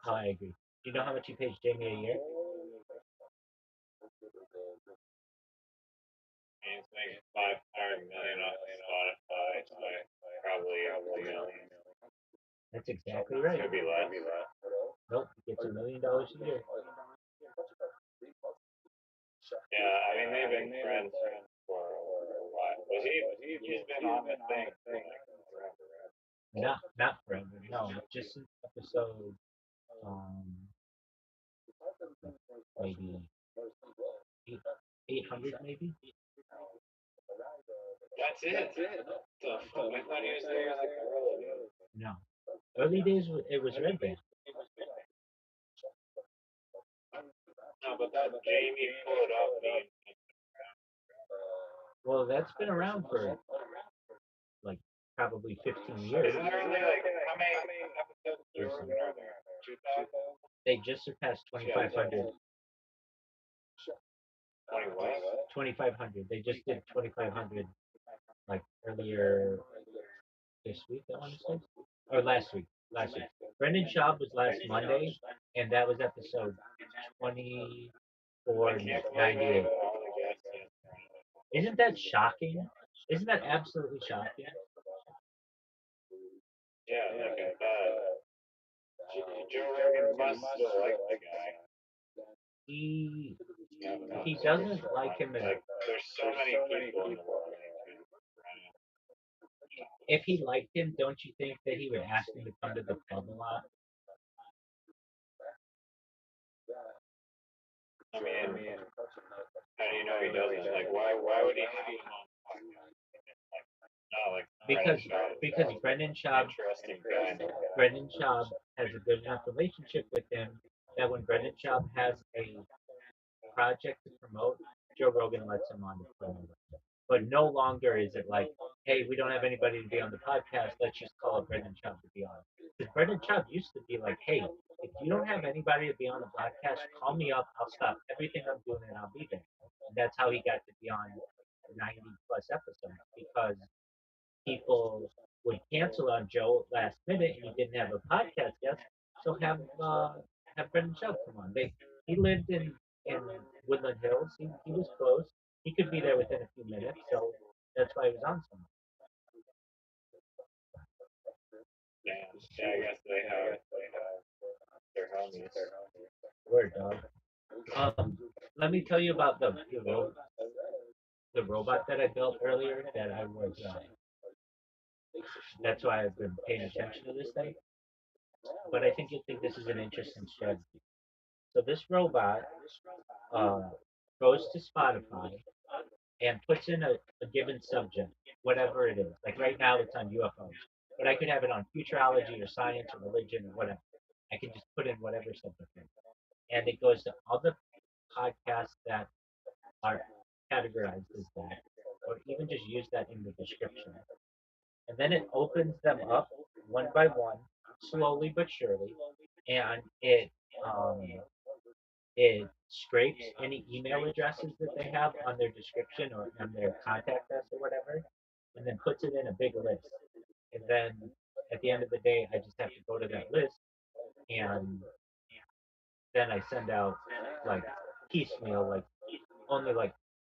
Oh, I agree. Do you know how much he pays Jamie a year? He's making 500 million off of Spotify, so probably a million. That's exactly right. Could be less. Nope, he gets $1 million a year. Yeah, I mean they've been friends for a while. He's been on the thing for like forever. Not forever. No, just since episode um maybe 800 maybe. That's it. The fuck? I thought he was there like early. No, early days it was Red Band. No, but that Jamie pulled up the. Well, that's been around for like probably 15 years. Isn't there only like how many episodes of Joe Rogan are there? 2,000? They just surpassed 2,500. 20 what? 2,500. They just did 2,500 like earlier this week, I want to say, or last week. Last week. Brendan Schaub was last Monday, and that was episode 2498. Isn't that shocking? Isn't that absolutely shocking? Yeah, like I thought. Joe Rogan must still like the guy. He Yeah, but he doesn't like him as like, there's so many people in the world. if he liked him, don't you think that he would ask him to come to the club a lot? I mean, how do you know he doesn't? Like, why would he have him on the podcast? Like, not like Because Brendan Schaub interesting guy. Brendan Schaub has a good enough relationship with him that when Brendan Schaub has a project to promote, Joe Rogan lets him on to promote it. But no longer is it like, hey, we don't have anybody to be on the podcast, let's just call up Brendan Schaub to be on. Because Brendan Schaub used to be like, hey, if you don't have anybody to be on the podcast, call me up, I'll stop everything I'm doing and I'll be there. And that's how he got to be on 90 plus episodes because people would cancel on Joe last minute and he didn't have a podcast guest, so have Brendan Schaub come on. He lived in Woodland Hills. He was close. He could be there within a few minutes, so that's why he was on so much. Yeah, I guess they have their homies. Word dog. Let me tell you about the robot that I built earlier that I was. That's why I've been paying attention to this thing. But I think you'll think this is an interesting strategy. So this robot uh, goes to Spotify and puts in a given subject, whatever it is. Like right now, it's on UFOs, but I could have it on futurology or science or religion or whatever. I can just put in whatever subject, and it goes to all the podcasts that are categorized as that, or even just use that in the description. And then it opens them up one by one, slowly but surely, and um, it scrapes any email addresses that they have on their description or on their contact us or whatever, and then puts it in a big list. And then at the end of the day, I just have to go to that list, and then I send out like piecemeal, like only like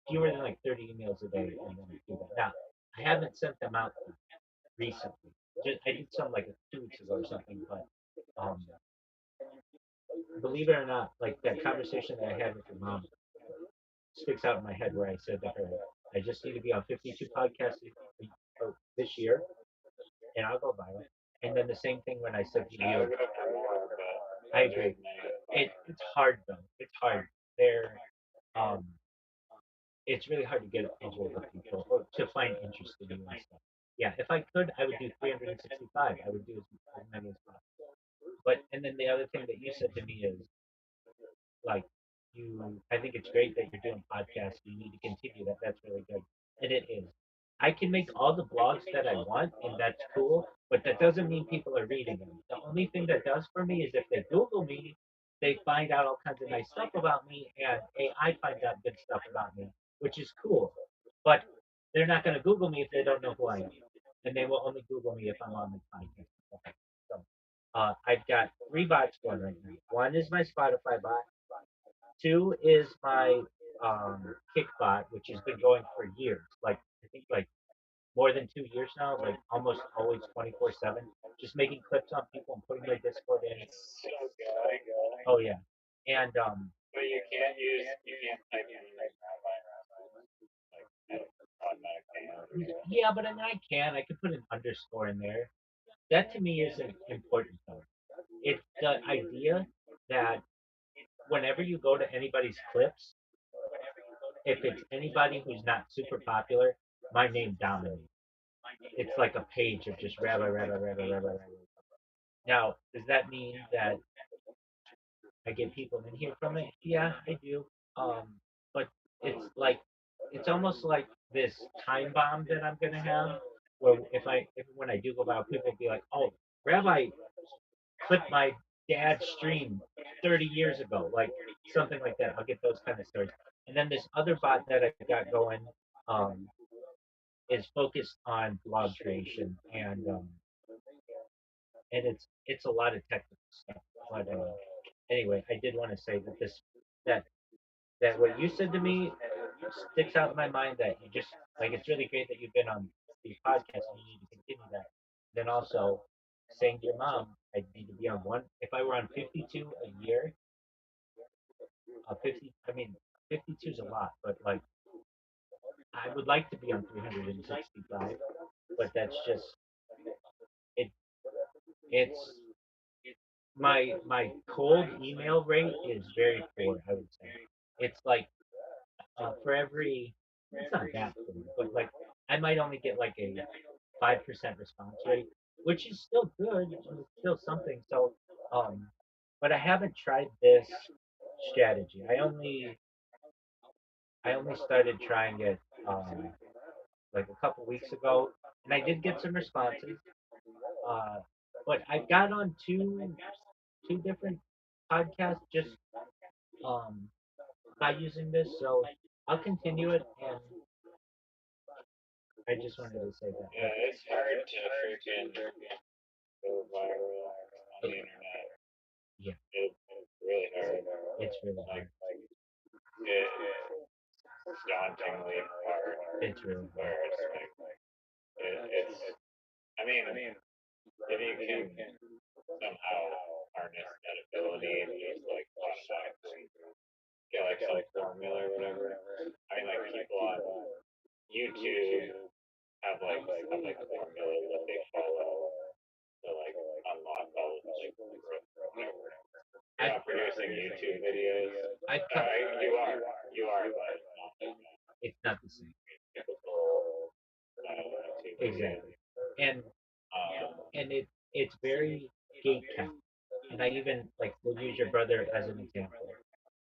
fewer than like 30 emails a day, and then I do that. Now, I haven't sent them out recently. I did some like 2 weeks ago or something, but um, believe it or not, like that conversation that I had with your mom sticks out in my head where I said to her, I just need to be on 52 podcasts this year, and I'll go viral. And then the same thing when I said to you, I agree. It's hard though. It's hard. Um, it's really hard to get into with people or to find interest in you and stuff. Yeah, if I could, I would do 365. I would do as many as possible. But and then the other thing that you said to me is like I think it's great that you're doing podcasts. You need to continue that. That's really good. And it is. I can make all the blogs that I want, and that's cool, but that doesn't mean people are reading them. The only thing that does for me is if they Google me, they find out all kinds of nice stuff about me, and AI finds out good stuff about me, which is cool. But they're not going to Google me if they don't know who I am. And they will only Google me if I'm on the podcast. Okay. So I've got 3 bots going right now. One is my Spotify bot. 2 is my Kickbot, which has been going for years. Like I think like more than 2 years now, like almost always 24/7. Just making clips on people and putting my Discord in. So good. Oh yeah, and But you can't type in like automatically. yeah, but I mean I can put an underscore in there. That to me isn't important though. It's the idea that whenever you go to anybody's clips, if it's anybody who's not super popular, my name dominates. It's like a page of just rabbi, rabbi, rabbi, rabbi, rabbi. Now, does that mean that I get people in here from it? Yeah, I do. But it's like it's almost like this time bomb that I'm gonna have where if when I do go viral, people will be like, "Oh, Rabbi clipped my dad's stream 30 years ago," like something like that. I'll get those kind of stories. And then this other bot that I got going um, is focused on blog creation, and it's a lot of technical stuff. But anyway, I did want to say that that that what you said to me sticks out in my mind. That you just like it's really great that you've been on these podcasts and you need to continue that. Then also saying to your mom, I need to be on one. If I were on 52 a year, 50. I mean, 52 is a lot, but like I would like to be on 365, but that's just it. It's my cold email rate is very poor. I would say it's like for every it's not that poor, but like I might only get like a 5% response rate, which is still good. It's still something. So, um, but I haven't tried this strategy. I only started trying it like a couple weeks ago, and I did get some responses. Uh, but I got on two different podcasts just um by using this, so I'll continue it. And I just wanted to say that. Yeah, it's hard to freaking go viral on the internet. Yeah, It's really hard. it's really Like, hard. it's dauntingly hard. It's really Where hard. it's like, it's, I mean, if you can somehow harness that ability and just like automatically get like some formula or whatever. I mean, like people on YouTube have like formulas that they follow to like unlock all of like whatever. You're I not producing YouTube videos. I You are, but it's not like it's not the same. typical YouTube videos. Exactly. And Um, it's very gate kept. And I even like will use your brother as an example.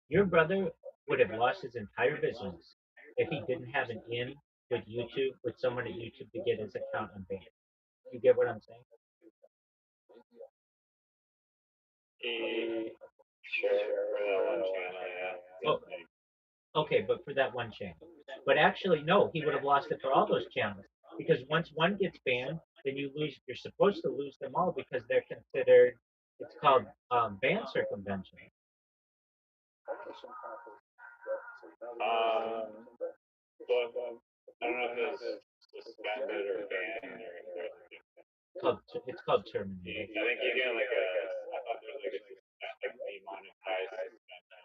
Your brother would have lost his entire business if he didn't have an in with YouTube with someone at YouTube to get his account unbanned. You get what I'm saying? he, sure, for that one channel, yeah. Oh, okay, but for that one channel. But actually, no, he would have lost it for all those channels because once one gets banned, then you lose. You're supposed to lose them all because they're considered. It's called ban circumvention. But I don't know if it's suspended or banned or if there's a difference. It's called terminated. I think you get like a. I thought there was like like demonetized suspension.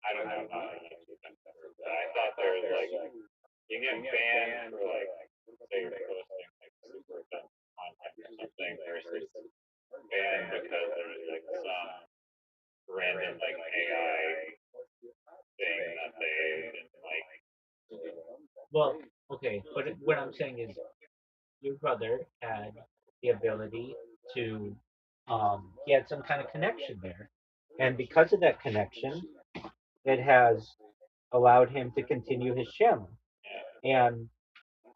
I don't know how YouTube works, but I thought there was like you get banned for like say you're posting like super offensive content or something versus banned because there was like some random like AI thing that they didn't like. Well, okay, but what I'm saying is your brother had the ability to, he had some kind of connection there. And because of that connection, it has allowed him to continue his channel. And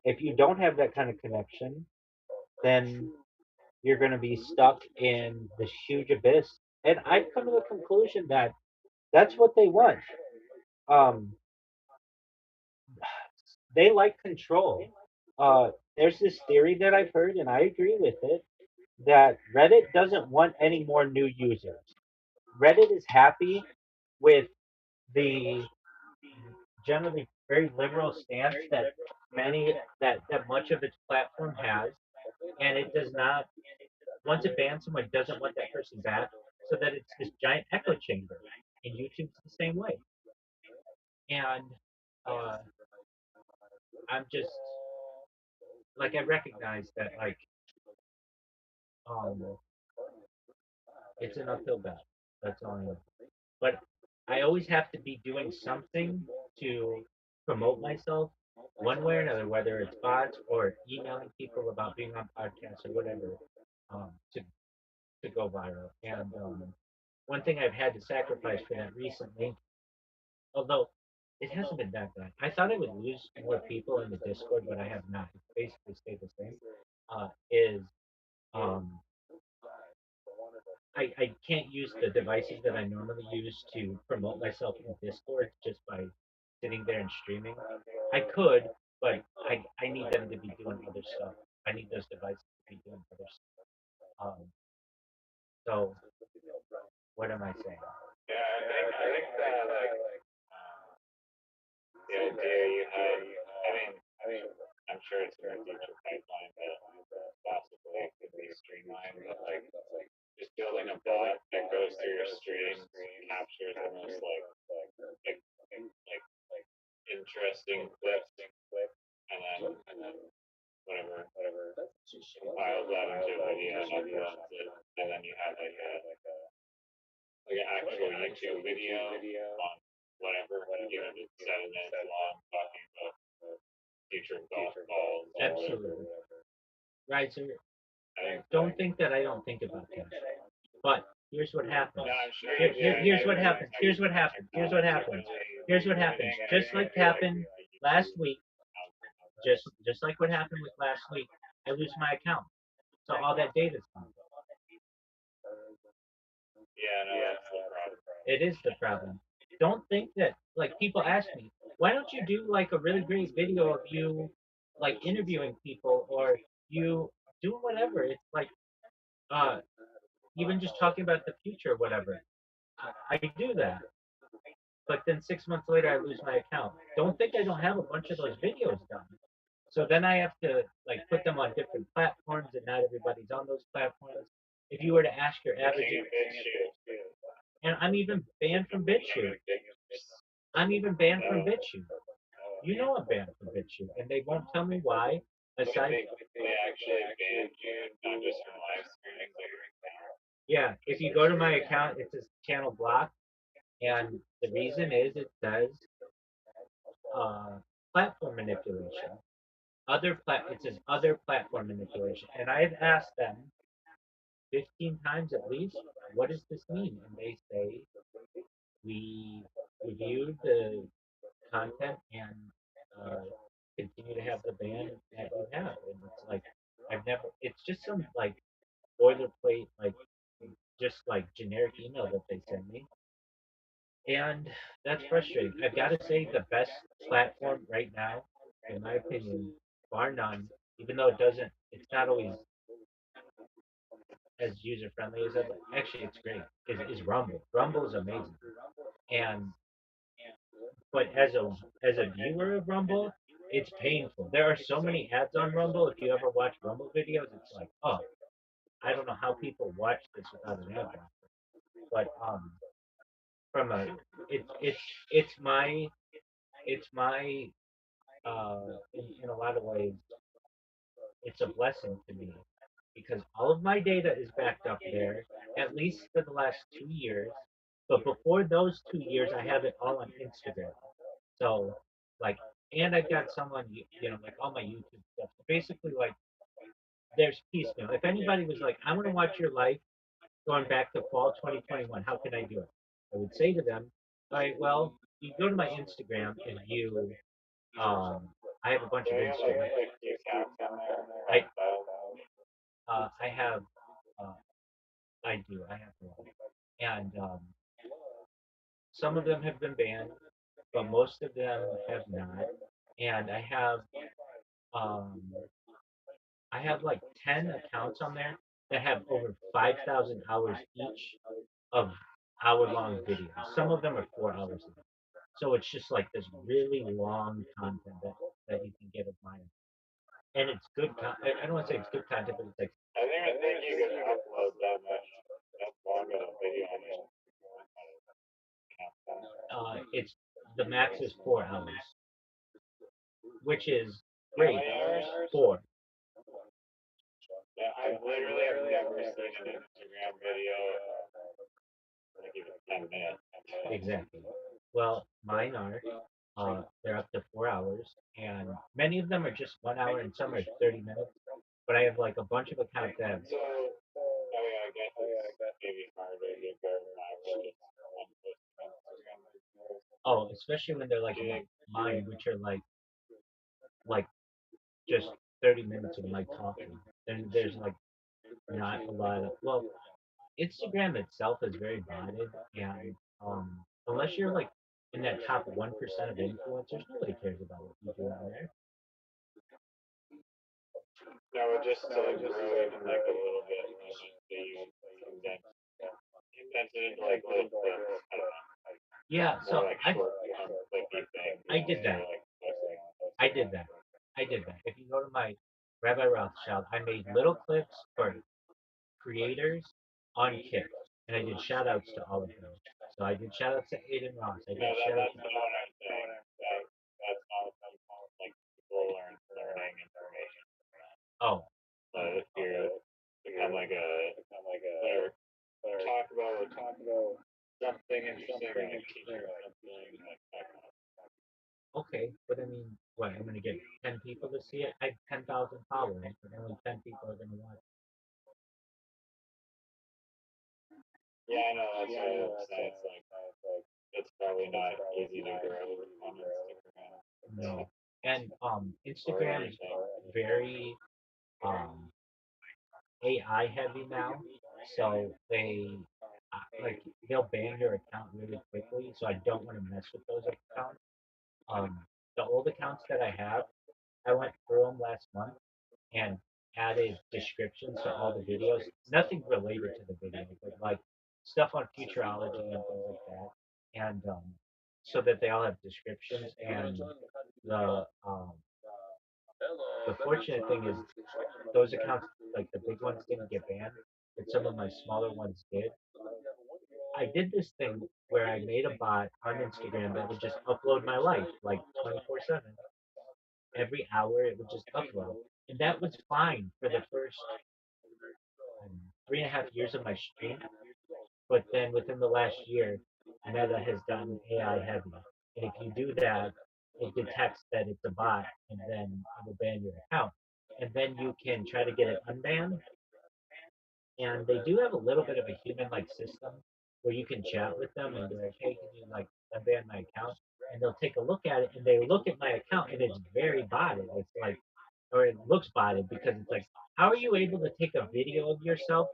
if you don't have that kind of connection, then you're going to be stuck in this huge abyss. And I've come to the conclusion that that's what they want. Um, they like control. There's this theory that I've heard, and I agree with it, that Reddit doesn't want any more new users. Reddit is happy with the generally very liberal stance that much of its platform has, and it does not. Once it bans someone, it doesn't want that person back, so that it's this giant echo chamber. And YouTube's the same way. And uh, I'm just like I recognize that um, it's an uphill battle. That's all I know. But I always have to be doing something to promote myself one way or another, whether it's bots or emailing people about being on podcasts or whatever, to go viral. And one thing I've had to sacrifice for that recently, although It hasn't been that bad. I thought I would lose more people in the Discord, but I have not. It's basically stayed the same. Is um, I can't use the devices that I normally use to promote myself in Discord just by sitting there and streaming. I could, but I need them to be doing other stuff. I need those devices to be doing other stuff. So what am I saying? Yeah, I think that the idea you had. I mean, I'm sure it's in the future pipeline, but possibly it could be streamlined. But just building a bot that goes through your streams, captures the most like interesting clips, and then whatever compiles that into a video and uploads it, and then you have like an actual YouTube video on whatever, it's 7 minutes long, talking about future golf balls. Absolutely. Right, so I don't think that I don't think about that. But here's what happens. No, I'm sure. Here's what happens. Here's what happens. Here's what happens. Here's what happens. Just like happened last week, just like what happened with last week, I lose my account. So all that data's gone. Yeah, no, that's the problem. It is the problem. Don't think that like people ask me, why don't you do like a really great video of you like interviewing people or you doing whatever? It's like uh even just talking about the future or whatever. I do that. But then 6 months later I lose my account. Don't think I don't have a bunch of those videos done. So then I have to like put them on different platforms and not everybody's on those platforms. If you were to ask your average and I'm even banned from BitChute. I'm even banned from BitChute. You know I'm banned from BitChute, and they won't tell me why. Aside, They actually banned you, not just from live streaming, but your account. yeah, if you go to my account, it says channel blocked, and the reason is it says platform manipulation. It says other platform manipulation, and I've asked them 15 times at least, what does this mean? And they say we reviewed the content and uh, continue to have the ban that you have. And it's like I've never. It's just some like boilerplate, like just like generic email that they send me, and that's frustrating. I've got to say the best platform right now, in my opinion, bar none. Even though it doesn't, it's not always as user friendly as I'd like. Actually, it's great. Is Rumble. Rumble is amazing, and but as a viewer of Rumble, it's painful. There are so many ads on Rumble. If you ever watch Rumble videos, it's like, oh, I don't know how people watch this without an ad blocker. But from a it's my it's my in a lot of ways it's a blessing to me because all of my data is backed up there at least for the last 2 years. But before those 2 years, I have it all on Instagram. So like, and I've got some on like all my YouTube stuff. So basically, like, there's piecemeal. If anybody was like, I want to watch your life going back to fall 2021, how can I do it? I would say to them, all right, well, you go to my Instagram and you, I have a bunch of Instagram. I have, uh, I do, I have one, and some of them have been banned, but most of them have not. And um, I have like 10 accounts on there that have over 5,000 hours each of hour-long videos. Some of them are 4 hours long. So it's just like this really long content that you can get of mine. And it's good. I don't want to say it's good content, but it's like I never think you can upload that much, that long of a video on your it's the max is 4 hours, which is great. 4. Yeah, I literally have never seen an Instagram video like even 10 minutes. Exactly. Well, mine are. They're up to 4 hours, and many of them are just 1 hour, and some are 30 minutes. But I have like a bunch of accounts that have. So, I mean, I guess it's maybe harder to go live with just one post on Instagram. Oh, especially when they're like mine, which are like just 30 minutes of my talking. Then there's like not a lot of Instagram itself is very botted, and unless you're like in that top 1% of influencers, nobody cares about what you do on there. No, just to like grow even like a little bit, they condense it into like little clips. I don't know, Yeah, more so like short, clippy things. I did that. Like posting on I did that. I did that. If you go to my Rabbi Rothschild, I made little clips for creators on Kick, and I did shout outs to all of them. So I did shout outs to Aiden Ross. I did No, shout outs that's not what I'm saying. That's not like people learning information. Oh, But if you become like a whatever, talk about something interesting and keep something like that. okay. But I mean, what? I'm gonna get 10 people to see it. I have 10,000 followers, but only 10 people are gonna watch. Yeah, I know that's what I'm saying. It's probably not easy to grow on Instagram. No. And Or Instagram is anything. very AI heavy now, so like they'll ban your account really quickly. So I don't want to mess with those accounts. Um, the old accounts that I have, I went through them last month and added descriptions to all the videos. Nothing related to the video, but like stuff on futurology and things like that. And so that they all have descriptions. And the um, the fortunate thing is those accounts, like the big ones, didn't get banned, but some of my smaller ones did. I did this thing where I made a bot on Instagram that would just upload my life like 24/7. Every hour it would just upload. And that was fine for the first 3.5 years of my stream. But then within the last year, Meta has gotten AI heavy. And if you do that, it detects that it's a bot and then it will ban your account. And then you can try to get it unbanned. And they do have a little bit of a human like system where you can chat with them and be like, hey, can you like unban my account? And they'll take a look at it and they look at my account and it's very botted. It's like, or it looks botted because it's like, how are you able to take a video of yourself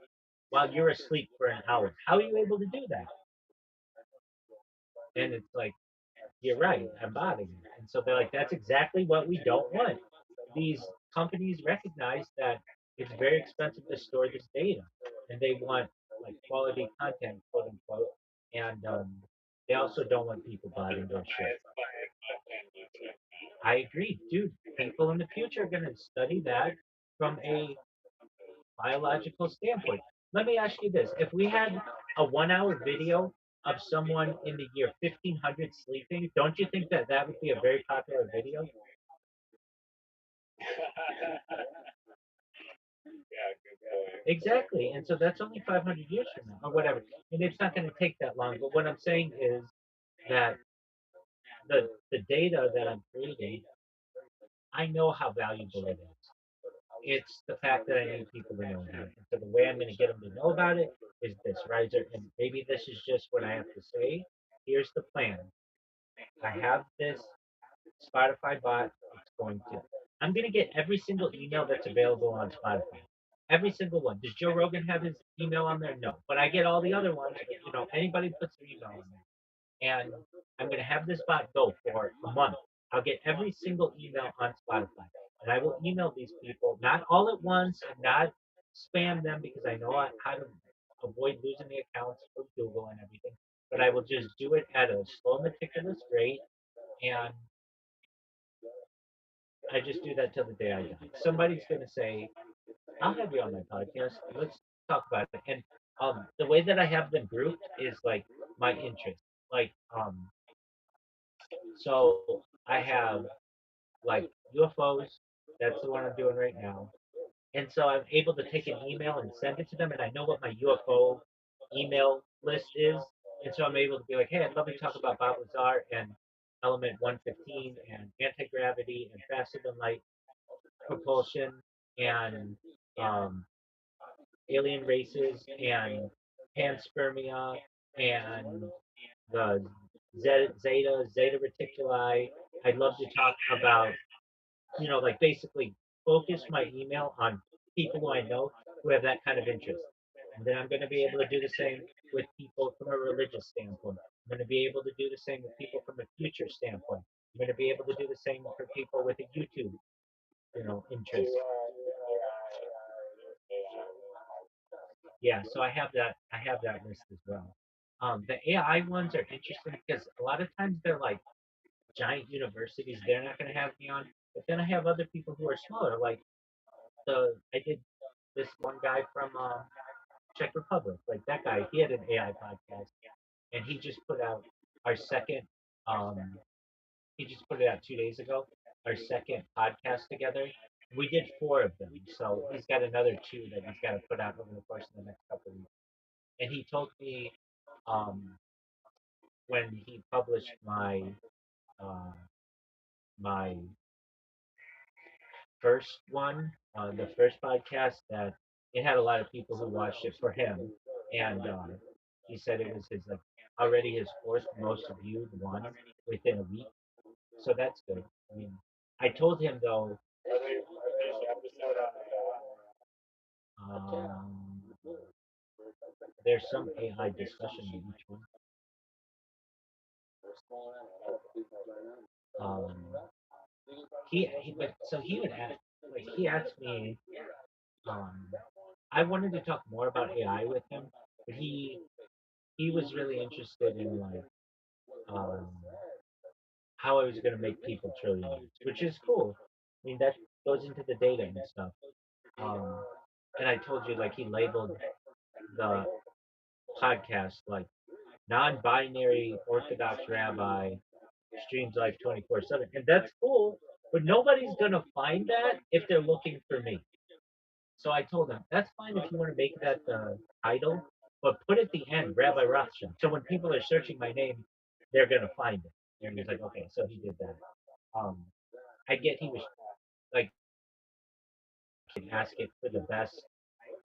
while you're asleep for an hour? How are you able to do that? And it's like, you're right, I'm botting it. And so they're like, that's exactly what we don't want. These companies recognize that it's very expensive to store this data, and they want like quality content, quote unquote. And they also don't want people botting their shit. I agree, dude. People in the future are going to study that from a biological standpoint. Let me ask you this: if we had a 1 hour video of someone in the year 1500 sleeping, don't you think that that would be a very popular video? Yeah, good point. Exactly. And so that's only 500 years from now, or whatever. And it's not going to take that long. But what I'm saying is that the data that I'm creating, I know how valuable it is. It's the fact that I need people to know about it. And so the way I'm going to get them to know about it is this, right? And maybe this is just what I have to say. Here's the plan. I have this Spotify bot. It's going to. I'm going to get every single email that's available on Spotify. Every single one. Does Joe Rogan have his email on there? No. But I get all the other ones. Anybody puts their email on there. And I'm going to have this bot go for a month. I'll get every single email on Spotify. And I will email these people, not all at once, and not spam them because I know how to avoid losing the accounts for Google and everything. But I will just do it at a slow, meticulous rate. And I just do that till the day I die. Somebody's going to say, I'll have you on my podcast. Let's talk about it. And the way that I have them grouped is like my interest. Like, so I have like UFOs. That's the one I'm doing right now. And so I'm able to take an email and send it to them, and I know what my UFO email list is. And so I'm able to be like, hey, I'd love to talk about Bob Lazar and Element 115 and anti gravity and faster than light propulsion and um, alien races and panspermia and the Zeta Reticuli. I'd love to talk about, like basically focus my email on people who I know who have that kind of interest. And then I'm going to be able to do the same with people from a religious standpoint. I'm going to be able to do the same with people from a future standpoint. I'm going to be able to do the same for people with a YouTube, interest. Yeah, so I have that list as well. The AI ones are interesting because a lot of times they're like giant universities. They're not going to have me on. But then I have other people who are smaller. Like I did this one guy from Czech Republic. Like that guy, he had an AI podcast, and he just put out our second. Um, he just put it out 2 days ago. Our second podcast together. We did four of them, so he's got another two that he's got to put out over the course of the next couple of weeks. And he told me um, when he published uh, my first one, the first podcast, that it had a lot of people who watched it for him, and he said it was his like already his fourth most viewed one within a week. So that's good. I mean, I told him though, um, there's some AI discussion in each one. Um, but so he would ask, like he asked me, um, I wanted to talk more about AI with him, but he was really interested in like um, how I was going to make people trillionaires, which is cool. I mean, that goes into the data and stuff. Um, and I told you, like, he labeled the podcast like non-binary Orthodox rabbi streams life 24/7, and that's cool. But nobody's gonna find that if they're looking for me. So I told him that's fine if you want to make that the title, but put at the end Rabbi Rothschild. So when people are searching my name, they're gonna find it. And he's like, okay, so he did that. Um, I get he was like ask it for the best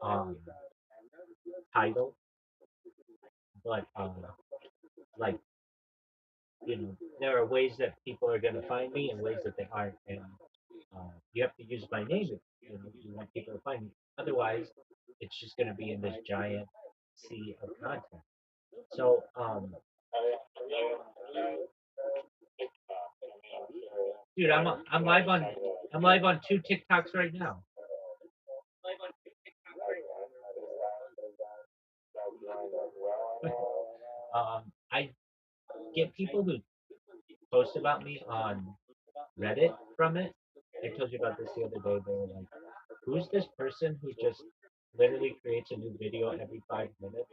um, title, but like there are ways that people are going to find me and ways that they aren't, and you have to use my name if you want people to find me. Otherwise, it's just going to be in this giant sea of content. So, dude, I'm live on two TikToks right now. I get people who post about me on Reddit from it. I told you about this the other day. They were like, "Who's this person who just literally creates a new video every 5 minutes?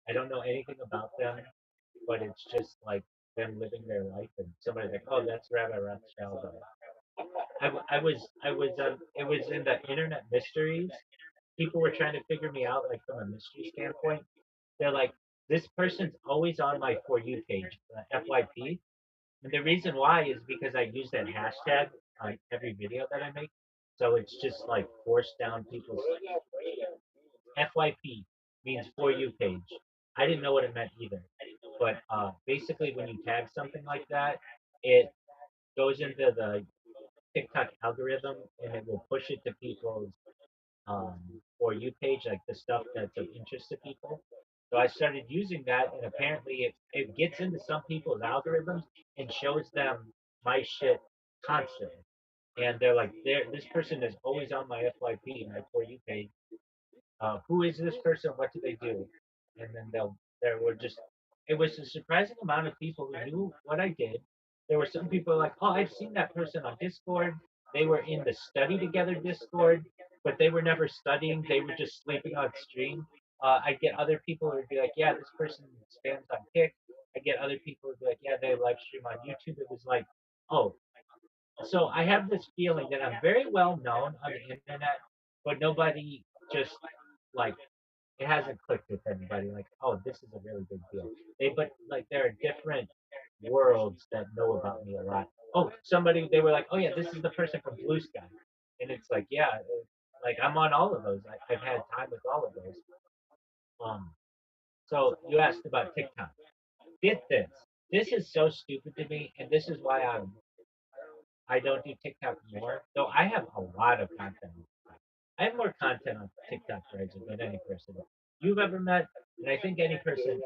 I don't know anything about them, but it's just like them living their life." And somebody's like, "Oh, that's Rabbi Rothschild." It was in the internet mysteries. People were trying to figure me out, like from a mystery standpoint. They're like, "This person's always on my For You page, FYP." And the reason why is because I use that hashtag on every video that I make. So it's just like forced down people's FYP means For You page. I didn't know what it meant either. But basically, when you tag something like that, it goes into the TikTok algorithm and it will push it to people's um, For You page, like the stuff that's of interest to people. So I started using that, and apparently it gets into some people's algorithms and shows them my shit constantly. And they're like, this person is always on my FYP, my For You page. Who is this person? What do they do? And then there were just, it was a surprising amount of people who knew what I did. There were some people like, oh, I've seen that person on Discord. They were in the study together Discord, but they were never studying. They were just sleeping on stream. I get other people who would be like, yeah, this person spams on Kick. I get other people who would be like, yeah, they live stream on YouTube. It was like, oh, so I have this feeling that I'm very well known on the internet, but nobody just like it hasn't clicked with anybody. Like, oh, this is a really big deal. But like there are different worlds that know about me a lot. Oh, somebody they were like, oh yeah, this is the person from Blue Sky, and it's like yeah, like I'm on all of those. I've had time with all of those. Um, so you asked about TikTok. Get this. This is so stupid to me, and this is why I don't do TikTok more. Though I have a lot of content. I have more content on TikTok, Reggie, than any person you've ever met, and I think any person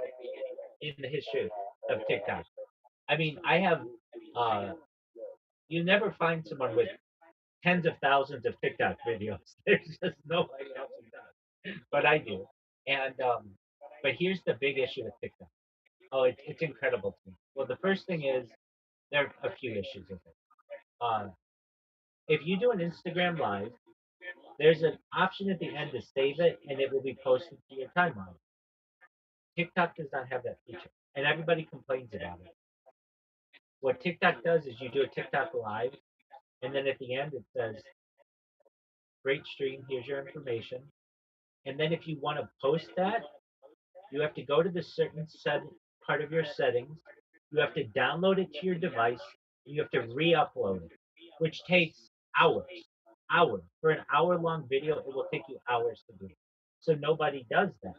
in the history of TikTok. I mean, I have. Uh, you never find someone with tens of thousands of TikTok videos. There's just nobody else who does, but I do. And but here's the big issue with TikTok. Oh, it's incredible to me. Well, the first thing is there are a few issues with it. Uh, if you do an Instagram live, there's an option at the end to save it, and it will be posted to your timeline. TikTok does not have that feature, and everybody complains about it. What TikTok does is you do a TikTok live, and then at the end it says, "Great stream. Here's your information." And then if you want to post that, you have to go to the certain part of your settings. You have to download it to your device. You have to re-upload it, which takes hours. Hours. For an hour-long video, it will take you hours to do it. So nobody does that.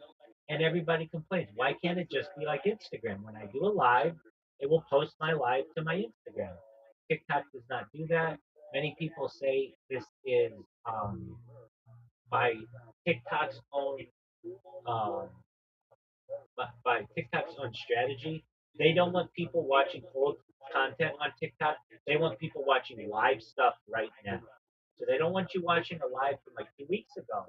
And everybody complains. Why can't it just be like Instagram? When I do a live, it will post my live to my Instagram. TikTok does not do that. Many people say this is by TikTok's own um, by TikTok's own strategy. They don't want people watching old content on TikTok. They want people watching live stuff right now. So they don't want you watching a live from like 2 weeks ago.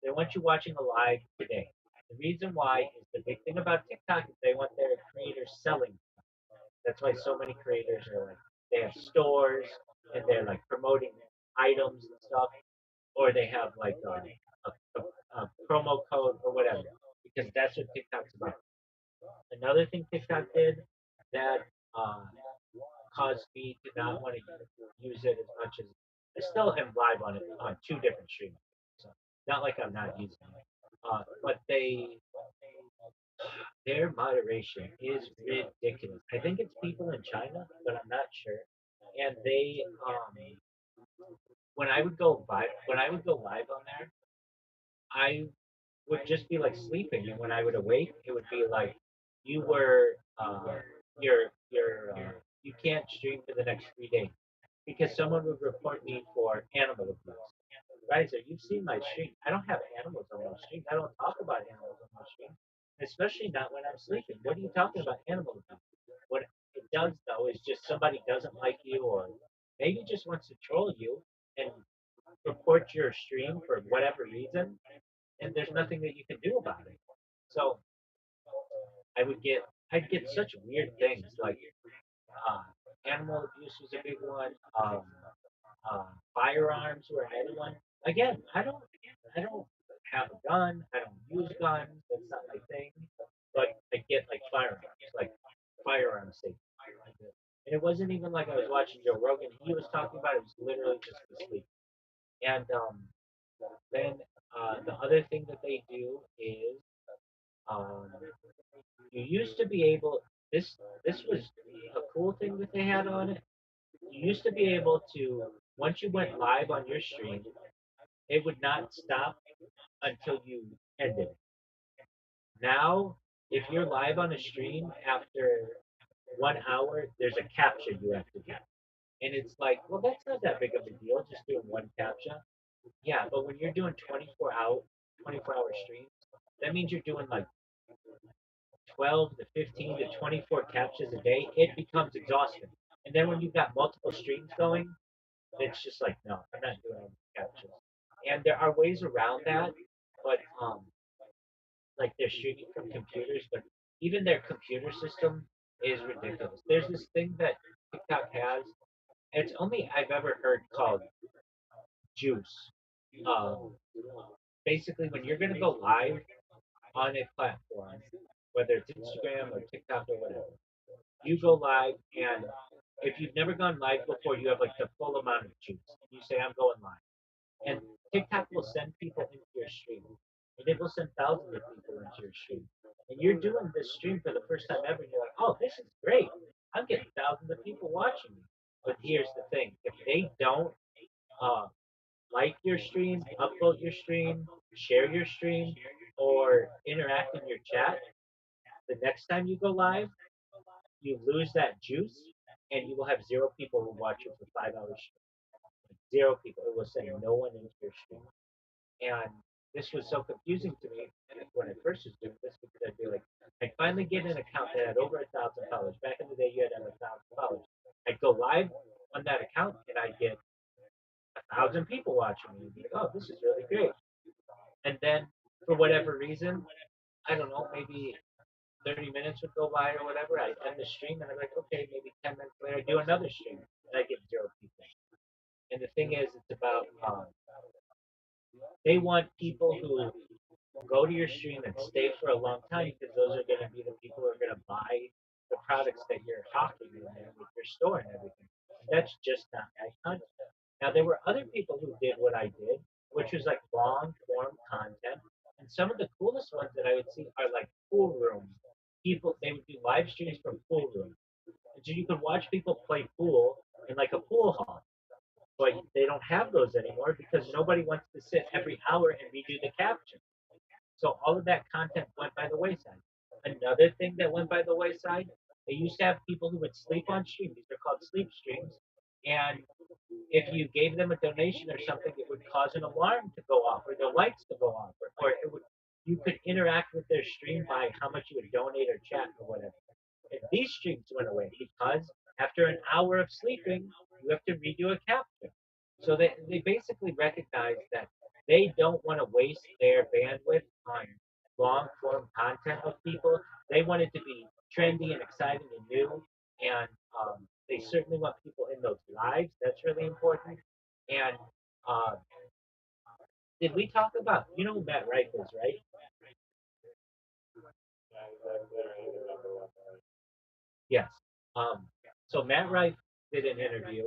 They want you watching a live today. The reason why is the big thing about TikTok is they want their creators selling. That's why so many creators are like they have stores and they're like promoting items and stuff, or they have like a promo code or whatever, because that's what TikTok's about. Another thing TikTok did that uh, caused me to not want to use it as much as I still am live on it on two different streams. So not like I'm not using it. But their moderation is ridiculous. I think it's people in China, but I'm not sure. And they when I would go live on there, I would just be like sleeping, and when I would awake, it would be like you were you can't stream for the next 3 days because someone would report me for animal abuse. Right? So you've seen my stream. I don't have animals on my stream. I don't talk about animals on my stream, especially not when I'm sleeping. What are you talking about animal abuse? What it does though is just somebody doesn't like you or maybe just wants to troll you and report your stream for whatever reason, and there's nothing that you can do about it. So I'd get such weird things like uh, animal abuse was a big one. Firearms were another one. Again, I don't have a gun. I don't use guns. That's not my thing. But I get like firearms, like firearm safety. And it wasn't even like I was watching Joe Rogan. He was talking about it. It was literally just to sleep. And then the other thing that they do is um, you used to be able. This was a cool thing that they had on it. You used to be able to once you went live on your stream, it would not stop until you ended it. Now, if you're live on a stream after 1 hour, there's a capture you have to do. And it's like, well, that's not that big of a deal, just doing one captcha. Yeah, but when you're doing 24-hour streams, that means you're doing like 12 to 15 to 24 captchas a day. It becomes exhausting. And then when you've got multiple streams going, it's just like, no, I'm not doing any captchas. And there are ways around that, but like they're streaming from computers, but even their computer system is ridiculous. There's this thing that TikTok has. It's only I've ever heard called juice. Um, Basically, when you're gonna go live on a platform, whether it's Instagram or TikTok or whatever, you go live, and if you've never gone live before, you have like the full amount of juice. You say, "I'm going live," and TikTok will send people into your stream, and it will send thousands of people into your stream. And you're doing this stream for the first time ever, and you're like, "Oh, this is great! I'm getting thousands of people watching me." But here's the thing: if they don't uh, like your stream, upvote your stream, share your stream, or interact in your chat, the next time you go live, you lose that juice, and you will have zero people who watch you for 5 hours straight. Zero people. It will send no one into your stream. And this was so confusing to me when I first was doing this because I'd be like, I'd finally get an account that had over 1,000 followers. Back in the day, you had to have 1,000 followers. I'd go live on that account and I'd get 1,000 people watching me. And be like, oh, this is really great. And then for whatever reason, I don't know, maybe 30 minutes would go by or whatever. I'd end the stream and I'm like, okay, maybe 10 minutes later, I do another stream and I get zero people. And the thing is, it's about they want people who go to your stream and stay for a long time because those are going to be the people who are going to buy the products that you're hawking in there with your store and everything. That's just not my content. Now there were other people who did what I did, which was like long form content. And some of the coolest ones that I would see are like pool rooms. People they would do live streams from pool rooms. And so you could watch people play pool in like a pool hall. But they don't have those anymore because nobody wants to sit every hour and redo the caption. So all of that content went by the wayside. Another thing that went by the wayside, they used to have people who would sleep on stream. These are called sleep streams. And if you gave them a donation or something, it would cause an alarm to go off or the lights to go off, or it would you could interact with their stream by how much you would donate or chat or whatever. And these streams went away because after an hour of sleeping, you have to redo a capture. So they basically recognize that they don't want to waste their bandwidth on long form content of people. They want it to be trendy and exciting and new. And they certainly want people in those lives. That's really important. And uh, did we talk about, you know who Matt Rife is, right? Yes. Um, so Matt Rife did an interview,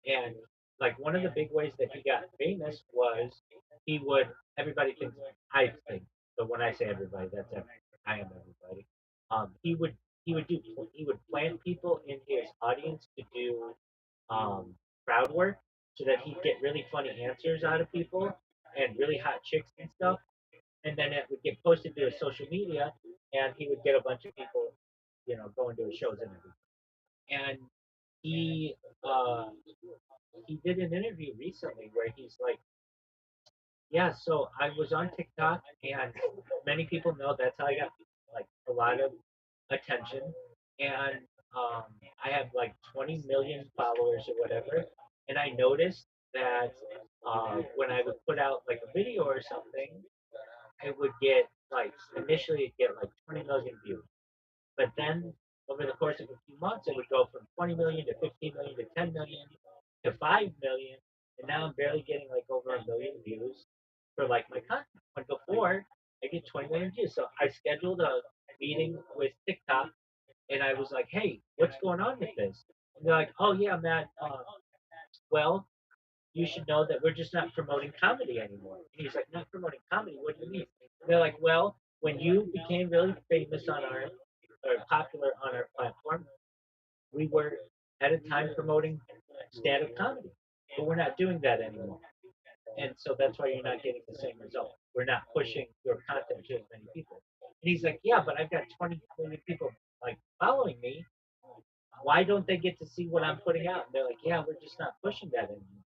and like one of the big ways that he got famous was he would everybody thinks I think, but when I say everybody, I am everybody. He would he would plant people in his audience to do um, crowd work so that he'd get really funny answers out of people and really hot chicks and stuff, and then it would get posted to his social media, and he would get a bunch of people, going to his shows and everything. And he uh, he did an interview recently where he's like, yeah, so I was on TikTok and many people know that's how I got like a lot of attention. And I have like 20 million followers or whatever. And I noticed that when I would put out like a video or something, it would get like initially it'd get like 20 million views. But then over the course of a few months, it would go from 20 million to 15 million to 10 million to 5 million. And now I'm barely getting like over a million views for like my content. When before, I get 20 million views. So I scheduled a meeting with TikTok and I was like, hey, what's going on with this? And they're like, oh, yeah, Matt. Well, you should know that we're just not promoting comedy anymore. And he's like, not promoting comedy? What do you mean? And they're like, well, when you became really famous on our, or popular on our platform, we were at a time promoting stand-up comedy, but we're not doing that anymore. And so that's why you're not getting the same result. We're not pushing your content to as many people. And he's like, yeah, but I've got 20 million people like following me. Why don't they get to see what I'm putting out? And they're like, yeah, we're just not pushing that anymore.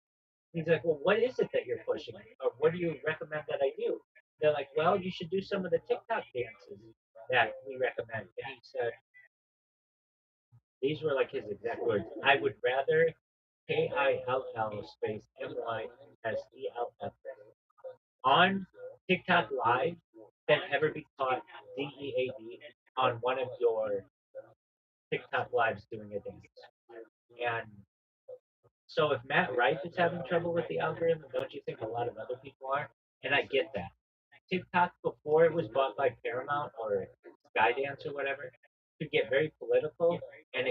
He's like, well, what is it that you're pushing? Or what do you recommend that I do? They're like, well, you should do some of the TikTok dances that we recommend. And he said, these were like his exact words. I would rather KILL space MYSELF on TikTok Live than ever be caught DEAD on one of your TikTok Lives doing a dance. And so if Matt Rife is having trouble with the algorithm, don't you think a lot of other people are? And I get that. TikTok before it was bought by Paramount or Skydance or whatever could get very political and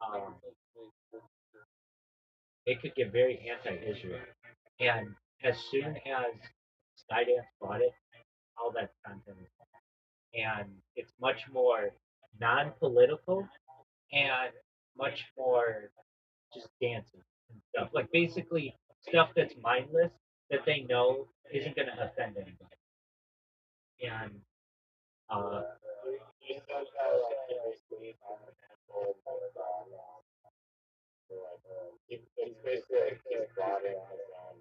um, it could get very anti-Israel. And as soon as Skydance bought it, all that content is gone. And it's much more non-political and much more just dances and stuff. Like basically stuff that's mindless that they know isn't going to offend anybody. And uh, it's basically like he's brought in his own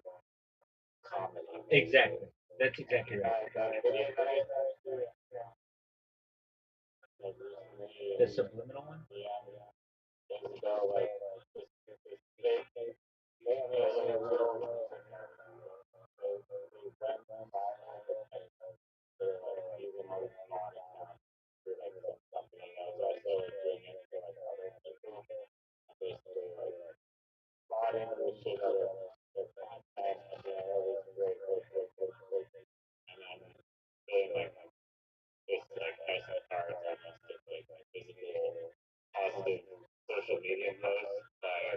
comedy. Exactly. That's exactly right. That video that I sent you, like recently, The subliminal one. yeah, days ago, like they have like a real they rent them by they're like using all this money for like some company. So I started doing it for like other people. Basically like bought into the shit out of their content and then always great. And then doing like this like nice cards and just like physical positive social media posts by a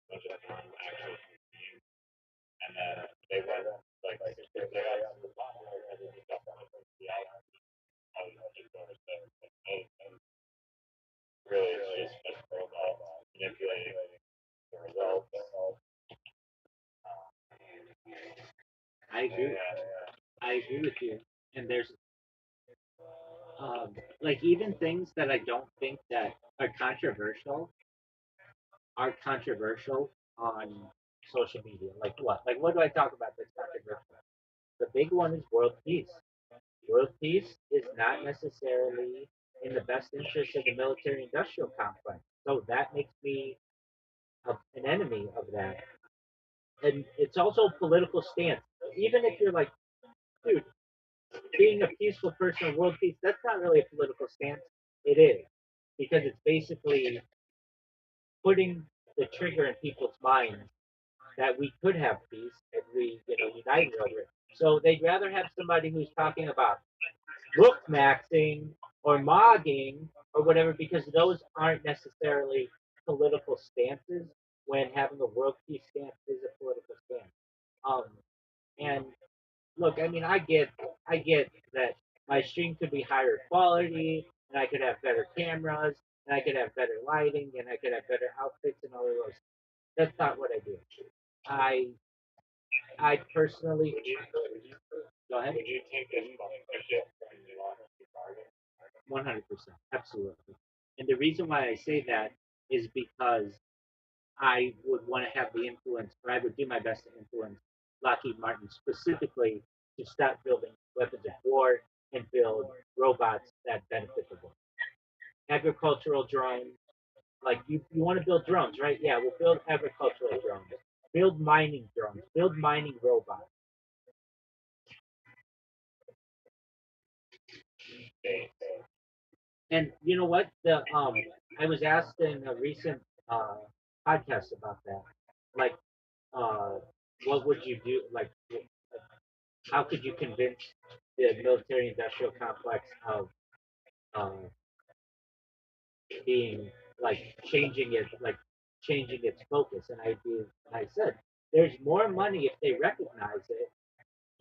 bunch of non-actual comedians. And then they went like super, they got super popular because they got like reality how these people are so fake and really it's just robots manipulating the results. I agree. I agree with you. And there's like even things that I don't think that are controversial on social media. Like what? Like what do I talk about that's controversial? The big one is world peace. World peace is not necessarily in the best interest of the military industrial complex. So that makes me an enemy of that. And it's also a political stance. Even if you're like, dude, being a peaceful person in world peace, that's not really a political stance. It is. Because it's basically putting the trigger in people's minds that we could have peace if we, united over it. So they'd rather have somebody who's talking about look maxing or mogging or whatever, because those aren't necessarily political stances when having a world peace stance is a political stance. Um, and look, I mean, I get that my stream could be higher quality, and I could have better cameras, and I could have better lighting, and I could have better outfits and all of those. That's not what I do. I I personally go ahead. Would you take this sponsorship from the target? 100%, absolutely. And the reason why I say that is because I would want to have the influence, or I would do my best to influence Lockheed Martin specifically to stop building weapons of war and build robots that benefit the world. Agricultural drones, like you want to build drones, right? Yeah, we'll build agricultural drones, build mining drones, build mining robots. And you know what? The I was asked in a recent uh, podcast about that. Like, uh, what would you do? Like, how could you convince the military-industrial complex of uh, being like changing its focus? And I said, there's more money if they recognize it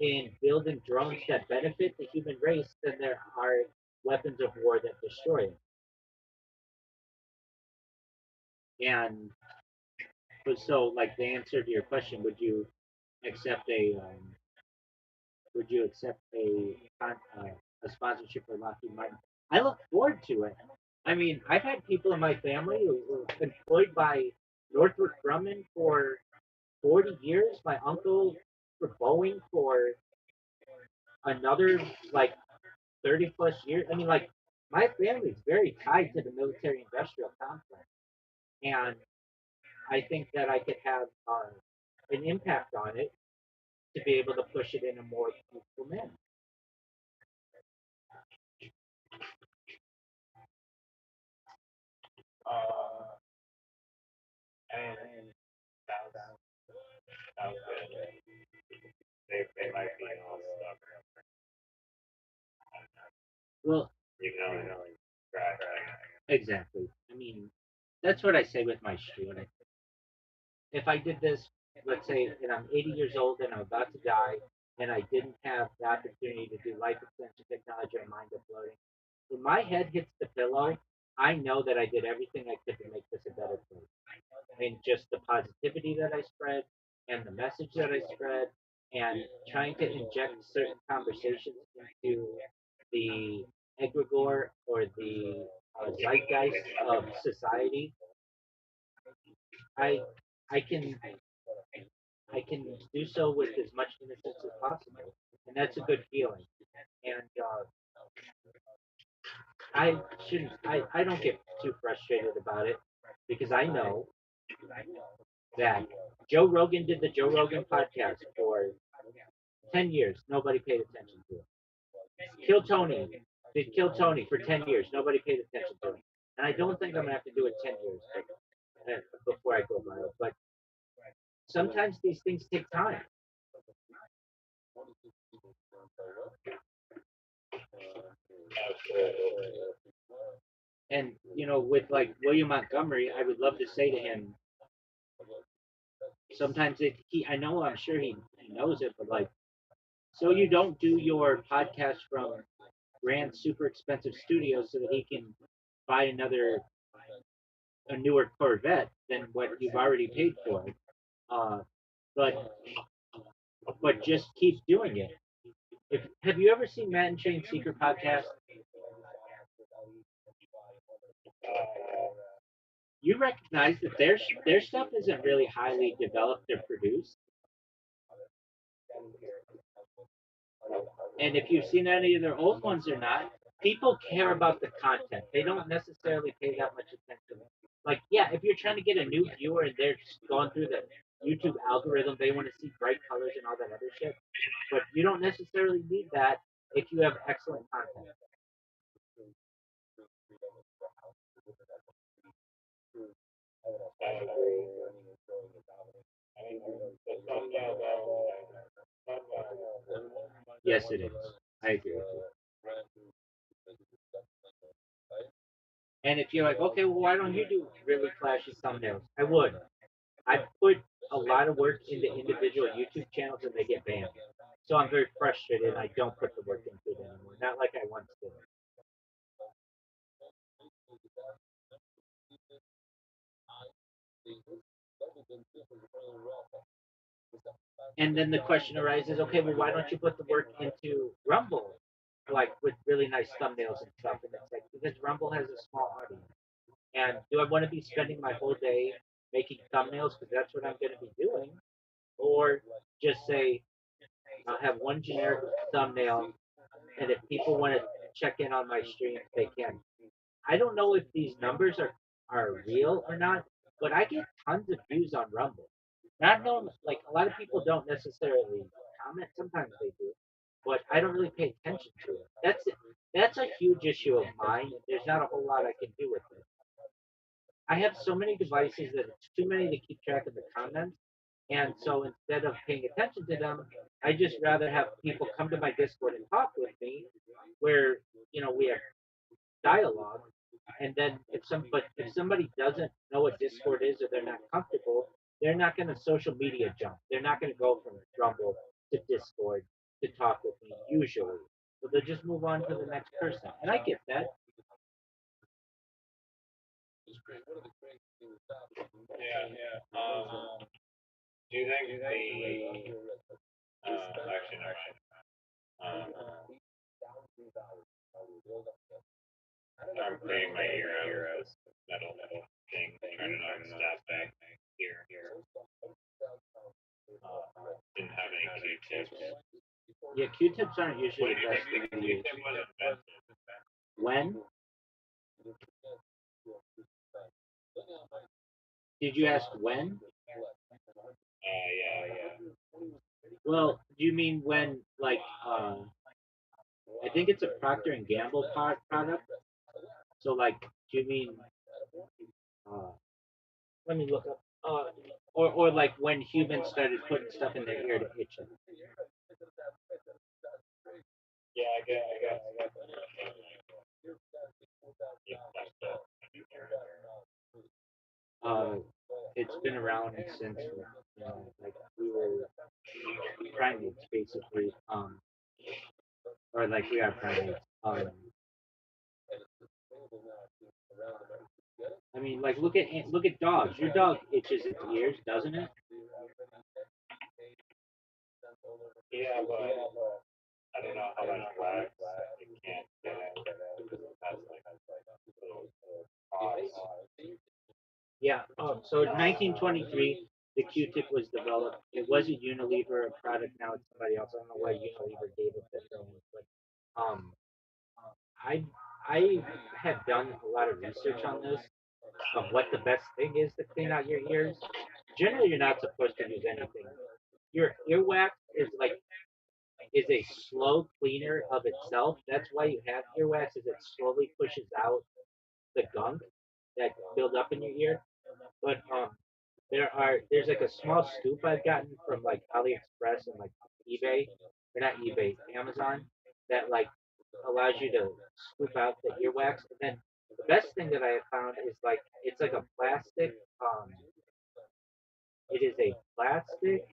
in building drones that benefit the human race than there are weapons of war that destroy it. And so, like the answer to your question, accept a um, would you accept a sponsorship for Lockheed Martin? I look forward to it. I mean, I've had people in my family who were employed by Northrop Grumman for 40 years. My uncle for Boeing for another like 30 plus years. I mean, like my family's very tied to the military industrial complex, and I think that I could have an impact on it to be able to push it in a more peaceful manner. Uh, and sounds good. They might be all stuck. Well, You can only try. exactly. I mean, that's what I say with my stream. If I did this, let's say, and I'm 80 years old and I'm about to die, and I didn't have the opportunity to do life extension technology or mind uploading, when my head hits the pillow, I know that I did everything I could to make this a better place. And just the positivity that I spread and the message that I spread and trying to inject certain conversations into the egregore or the zeitgeist of society. I I can I can do so with as much innocence as possible, and that's a good feeling. And I shouldn't I don't get too frustrated about it because I know that Joe Rogan did the Joe Rogan podcast for 10 years. Nobody paid attention to it. Kill Tony did Kill Tony for 10 years. Nobody paid attention to it. And I don't think I'm gonna have to do it 10 years before I go viral. But sometimes these things take time. And with like William Montgomery, I would love to say to him, sometimes I know I'm sure he knows it, but like, so you don't do your podcast from grand super expensive studios so that he can buy a newer Corvette than what you've already paid for. Uh, but just keep doing it. Have you ever seen Matt and Shane's Secret podcast? You recognize that their stuff isn't really highly developed or produced. And if you've seen any of their old ones or not, people care about the content. They don't necessarily pay that much attention. Like, yeah, if you're trying to get a new viewer and they're just going through the YouTube algorithm, they want to see bright colors and all that other shit. But you don't necessarily need that if you have excellent content. Yes, it is. I agree with you. And if you're like, okay, well, why don't you do really flashy thumbnails? I would. I put a lot of work into individual YouTube channels and they get banned. So I'm very frustrated and I don't put the work into it anymore. Not like I once did. And then the question arises, okay, well, why don't you put the work into Rumble, like with really nice thumbnails and stuff? And it's like, because Rumble has a small audience. And do I want to be spending my whole day making thumbnails because that's what I'm going to be doing? Or just say, I'll have one generic thumbnail, and if people want to check in on my streams, they can. I don't know if these numbers are real or not, but I get tons of views on Rumble. Not known like a lot of people don't necessarily comment. Sometimes they do, but I don't really pay attention to it. That's a huge issue of mine. There's not a whole lot I can do with it. I have so many devices that it's too many to keep track of the comments. And so instead of paying attention to them, I just rather have people come to my Discord and talk with me, where we have dialogue. And then if somebody doesn't know what Discord is or they're not comfortable, they're not going to social media jump. They're not going to go from Rumble to Discord to talk with me usually. So they'll just move on to the next person. And I get that. Yeah, yeah. Do you think I'm putting my ear out metal thing, trying to knock stuff back here. Didn't have any Q-tips. Yeah, Q-tips aren't usually the best thing to use. When? Did you ask when? Yeah. Well, do you mean when, like, I think it's a Procter and Gamble product. So, like, do you mean, uh, let me look up, or like when humans started putting stuff in their ear to itch them? Yeah, I guess. It's been around since like we were primates, basically, or like we are primates. I mean, like look at dogs. Your dog itches its ears, doesn't it? Yeah, but I don't know how much wax you can't get it because it has like little pause. Yeah. So 1923, Q-tip was developed. It was a Unilever product. Now it's somebody else. I don't know why Unilever gave it that name, but I I have done a lot of research on this of what the best thing is to clean out your ears. Generally, you're not supposed to use anything. Your earwax is a slow cleaner of itself. That's why you have earwax, is it slowly pushes out the gunk that build up in your ear. But there's like a small scoop I've gotten from like AliExpress and like eBay, or not eBay, Amazon, that like allows you to scoop out the earwax. And then the best thing that I have found is like it's like a plastic. It is a plastic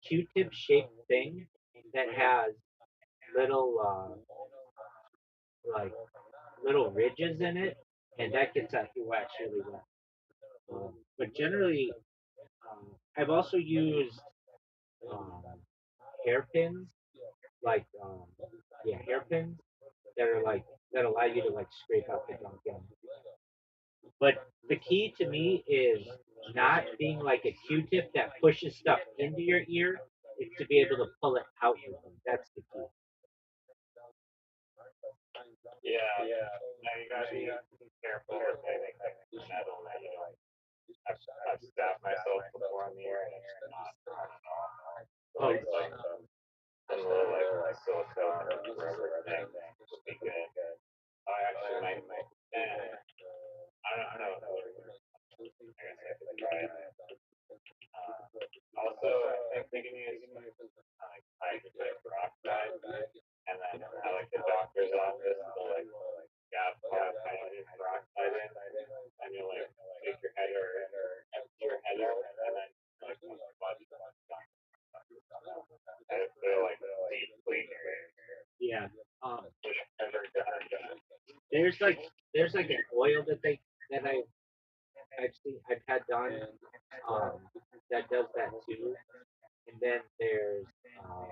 Q-tip shaped thing that has little like little ridges in it, and that gets out earwax really well. But generally, I've also used um, hairpins, like hairpins that are like that allow you to like scrape out the gunk in. But the key to me is not being like a Q-tip that pushes stuff into your ear. It's to be able to pull it out with them. That's the key. Yeah. Now you gotta be careful with anything like metal. I've stabbed myself before in the ear and it's not hard at all. Oh, Like some little like silicone or rubber thing would be good. I actually might. I don't know. I guess I could try it. Also, I think you can use like hydrogen peroxide, and then I like the doctor's office, they'll like have hydrogen peroxide in, and you'll like take your head or empty your head out, and then like watch it. And it'll like deep clean your ear. yeah. Which I've never done. There's like an oil that I've seen I've had done um, that does that too. And then um,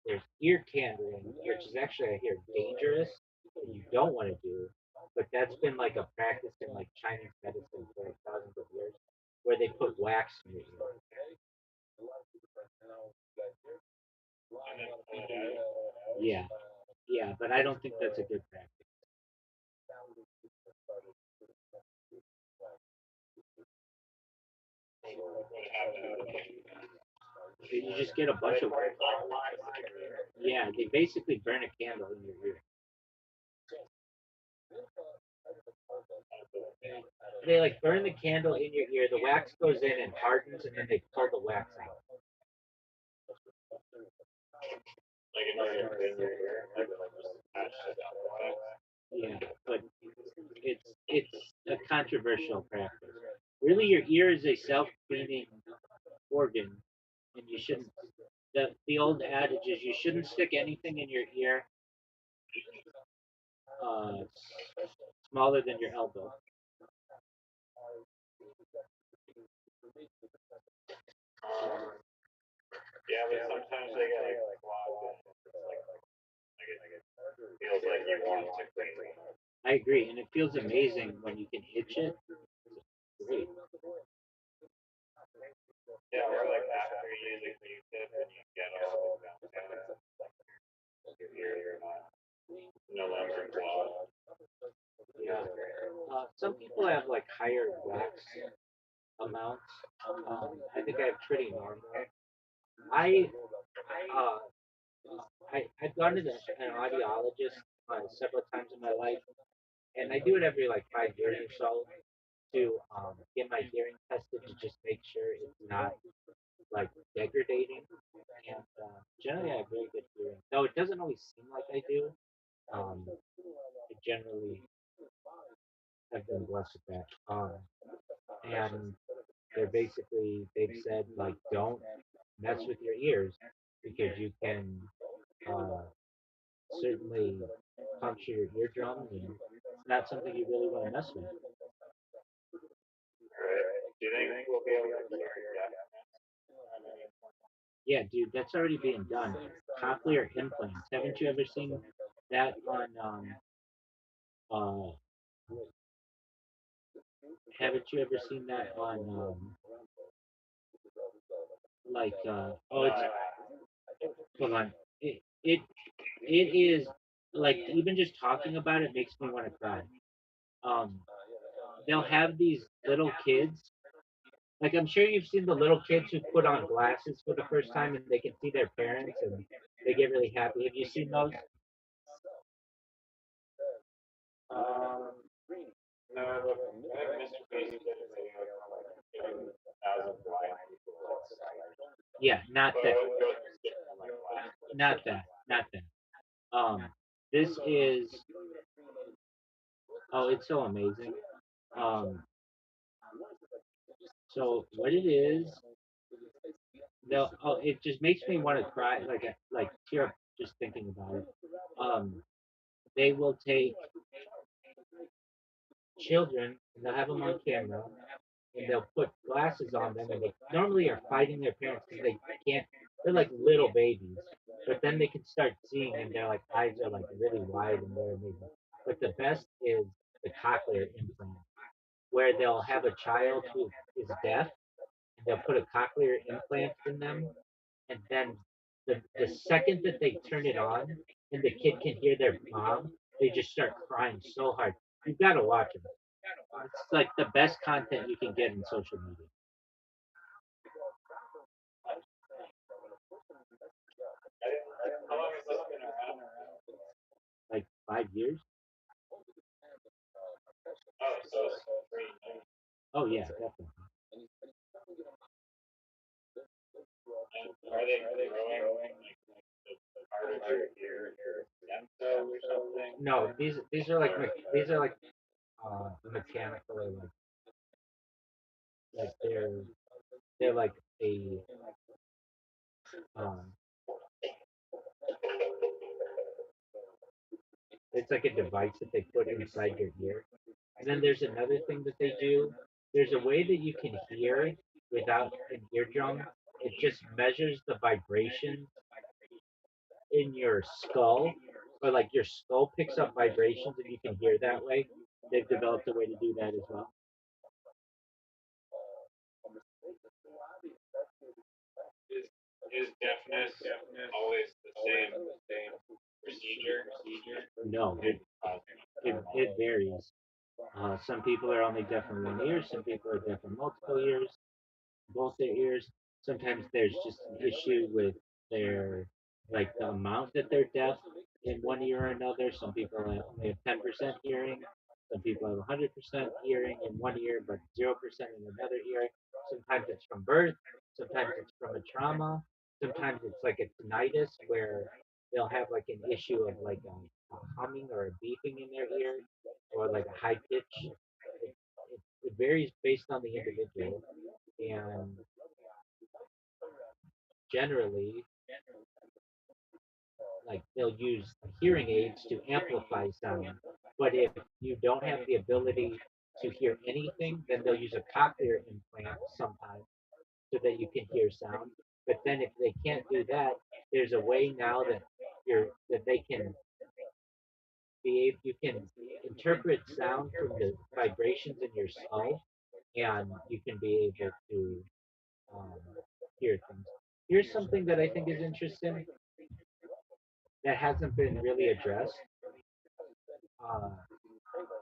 there's ear candling, which is actually I hear dangerous and you don't want to do. But that's been like a practice in like Chinese medicine for like thousands of years, where they put wax in your ear. Yeah, yeah, but I don't think that's a good practice. You just get a bunch of yeah. They basically burn a candle in your ear. They like burn the candle in your ear. The wax goes in and hardens, and then they pull the wax out. Like in your ear, like just attach it down the wax. Yeah, but it's a controversial practice. Really, your ear is a self-cleaning organ, and you shouldn't. The old adage is you shouldn't stick anything in your ear uh, smaller than your elbow. Yeah, but sometimes they get like clogged and it feels like you want to clean them. I agree, and it feels amazing when you can itch it. It's great. Yeah, or like after you use a Q-tip and you get all the gum down your ear, you're not no longer clogged. Yeah. Some people have like higher wax amounts. I think I have pretty normal. I uh, I've gone to an audiologist several times in my life, and I do it every like 5 years or so to get my hearing tested to just make sure it's not like degrading. And generally, I have very good hearing, though it doesn't always seem like I do. I generally have been blessed with that. And they've said like don't mess with your ears because you can uh, certainly puncture your eardrums, and it's not something you really want to mess with. Right. Do you think we'll be able to hear your Yeah, dude, that's already being done. Cochlear implants. Haven't you ever seen that on? Uh, haven't you ever seen that on like oh, it's hold on. It is like even just talking about it makes me want to cry. Um, they'll have these little kids. Like I'm sure you've seen the little kids who put on glasses for the first time and they can see their parents and they get really happy. Have you seen those? Um, no, but I think Mr. Beast did a video on like giving 1,000 blind people sight. Yeah, not But that, it would go through different like glasses. not that. This is oh, it's so amazing. Um, so what it is, they'll oh, it just makes me want to cry, like tear up just thinking about it. Um, they will take children and they'll have them on camera and they'll put glasses on them and they normally are fighting their parents because they can't. They're like little babies, but then they can start seeing and their like eyes are like really wide and they're amazing. But the best is the cochlear implant, where they'll have a child who is deaf and they'll put a cochlear implant in them, and then the second that they turn it on and the kid can hear their mom, they just start crying so hard. You've got to watch it. It's like the best content you can get in social media. How long has this been around? Like 5 years. Oh, so it's pretty new. Oh yeah, definitely. And are they growing like the part of your stem cells or something? No, these are like mechanical or like they're like a um it's like a device that they put inside your ear. And then there's another thing that they do. There's a way that you can hear without an eardrum. It just measures the vibration in your skull, or like your skull picks up vibrations and you can hear that way. They've developed a way to do that as well. Is is deafness always the same procedure? No, it varies. Some people are only deaf in one ear, some people are deaf in multiple ears, both their ears. Sometimes there's just an issue with their like the amount that they're deaf in one ear or another. Some people only have 10% hearing. Some people have 100% hearing in one ear, but 0% in another ear. Sometimes it's from birth. Sometimes it's from a trauma. Sometimes it's like a tinnitus where they'll have like an issue of like a humming or a beeping in their ear, or like a high pitch. It varies based on the individual, and generally, like they'll use hearing aids to amplify sound. But if you don't have the ability to hear anything, then they'll use a cochlear implant sometimes so that you can hear sound. But then if they can't do that, there's a way now that they can you can interpret sound from the vibrations in your skull, and you can be able to um, hear things. Here's something that I think is interesting that hasn't been really addressed. Uh,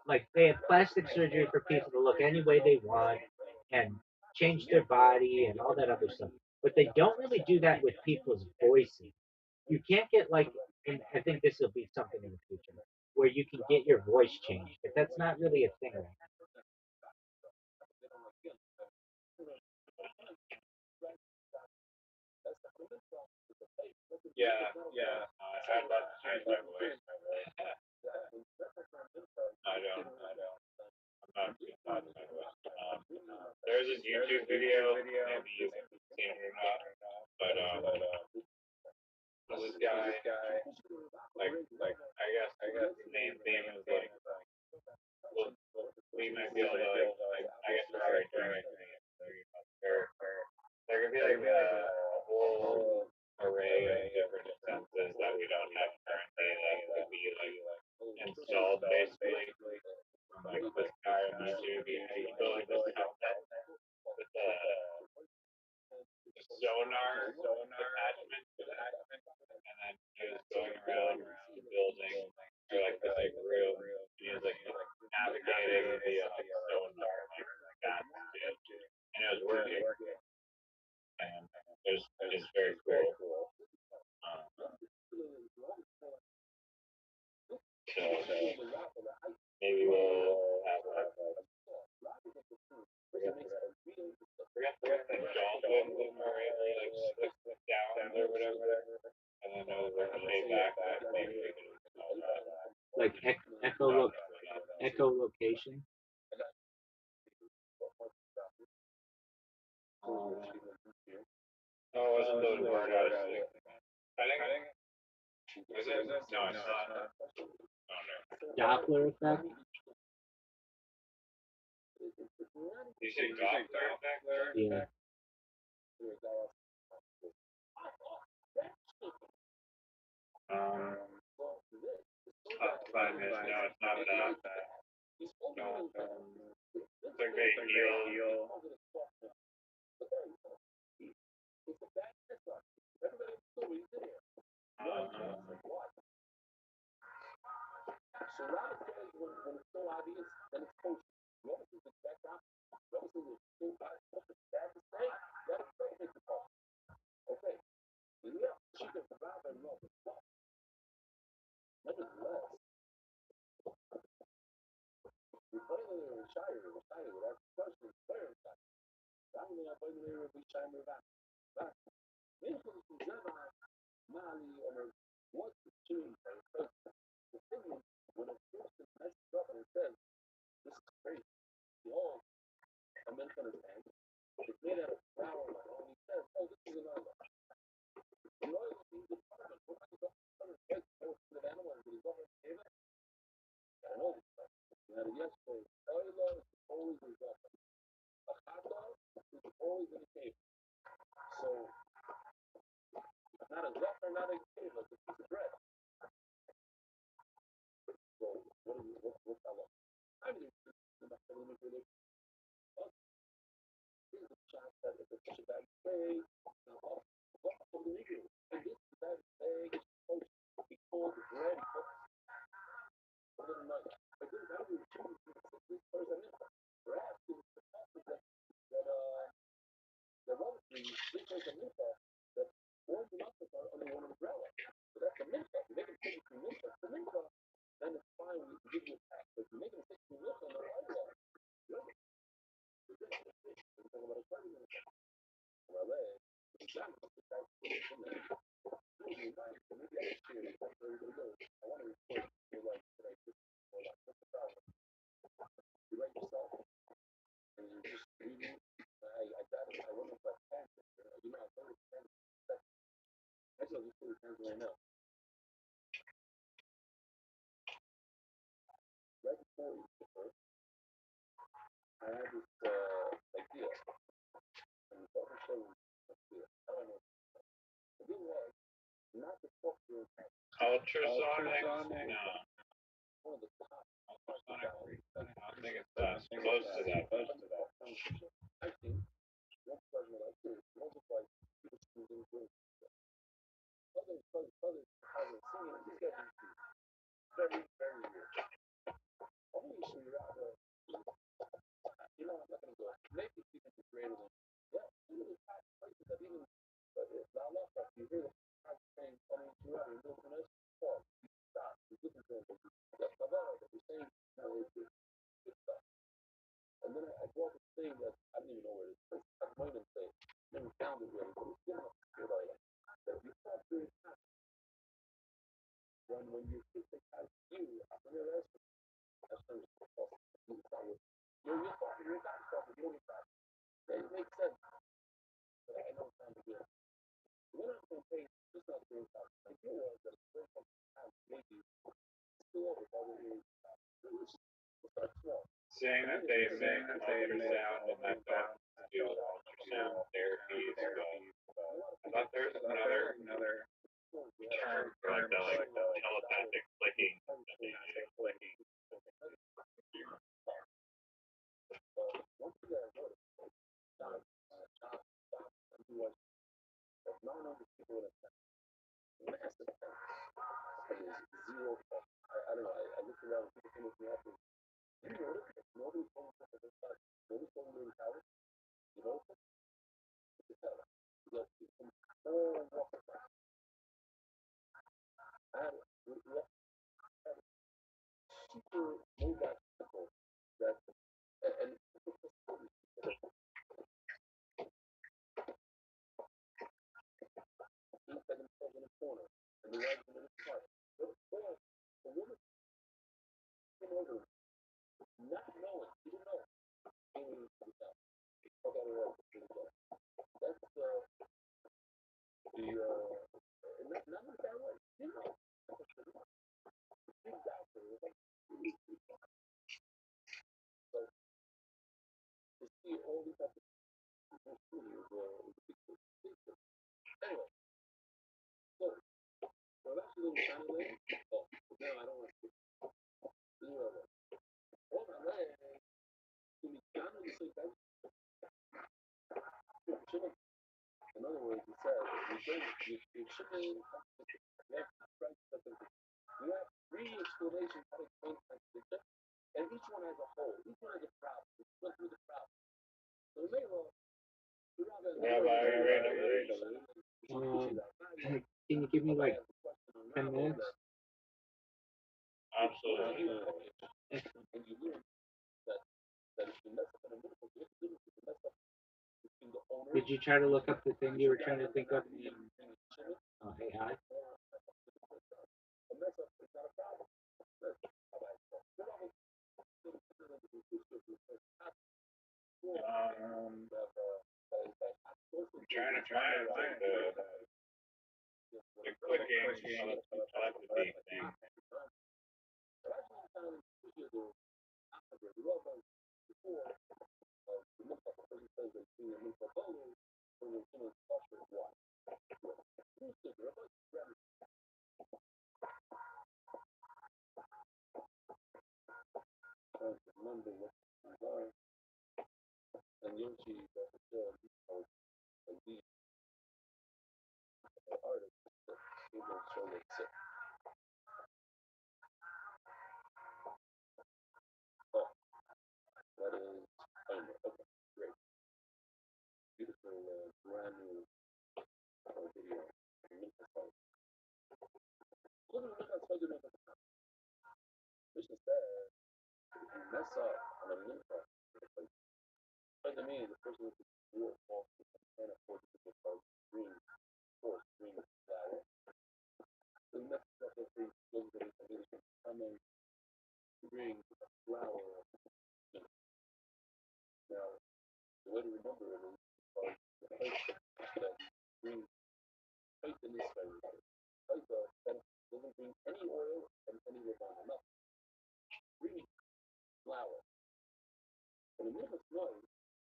like they have plastic surgery for people to look any way they want and change their body and all that other stuff, but they don't really do that with people's voices. You can't get like, and I think this will be something in the future where you can get your voice changed, but that's not really a thing right Yeah, yeah. I'd love to change my voice. I don't. I'm not too fond of my voice. There's this YouTube video, maybe you've seen it or not, but this guy, like, I guess his name is like, well, we might be able to like, I guess we're already doing it. There could be like a whole array of different senses that we don't have currently that could be like installed basically. Like this guy on YouTube, he built like this outfit with a sonar maybe we'll have forget the jaw button where it like slips down or whatever, and then there's like a shade back that maybe we can install that. Like echolocation. No, it wasn't the word I was thinking. I think. Is it? No, it's not. Oh no. Doppler effect. You say Doppler effect there? Yeah. Um, up to 5 minutes. No, it's not that. No, it's like they heal. So Robert says when it's so obvious, then it's kosher. Notice is the exact opposite. Notice is so bad to say, that is very difficult. Okay. Yeah, she could survive and love it. Nevertheless, we finally are retired, that's the question, very retired. I'm going to finally be trying to back. Mesmo que fizeram Mali or what to change, the thing is, when a person messes up and says, this is crazy, the whole American understand, it's made out of flour, and he says, oh, this is another. The oil is the department, what is the department? Most of the animals, the government gave it. I know this stuff. Now, yes, so oil is always in the a hot dog is always in the cave. So, not a zephyr, not a cave, like a piece of bread. So, what's that like? I mean, it's not really here's a shot that if it's such a bad play, what for the league? And this is a bad play, it's supposed to be cold, it's ready, a little night. But this is how we choose this person in. Perhaps it's the fact that obviously this person in that's warm enough under one umbrella. So that's a minta. You make a mistake between minta. The minta, then it's fine, we can give you a pass. But if you make a mistake between minta and the white law, you're talking about a party minta. My leg, exactly. The fact that it's in there. Maybe I should share it. That's where we go. I want to report your life today. Or like, what's the problem? You write yourself, and you're just reading. I got it. I wonder if I can. You know, I thought it was actually, I'll just put it right now. Right before Easter, I had this idea, and the other show was idea. I don't know. The thing was, not the software. Ultrasonic? No. One of the top. Ultrasonic? I think it's close to that. I think one person like this, multiply people choosing good. Others haven't seen it. This guy very, very weird. I'm going to show you out you know, I'm not going to go. Maybe you can be greater than, yeah, some of the top places that even, I love that. You hear the top saying, coming to you, you're looking at us, oh, stop, you're looking to them. That's the law that you're saying, no, it's good stuff. And then I brought this thing that I don't even know where it is. I might even say, never found it really, but it's good enough to feel like that you start doing that. When you think they have you, I'm going to ask you, that's what it's called. You're talking, you're not talking, you don't need that. It makes sense. But I know it's time to do it. We're not going to pay, just not doing that. The idea was that it's very time, maybe, still over, probably, we'll start small. Saying that they make ultrasound and that don't do ultrasound therapies, but I thought there was another term for like the telepathic clicking that they do. Once you guys notice, stop, and do what 900 people in a tent. Massive tent. And there's zero fault. I don't know, I looked around and people came with me after. You notice that nobody's going to the side. Nobody's going to the tower. You notice it? It's a tower. You got people from all walks of life. I had it. super multi-people that and each by themselves in a corner, and the wives in a car. Well, a woman came over, not knowing, she didn't know, came to the house. I got her up. That's not in a bad way. You know, she's out there. Like, so to see all these types of truly is a big thing. Anyway, so I'm actually living in China Lane. Oh, now I don't want to zero. Oh my leg. Dominicano, you say that? In other words, it says you shouldn't. You have you have three explanations how to explain contradiction, and each one has a hole. Each one has a problem. Each one through the problem. So the main one, Can you give me like 10 minutes? Absolutely. and you learn that if you mess up in a medical, you have to do it. If you mess up between the owner, Did you try to look up the thing you were trying to think of in AI? a mess up is not a problem. I'm trying to find like the clicking on the telepathy thing. Remember what you are, and Yoshi, and the artist, he will show it. Oh, that is, okay, great. Beautiful, brand new video. Look at that subject of the mission said, if you mess up on a minute, doesn't mean the person with the real fault can't afford to get a green or green flower. The next step is to go to the community come and bring a flower. Now, the way to remember it is the place that brings faith in this fairy. Like that doesn't bring any oil and any revival. Nothing. Green flower. And the middle snow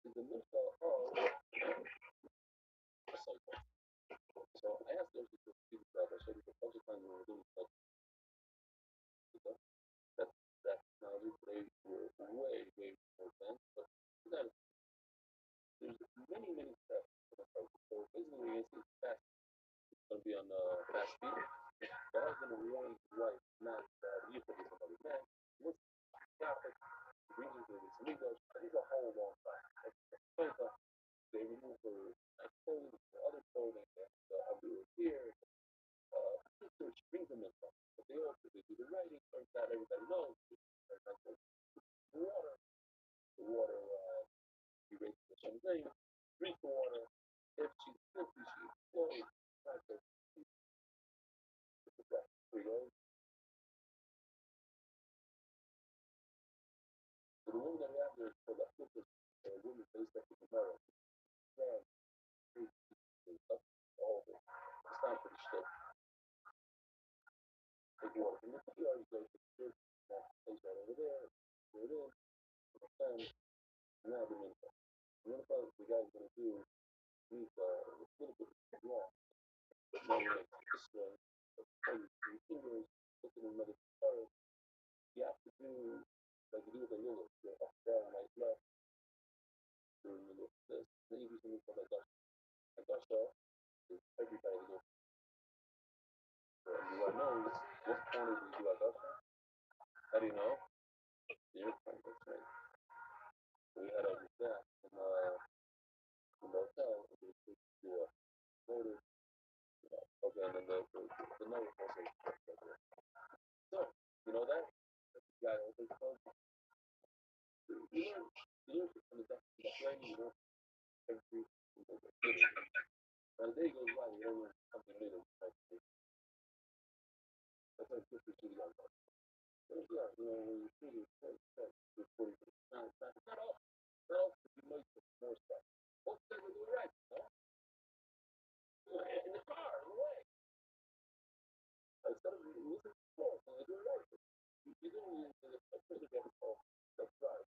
is the middle of a cycle. So I asked those people to do that. I showed you the bunch of times when we're doing stuff. That's now they were way, way more advanced. But there's many steps to the process. So basically, it's fast. It's going to be on fast speed. The husband and warning his wife not you could be somebody man. What's Catholic reasons for this amigos? These are whole long time. So they remove her clothing, other clothing, the underwear here. Which brings them in. But they also do the writing. Turns out everybody knows. The water, erases the champagne. Drink the water. If she's filthy, she explodes. Here we go. So the woman that we have there is called a filter. A woman based up in the mirror. Yeah, all of it. It's not pretty still. Take water from the PR, you go to the church, place right over there, put it in, now the minute. And what about the guy's gonna do? He's a little bit wrong. Now we're like this way, your fingers, looking in another guitar. You have to do like you do with a little, go up, down, right, left, doing a little this. Then you do something called a dasha. A dasha is everybody goes. So everyone knows what corner do you do a dasha? How do you know? Your point, that's right. So we had a that in the hotel, and we took to a motor. Okay, and then the note also. So, you know that? You got Yeah, when you see it, it's 40. Not all. Not all. You might put more stuff. Most things are doing right, you know? In the car, in the way. Instead of losing control, so they do it right. You don't use the further get control. That's right.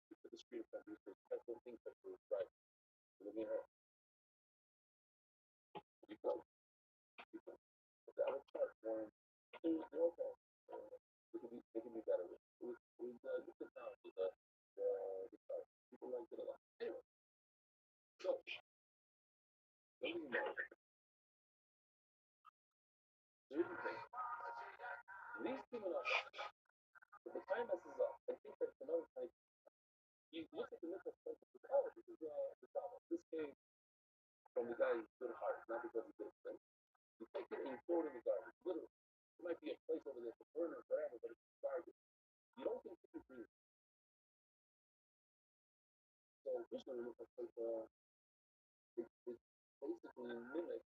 You put the screen in front of you, so that's the thing that is right. So let me know. You go. You go. But that was part one. Two, zero, okay. It can be better. Good technology, the car. People like it a lot. Anyway, so, let me know. Here's the thing. These people are, if the time messes up, I think that's another time. You look at the mental state of the power. This is the problem. This came from the guy who's good heart, not because he did it. Right? You take it and you throw it in the garbage. Literally. There might be a place over there for burn or whatever, but it's garbage. You don't think you can breathe. So visually, it looks like it basically mimics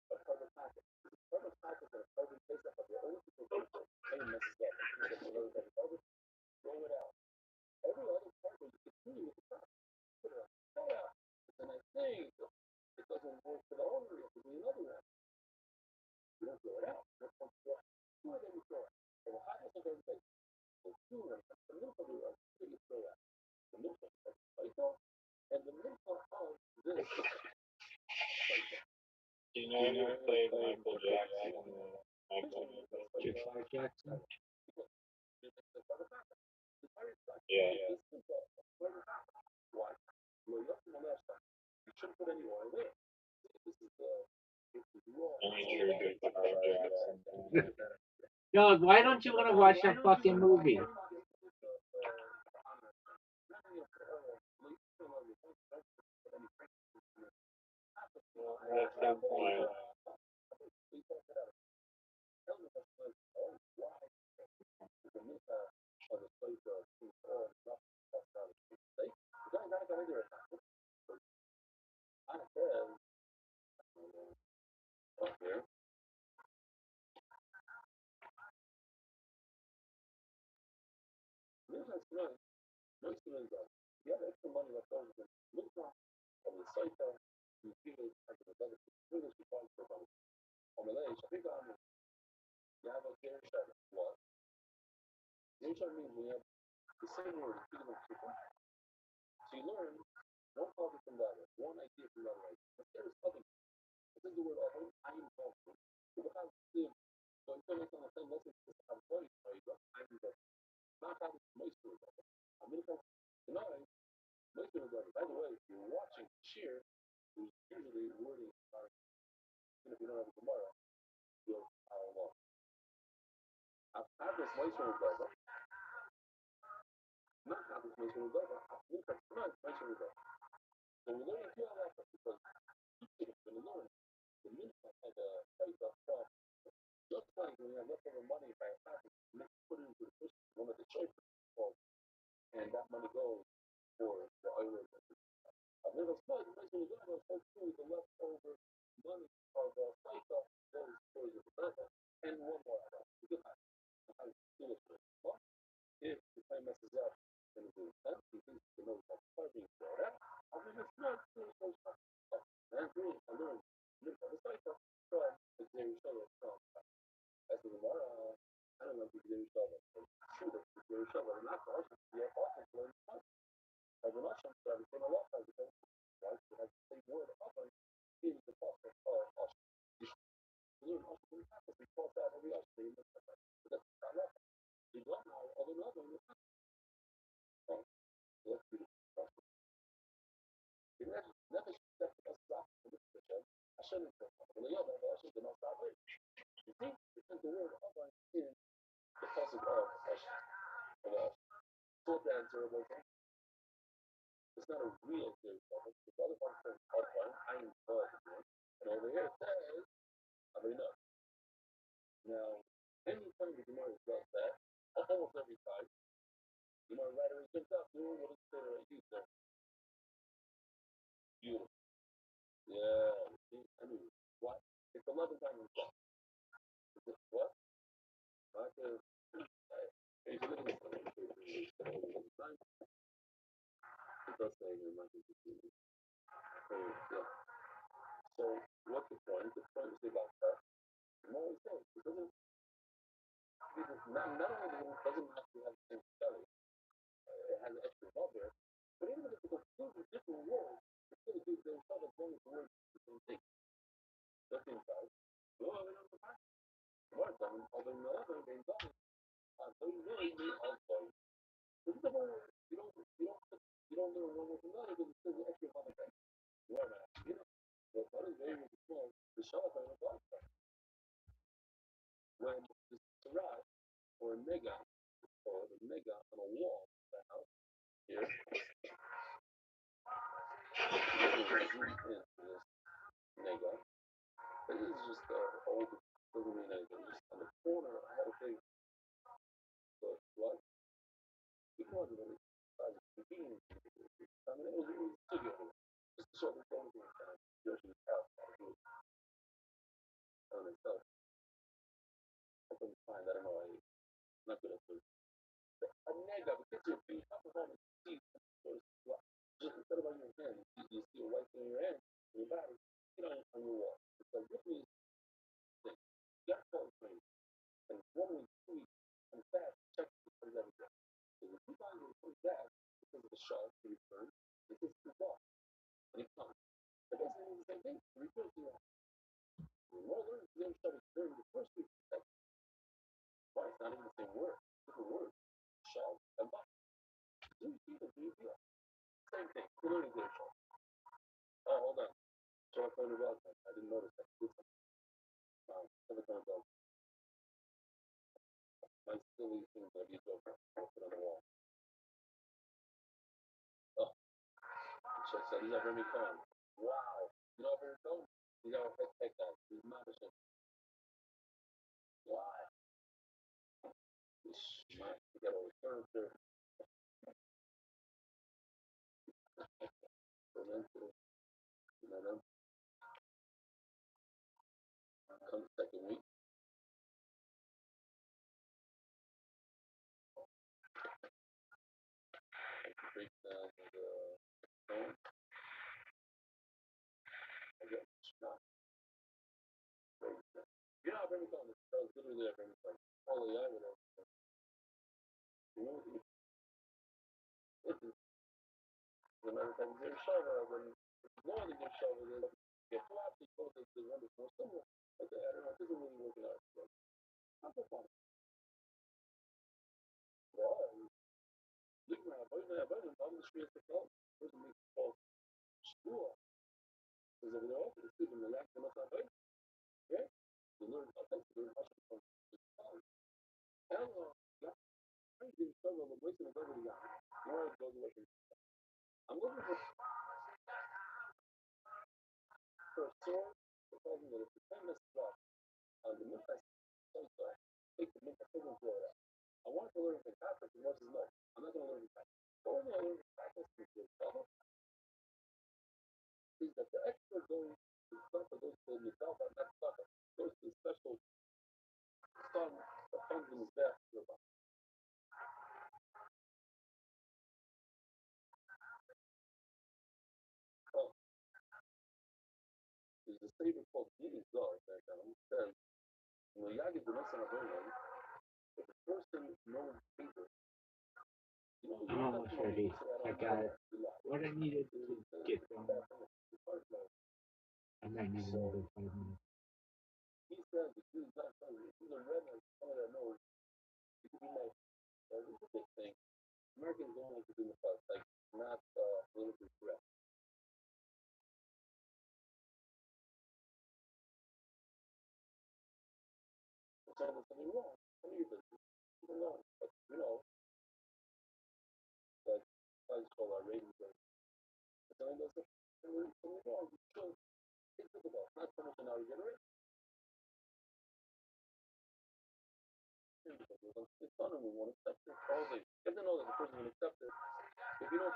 a carbon packet. Carbon packets are a carbon base up of their own superficial and messes up. Carbon, throw it out. Every other carbon you continue with the top. Put it out. Throw it out. And I think it doesn't work for the owner. It could be another one. You don't throw it out. You don't throw it out. Two of them you throw out. So the hardness of everything. So two of them. The milk of the you throw out. The milk of the cycle and the milk of this. Do you know who played Michael Jackson? Michael Jackson. Yeah. Why? Well, you have to molest them. You shouldn't put any oil in. This is raw. And he sure did Michael Jackson. Dog, why don't you want to watch that fucking movie? At some point, You have extra money left over. Look on the site you feel like the other people responsible for on the ledge. I think you have a dare shot. What? Dare shot means we have the same word, feeling of people. So you learn one topic from the other, one idea from the other. But there is other. This is the word I am talking. So what I do, so instead of on the same lesson, I'm funny, I am the not having moisture. I'm going to tonight, moisture. By the way, if you're watching cheer, who's usually wording, even if you don't have it tomorrow, you'll follow along. I've had this moisture over. Not have this moisture over. I've moved from tonight, moisture over. So we're learning to all that stuff because you're going to learn the minute of the price of from just like when you have leftover money by a package, you put it into the fish, one of the choices, and that money goes for the oil. A little small, the moisture is over, so too the leftover money of the price of goes towards the professor, and one more. You get how to do it. If the time messes up, then it will sense, you think you know that being thrown out. I mean, it's not really so stuff. That's really, I learned. It's like from the Jerry Shovel from. As of tomorrow, I don't know if you Jerry Shovel. Shoot it, Jerry Shovel. I'm not going to be a awesome player. As an awesome player, I became a lot of because right, you have the same word often in the process of awesome. You learn awesome in practice and cross out every awesome in the process. But that's not right. You don't know other than other. Let's do this. Never step us back to the position. I shouldn't have. Well, the other, I should have not stop it. You see, because the word other in the process of us. Full answerable thing. It's not a real theory of it. The other one says outline, I am bud. And over here it says, I mean, no. Now, anytime the Gemara does that, almost every time, you know, right away comes up doing what it's there right there. Beautiful. Yeah. See, I mean, what? It's 11 times in what? Not the, If you look at the time, it does say in my yeah. So what's the point? The point is about that. No, it's not. It doesn't. Not only doesn't have to have the same spelling, it has an extra vowel there, but even if it's a completely different word, it's still a good thing. It's not as long as the word is the same thing. That's inside. No, I don't know. More than other than other than done. So you really need all stories. This is the whole. You don't learn one with another because it's still an extra vowel there. You are not. You know. But what is very small? The shalach on the block. When the Sarah or a nega or the nega on a wall of the house here, zoom into this nega. This is just old, doesn't mean anything. Just on the corner, I had a big what? It wasn't really size of convenience. I mean, it was studio. Just to show the phone thing kind of Yoshi's house. On itself. I couldn't find, I don't know, I'm not good at food. A nega, because you're being up on the seat, just instead of on your hand, you see a white thing in your hand, in your body, get on your wall. It's like, this means thing. You got to call it crazy. And 1 week, 2 weeks, and fast, check it for every day. So if you find it comes back because of the shark, the return, it's just too far. And it comes. It basically means the same thing. The return to your the more learning to them shut it during the first week, why it's not even the same word. Different word. Shell and buck. Do you see the do you feel? Same thing. You're learning to shell. Oh, hold on. So I found about that. I didn't notice that. Never time ago. My silly things that you go I'll put on the wall. Oh, so these are very calm. Wow. You know very calm? These are heck guys. These machine. Wow. You got all the furniture. And then come the second week. Break down the phone. I get not you're not very calm. That was literally a very calm. Oh yeah, whatever. You know, as a matter of fact, their shovel when more than their shovel is get flat because the wonderful similar. Okay, I don't know, it isn't really working out. So, not so fun. Well, look around, I'm the streets to go. Person makes call school. Because over there, it's even the last one that's not yeah? You learn how to learn how to from college. Hell, yeah, I didn't struggle with wasting a double guy. More it goes away from I'm looking for a sword to tell me that if the time messes up, the myth I take the myth I still throw it out. I wanted to learn from Catholic and Moses no. I'm not going to learn from Catholic. The only I learn from Catholic is that the extra goes to stuff that goes to yourself and that stuff goes to the special fund that funds in his back. Oh, there's a statement called Giddy's God that says, when Yagi the Messiah if a person knows paper, I'm almost ready. I got what I needed to get done. I might need another 5 minutes. He says that he's not something. He's a redneck, someone that knows. He could be like, this is a big thing. Americans don't like to do the fuss, like, not politically correct. So there's something wrong. Some of your business. People know. But, that guys call our ratings right. But then there's something wrong. You should think about it. Not so much in our generation. It's fun and we won't accept it. Always. You have to know that the person will accept it. If you don't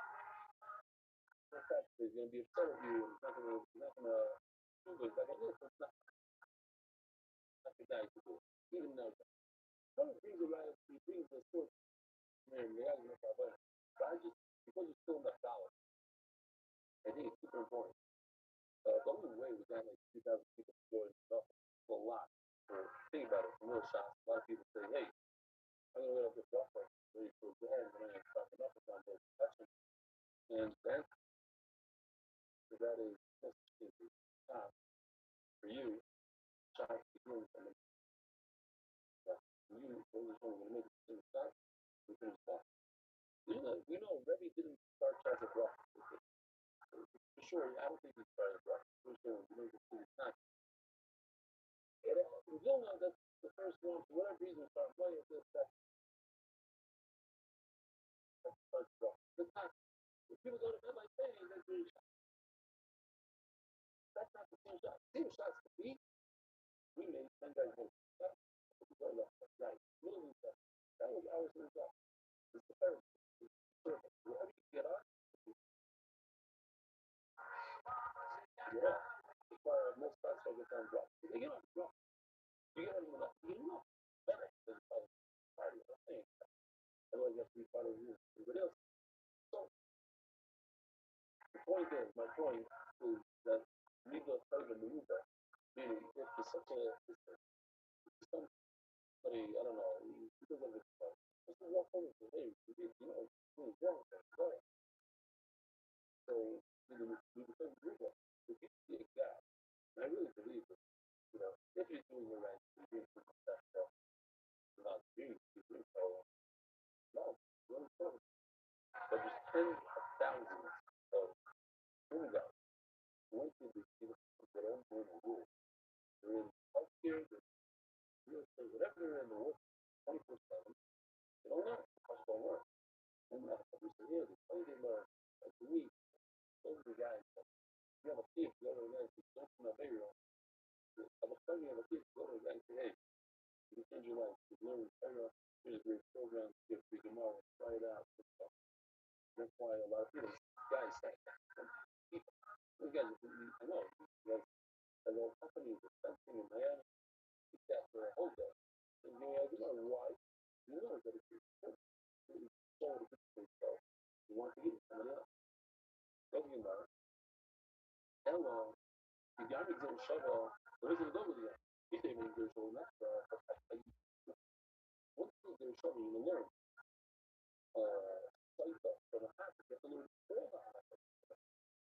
accept it, he's going to be upset with you and he's not going to do it. Like, it's not the guy to do it. Even now. One of the things about it, he brings the source and they have no problem. But I just because it's still enough dollars, I think it's super important. The only way was that like 2,000 people joined stuff a lot. For think about it, from real shots. A lot of people say, hey, I'm gonna let up this rough one, ready for a grand, and I'm talking up with my protection. And then so that is necessary for you, shots to doing something. You, those are going to make it to the shot, we can stop. We know Rabbi didn't start shots at rough. For sure, I don't think he started rough. For sure, we make it to the shot. We don't know that's the first one, for whatever reason, start playing this, that starts rough. It's not, if people go to bed like, hey, that's really shot. That's not the same shot. Same shots to me, we made 10 guys go. That's go left, right, middle of that. That was ours in the shot. It's the third. It's perfect. Wherever you get on, get off. Most shots I get on drop. They get on drop. You get on the left, you get on. Better than party. I'm saying. Otherwise, you have to be part of you. Everybody else. So, the point is, my point is that legal type of maneuver, meaning if it's such a, if somebody, I don't know, because of it, just to walk over and say, hey, you know, what's wrong with that? Go ahead. So, you can do that. If you see a guy, and I really believe it, you know, if you're doing the right, you're doing something that's not doing, you're doing so, no, you're doing but there's tens of thousands of young guys who went through these people that don't know the rules. They're in healthcare, they're in real estate, whatever they're in the world, 24/7. They don't know how to work. And we say, yeah, they play them like a week. Those are the guys. You have a kid, the other guy, don't come out there. I was telling you, have a kid, the other guy, say, hey, you can change your life. You can learn, here's a great program, get free tomorrow, try it out. That's why a lot of people, guys say, those guys, I know, because a little company is something in Miami, it's that for a whole day. And you know why? You know that it's really so difficult. So you want to get it somebody else. Doesn't matter. Hello. The guy is in shovel. There isn't a double yet. He didn't make their show next. Once they're showing you to learn, cipher from a hack, you have to learn all the hack.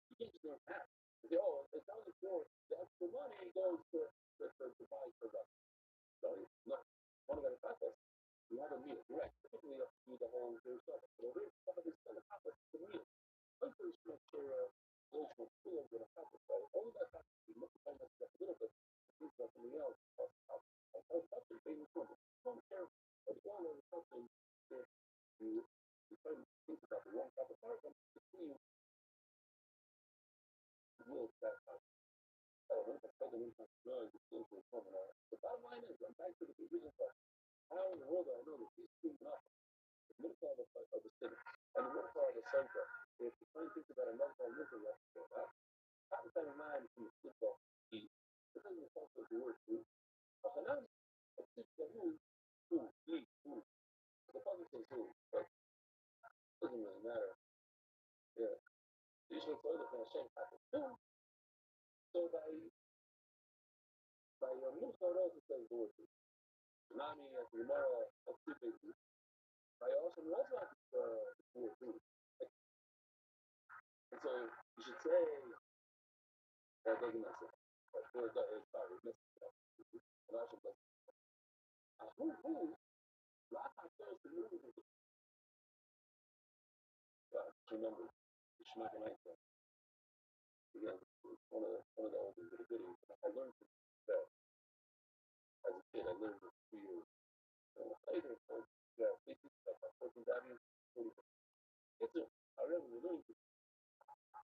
You can't just learn hack. You say, oh, it's only for the extra money goes to buy product. So, no. One of the process, you have a meal, direct. Typically, you have to do the whole yourself. So, there's some of this kind of process to the meal. First, make sure those will feel good about it. So, all of that has to be looked at a little bit. Do something else. That's the famous one. Don't care. But you all know something that you try to think about the wrong type of person, you will that time. Once I started with my drugs, it's still for fun. The bottom line is, I'm back to the original question. How in the world do I know that these two enough? The middle part of the city and the middle part of the center. If you try and think about another part of the center, half the time in mind from the football, eat. This doesn't also the word food. So now, it's just the food, eat, food. The public says food, but it doesn't really matter. Yeah. Usually for the same type of food. So by your middle part also says the word food. Tsunami as the Gemara of two things. By also has the word food. And so you should say that doesn't make sense. Or it does, sorry, it misses it. And I should bless who last time first the movie remember you should make a nice one. Again, one of the oldest but a good one. I learned that as a kid, I learned for 2 years. Later, yeah, basic stuff like 14 values, it's it. I really learned it.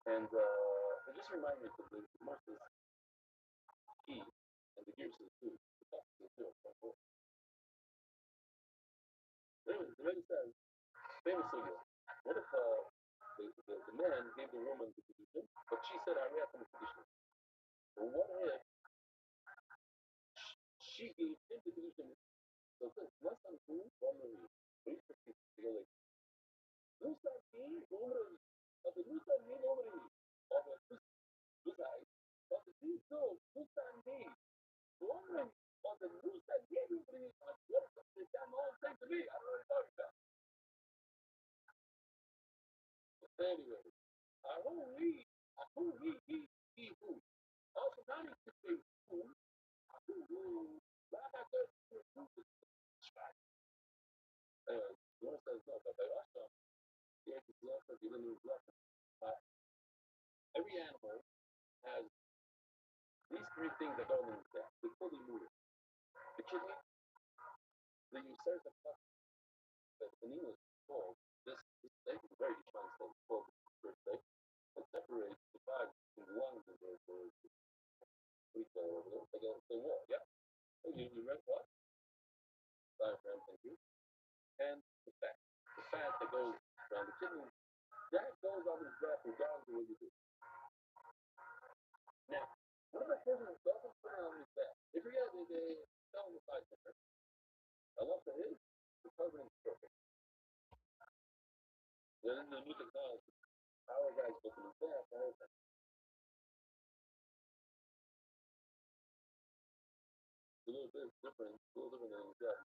And it just reminded me that the most is key and the gears is too. Anyways, the lady says, famously, what if the man gave the woman the position, but she said, I react on the position. But what if she gave him the position? So less than 2, 1 million. Anyway, he, who. Also, not even say who, you want to say no, but also, yeah, it's also dealing with every animal has these three things that go in that. They fully move. The kidney, the usurp of in English called this thing is very translated called the thing. It separates the five in the lungs of the we go over there. They walk, yeah. You read what? Diaphragm, thank you. And the fat. The fat that goes around the kidney, that goes on the breath regardless of what you do. Now, one of the heavens doesn't put on his back. If you get they tell him the side center, I love the his, the covering is perfect. Then the new technology, our guys go to his back, the whole thing. It's a little bit different, than his back.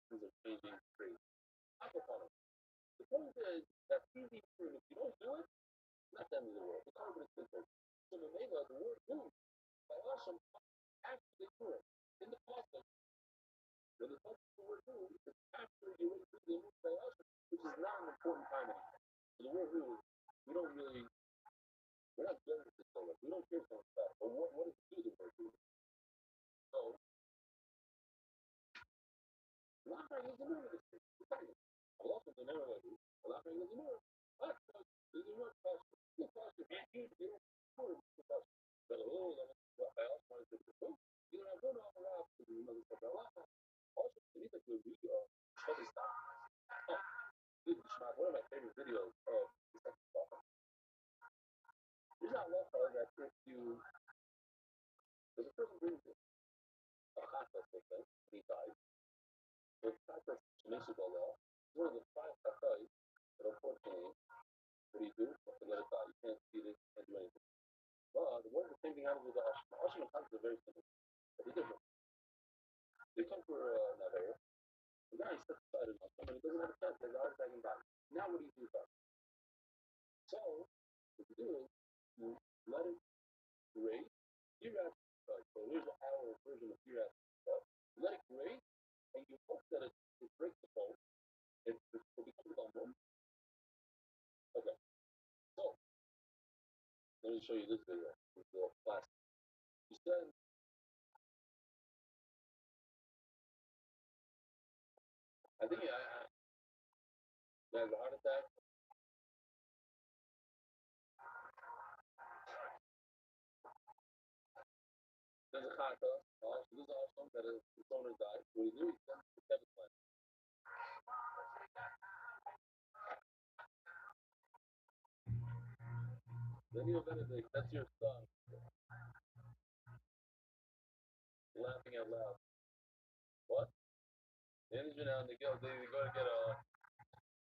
Things are changing crazy. Aquaponics. The point is that easy food, if you don't do it, not the end of the world. The carbon is simple. So the mega, the word move, by awesome, actually do it. In the process, when the focus of the word move is after you already do the move by awesome, which is not an important time anymore. So the word move, we don't really, we're not good at this so much. We don't care so much about it. But what does it do the word move? So, not very easy to move this thing. It's tiny. I lost it in another way. A lot very easy to move. But, there's a word called, you know, but what I also wanted to do, you know, I'm going to around to the other stuff. Also, to me, like, we study stuff. Oh, dude, one of my favorite videos of the second stuff. There's not one fellow that if you, there's a person brings it, a contest, I think, he died. So the contest makes you go there. It's one of the five guys that unfortunately, what do you do? You have to let it die. You can't feed it, can't do anything. Well, the same thing happens with the Ashram. Ashram concepts are very simple. But they're different. They come for another. The guy steps aside and somebody doesn't have a chance, there's a heart attack and dies. Now what do you do about it? So, what you do is you let it grate. So here's our version of Kiras stuff. Let it grate, and you hope that it breaks the bone. It becomes a bone. Okay. So, let me show you this video with the plastic. You said, I think I has a heart attack. There's a contest. This is awesome that his owner died. What do? He sends the Kevin plan. Then you Benedict, that's your son. Laughing out loud. What? The engine out, they go to get a.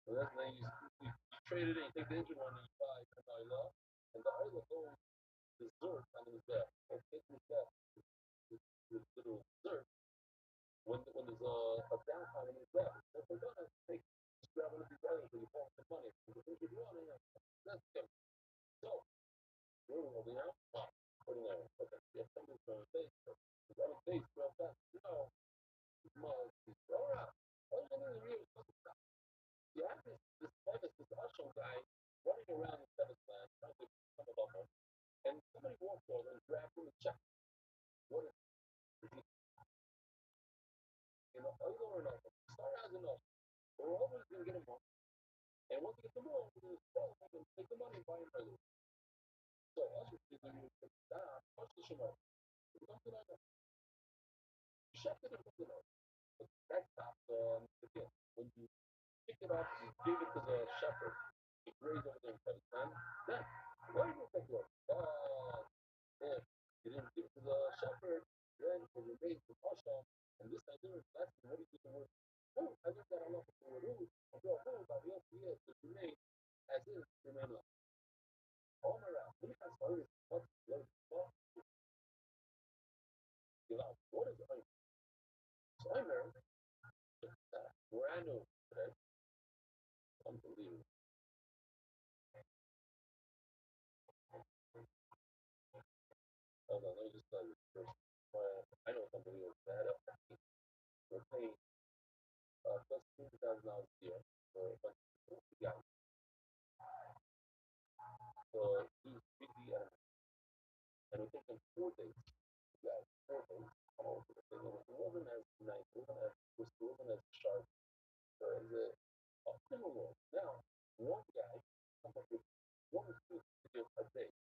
Well, that's then you trade it in, you take the engine one and you buy an oil, and the oil goes dessert on his back. And take his back, this little dessert, when there's a downtime in his back. If we're gonna take, just grab one of these items and you fall some money. Because if you're running, that's good. So, we're holding out. Putting out. Okay, yeah, something's going to face. Is that a face real fast? No. All right. All you need to do is you have this Russian guy running around the tennis land trying to come above him, and somebody walks over and grabs him and checks. What is he? You know, are you going or no? Start as a no. We're always going to get him home. And once we get them home, we're going to sell him and take the money and buy him regular. So, also, if you put it down, push the shimmer. Something like that. You check it and put it on. That stops again. When you pick it up, you give it to the shepherd. He graze over there and cut it. Then, why do you think look? If you didn't give it to the shepherd, then it remains the Asham. And this I do is that's what do you think the word? Oh, I just got a lot of the word. Oh, by the yes, it remains as is, remain up. All around. When you have stories, what's the what? What is it? So I learned that where I know today, unbelievable. $50,000 a year for a bunch of people. Yeah. So he's busy and we take them 4 days. Yeah, 4 days. All over the thing. And it wasn't as nice. It wasn't as sharp. So it was a optimal. Now, one guy comes up with 1 or 2 videos a day.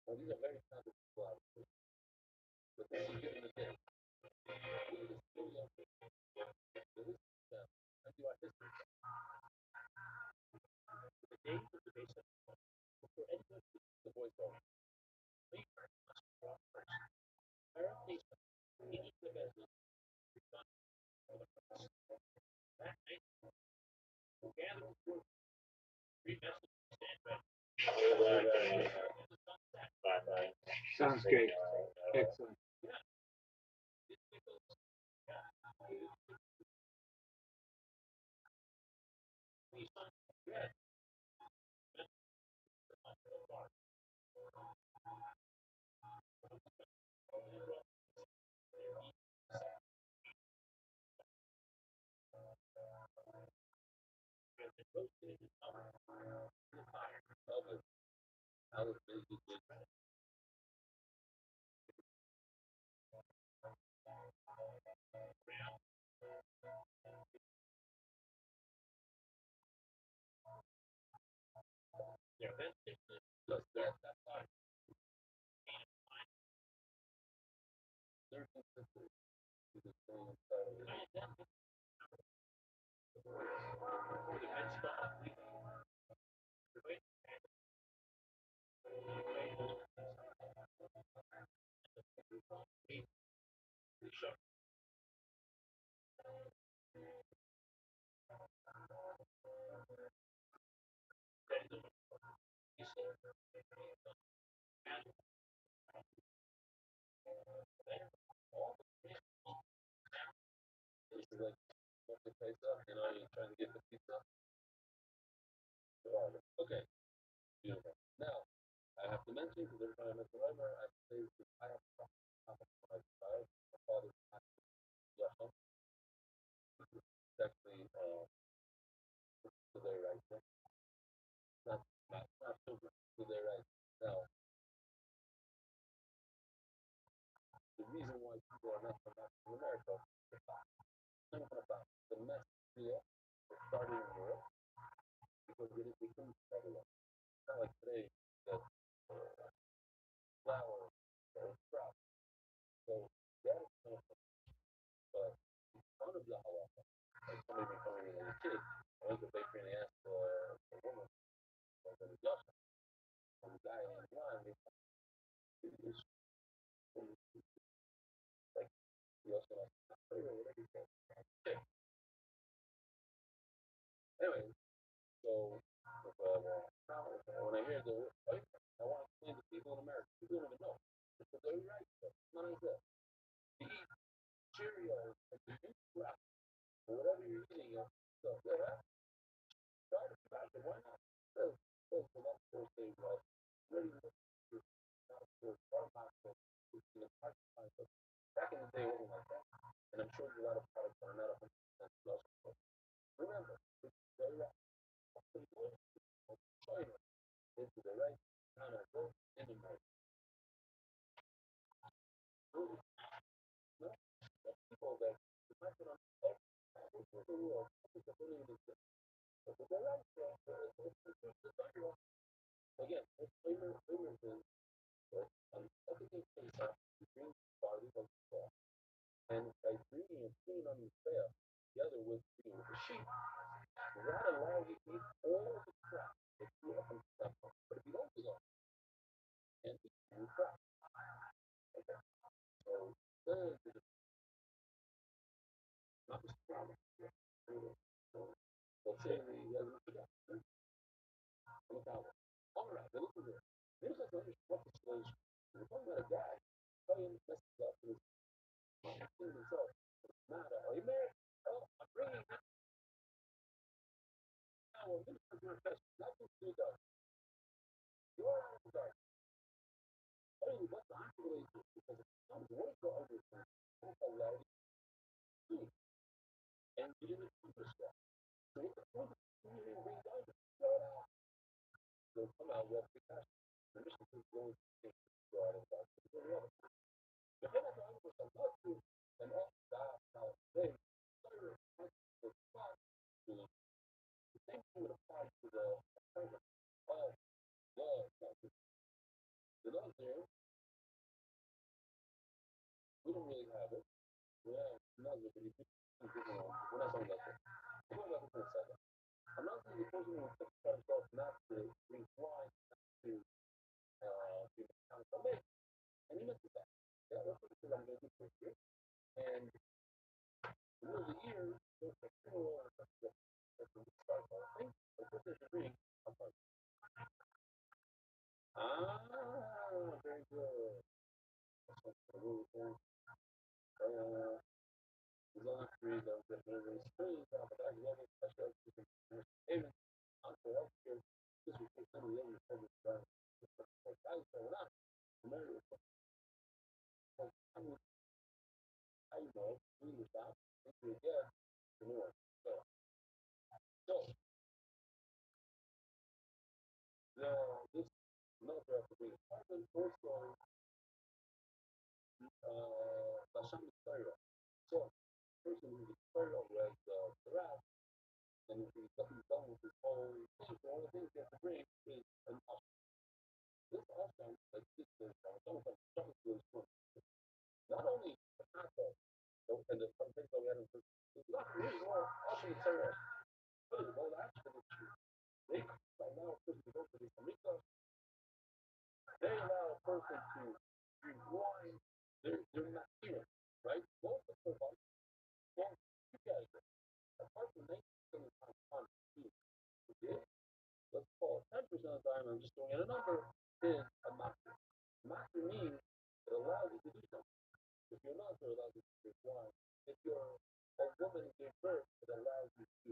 Now these are very talented people obviously. But then you get in the day. It is so young. So this I do artistic. The day of the base for anyone the voice over. Make clarification. He needs the best. Gather three messages. Sounds great. Excellent. I was busy. Just that. There's instances to the same This is like the pizza, you're trying to get the pizza. Okay, beautiful. Now, I have to mention, because every time I mention Weimar, I say that I have my child, my father's Yachim. It's actually to their right. Not children, to their right. Now, the reason why people are not from African America is about the mess here started in Europe because it became everywhere. Not like today, that flour or crop. So that is kind of, but one of the halacha, like somebody may come in as a kid, I went to the bakery and they asked a woman, like a Yachim, from the guy in line, they it's like the Yachim, whatever you say. Anyway, so when I hear the word, I want to explain to people in America, people don't even know. Because they're right, not only that. You eat Cheerios and you eat crap, or whatever you're eating, stuff like that. Try to back it, why not? So that's the first thing, but really, not for our market, it's hard to find. But back in the day, it wasn't like that. And I'm sure there's a lot of products that are not 100% plus. Remember, it's very right. China into the right kind of work in America. People that might not again, flavor is everything tastes out. You bring barley like that. And by bringing and putting on the fair together with the sheep, that allows you to eat all the crap that you have from stuff. But if you don't do that, and eat crap. Okay. So the not just problem. So let's say you guys look at that. All right, but listen to this. Here's like what the situation. We're talking about a guy. Oh, you messes up with himself. Not a amen. Oh, I'm bringing now a minister to your test. Not just you guys. You're out of the dark. Oh, what's the isolation? Because I'm going to understand. That's a lot of and you didn't do this stuff. they'll come out with free cash. The mission is going to take you out of that. But then I go with some love to and all that now they the same thing would apply to the assignment of love. The love there, we don't really have it. We have another, but we're not talking about that. We're talking about the first second. I'm not saying the person who wants to try himself not to drink wine, not to be mechanical for me. And he mentioned that. Yeah, that's what I'm going to do for you. And the middle of the year, there's a funeral or something that's a restart or thing. The person should drink. I'm sorry. Very good. As long as we don't get moving straight, but I love it, special payment for healthcare. This was for some of the other public guys showing up. America, I mean, I know, we were stop, if we get the north. So, this military has to be also, Basham is Torah. So, person who's a Torah was Torah, and he's done with his whole thing. So, one of the things he has to bring is an ashram. This ashram, like this is not only the concept and the some things that we had in it's not really more ashram is Torah. Well, actually, they allow a person to go to the Amrita. They allow a person to drink wine. They're not here, right? Most of the time, you guys, apart from 90% of the time, okay? Let's call it 10% of the time, I'm just throwing in a number, is a master. Master means it allows you to do something. If you're not, it allows you to drink wine. If you're a woman who gave birth, it allows you to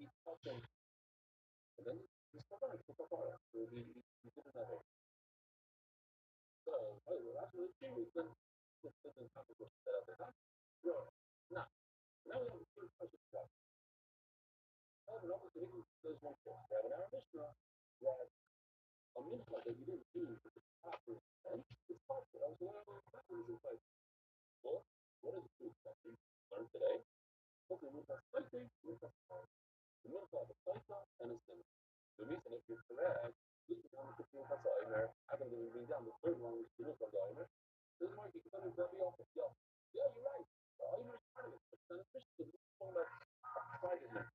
eat something. And then it's kapara. So we did another. So, after the two weeks, then this doesn't have to go set up the time. Now we have a few questions about it. There's one thing. We have an Arabic Mishnah that a mitzvah that you didn't do for the proper and it's possible. I was like, well, what is the food that we learned today? Okay, we have something, we have the mitzvah of a saita and a sin. The reason if you're correct, this is one of the two hasaimer. I can bring down the third one, which is the mitzvah of the aimer. This is why you can be off of yeah. Yeah, you're right. The aimer is part of it. It's beneficial to the one that private man.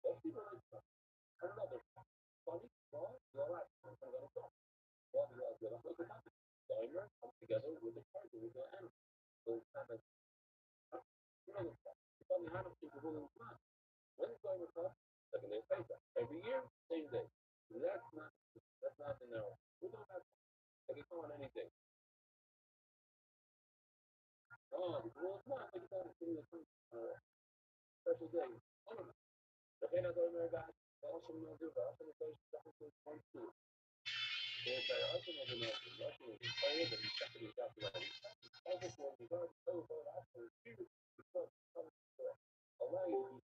Most people like that. Another funny, well, you're right. I'm going to go. Well, you're not going to happen. The aimer comes together with the partner, with the animal. So it's kind of, you know, the funny animal is the whole time. When is aimer come? Second day later. Every year, same day. That's not in there. We don't have they can come on anything. Oh, well, it's not like it's not a special day. I don't know. The pain of the American guy, the also no do that. Also, the first second to one two. There's a also no do nothing. Also, the fire that you check it out. Also, for the guard, so after you allow you.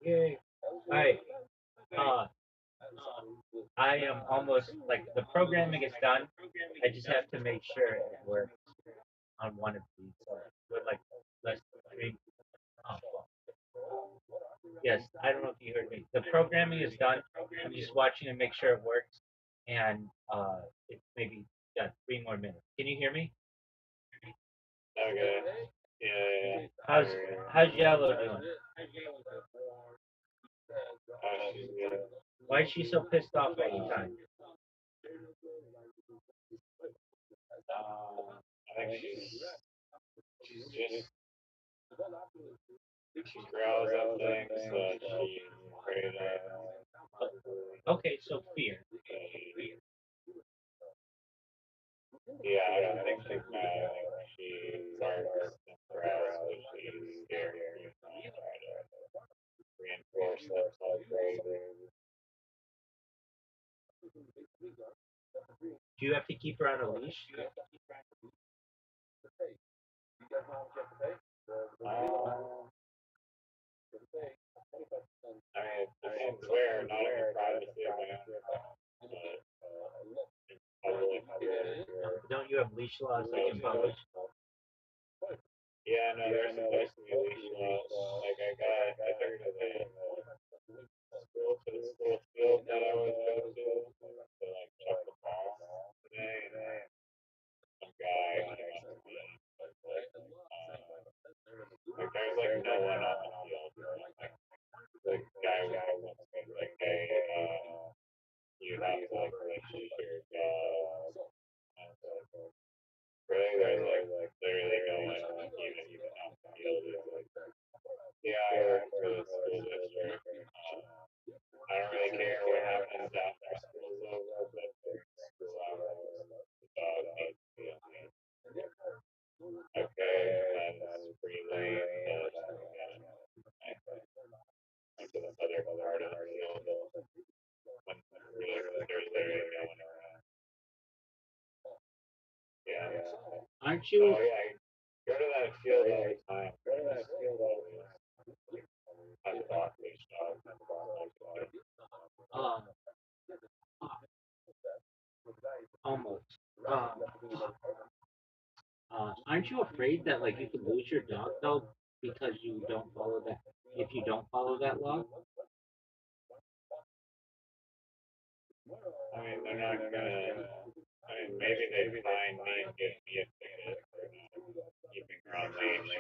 Yay. Hi. I am almost like the programming is done. I just have to make sure it works on one of these. So we're like less than 3. Oh, well. Yes, I don't know if you heard me. The programming is done. I'm just watching to make sure it works, and it's maybe got 3 more minutes. Can you hear me? Okay. Yeah. How's Yellow doing? Why is she so pissed off all the time? I think she's just she growls at things that she's afraid of. Okay, so fear. Yeah, I don't think she's mad. I think she's nervous and stressed, but she's scared. You know, try to reinforce that psychology. Do you have to keep her on a leash? I mean, can swear, not in the privacy of my own home, but in public here. Don't you have leash laws like in public? Yeah, no, there's supposed to be leash laws. Like I figured it in school for the school field that I was going to like chuck the ball today, and some guy came up to me and was like there's like no one on the field. Like the guy was like, hey, you have to like leash your dog. And I was like, really? There's like literally no one even on the field. It's like, yeah, I work for the school district. I don't really care what happens after school's over, but during school hours, the dog needs to be on me. Okay, that's pretty lame, but yeah, I went to the other part of the field when there's literally no one around. Yeah. Aren't Oh you? yeah, I go to that field all the time. Go to that field always. Have a dog leash dog. Uh, almost. Uh, aren't you afraid that like you could lose your dog though because you don't follow that? If you don't follow that law? I mean, they're not gonna. I mean, maybe they find me and give me a ticket for not keeping her on leash.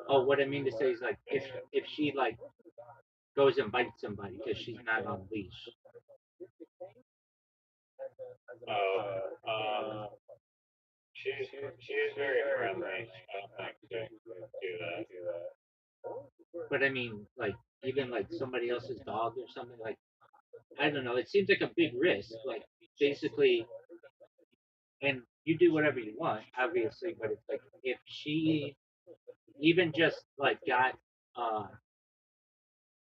Oh, what I mean to say is like if she like goes and bites somebody because she's not on leash. Oh, she's very friendly. I don't think they would do that. But I mean, like even like somebody else's dog or something like I don't know. It seems like a big risk. Like basically, and you do whatever you want, obviously. But it's like if she even just like got uh,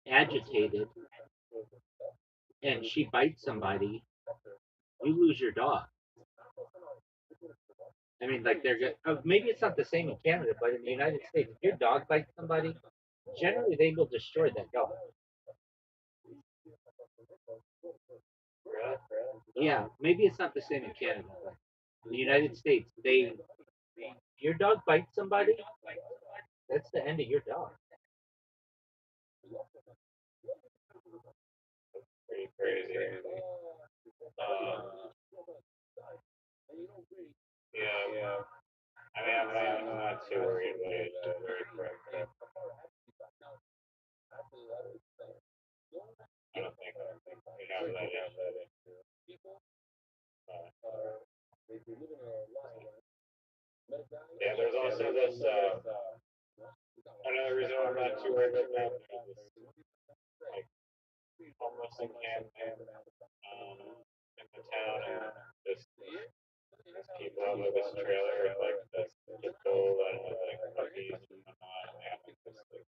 agitated and she bites somebody, you lose your dog. I mean, like they're good. Maybe it's not the same in Canada, but in the United States, if your dog bites somebody, generally they will destroy that dog. Yeah, maybe it's not the same in Canada, but in the United States, they your dog bites somebody, that's the end of your dog. Pretty crazy. Yeah. I mean, I'm not too worried about it. It's very friendly. I don't think we have that issue. Yeah, there's also this. Another reason why I'm not too worried about that. There's this like homeless encampment in the town, and this people have like this trailer with like this pit bull and with like puppies and whatnot, and they have like this like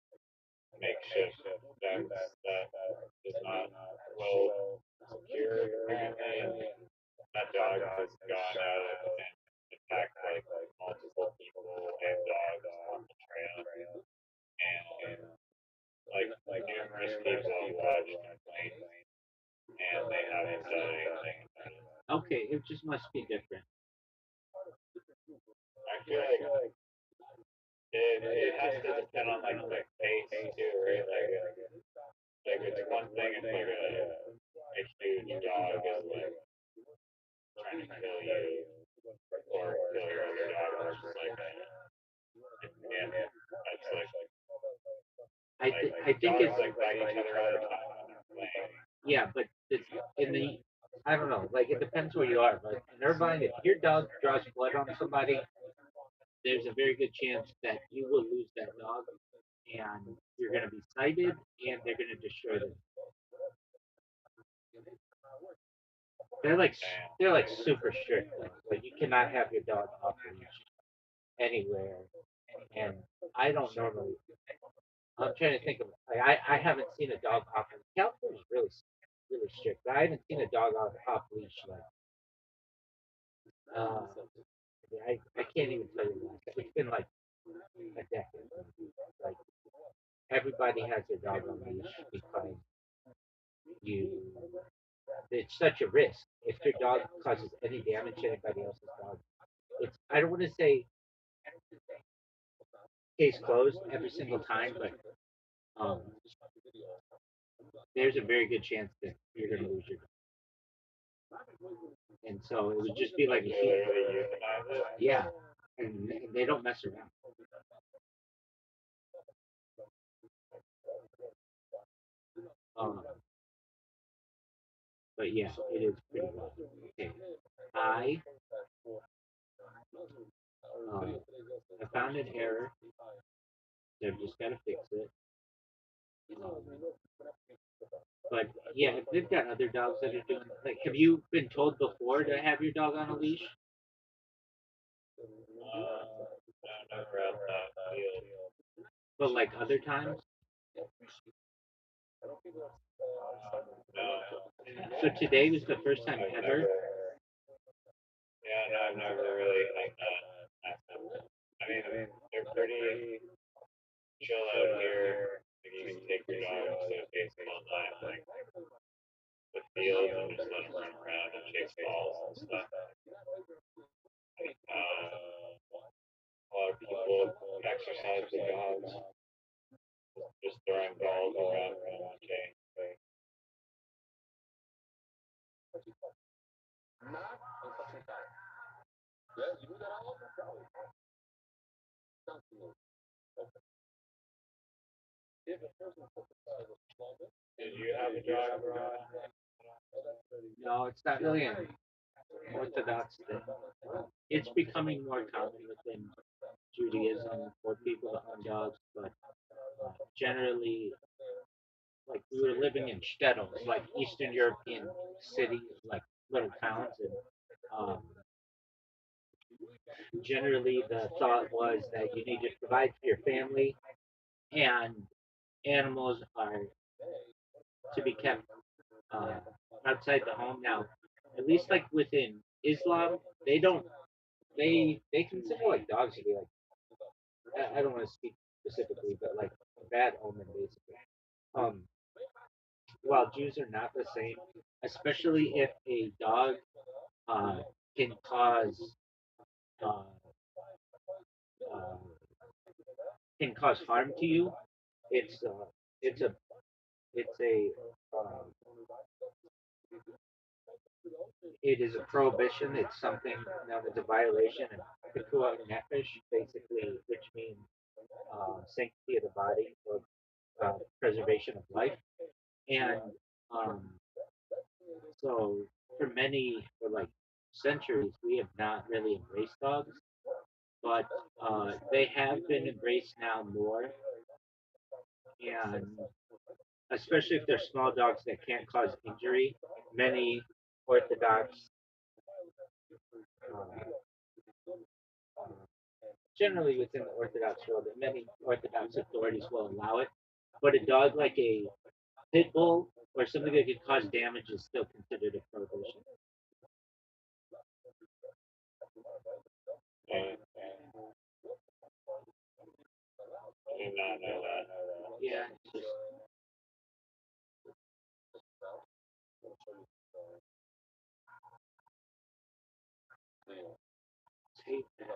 makeshift fence that is not well secured apparently, and that dog has gone out and attacked like multiple people and dogs on the trail, and like numerous people have lodged complaints, and they haven't done anything about it. Okay, it just must be different. I feel like it has to depend on like the case too, right? Like it's one thing if like a huge dog is like trying to kill you or kill your other dog versus like and that's I think dogs it's like bite each other all the time when they're playing. yeah, but it's in the I don't know, like it depends where you are. But in Irvine, if your dog draws blood on somebody, there's a very good chance that you will lose that dog, and you're going to be cited, and they're going to destroy them. They're like they're like super strict. Like you cannot have your dog off leash anywhere, and I don't normally. I'm trying to think of like I haven't seen a dog off leash. California's really strict, but I haven't seen a dog off leash like. Uh, I can't even tell you that. It's been like a decade. Like everybody has their dog on leash because you it's such a risk. If your dog causes any damage to anybody else's dog, it's I don't want to say case closed every single time, but um, there's a very good chance that you're going to lose your dog. And so it would just be like a yeah, and they don't mess around. Um, but yeah, it is pretty wild. Okay. I uh, I found an error. They've just got to fix it. Um, but yeah, if they've got other dogs that are doing like, have you been told before to have your dog on a leash? Never had that feel. But like other times? No. So today was the first time ever. Yeah, no, I've never really like that. I mean, they're pretty chill out here. Like you can take your dog to face them all night, like the field, and just let them run around and chase balls and stuff. A lot of people exercise their dogs, just throwing balls around from the chain. Did you have a dog, Rod? No, it's not really an orthodox thing. It's becoming more common within Judaism for people to own dogs, but generally, like we were living in shtetls, like Eastern European cities, like little towns, and generally the thought was that you need to provide for your family, and animals are to be kept uh, outside the home. Now, at least like within Islam, they don't they consider like dogs to be like I don't want to speak specifically, but like a bad omen basically. Um, while Jews are not the same, especially if a dog uh, can cause uh, uh, harm to you, it's it's a it's a it is a prohibition. It's something known as a violation, and pikuah nefesh, basically, which means sanctity of the body or preservation of life. And um, so, for many, for like centuries, we have not really embraced dogs, but they have been embraced now more, and especially if they're small dogs that can't cause injury. Many Orthodox uh, generally within the Orthodox world, and many Orthodox authorities will allow it. But a dog like a pit bull or something that could cause damage is still considered a prohibition. I did not know that. Yeah, it's just tape switch.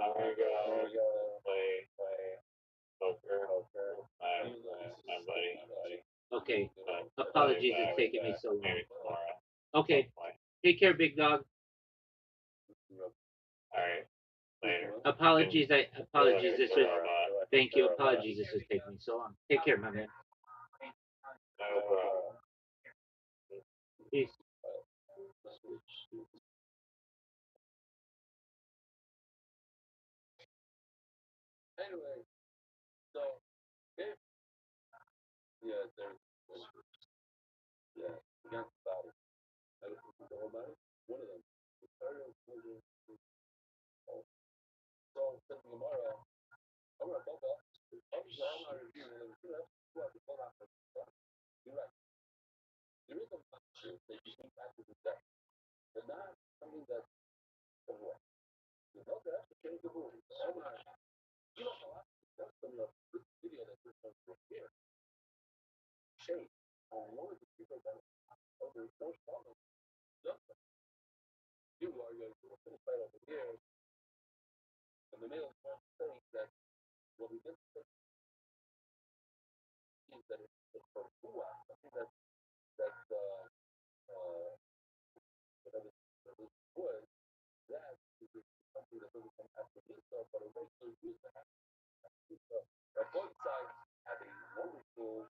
I'm gonna go play poker with my buddy. Okay, But apologies it's taking me so long. maybe tomorrow. Okay, take care, big dog. All right, later. Apologies, this was. Thank you. Apologies, this was taking me so long. Take care, my man. No problem. Peace. Anyway, so if yeah, against about it. I don't think the whole matter. One of them. So something tomorrow. I'm gonna bump up. I'm not reviewing it. You're right. There is a function that you can practice in depth, but not something that's for what. You know, that's to change the rules. I'm not. You know, that's enough. yourself, but a regular user has to do. Now, both sides have a wonderful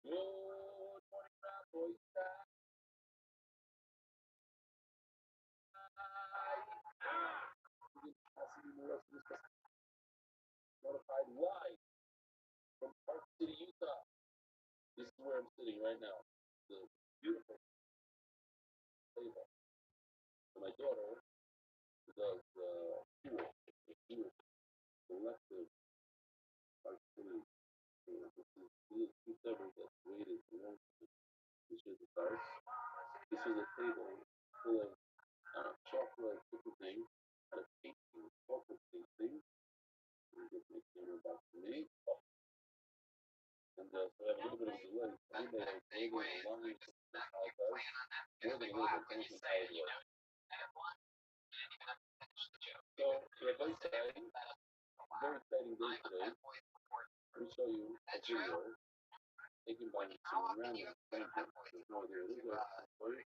good morning, Rabbi. I see you the rest of this notified live from Park City, Utah. This is where I'm sitting right now. The beautiful table. And my daughter does tour, the tour collective Park City. This is two tables that waited for this is the start. This is a table full of chocolate different things, out of tasting, chocolate tasting. And just make camera back to me. And so I have a little bit of a delay. Anybody that's waiting a long more than a little bit thanks entire delay. So Rabbi said, very exciting day today. Let me show you a video taken by some random scientist. There's no idea. This is a story.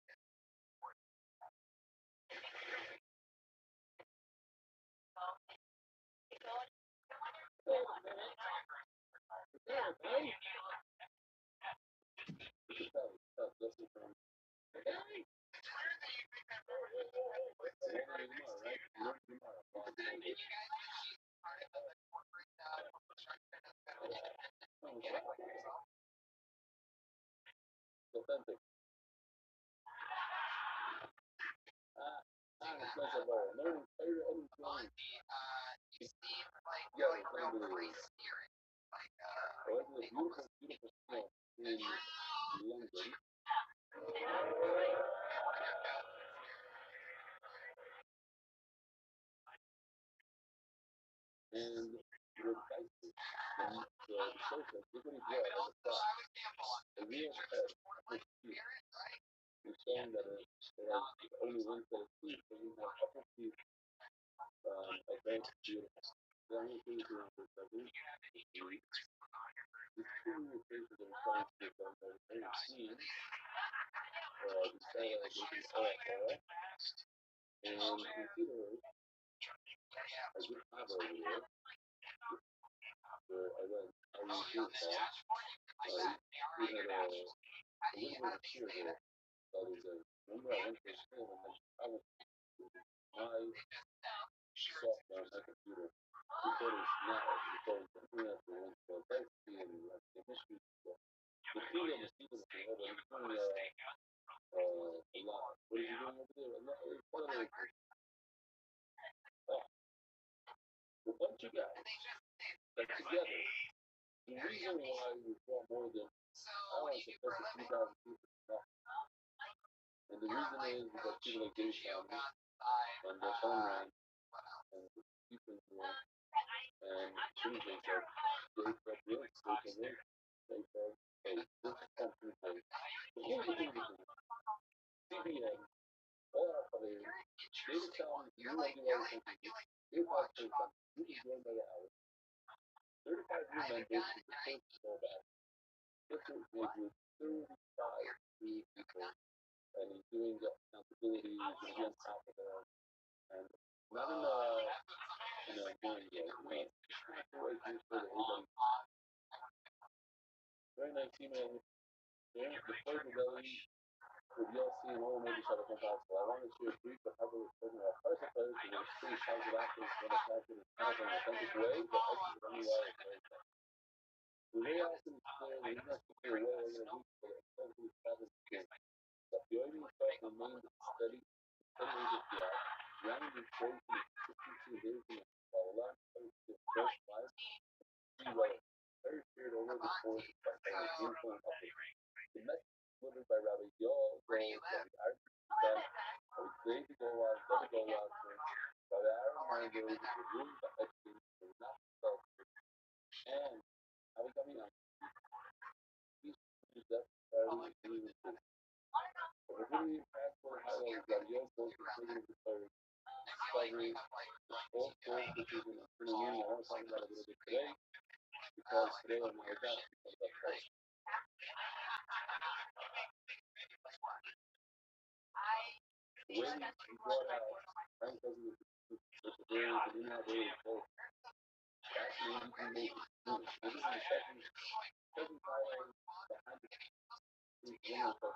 Authentic. It's nice about it. Learning favorite other things. Yeah, it's unbelievable. Oh, it's a beautiful, beautiful snow in London. And the devices, the sofa, look what he brought on the top. A real pet for sheep. He's showing that it has only one set of teeth, so we have upper teeth, advanced beautiful. So I'm going to show you for a second. These two faces that we're trying to get done by the very seen. The style that they can all. And you can see there is a good cover over there. Where I went, I used this we had a little bit of cheer there. So there's a, remember I went to a school and then I was my software on my computer. Recording now, recording something else we went to a varsity and the history school. The field of the students over he's doing a lot. What is he doing over there? A lot. What are they? A bunch of guys that together. The reason why we brought more than I want to say 3,000 people. And the reason is because people like Dave County and their phone rang and people and Tuesday said, Dave said this, Dave said this, Dave said, hey, this is something to say. But here's the thing to do. CBN, all our players, David County, you know you are something. Dave County, you can join by the hour. 35 new members to the first throwback. Different age group, 35 new people. And he's doing the accountability, he's going to be on top of them. And not in a doing yet, just not the right things for everybody. Very nice email. Yeah, the flavor belly for VLC and all maybe shot up impossible. I wanted to share a brief but heavily spoken about parts of players who were free positive actors when attacking his kind of an authentic way, but exit from the way very fast. The way Austin is clear, the English speaker well over a week for the extensively established game. The Fiori effect remained steady, steady as it grounded in choice and consistency of everything while allowing players to get fresh life, see well. Players feared over the course by playing ready to go out, never go out there. But I remind you, the rules are actually not selfish. And I was coming on, these is that very really good. But the really impactful highlights that your goals to taking the third discovery, the fourth goal decision, and turning in. I want to talk about it a little bit today because today on my adoption comes up first. The way we brought out Frank doesn't with the Bears and in our Bears both. That's when you can make it. This is the second highlight behind the winner. So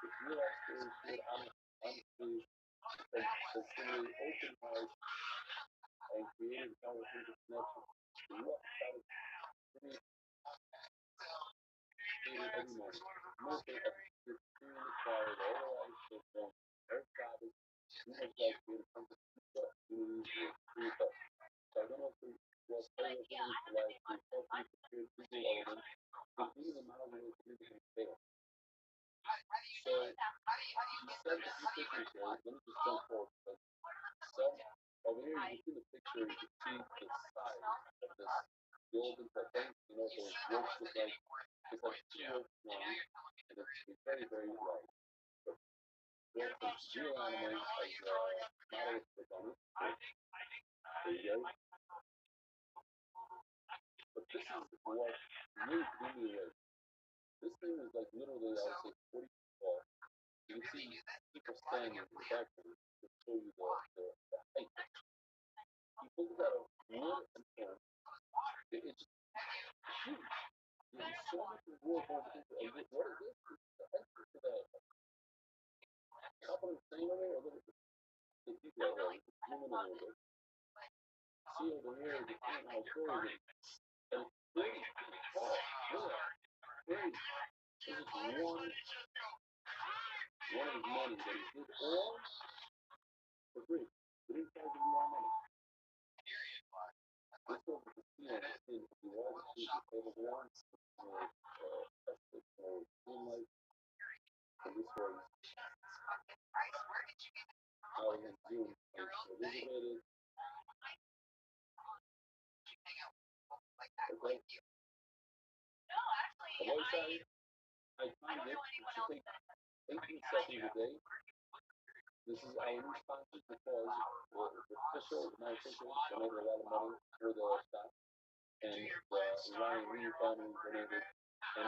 it's real experience, good honestly, sincerely, open heart, and creative conversation connection. So you have to try to create every moment. Most of it is extremely required. All the life is from Earth Shabbos, too much life creative conversation, communities, with us. So I don't know if it was very appealing to life, to help you prepare visual elements, but these are not only significant fail. So you said that you picture here, let me just jump forward because some over here you see the picture, you can see the size of this golden thing, you know, those ropes look like it's like two ropes long and it's very, very light. But built from real animals as models for on it. There you go. But this is what really blew me away. This thing is like literally, I would say, 40 feet tall. You can see people standing in the back of it to show you the height. He pulls out of wood and stone. It's just huge. There's so much wood over there. And what is this? The entrance to the top of the thing over there. Look at the detail there. Zoom in a little bit. See over here the tent house doors. And it's pretty tall. Yeah. Pretty. This is one of his money that he did all for free. He didn't charge him more money. This was the casino in the Wall Street table one or tested or moonlight. And this was out in June. And so this is what it is. Okay. The website, I find it should take 18 seconds a day. This is our new sponsor because the official, my official, donated a lot of money for the shop. And the Ryan Lee family donated. And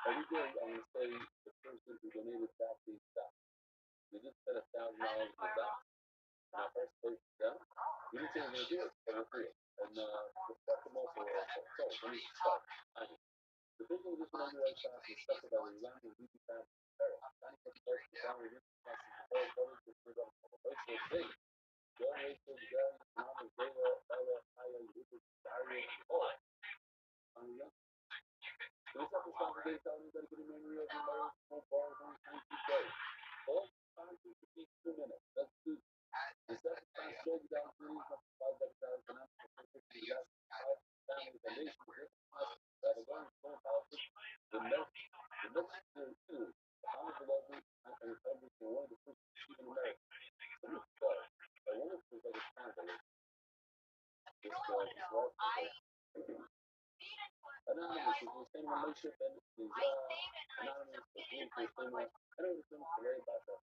every day I'm gonna say the person who donated back the stock. We just spent $1,000 for that. My first place down. We didn't say we're gonna do it, but we're free. And the stuff them also so let me start. The business of this one underwrite shop is stuff about a young and weepy family. Tiny customers, the family, this classes, the whole brothers, this is on the racial thing. Young racial, young, mama, Zayla, Ella, Haya, Yusuf, Daria, all. Young. So this episode today is telling you that getting memory of your marriage, full bar, going 22 days. All time to be 2 minutes. Let's do the second time show you down to these five episodes and I'm going to put you guys family foundation that are going to politics. The next two, how much love and recovery for one of the first chief in America. So this I wonder if there's like a translation. This Anonymous is the same relationship and is anonymous is being for similar. I know the things to worry about the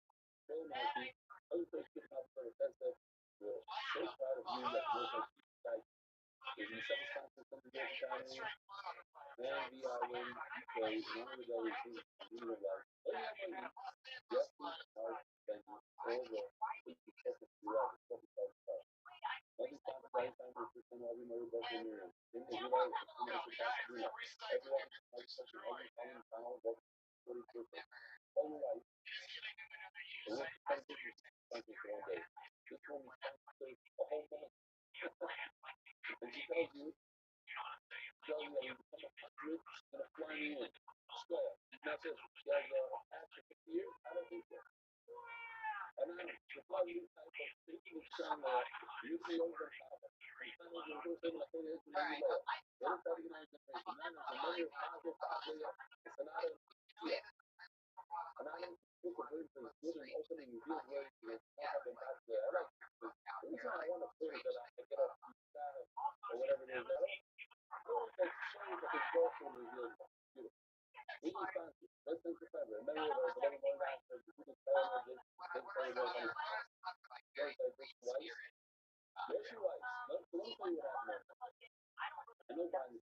very nasty. Other person getting out for the offensive. We're so proud of you that work like like is in some responses from the York County and the island UK and all the other things we were like, oh yeah, money. Yes, our spending all the things you check it throughout the stuff about stuff. Every time the right time we're just all we know about the mirror. Then they realize it's too much to pass through. Everyone like something every time final work 40%. All your life. The work is something for all day. This woman spends a whole month. And she tells you that you become 100 and a flying in. Square. That's it. She has after 50 years, I don't think so. And then the following type of thinking is trying to use the over the top. It's not even a good thing like it is in the law. What is that organized generation? Now, the money is not a good top layer. It's an item. Yeah. An item feels very good. I have been back there. I like the reason I want to play is that I get up or whatever it is. I like that shows that his girlfriend is really beautiful. We just found it. Let's think forever. Remember whatever more after the people tell her this, they tell her what honey. There's like this wife. There's your wife. Let me tell you what happened. I know Brian.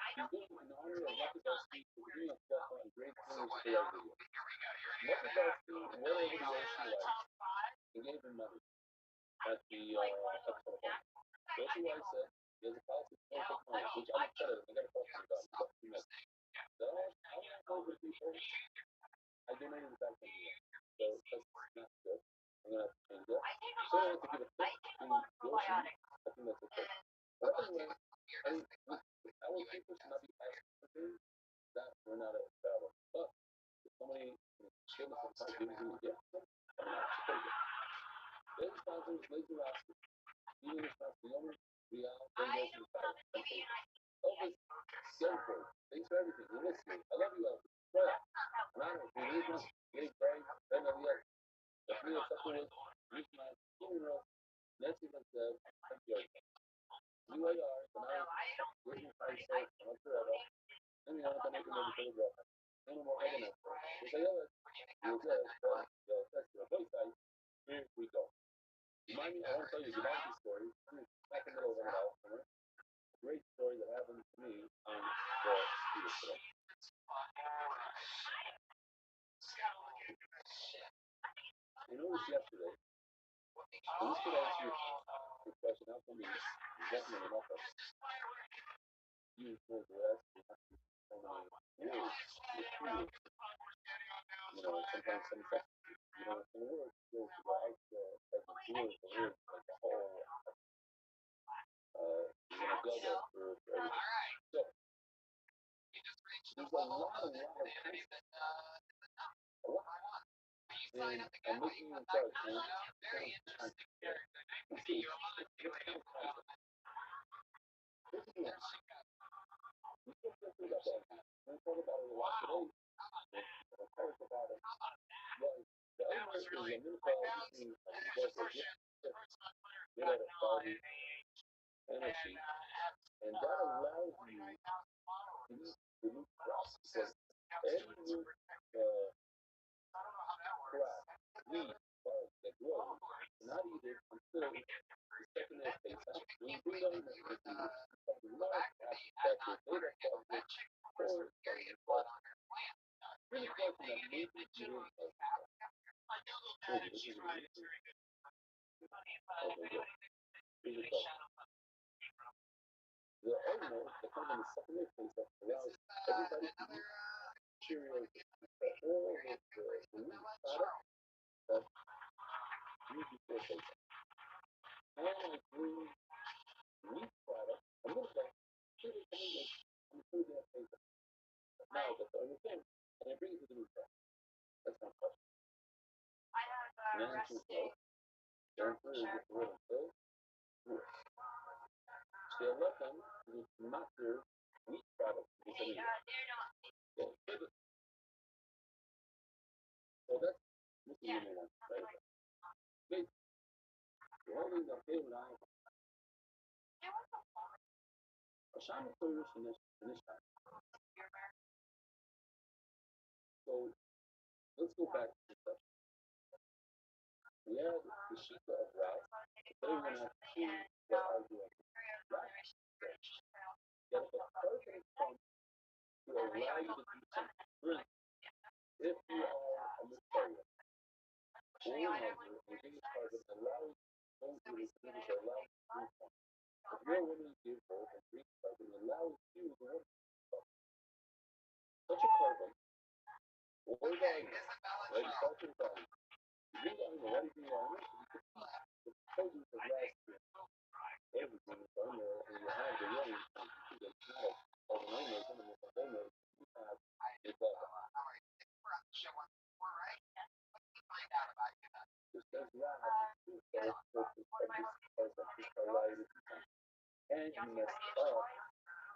He's doing in honor of Machiavelli for being a stuff on great things for that video. Machiavelli went over the ocean lights and gave him money at the episode. So she wife said, there's a policy for money, which I'm excited. I got a question about it. What you meant. So I want to go over to people. I donated it back to you. So that's not good. I'm going to have to change that. So I have to give a tip to the ocean. I think that's okay. But anyway, our people should not be asking for things that we're not at travel. But if somebody gives us some time, give us a gift, I'm not supposed to. Their sponsor is Lazy Rossi. Even if not the owner, Real, Bengals, and Fire. Elvis, Silver. Thanks for everything. We miss you. I love you, Elvis. Fred, Ronald, we need one. Gay Craig, Ben Elliott, the three of supplements, Richmond, Steven Ross, Nancy Manzev, and George. UAR, Canal, William Faisal, Mozzarella, and the other Canadian medical drug. No more evidence. Here we go. Remind me, I want to tell you the United story. Back in the middle of an hour. Great story that happened to me on the street today. I noticed yesterday, and this could answer your question out for me, definitely enough of use words that actually have to be so many words, sometimes some stuff, some words go to the actual, like the word, like the whole, go there for everything. So, there's a lot of content. A lot. And I'm making you in charge, man. Energy, and that allows you to use the new crops because every new crop, weed, bug that grows, not eat it until the second it takes out. When you bring on the large aspect of data project or really question that maybe you didn't this is really the owner, the company secondary place that allows everybody to eat Cheerios, all of the meat product that you before they all the green meat product, I'm going to say, I'm food that pays it. Now, that's the only thing, and it brings you the meat product. That's my question. Man, too slow. Darn food is the word until they let them not their meat product because anyway. So that's this is number one, right? Okay. The only the favorite item. A shaman players in this time. So let's go back to the stuff. We have the Shika of Ralph. Today we're gonna have two that are doing Ralph. Get a perfect pump to allow you to do something. If you are a miscarrier, or another, the biggest part that allows those who are allows you to do something. If you're willing to give birth and breathe something, it allows you to work such a carbon, or value, right? It's all to value. You don't know what is the honor, the presence of last year. Everything is on there, and you have the range, and it's not a nightmare, some of the nightmares you have is that. Just as you have two first purpose of this light, and you mess up,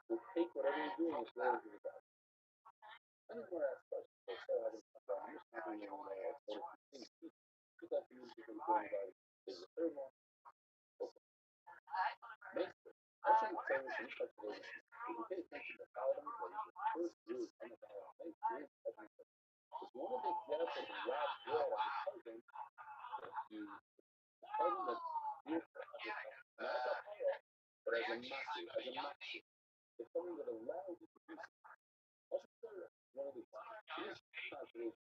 will take whatever you're doing and throw it to the back. I just want to ask questions. So I just I'm just thinking Also, with famous and especially if you pay attention to how them like the first group on the dial, they did everything. It's one of the examples of Rob Wood as a cousin that you cousin that's beautiful as a cousin. Not as a power, but as a massive, as a maxi. It's something that allows you to do something. Also, one of the biggest confidence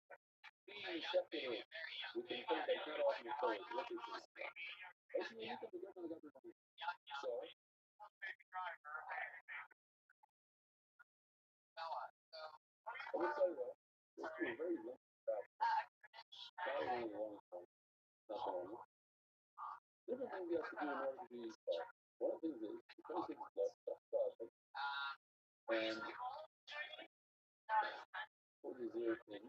being separate within things that not often occurs. What is this? Also, when you come together, like everybody. So, I would say that it's a very long travel. Not only long time, not so long. Different things you have to do in order to be one of the things is because it's love, and what is your thing?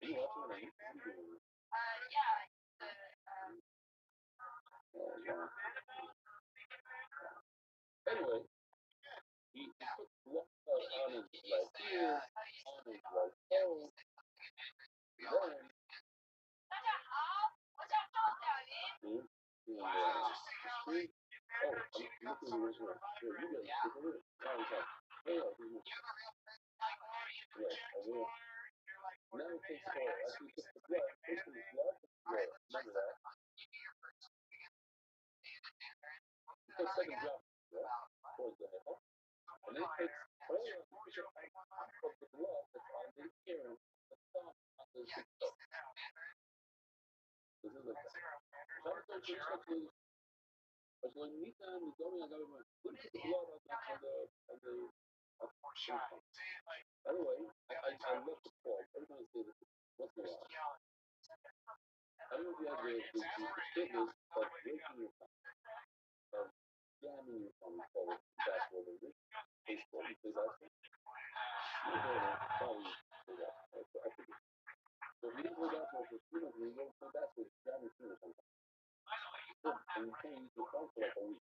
You watching it? Anyway, he put love on his right here, on his right toe, then in the street. Oh, I'm looking at the original. Here, you get it. Take a look. Time. Yeah, yeah, I will. Now it takes hold. Actually, just the blood. First it was blood, blood. Remember that. It takes second drop, yeah, towards the hip. And then it takes prayer of the blood that's on the ear, the thumb, on the big toe. This is like that. Shabbat actually, but when we time we go in, I got to put the blood on the by the way, I love the quote. Every time I say this, what's the lie? I don't know if you have the fitness of breaking your thumb, of jamming your thumb forward, backward, or this baseball, because I think you're going to probably do that. I think so if you didn't go down for a few months, you go backward, jam your finger sometimes. And you can't use your phone for like a week.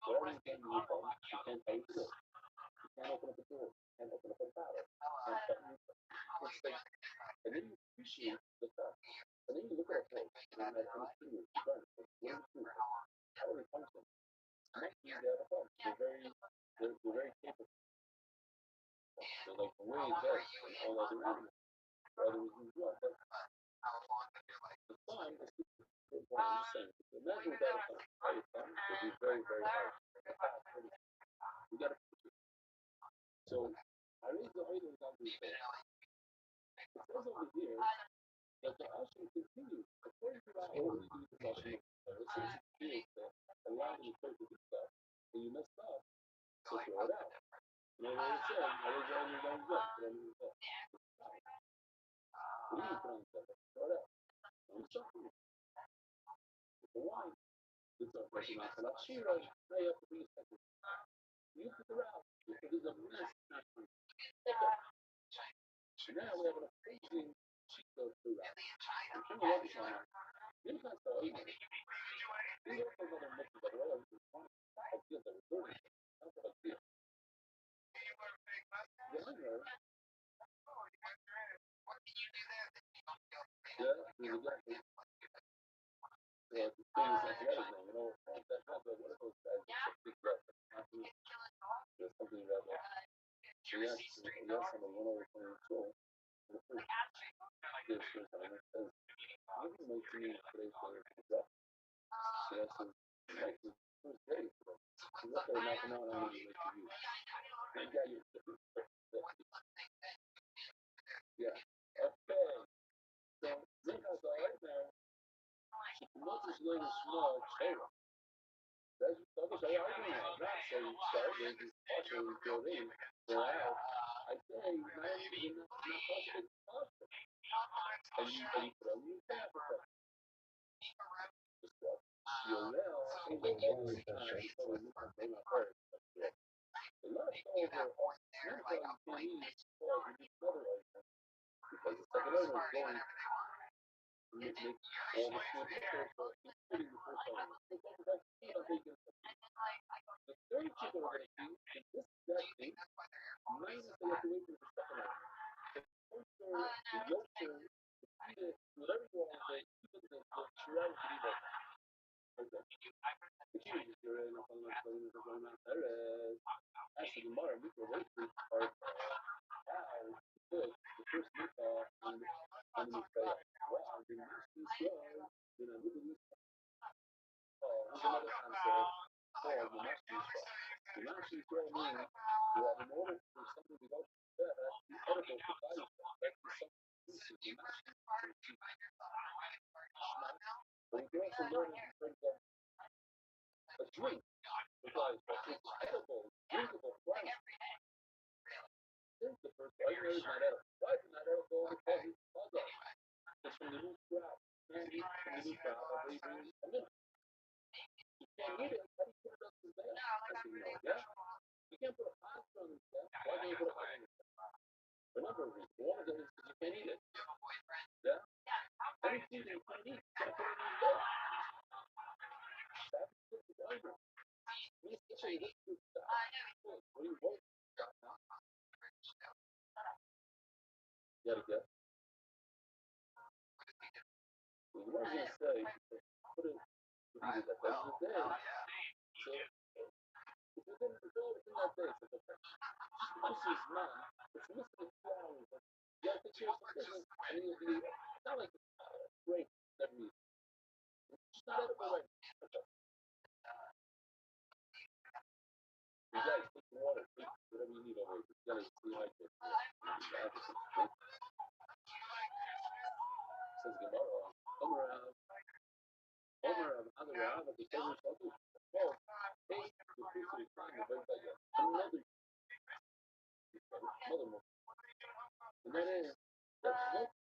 So every time you use your phone, you can't pay for it. You can't open up a door. You can't open up a bottle. You can't cut your it's like, and then you appreciate the stuff. And then you look at a place, and that understand you burn. What is the truth? How do they function? Most of these have a phone. They're very capable. They're like way better than all other animals. Other reasons well. But the sun is super important. I'm saying, imagine without a sun. How your thumb would be very, very hard. You gotta so I raised the height of the country. It says over here that the ocean continues. According to that, what do you do with the ocean? It says it is allow them to do stuff, and you messed up, so throw it out. You know what I'm saying? I was on your own gut, but I mean, what do you put on stuff? Throw it out. I'm sorry. Why? It's a question I said, I'm sure I have to be a second. You put it out. It is a mess. Now we have an amazing sheet of food out. I'm trying to love this one. You can't tell either. These are some other missions that are all ideas that we're doing. That's what I feel. Yeah, I know. Yeah, exactly. Yeah, it's famous like the other thing, you know, that's not the, what are those guys that big breath? There's something about that. So yes, I'm a 1 over 22. And the first, this first time it says, I'm going to make me today's weather for the breath. So that's like the first day. So look at it knocking out on you like you. And yeah, yeah. Okay. So, look at the right now. Much is going to small channel. That's what I arguing now. Not so you start with this partially filled in. So now I say now you not possible. And you put on your capital. Just what you'll now all the time before you can say my first. The last over you can use for another item because the second item is going make all the food so including the first item. So that's how they get the third trick that we're going to do is this exact thing, minus they have to wait for the second item. The yolker, whatever you want to say, even the shroud to be like, okay. The key is you're in a Like some pieces, you mentioned but you can also learn it in terms of a drink, because it's edible, drinkable plant. Since the first ordinary is not edible. Why is it not edible? Because it's fungi. It's from the new crop. Candy from the new crop of Avery and milk. You can't eat it. How do you put it up to that? I said, no, yeah. You can't put a pasta on the stem. Why can't you put a pasta on the stem? For a number of reasons. One of them is because you can't eat it. Yeah? Anything that you can't eat, you can't put it in your bed. That's the argument. Especially this group stuff. What do you vote now? You gotta guess. Well, you weren't gonna say, put it, if you did that, that was the day. So, if you didn't, it's all within that day, so it's okay. This is not, it's missing a few hours. You gotta take care of some business, and then you'll be, it's not like it's great every week. It's just not edible right now. Okay. You guys take the water, take whatever you need over here. You gotta dehydrate. Says Gemara, Omer of other Rav, the Torah Shadu, well, hey, the priest of the time, the very bad, another, mother, and that is, that smoke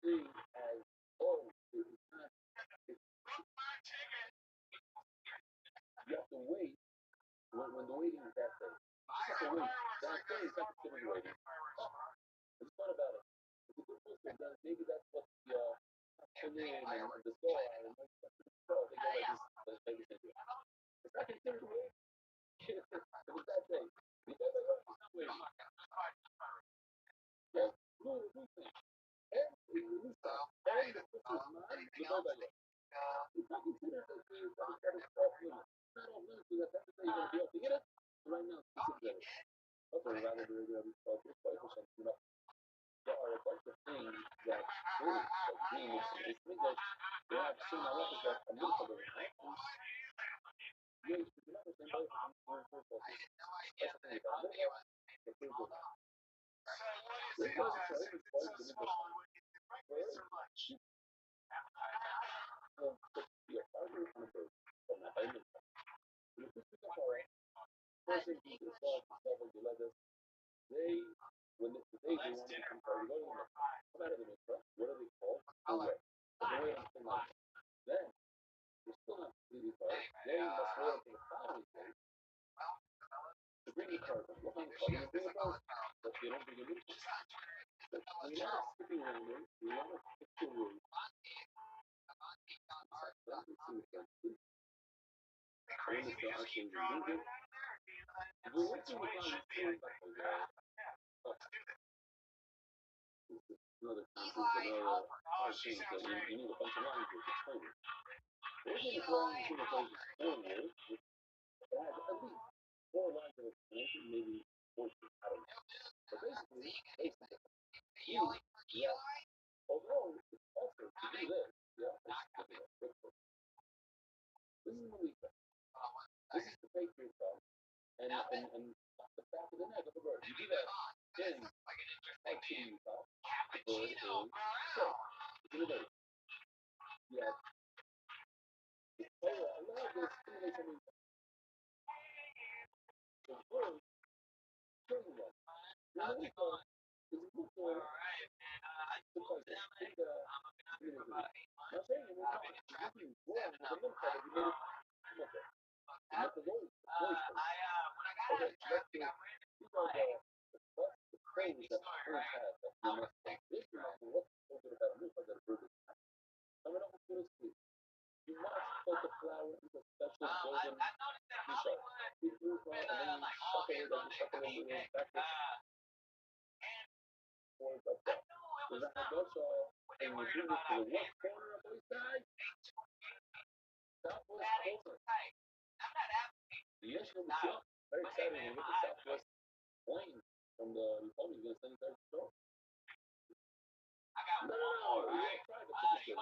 thing as, oh, it's not, you have to wait when the waiting is that day. You have to wait. That day is not considered waiting. It's not about it. It's a good person that maybe that's what the afternoon and the store are, and like the store, they go like this, it's not considered waiting. It's that day. It's not waiting. Yes, no, and the new stuff, and the Christmas man, the mobile. It's not considered that it's off limits. It's not off limits because that's the day you're going to be able to get it. So right now, it's considered that. Also, rather than regular called this by percent, there are a bunch of things that really like being it's things like they have certain halachas that are muchal over here. Yeah, you should never say no for that's the thing about it. The food goes on. This was a choice, it's called the middle sheep. So, be a partner on a bird from the island. And if this becomes all right, person who can solve the stuff like the letters, they, when the day they want to become part of the government, come out of the mikvah, what are they called? Away. But the way I'm saying like, then, you're still not completely part. Then you must wait until the following day to bring the card. What kind of card? You bring a boat, but you don't bring a new one. But we want to skipping around it, we want to stick to rules. Let's see what that's doing. I want to start actually reading it. If we went to the following day, another conference, another hard thing that you need a bunch of lines to explain it. We're going to go on to the places 4 years, which has at least 4 lines of explanation, maybe 14, I don't know. But basically, you, yeah, although it's also to do this, yeah, this is the weekend. This is the Patriot song, and the back of the neck of the bird. You do that in activity top, the bird is so it's in the day. Yeah. Oh, a lot of this stimulates something. The bird, killing them. The America is a good for because it's big, not saying it was not, it's nothing wrong with the America that we made it come up with. Not the voice, okay, let's do, these are the things that birds have that you must think. This reminds me what's so good about America that a bird is not. I'm going to put it this you must put the flour into a special golden dish. You do it and then you suck it and you suck it in the back towards up there. There's a hadosha and you bring it to the west corner of the side, southwest corner. Yes, from the shop. Very excited when you get the southwest plane from the Republic, you're going to send it there to the store. No, you gotta try the picture.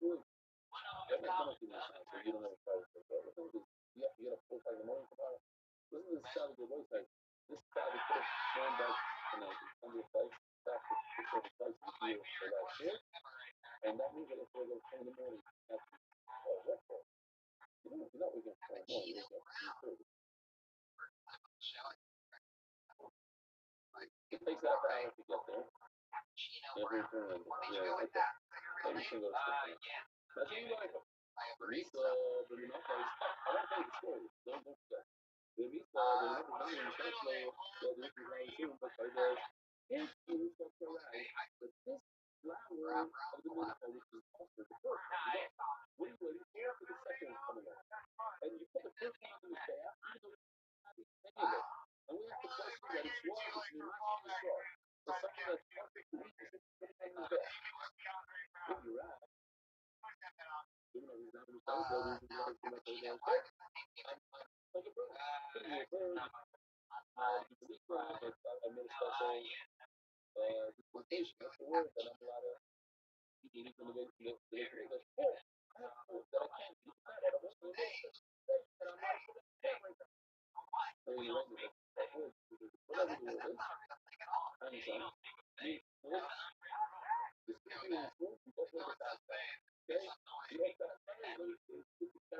Good. You haven't done it too many times, so you don't have to try it. You gotta half an hour to get there. Every turn, yeah, okay. Every single step. That's what you like. Risa, but you know, I want to tell you the story. Don't forget. The Risa, the representative in Chancellor, the Risa, but by the if you look right, but this flower of the miracle, which is also the first one, what are you waiting for the second one coming out? And you put the first one in the staff, even though it's not any of it. And we have to question that it's water, it's not in the straw. So something that's perfect to eat, you should put it in the bed. If you're right, even though he's not in the show, but he's not in the show, like a bird. Could be a bird. You can eat one, but I made a special dispensation. That's the word that I'm a lot of people use in the English. Oh, I have food that I can't eat that edible, so it makes sense that I'm not putting it down right now. So you write it that word, whatever the word is. I'm sorry. The speaking is food, you go for the fast. Okay? You like that? It's carry out.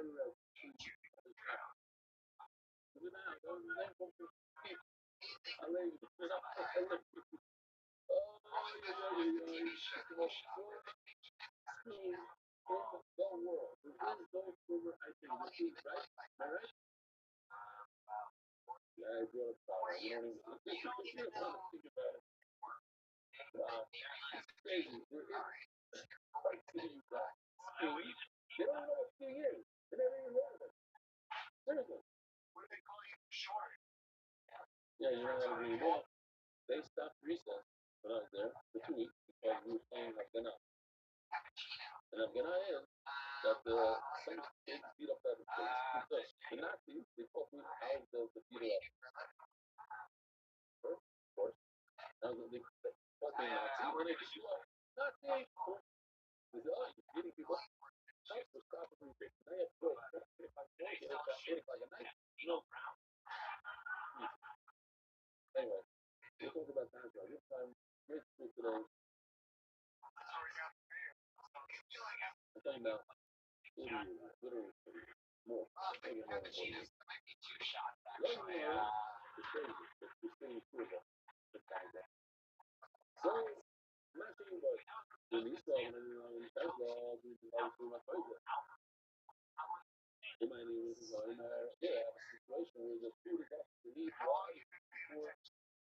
They don't know what 2 years. They never even heard of it. Seriously. Yeah, you know what I mean? Well, they stopped recess when I was there for 2 weeks because we were playing Afghana. And Afghana is that some kids beat up that the Nazis, they told me how the beat it up. First, of course. Now they what they Nazi when they beat you up. Nazi! They say, oh, you're beating people. Thanks for stopping me. Now you have to go. Hit it like a knife. No. Anyway, we'll talk about time. This time, great school today. I'm talking about 80 years, literally 40 years. More. Maybe more than 40 years. Let me know. It's crazy. It's pretty cool. So, I'm not saying about the Lisa and Tesla, my favorite. You might even in a situation where the food is actually need why before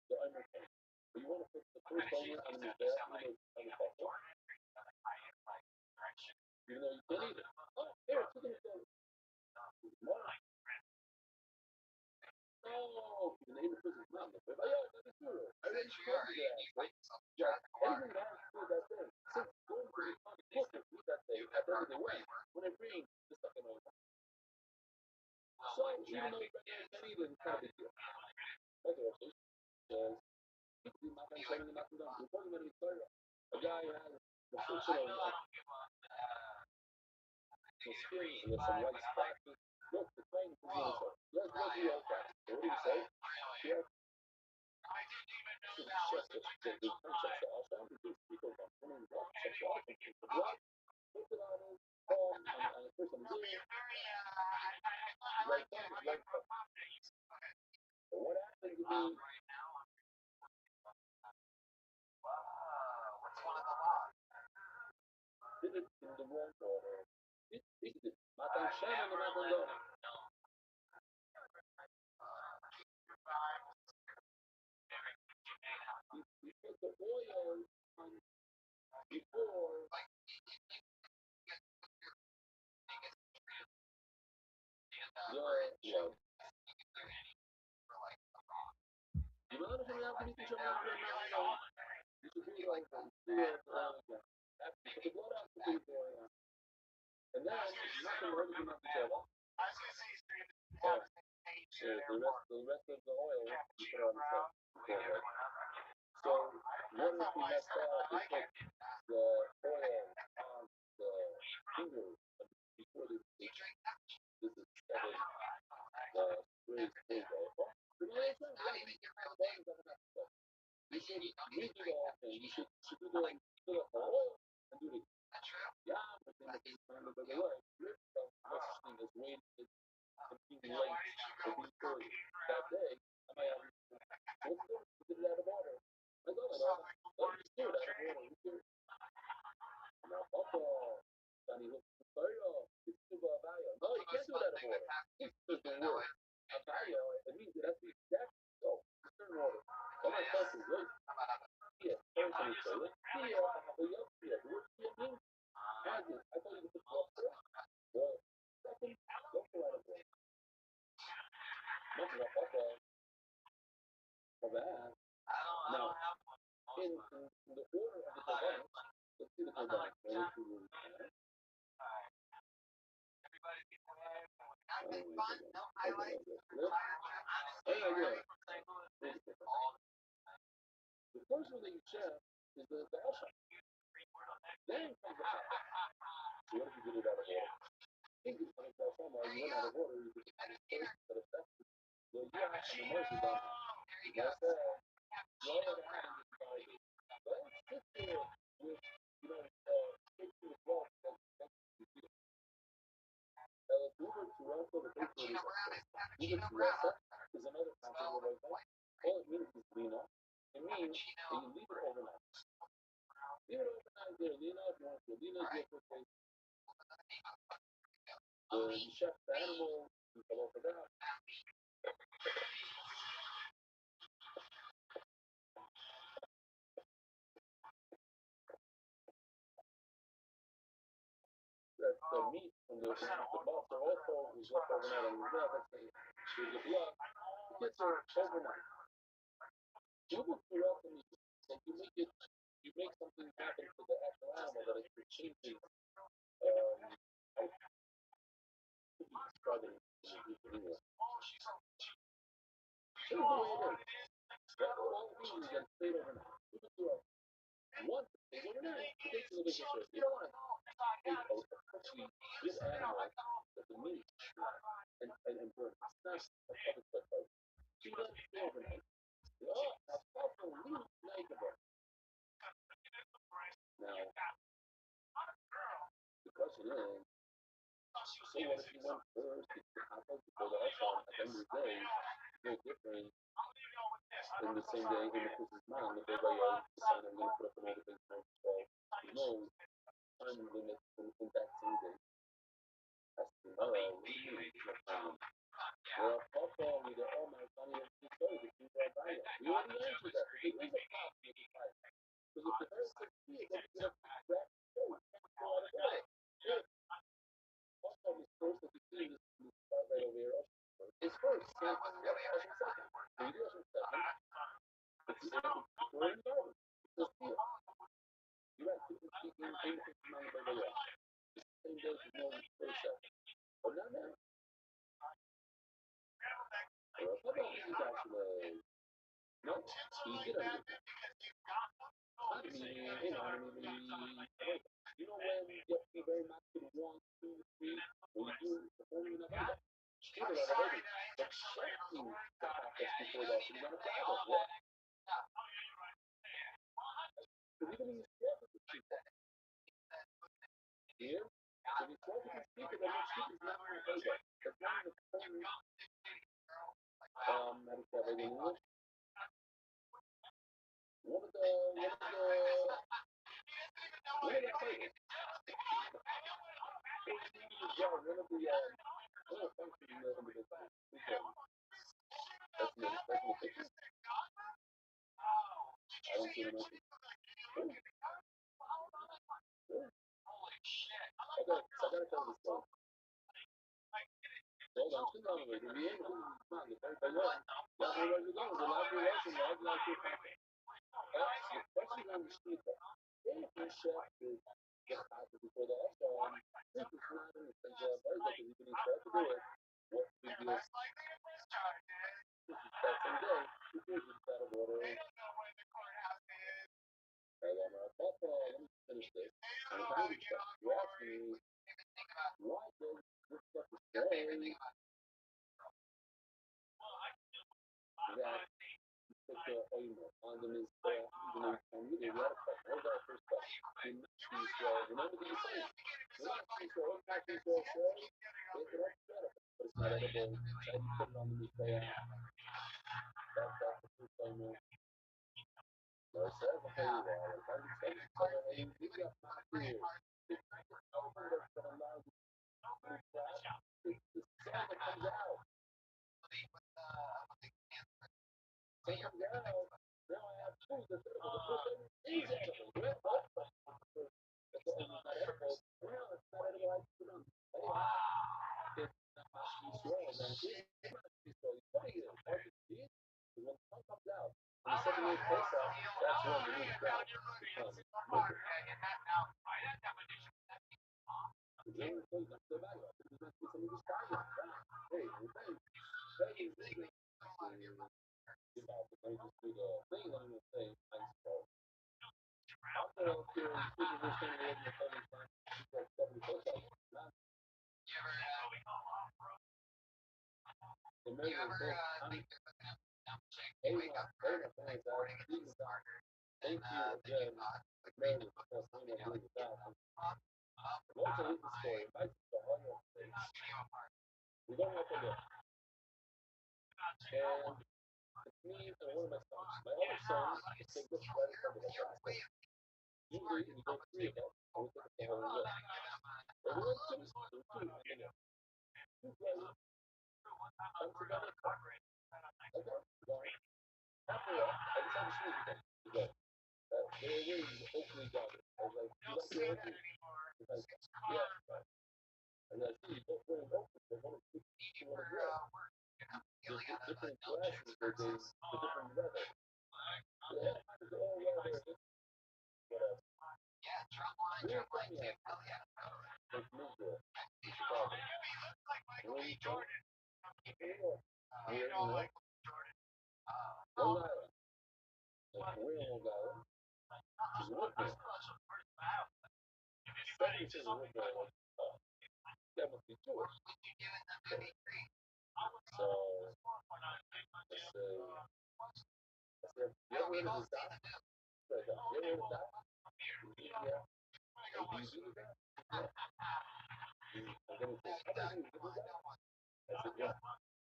the owner comes. But you want to put the first owner on the bed, on the bottle. Even though you can't eat it. Oh, here, it's going to go. Why? No, the neighbor puts his mouth in the bed. Oh, yeah, that's true. I already told you that. Right? Yeah, anything that has to do with that thing. Since going to the cook and eat that thing, at the end of the way, when it brings the second owner. So, even though you can't eat it, it's not a big deal. That's what I'm saying. Because my friend telling me not to do. Before when he started, a guy has the function of some skin with some white spots. Look, the plane is going to say, let's go to your class. So what do you say? Yes. The concept also because people are coming up sexuality. The blood, put it on his home, and the person there, like that, like that. But what happens to me? Did it in the wrong order. This is Matan Shem and Matan Dom. You put the oil on before. Yeah. You know what I'm saying? You should be like, put the blood out, put the oil on. And then, nothing hurt you not to tell. Yeah, the rest of the oil you put on the top. So, what if we messed up and put the oil on the finger before this is seven sprays full oil? You know what I'm saying? You should redo the whole thing. You should do the fill up the oil and do the yeah, but then the thing kind of the way. There's no such thing as waiting and being late or being early. That day, I might have get it out of order. Like, Once in a papa of that. Now, in the order of the korbanos, let's see the korbanos. The first one that you check is the Esha. Then comes the Papa. So what if you did it out of order? Think it's coming from somewhere, you went out of order, you did it first instead of second. So you have to immerse it on. That's it. You all that happens is divided. Don't sit there with, stick to the block that's you feel. Uber to Rafa, the big one is Uber to Rafa is another concept of like that. All it means is lina. It means that you leave it overnight. Leave it overnight there, lina, if you want to. Lina is your first you chef the animal, you come over that. That the meat from the butts are also is left overnight on the grill. That's the blood. It gets there overnight. You will do out the meat. Like you make something happen to the actual animal that it changes. How to describe it in English. Here's the way it is. That will all be you get stayed overnight. You can do it once it stays overnight. It takes a little bit of you don't want to take a perfectly good animal that the meat and burn. It's not a public place. You let it stay overnight. Oh, that's also really nice of it. Now, the question is, so what if you went first, get the hot dog before the restaurant, at the end of the day, no different in the same day in the person's mind, if everybody decided I'm going to put up another big note, well, there's no time limit in that same day. That's the what do you mean? No time limit. Well, also, we go, oh my God, you have to the people are dying. We already answered that. There is a problem with the fire. Because if the very sick kid doesn't get up to grab the food, can't go out of the way. Also, this first that you see this part right over here, is first. Same thing, Russian second. So you do Russian second. It's the end of the story in the garden. So see, you're right, people speaking, same thing from my way. Same day, there's no first second. But not now. Well, this is actually, no, he did understand. You know when you get to be very much to 1, 2, 3, when you do performing in a band, still a lot of ready. But checking the practice before that, so you're going to practice what? Because even in your with the people here, if you talk with the speaker, then your speaker's not going to play that. That's not in the phone. How do you say that in English? What are the tables? Yeah, one of the functions in the business. That's in the picture. I don't see the message. Okay, so I gotta tell you this story. Hold on, still on the way. The end of the fun. Everybody knows. Y'all know where you're going. The live relation, the live relation. The question on the street that if your chef is just after before the restaurant, if it's not in the same job, very good, you can try to do it. What big deal? This is that same day, you can just out of order. Hey, let me finish this. And if I you ask me, why does this stuff say that you put the oil on them is even though you can what was our first question? Remember the saying, we're not too sure what factors will say, they can also better, but it's not edible. So you put it on the meat that's the first time. So it says, okay, well, if I can say, you got my fear. It's not the over that's going to allow you to move fast. It's the cell that comes out. Cell comes out. Now I have food that's edible. The first thing is edible. That's not edible. Now it's not edible. I put it on. It's not mushy soil. Then it's mushy soil. You're putting it Thank you again, Mary, for saying that really fast. Once I hit the story, I see the whole place. We don't have to look. And it's me and one of my sons. My other son is take this right in front of us. Usually, we go three of us, and we take the whole list. But we went two, and two brothers come together. Okay, well, after that, I just had to choose with them to go. They were really hopefully got it. I was like, you like your open? He's like, yeah. And I see you both wearing open. They're going to keep you on the ground. There's different classes for days, for different weather. Yeah, it's all weather. Whatever. We're from here. Like Louisville, Chicago. Where you from? New York. Where you from? Long Island. Like, we're in Long Island. She's Woodville. Second she's Woodville. That must be Jewish. So, I said, you ever heard of this doc? You ever heard of doc? Yeah. Do you do that? Yeah. And then he said, how about you? You do that? I said, yeah.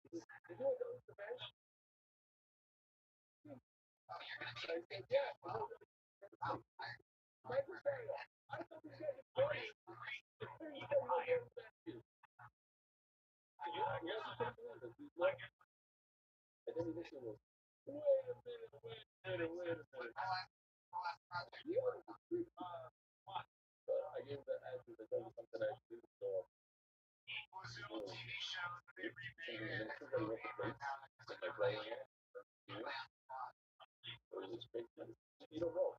He said, you do it with the bench? I said, yeah. Michael Sarah, I thought you guys were crazy. The thing is that we don't get back to you. You also couldn't believe it. And then the mission was, wait a minute. But I gave the answer that there was something I do, so you don't know.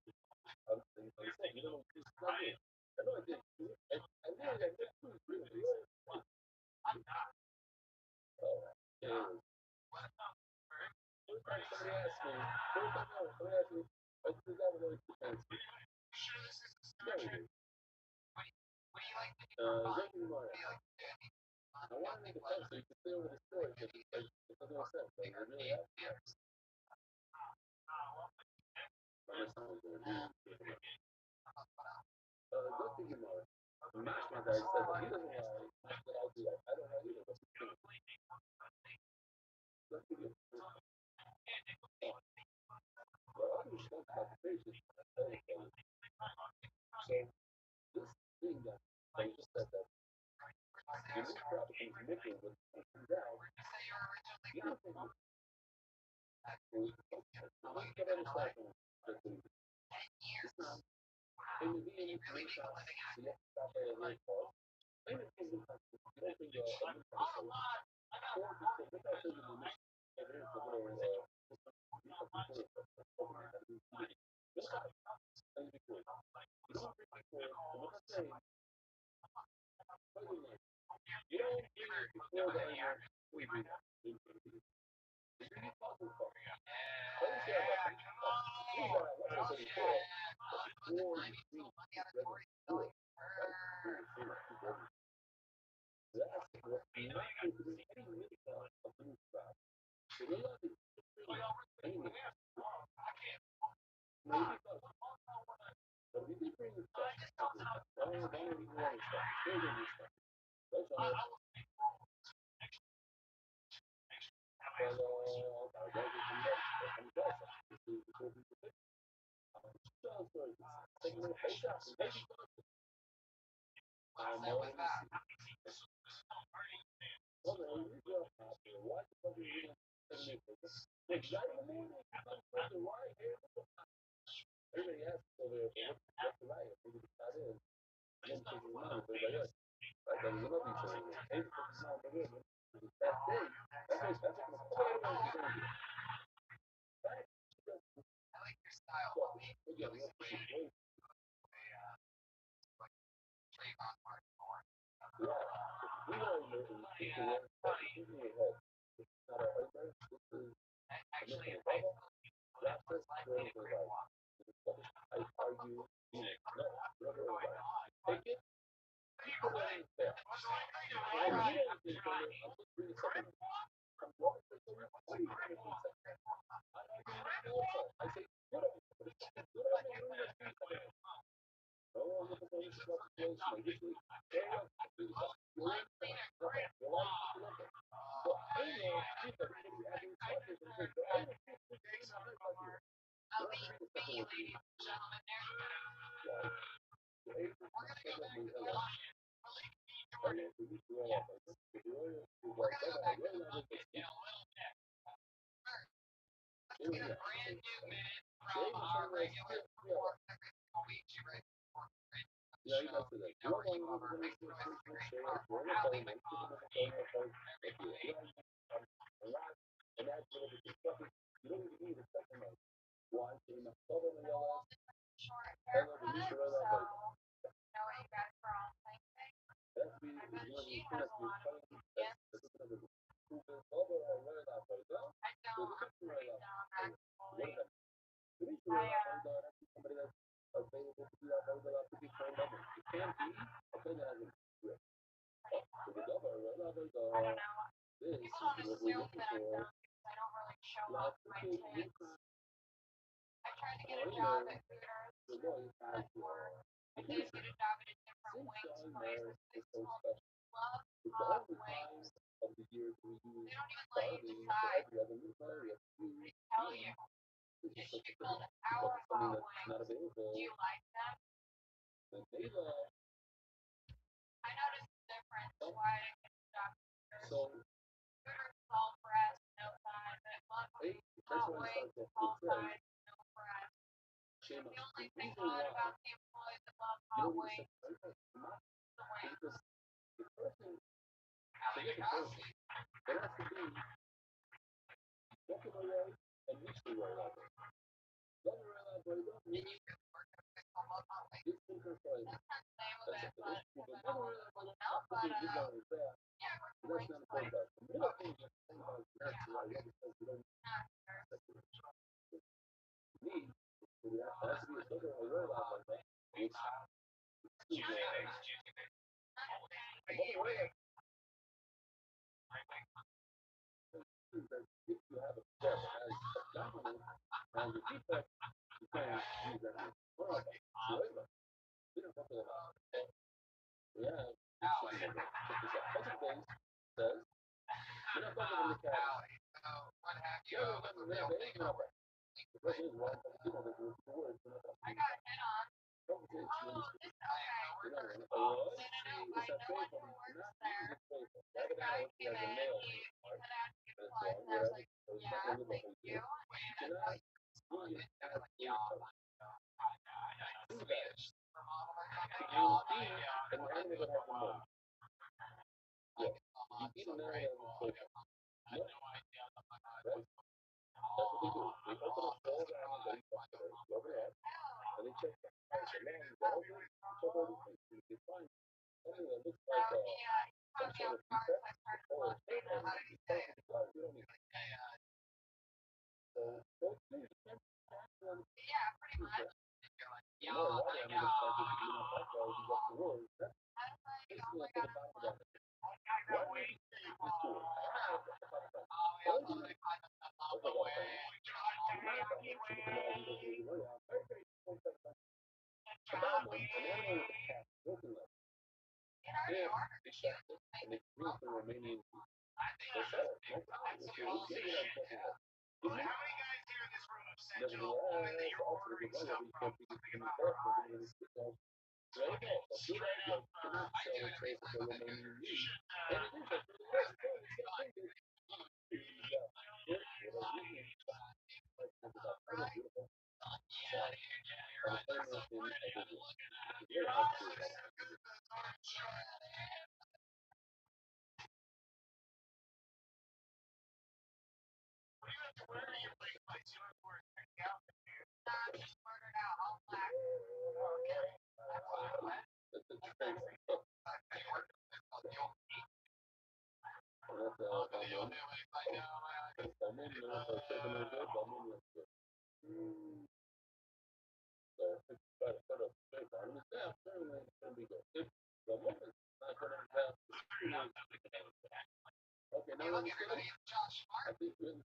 I'm saying you don't know. It's not me. I know I did. I really got that too. Really. Anyways, somebody asked me, I think that was always fancy. No, Zeki Mara. I want to make a fun so you can stay over the story because it doesn't make sense. Like, it really happened. My son was going to do Zeki Mara. Mashma guy said that he doesn't lie. That I'll do that. I don't lie either. What's the thing? Let's give you well, I was talking about the patience. So, this thing that they just said that you move properties nickel with down, you don't think you can understand that this is in the beginning, so you have to stop at a very far. And it's in the country, you don't think a new person, or because without taking the mission, and there's a little, just like, and be good. You don't bring people, and what I'm saying, you don't bring it before the anger, we do that. Everybody asks over there, what's the riot? Maybe it's not in. Then take his mom, but like us. Like, we love each other. Maybe take his mom, but that day, that's like, Yeah. We know in the world that this is your head. This is not a husband. This is a mission. That's just very good. I argue, no, never over. Take it, you put it in there. And you don't even tell me, I'm just really something. I'm going to tell you, what do you think of this? I argue also. I say, good on you. Good on you. No, I'm looking for this situation. I get you. Very well. You're in there. Okay. You're like, so I know if everybody having touches and says, I don't think this is not like you. So let's read the second one. Right. So eight is my second one. Okay, so you do all of it. If you really do well, that's how you really love it. Here we go. So eight is something like, yeah, you guys do that. You're going to share. You're going to tell them. And that's really the discussion. You don't even need a second one. One, so you must cover the yellow. Hello, the new gorilla. That's the you have to find that's another over or where that way go. So the next where that what is that? The next where that way that's somebody that's available to do that over that to be phone number. It can't be okay that has a so the double where that way go. This is what we're looking for. Last week you I tried to get a job at Hooters. The boy has I did get a job at a different wings place. This is called Love Hot Wings. Of the years we use they don't even let you decide. They tell you. It should be called Our Hot Wings. Do you like them? I noticed the difference. Why I didn't get a job at Hooters. So Hooters is all breast, no thigh, but Love Hot Wings is all thighs, no breast. The only thing odd about the employees at Love Hot Wings is the wings. How many costs? It has to be second row and mystery row. And you can work at a place called Love Hot Wings. That's not the name of it, but I don't want to pull it out, but yeah, I work for Wings Place. Okay. Yeah. Not sure. Okay. If you have a chef as a dominant as a defect, you can't use that as well. We don't talk about we have check this out. Budget base says we're not talking about the cat. What have you? The question is why you know the word. I got a hit on. Oh, this okay. I know one who works there. This guy came in, he said I had to give flights, and I was like, yeah, thank you. And I was like, yeah. Swedish. And we're having a hard time. Yeah. You don't know that. I had no idea. That's what they do. They open up all the animals overhead, and they check the price of land, check everything. They find something that looks like some sort of defect, or you don't need. So those things you can't yeah, pretty much. Yeah, I know. And they bring the Romanian how many guys here in this room have said to a woman that you're ordering stuff from something about her eyes? Straight up, I do it every time with the Hooters. You should, yeah, dude, yeah, you're right. That's the point you gotta look at. You're honestly so good with those orange shorts. What do you have to wear to your big place? You have to wear a sexy outfit, dude. I'm just murdered out, all black. Okay. That's what I went. Okay, now let me finish. I think you're in the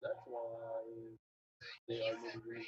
That's why they are moving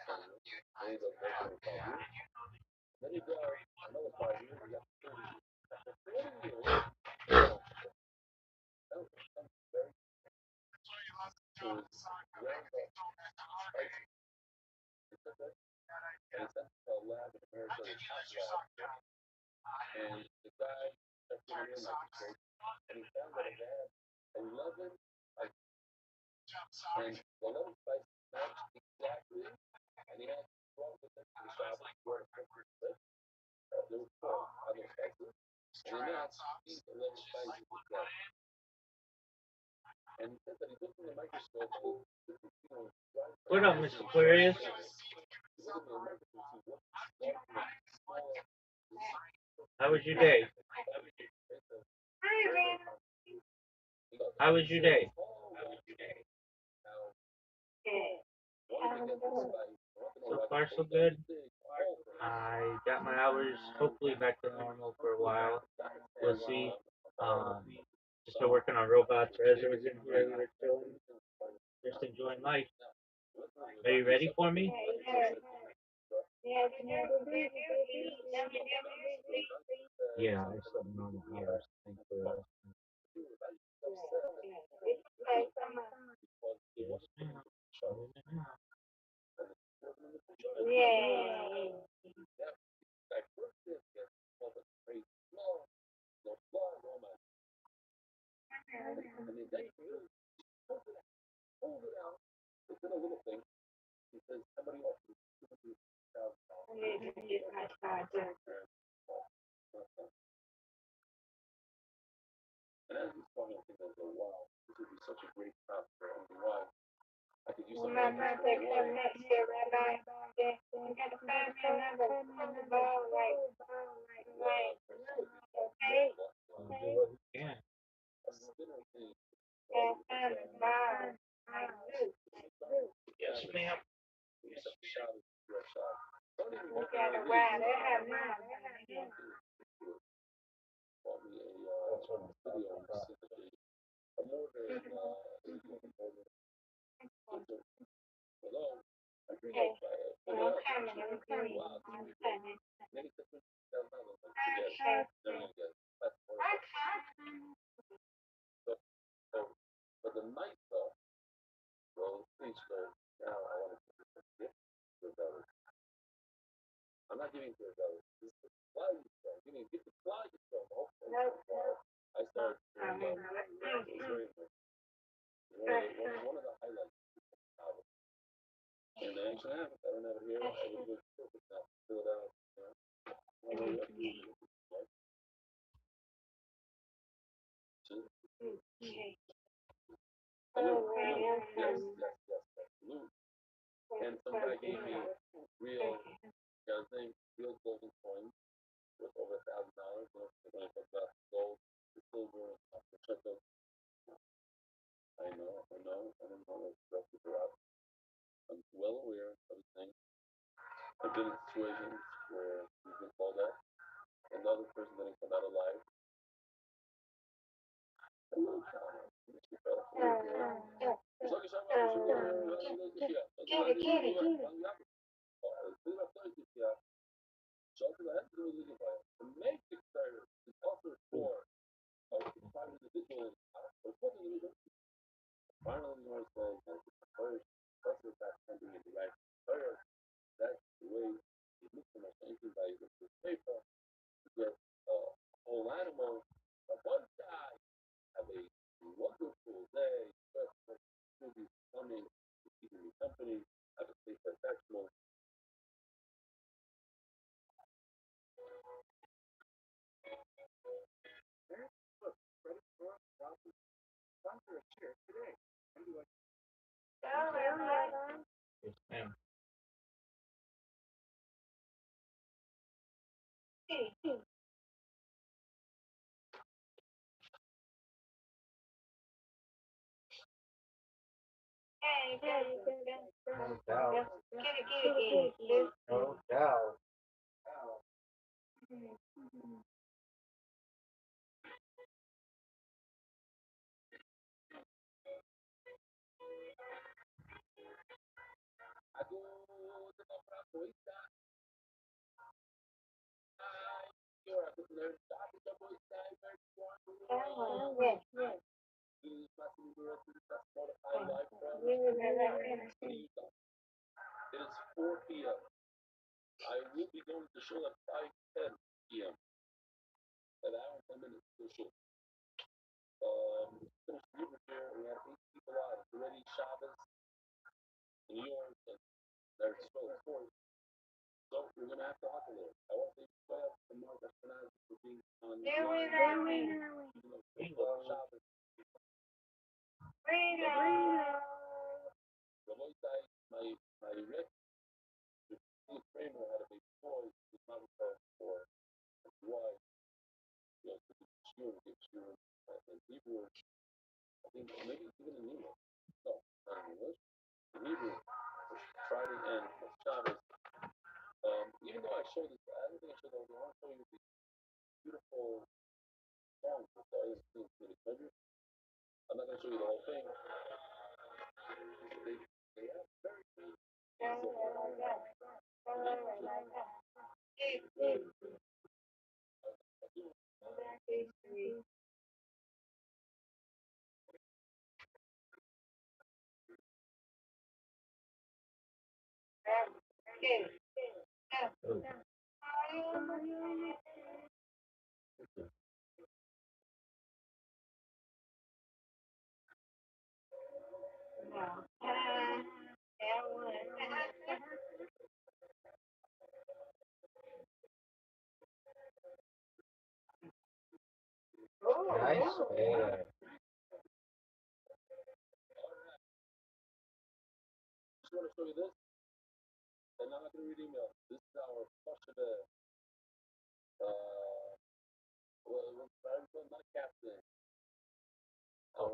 Then he goes working for 5 years. Then he does another 5 years. He got 30 years. After 40 years, that was something very to his ground up spicy. He took it and he sent it to a lab in America, the top lab, and the guy checked it in a microscope and he found that it had 11 spices. And the 11 spices matched exactly, and he had brought with him to the shop where it's supposed to sit. There was 12 other spices, and he matched these 11 spices exactly. And he said that he looked in the microscope and dry What up, spices. Mr. Aquarius? He looked in the microscope and see what small How was your day? How was your day? So far, so good. I got my hours hopefully back to normal for a while. We'll see. Um, just been working on robots. Ezra was in here. We were chilling, just enjoying life. Are you ready for me? Yeah, I slept normal hours. Thanks for asking. Yes, ma'am. And the next really pulled it out. It's in a little thing. He says somebody else is and as he's talking, I think I go, wow, this would be such a great time for why I could use some of Remember to come next year, Rabbi. You got to find me another ball right. Okay? We'll do what we can. a spinner thing. Gotta find a ball like this. Yes, ma'am. Except the shot is a direct shot. Don't even You gotta ride it out now. bought me a video specifically. A mortar and hello. I agree Okay. with I'm coming. I'm coming. wow. I'm coming. Then he said $50,000. Like, yes, they're gonna get. That's so, so for the night stuff, well, please go. Now I want to give to a belly. I'm not giving to a belly. This is the fly stuff. You need to get the fly stuff. I started one of the highlights of the album. And I actually have it. I don't have it here. I would look perfect now. Fill it out. You know. Okay. Yes, absolutely. And some guy gave me real, got a thing, real golden coins worth over $1,000. You know, when I talk about gold, the silver, the shekel. I know. I don't know what stuff to out. I'm well aware of the thing. I've been in situations where you've been called out, and the other person didn't come out alive. The magic starter is also for private individuals. Finally, you want to say that first, the fact that something is right. First, that's the way you look for my thinking by the paper to get a whole animal, a one guy. Have a wonderful day. Just will be coming, keeping me company. Have a safe professional. Yes, ma'am. No doubt. No doubt. I go It is 4 p.m. I will be going to show at 5:10 p.m. An hour and 10 minutes to show. Finished the Hebrew here. We had 8 people out. It's already Shabbos in New York and there's still a story. So we're gonna have to hustle there. I want to thank you for Mark Ashkenazi for being on the Shabbos. Rabbi, my Rick, the Kramer had a big boy. He's not for why. Yes, it's sure. In Hebrew, I think maybe even in English. No, not in English. In Hebrew, Friday and Shabbos. Even though I showed this, I don't think I showed that. I want to show you the beautiful songs that the artists sing in the country. I'm not going to show you the whole thing. They have very good Nice fair. just want to show you this, and I'm not going to read email. This is our Pasha, not captain, our,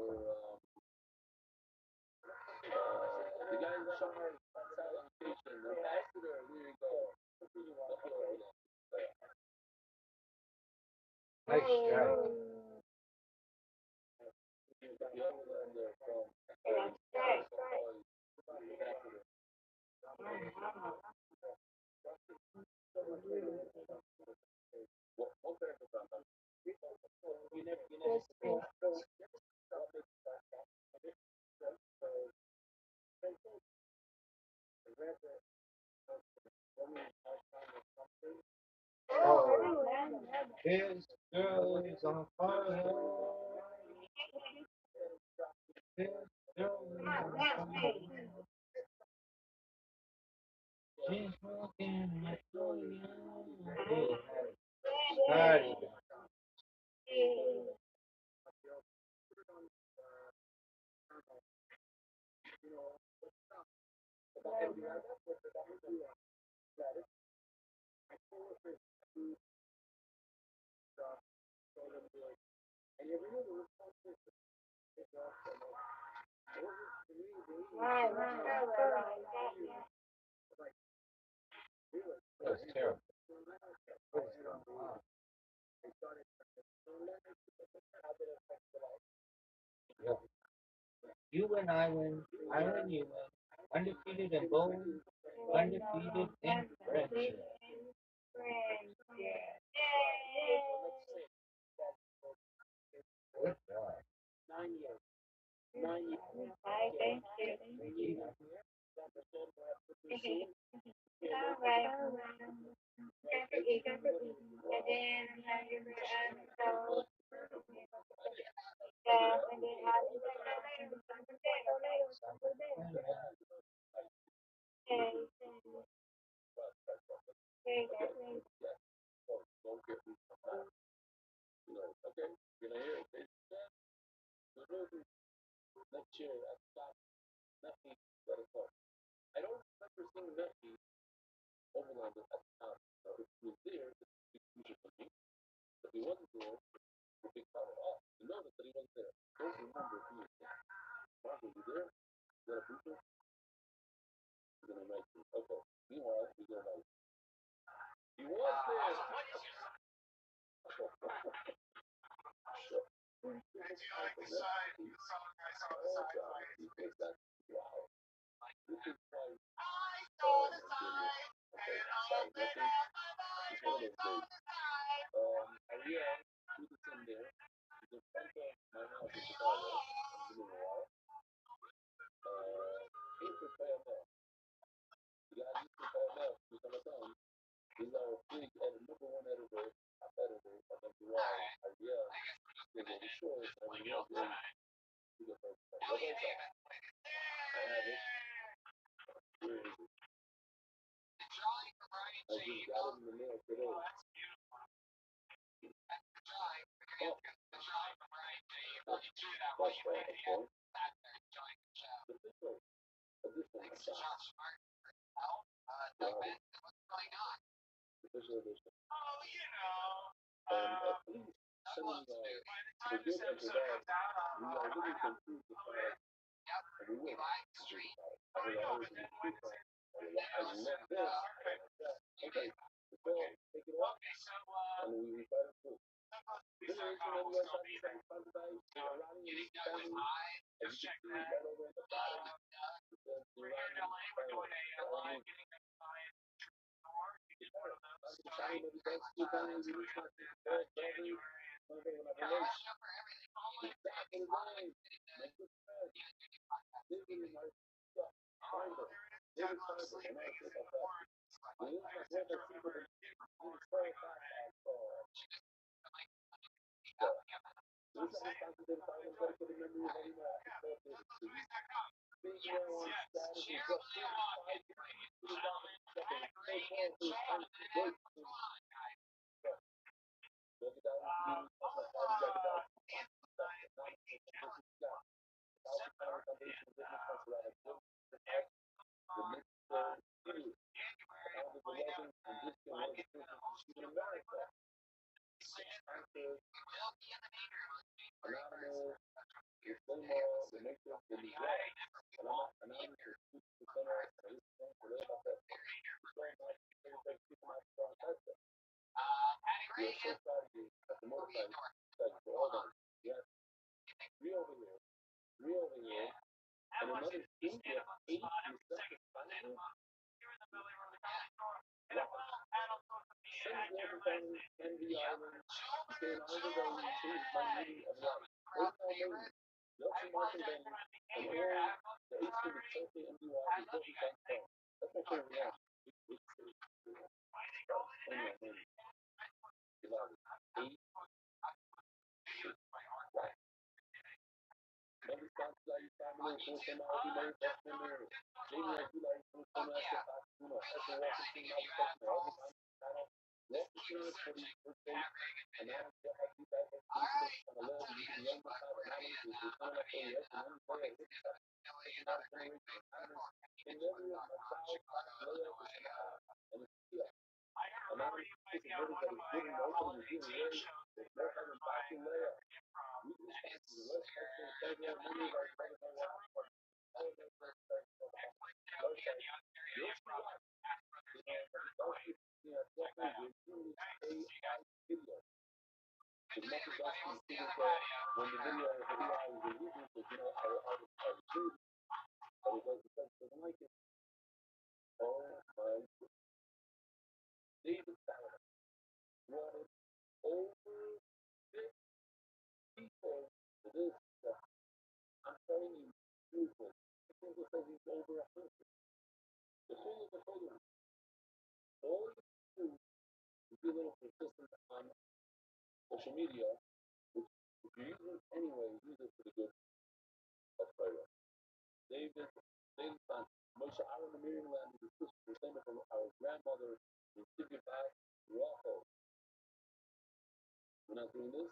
the guy in charge of sanitation, the ambassador, there you go. Nice try. The other one there from what character from them? Oh, this girl is on fire. This girl is on fire. She's walking like fire. Started. That's terrible. What is going on? Yeah. You and I win. I win. You win. Undefeated in bowling. Undefeated in friendship. Good job. 9 years. Thank you. Don't get me okay, you're gonna hear it. Next year at the top, Messi let us know. I don't remember seeing Messi overland at the top. So if he was there, this is a big future for me. If he wasn't there, it's a big part of us. You notice that he wasn't there. Don't remember if he was there. Mark, was he there? Is that a future? He's gonna write you. Okay. Meanwhile, he's gonna write. He was there. Wow. This is like, oh my goodness. Yeah, we can send there. It's in front of my house in Chicago. I'm giving a while. It's a fair mail. You guys used to fair mail for some of them. These are big editor, number one editor, top editor of MPY. Yeah, they go to shorts and we have to get first. What is that? I have it. Where is it? I just got it in the mail today. Oh, that's right, okay. The official edition of that. Official edition. Please send me the good and the bad. We are really confused with that. And we will. I will always be confused. I love this. Okay, so take it off and we try to prove. Generation of US sacrifice, Iranian family, as you can see right over at the bottom, it says Iranian family. Shiny baby does two families in each one. Very, very, one thing when I relate. Exactly right. Make it friend. Living in my stuff. Finder. David Finder. And I think of that. The internet web is super. It's very fast as this is the David Finder. Go to the memory of any more. Big one status is just 5 to the dominant second. So far, it's look at that. And another India, 8 receptive finally. Since Northern Family, Kennedy Island, became underway to my meeting of life. Baseball Maiden, Nelson Martin Band, and all the H to the Chelsea MDY is what we got from. That's my favorite one. Anyway, 8. Every sponsor that you family, full from all the made best member. Maybe I do like full from us, you know, as a walking team, all the customer, all the time. Walk the insurance for the birthday, and now I have you guys have to on the left, you can young side, and now it's return up for the rest of the day. It's not generation. In every of my child, layup is and it's here. And now it's everybody's getting open and getting ready. There's no having boxing layup. We just have to less excellent federal money like all those as much as I can see that when the video is releasing, because you know, I recruit, but it doesn't like it. Oh my goodness. David Fowler wanted over 50 people to this stuff. I'm telling you, truthfully, I think it says he's over 100. The thing is the following. All you do is be a little persistent on social media, which if you use it anyway, use it for the good of Torah. David son, Moshe Aaron and Miriam Land is a descendant from our grandmother in Tigibak, Rothschild. We're not doing this.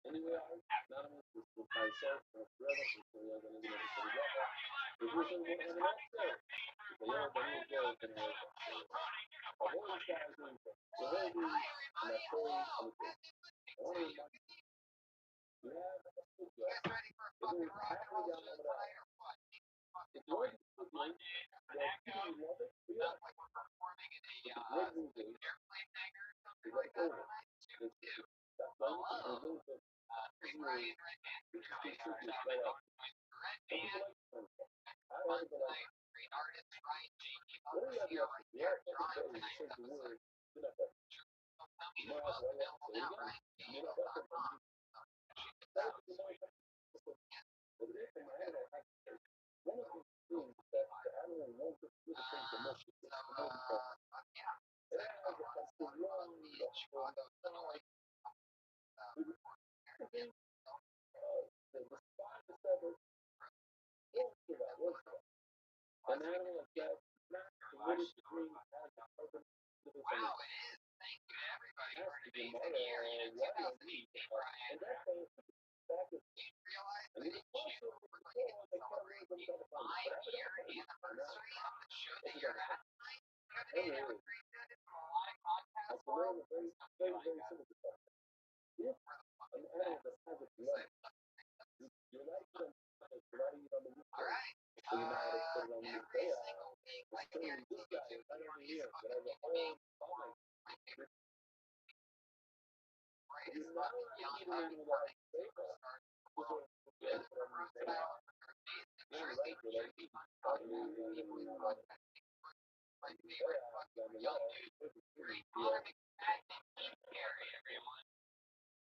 Anyway, I'm anonymous with myself and a brother, so we are going to do this for the Rothschild. If you say what I'm not there, because everybody is there, then I've always got to do it. So very good, and I pray on the thing. I want to remind you, we have a studio. It is halfway down over there. If you want to do it, people love it, we are. It's a great movie. It's like over. That's why you can do it. It's right out. Some people like it. I heard it, like, what do you have to do? You have to say the word, you know, You might ask why you have to say it again. You may not like it, but you might have to. But if an animal has one of these things that the animal won't do the things the most, the more because it has to run the whole time. The spine is severed. Won't survive. Won't survive. An animal like that, not the really degree has a carbon. Wow, it is. Thank you to everybody for debating the year. You know, 2018, Brian. And that's why it's back in. And it's also we're going to celebrate the 5-year anniversary of the show that you're at tonight. You have any ever created in a live podcast world? Very, very, very simple. Yeah. An animal that has a blood. You're not even on the roof. All right. So you know how to put it on the every single week, I guarantee you, right over here, but as a whole, my favorite. Greatest fucking young unemployment superstar in the world. Rothschild, amazing jersey, people who watch that. My favorite fucking young dude. Great Connor McFadden and Keith Carey, everyone.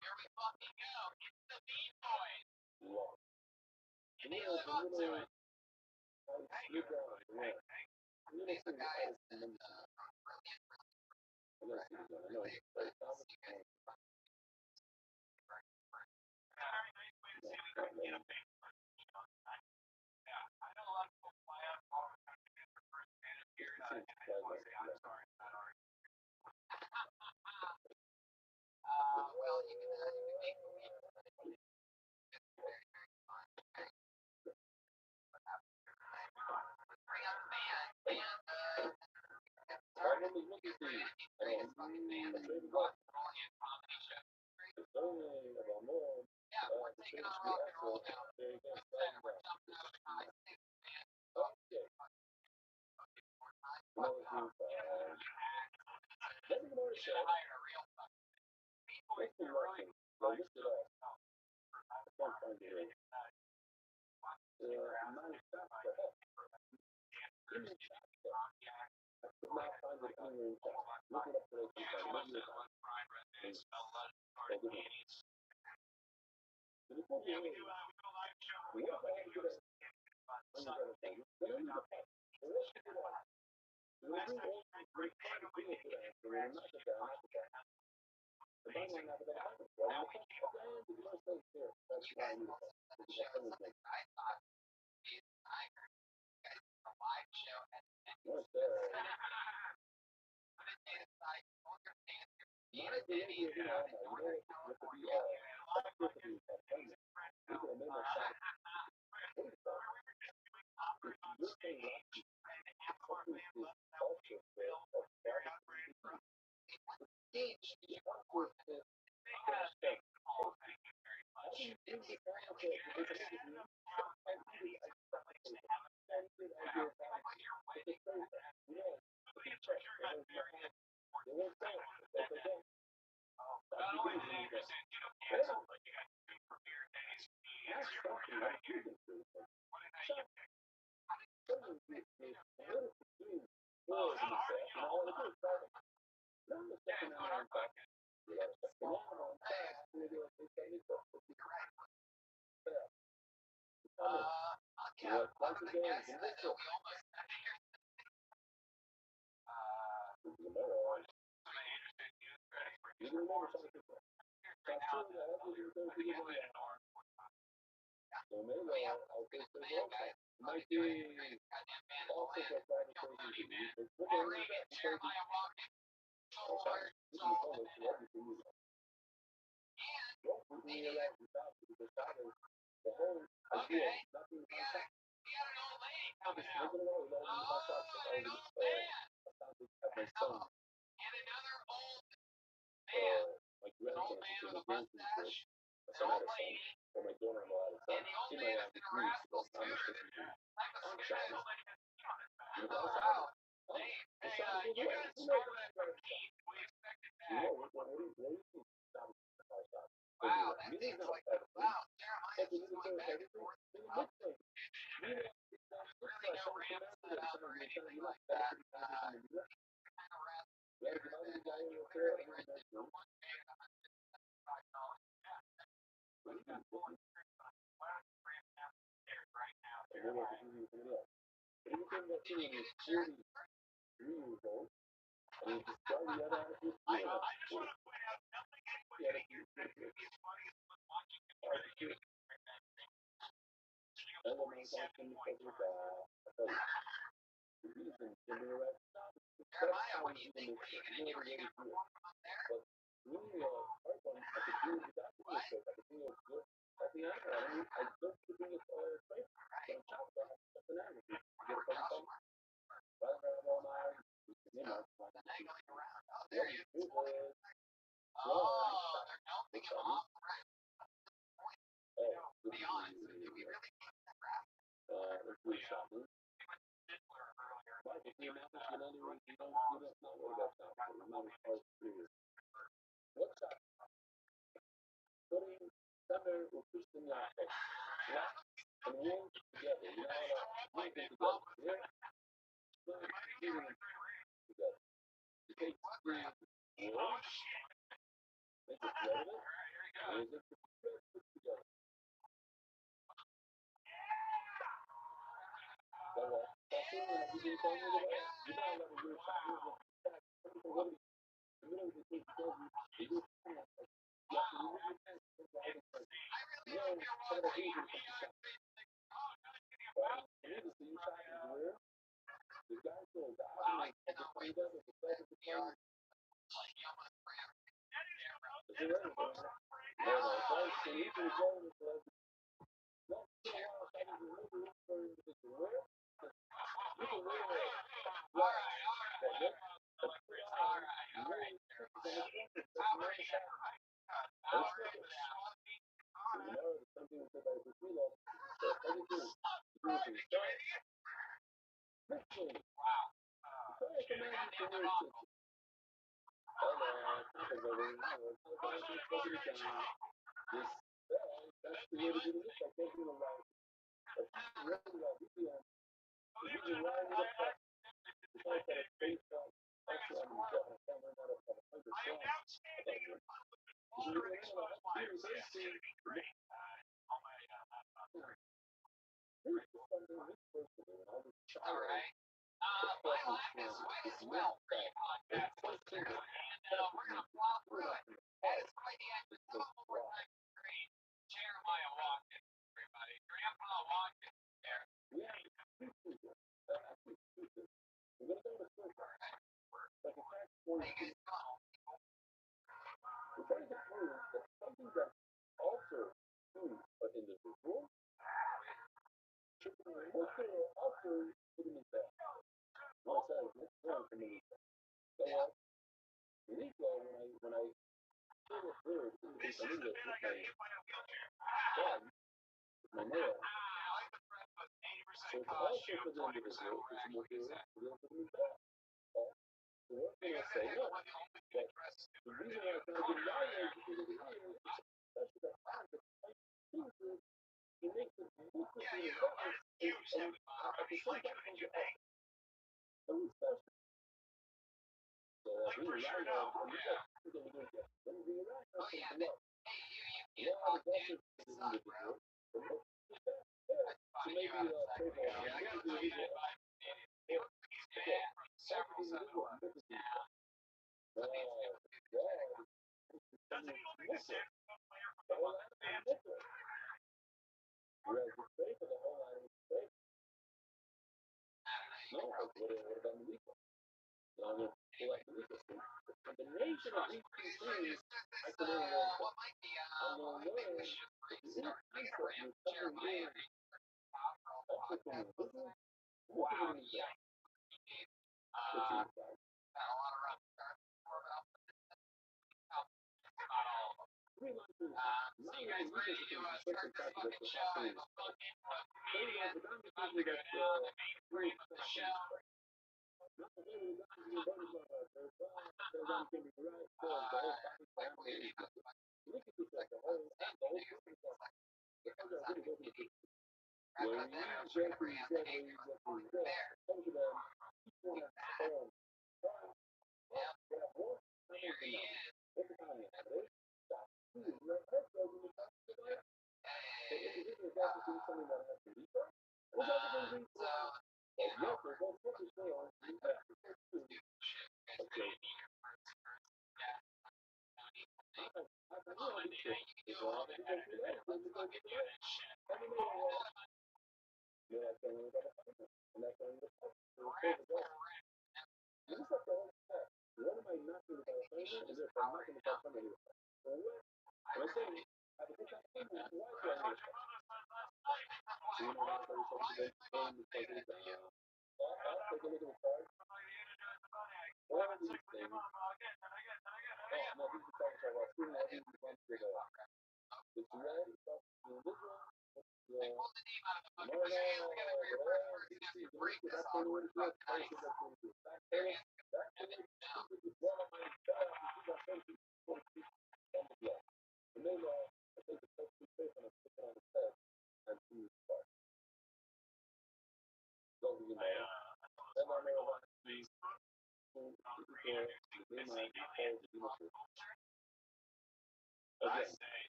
Here we fucking go. It's the Bean Boys. And they live up to it. Hey, these are guys that really well, you can make believe. Bring up the band, and start with the greatest fucking band in rock and roll and comedy show. Yeah, we're taking on rock and roll now. We're jumping out of the high six, man. You should have hired a real fucking Beat Boys. They're really you guys listen to the show. It's something I thought I heard you guys did a live show at but it's like hold your pants here. Northern California. Yeah, once again, something that has to be done. There's other things we do.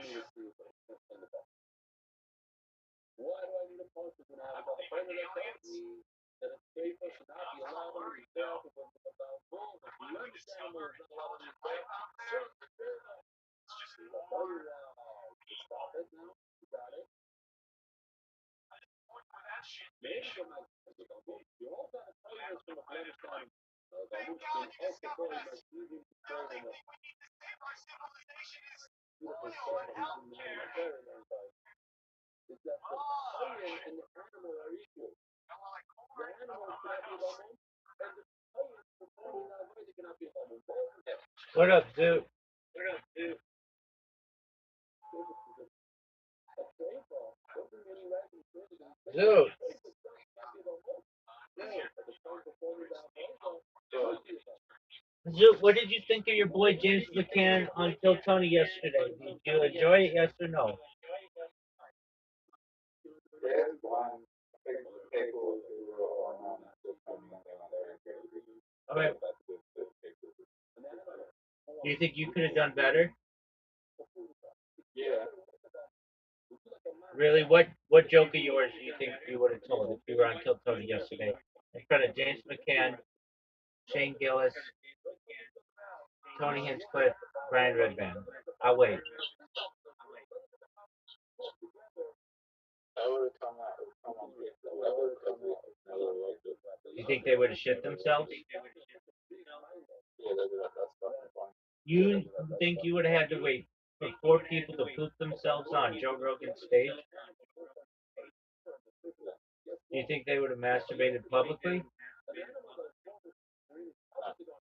Yes, there's all sorts of things. Okay. Why do I need a poster when I have a friend that tells me that a straight person should not be allowed on the trail because of about bulls? If you understand what is not allowed on the trail, stop it now. You got it. Maybe from my you all got to tell me this from a understanding. Also, boy, my using to show them a beautiful story from the very long time. Is that the lion and the animal are equal. The animal cannot be alone, and the lion performing that way, they cannot be alone. What up, dude? Dude. Dude, what did you think of your boy James McCann on Kill Tony yesterday? Did you enjoy it, yes or no? Okay. Do you think you could have done better? Really, what joke of yours do you think you would have told if you were on Kill Tony yesterday in front of James McCann, Shane Gillis, Tony Hinchcliffe, Brian Redband? I'll wait. You think they would have shit themselves? You think you would have had to wait for 4 people to poop themselves on Joe Rogan's stage? Do you think they would have masturbated publicly?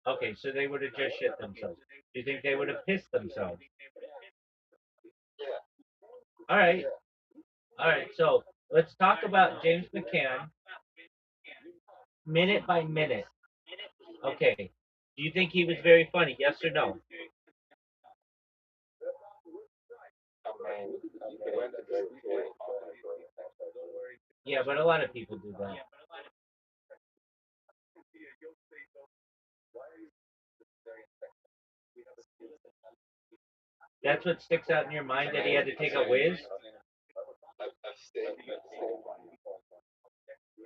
Okay, so they would have just shit themselves. Do you think they would have pissed themselves? All right. All right, so let's talk about James McCann minute by minute. Okay. Do you think he was very funny? Yes or no? Yeah, but a lot of people do that. That's what sticks out in your mind, that he had to take a whiz?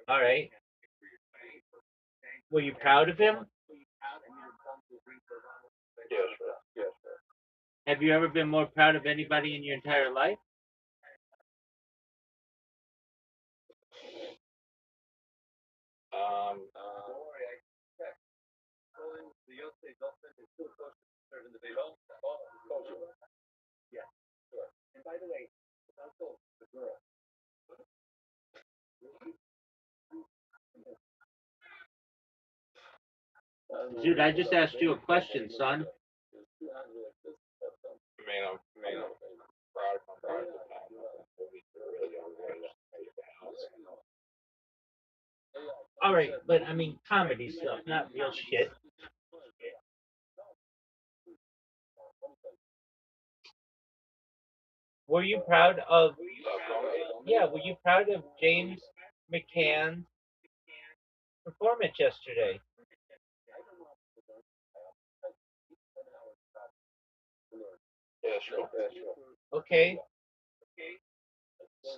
All right. Were you proud of him? Have you ever been more proud of anybody in your entire life? By the way, also the girl. Dude, I just asked you a question, son. All right, but I mean comedy stuff, not real shit. Were you proud of? Yeah, were you proud of James McCann performance yesterday? Yeah, sure. Yeah, sure. Okay,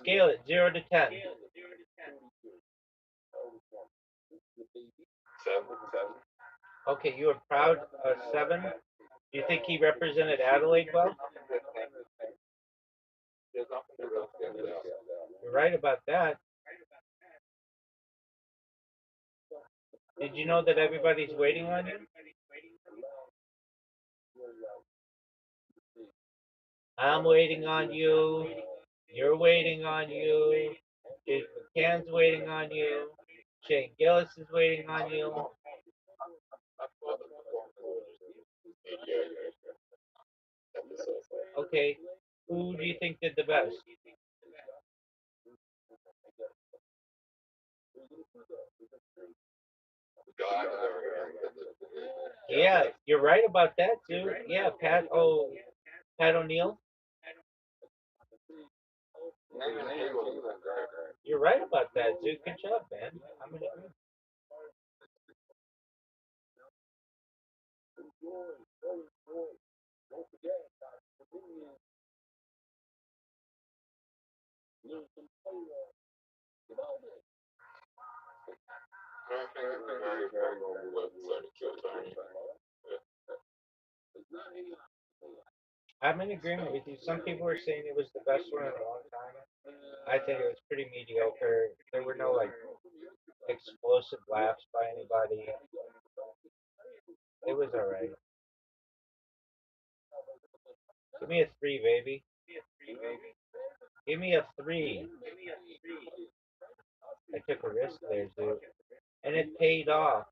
scale it 0 to 10. 7. Okay, you are proud of 7. Do you think he represented Adelaide well? You're right about that. Did you know that everybody's waiting on you? I'm waiting on you. You're waiting on you. Jason McCann's waiting on you. Shane Gillis is waiting on you. Okay, who do you think did the best? Yeah, you're right about that too. Yeah, Pat O'Neill. You're right about that too. Good job, man. I'm gonna agree. I'm in agreement with you. Some people were saying it was the best one in a long time. I think it was pretty mediocre. There were no like explosive laughs by anybody. It was alright. Give me a 3, baby. Give me a 3. I took a risk there, dude. And it paid off.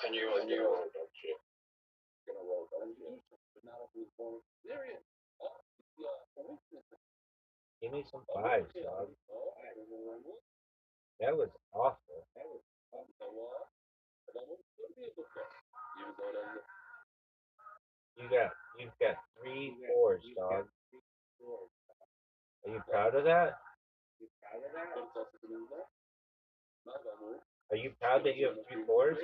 And you, Give me some 5s, dog. That was awful. You've got 3 4s, dog. Are you proud of that? Are you proud that you have 3 4s?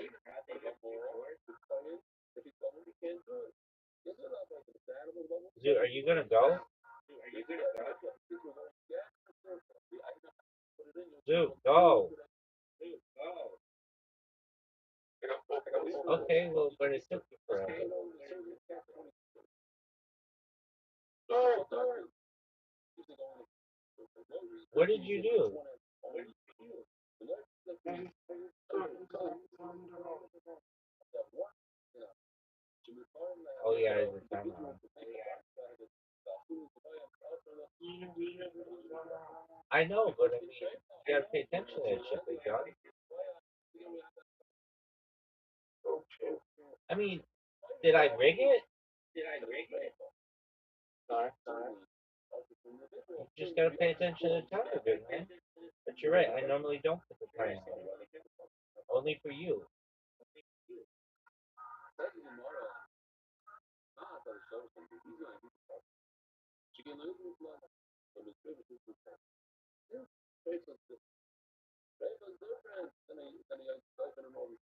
Dude, are you gonna go? Dude, go. Okay, well, but it took you forever. What did you do? Oh yeah, it's the timer. I know, but I mean, you gotta pay attention to that shit, big dog. I mean, did I rig it? You just gotta pay attention to the timer, big man. But you're right, I normally don't put the timer on. Only for you.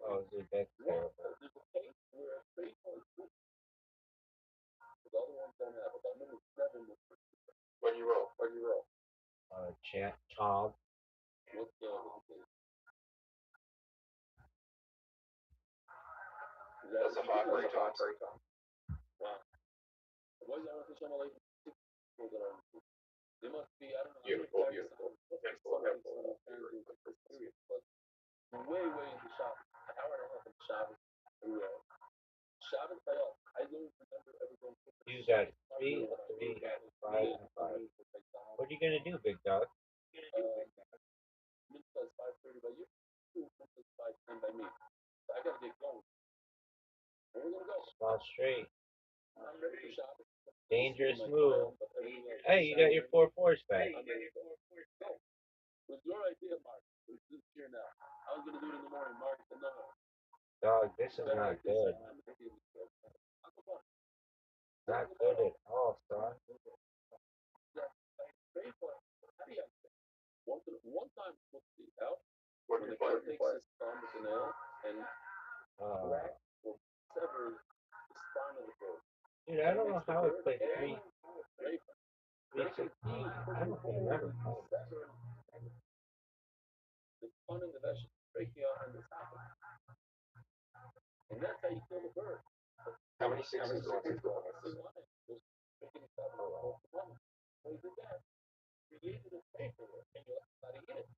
Oh, dude, that's terrible. Chat, child. that's a hot rate time. Beautiful, beautiful. You got 3, a 3, 5, and a 5. What are you gonna do, big dog? Small straight. I'm ready for shopping. Dangerous move. Hey, you got your 4-4s back. It was your idea, Mark. Let's do it here now. I was gonna do it in the morning, Mark said no. Dog, this is not good. Not good at all, son. One time, out when the kid takes his thumb with the nail and cracks or severs the spine of the bird. Dude, I don't know how I played 316. I don't remember. The fun in the vegetable, breaking out on the top. And that's how you kill the bird. How many sixes do you go? When you did that, you gave it a paper and you let somebody eat it.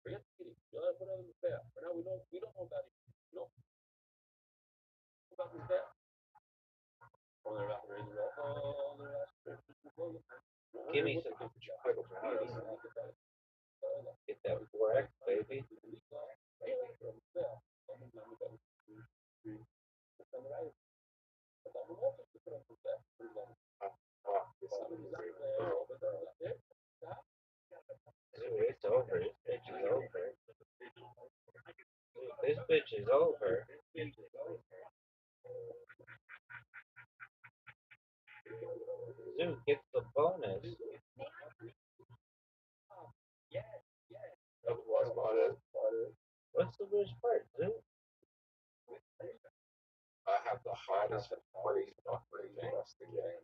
Forget the eating. You let it put it on the fair. For now, we don't know about it. We don't know about this fair. Give me some quick brownies. Get that 4X, baby. Dude, it's over. This bitch is over. Dude, this bitch is over. Dude gets the bonus. What's the worst part, dude? I have the hottest party fucking rest of the game.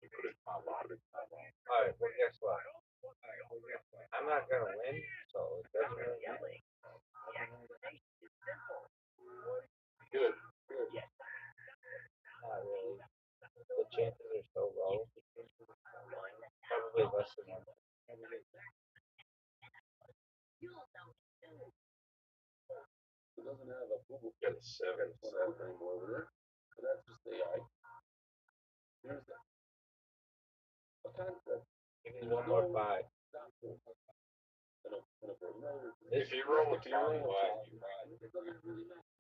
You put it on loud. Alright, well, guess what? I'm not gonna win, so it doesn't really matter. Good. Not really. The chances are so low. Probably less than 1. It doesn't have a boo-boo Get a 7. anymore over there. So that's just AI. Here's a concept. Give me one more 5. If you roll a 25, you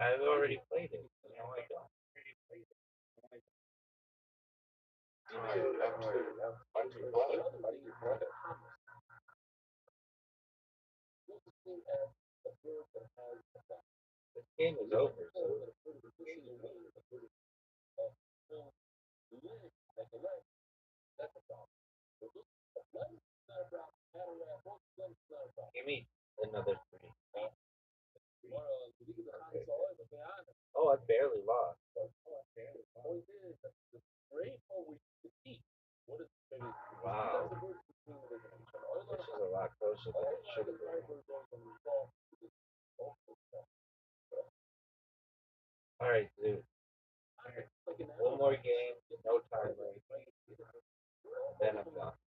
I've already played it. No, I don't. This game is over, so give me another 3. Okay. Oh, I barely lost. Wow. This is a lot closer than it should have been. Alright, dude. One more game, no timer. Then I'm done.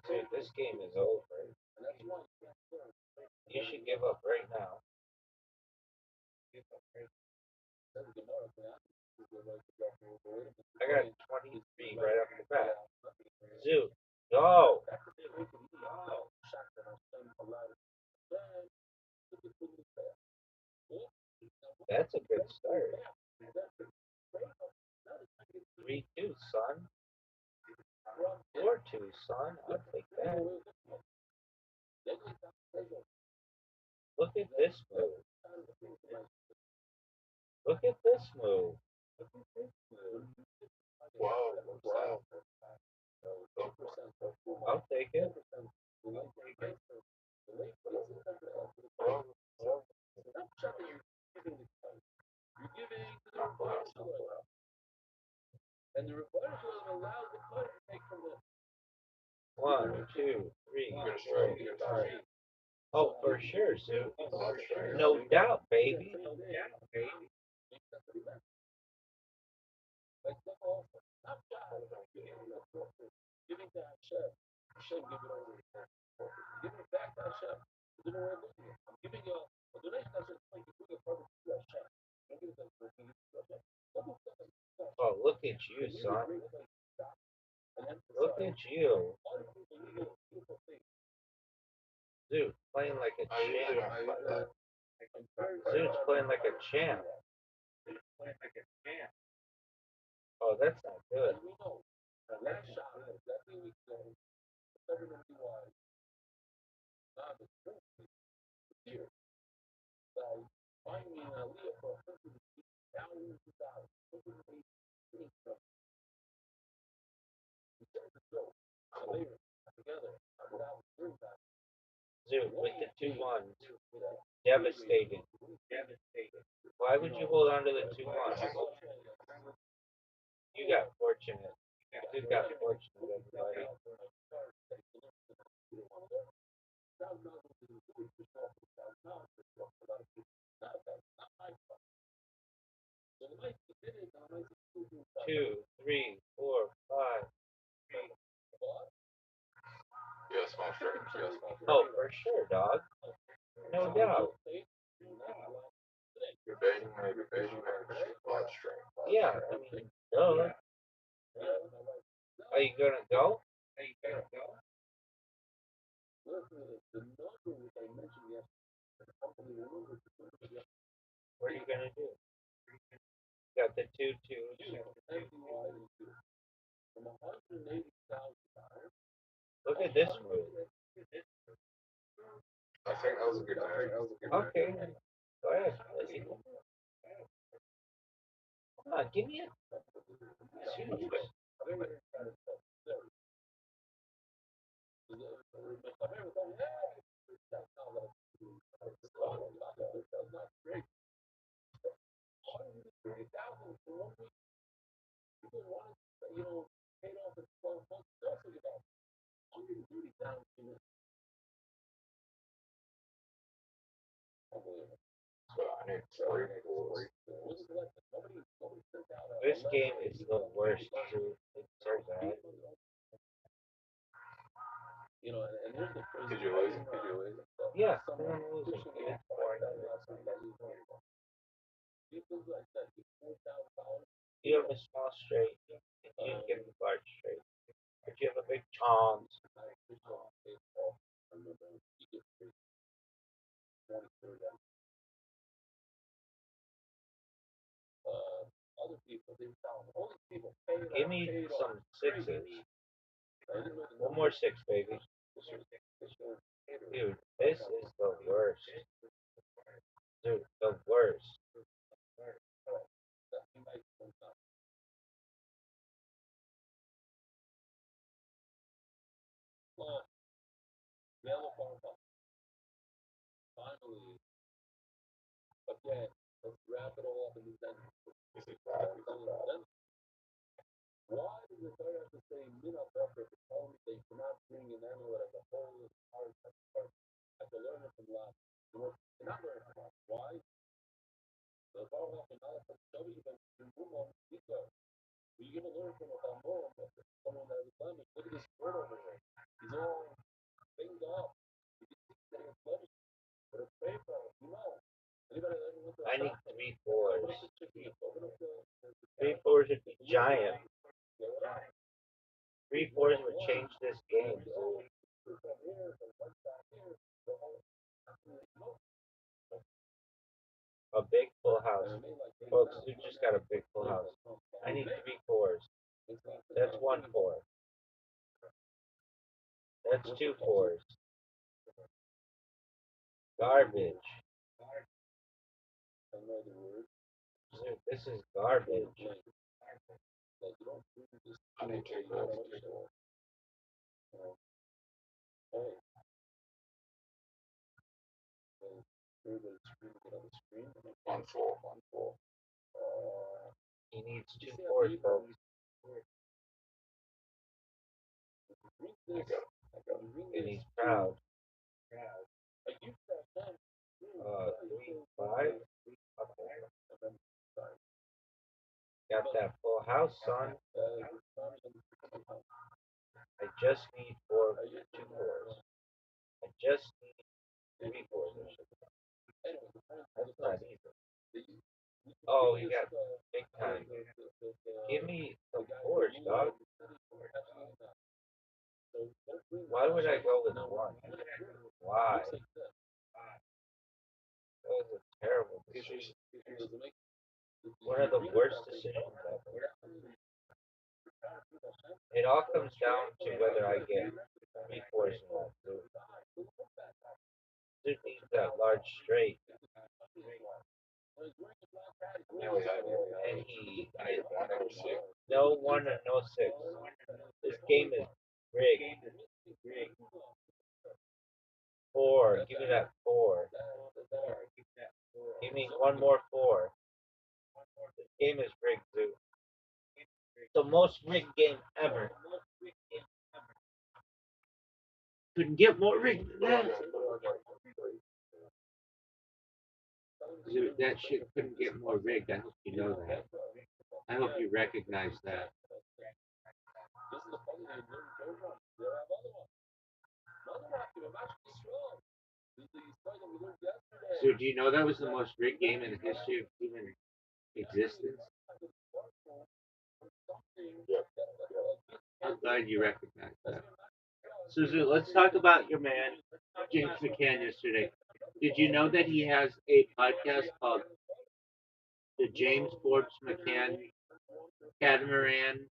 Dude, this game is over. You should give up right now. I got 23 right off the bat. Dude, go! That's a good start. 3-2, son. 4-2, son. I'll take that. Look at this move. Look at this move. Wow. I'll take it. And the rebuttal allows the player to take from the 1, 2, 3, 4, 5. Oh, for sure, Sue. No doubt, baby. No doubt, baby. Giving to Hashem. Hashem give it over. Give it back to Hashem. I'm giving you a donation to Hashem. Like you bring a part to Hashem. Don't give it to Hashem. Oh, look at you, son. Look at you. Dude, playing like a champ. I'm very Zoot's playing like a champ. Oh, that's not good. as we know, the last shot exactly a week ago, everyone be wise. Not the truth here. By finding an aliyah for 180,000 later together without doing that. Zoot with the 2-1s. Devastating. Why would you hold on to the 2-1s? You got fortunate. You got fortunate, everybody. Two, three, four, five. Yes, small straight. Yes, small straight. Oh, for sure, dog. No doubt. You're baiting her broad string. Yeah, I mean, duh. Are you gonna go? What are you gonna do? Got the 2-2. Look at this move. I think that was a good move. Okay. Go ahead. Come on, give me a. Jeez. This game is the worst, too. It's so bad. Could you lose? Could you lose? Yeah, I'm losing. It's boring. You have a small straight, and you get the large straight. But you have a big chance. Give me some sixes. One more six, baby. Dude, this is the worst. Dude, the worst. Finally, again, let's wrap it all up in this sentence. Why does the Torah have to say mina buffer to tell me they cannot bring an animal as a whole as part have to learn it from last? Cannot learn it from last. Why? The Baruch HaMelech has shown you that in Mumon, you're going to learn from a Talmud, someone that has a blemish. Look at this bird over here. He's all banged up. You can see that he has blemish. But it's paper, you know. Anybody that ever went to a I need shop, 3-4s. open up the chicken, open up the 3-4s would be giant. 3-4s would change this game, dude. A big full house. Folks, you just got a big full house. I need 3-4s. That's 1-4. That's 2-4s. Garbage. Dude, this is garbage. I need to take those. One four. He needs 2-4s, folks. And he's proud. 3-5. Okay. Got that full house, son. I just need 2-4s. I just need 3-4s. That's not easy. Oh, he got big time. Give me some 4s, dog. Why would I go with 1? Why? That was a terrible decision. One of the worst decisions ever. It all comes down to whether I get 3 fours in that suit. Suit needs that large straight. And he, no one and no six. This game is rigged. 4. Give me that 4. Give me one more 4. This game is rigged, dude. The most rigged game ever. Couldn't get more rigged than that. Dude, that shit couldn't get more rigged. I hope you know that. I hope you recognize that. So do you know that was the most rigged game in the history of human existence? I'm glad you recognize that. Suzu, let's talk about your man, James McCann, yesterday. Did you know that he has a podcast called the James Forbes McCann Catamaran?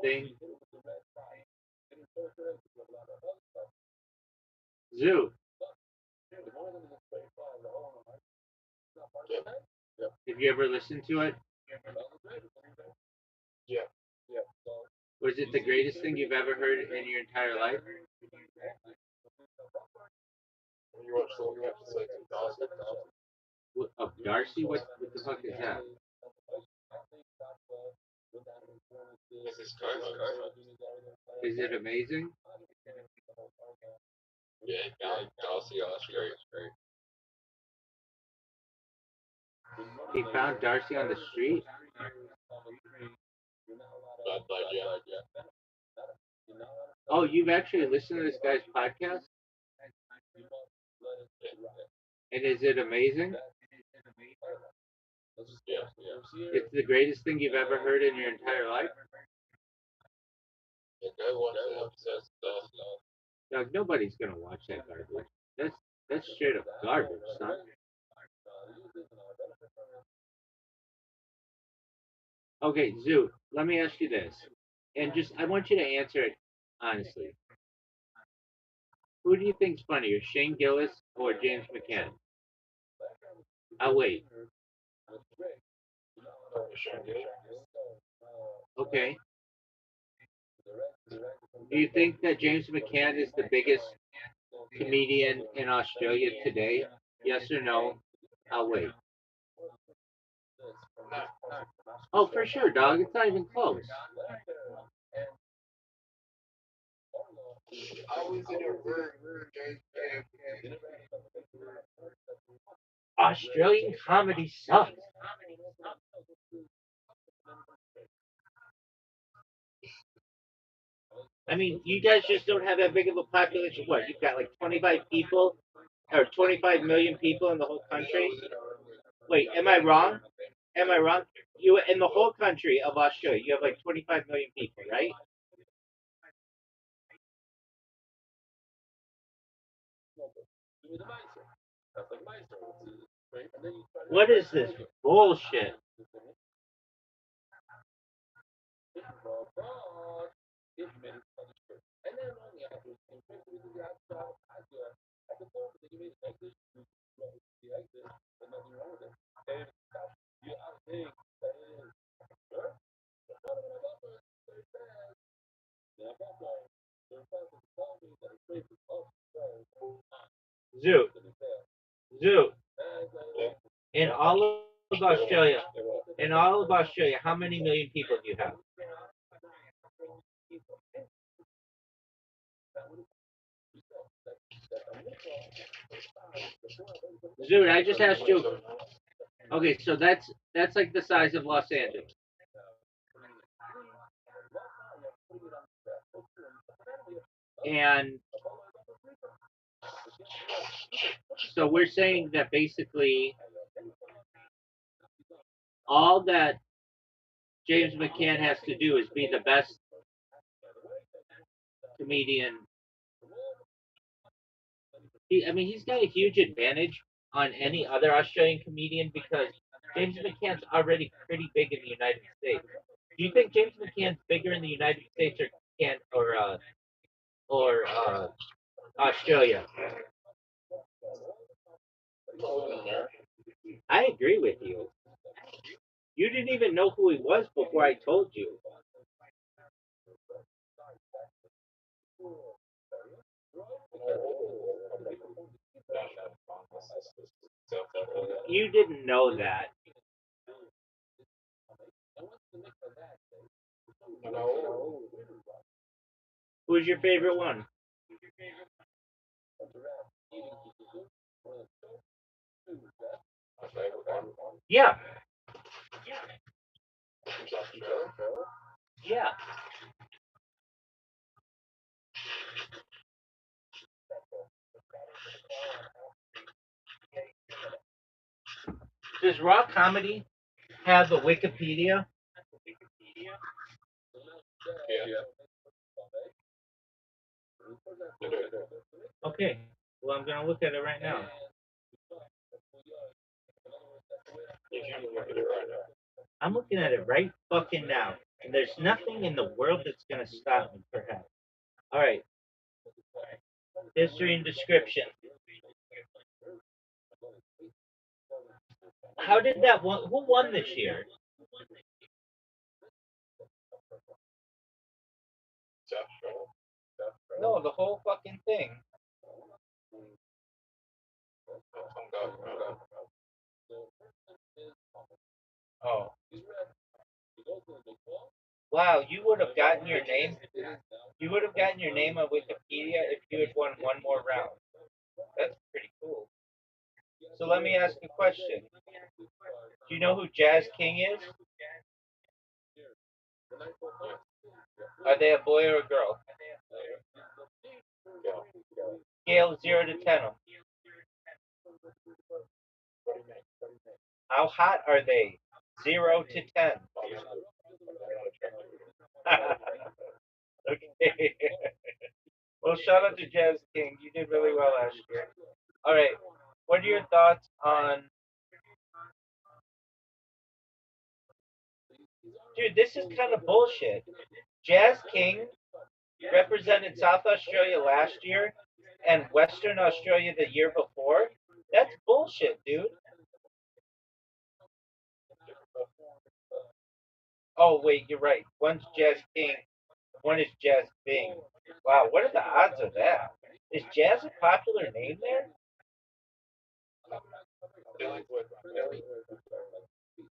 Thing? Zoo. Have you ever listened to it? Yeah. Was it the greatest thing you've ever heard in your entire life? When you watch the episodes Of Darcy? What the fuck is that? this is karma. Is it amazing? Yeah, Darcy Austria is great. He found Darcy on the street? Yeah. Oh, you've actually listened to this guy's podcast? And is it amazing? Yeah. It's the greatest thing you've ever heard in your entire life? Yeah, go watch the episodes of Darcy. Doug, nobody's gonna watch that garbage. That's straight up garbage, son. Okay, Zoo, let me ask you this. And just I want you to answer it honestly. Who do you think's funnier, Shane Gillis or James McCann? I'll wait. Okay. Do you think that James McCann is the biggest comedian in Australia today? Yes or no? I'll wait. Oh, for sure, dog. It's not even close. Australian comedy sucks. I mean, you guys just don't have that big of a population. What? You've got like 25 people or 25 million people in the whole country? Wait, am I wrong? Am I wrong? You in the whole country of Australia, you have like 25 million people, right? What is this bullshit? Zoo. Zoo. In all of Australia, how many million people do you have? Dude, I just asked you. Okay, so that's like the size of Los Angeles. And so we're saying that basically all that James McCann has to do is be the best comedian. He's got a huge advantage on any other Australian comedian because James McCann's already pretty big in the United States. Do you think James McCann's bigger in the United States or Australia? I agree with you. You didn't even know who he was before I told you. You didn't know that. Who's your favorite one? Yeah, yeah. Does raw comedy have a Wikipedia? Okay. Well, I'm gonna look at it right now. I'm looking at it right fucking now, and there's nothing in the world that's gonna stop me. Perhaps. All right. History and description. How did that one? Who won this year? No, the whole fucking thing. Oh. Wow, you would have gotten your name. You would have gotten your name on Wikipedia if you had won one more round. That's pretty cool. So let me ask you a question. Do you know who Jazz King is? Are they a boy or a girl? Scale 0 to 10. How hot are they? 0 to 10. Okay. Well, shout out to Jazz King. You did really well last year. All right. What are your thoughts on? Dude, this is kind of bullshit. Jazz King represented South Australia last year and Western Australia the year before. That's bullshit, dude. Oh, wait, you're right. One's Jazz King, one is Jazz Bing. Wow, what are the odds of that? Is Jazz a popular name there?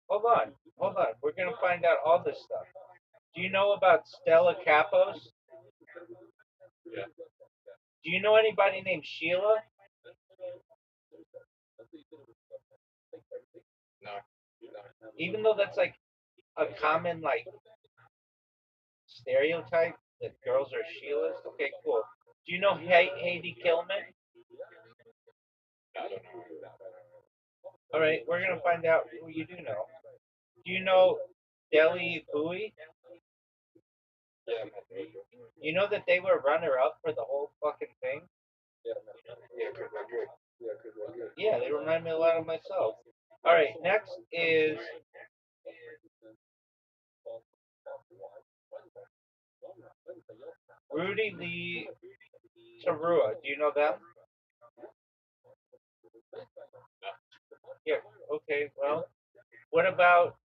Hold on. We're gonna find out all this stuff. Do you know about Stella Capos? Do you know anybody named Sheila? Even though that's like a common like stereotype that girls are Sheilas. Okay, cool. Do you know Heidi Kilman? All right, we're gonna find out who you do know. Do you know Deli Bowie? You know that they were runner up for the whole fucking thing? Yeah, they remind me a lot of myself. All right, next is Rudy Lee Tarua. Do you know them? Yeah. Okay. Well, what about?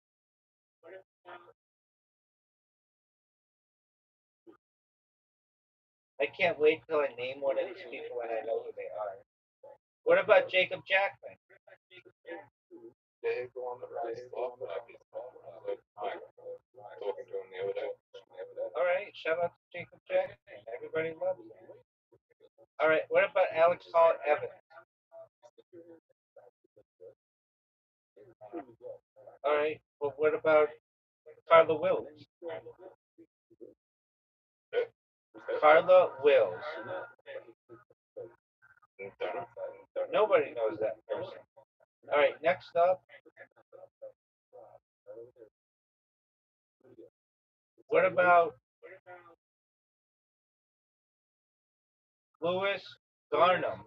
I can't wait till I name one of these people and I know who they are. What about Jacob Jackman? All right. Shout out to Jacob Jackman. Everybody loves him. All right. What about Alex Hall Evans? All right. Well, what about Carla Wills? Carla Wills. Nobody knows that person. All right. Next up. What about Lewis Garnham.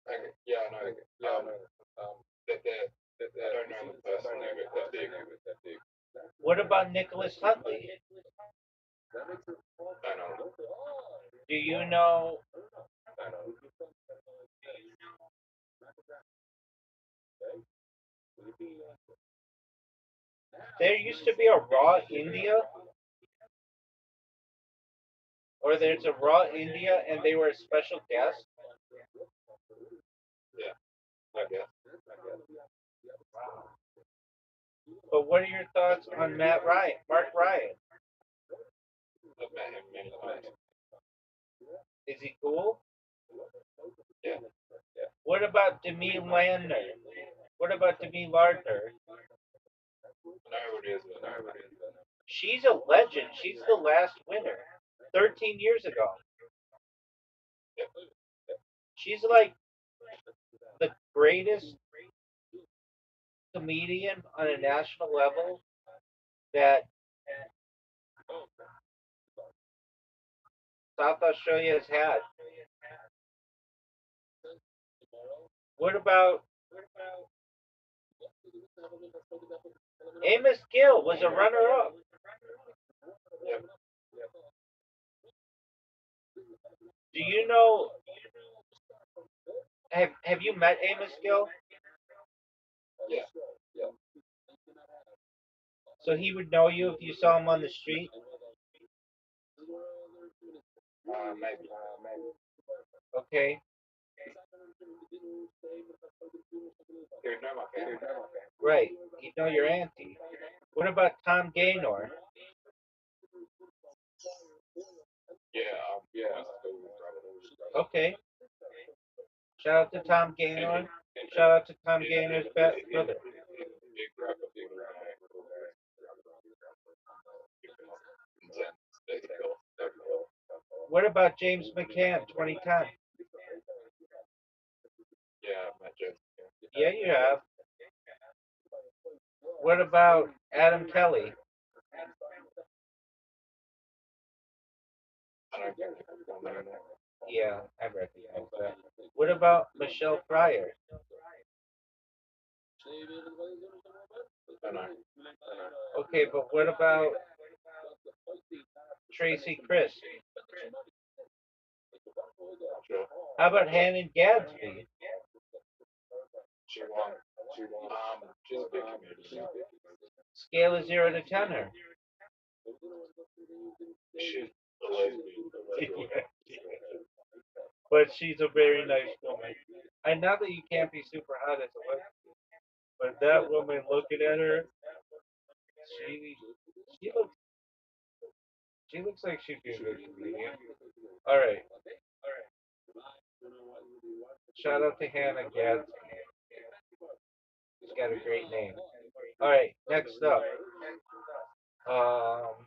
Okay. Yeah, no. I don't know him personally, but that's big. What about Nicholas Huntley? I know. Do you know? I know. There used to be a Raw India, or there's a Raw India, and they were a special guest. Yeah, I guess. But what are your thoughts on Matt Ryan, Mark Ryan? I've met him many times. Is he cool? Yeah. What about Demi Landner? What about Demi Lardner? I know who it is, but I know who it is. She's a legend. She's the last winner, 13 years ago. She's like the greatest comedian on a national level that South Australia has had. What about Amos Gill was a runner-up. Do you know? Have you met Amos Gill? Yeah. Yeah. So he would know you if you saw him on the street. Maybe. Okay, He would know my family. right. He'd know your auntie. What about Tom Gaynor? Yeah. Yeah. Okay. Shout out to Tom Gaynor. Shout out to Tom Gaynor's brother. Big rapper, big guy. Intense. Big deal. What about James McCann, 2010? Yeah, I've met James. Yeah, you have. What about Adam Kelly? I don't care if I'm there. Yeah, I recognize that. What about Michelle Pryor? I know. Okay, but what about Tracy Chris? Sure. How about Hannon Gadsby? She won. She's a big comedian. Scale of 0 to 10 her. She's a lesbian. But she's a very nice woman. I know that you can't be super hot as a lesbian, but that woman looking at her, she looks she looks like she'd be a good comedian. All right. Shout out to Hannah Gadsby. She's got a great name. All right. Next up. Um,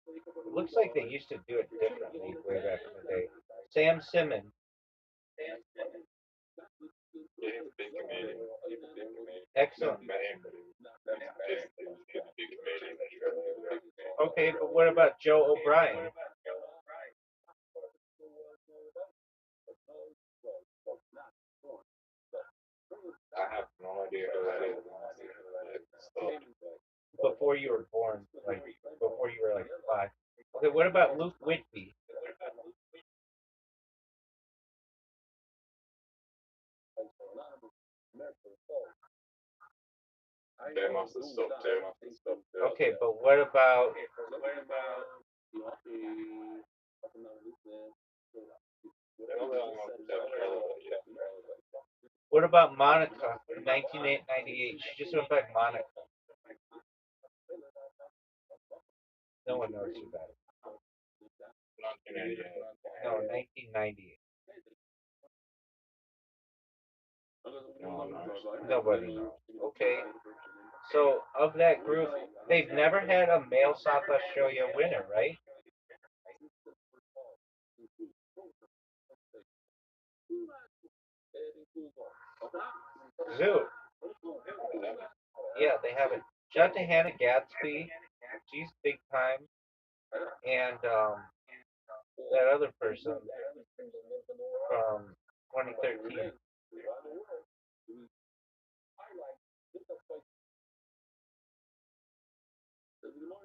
it looks like they used to do it differently way back in the day. Sam Simmons. Yeah, he's a big comedian. Excellent. Never met him, but he's a big comedian. Okay, but what about Joe O'Brien? I have no idea who that is. Before you were born, like before you were like 5. Okay, what about Luke Whitby? They must have stopped too. Okay, but what about Monica in 1998? She just went by Monica. No one knows who that is. 1988. No, 1998. No, Nobody knows. Okay. So of that group, they've never had a male South Australia winner, right? Zoo. Yeah, they haven't. Shout out to Hannah Gadsby. She's big time. and that other person from 2013.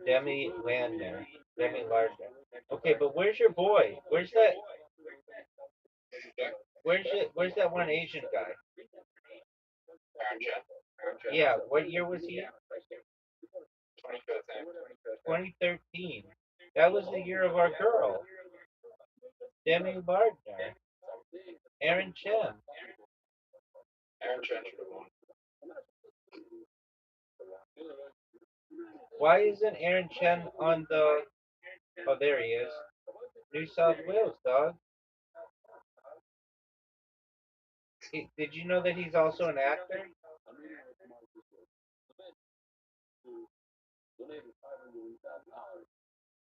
Demi Landner. Demi Lardner. Okay, but where's your boy? Where's that one Asian guy? Yeah, what year was he? 2013. That was the year of our girl, Demi Lardner. Aaron Chen. Why isn't Aaron Chen on the? Oh, there he is. New South Wales, dog. Did you know that he's also an actor?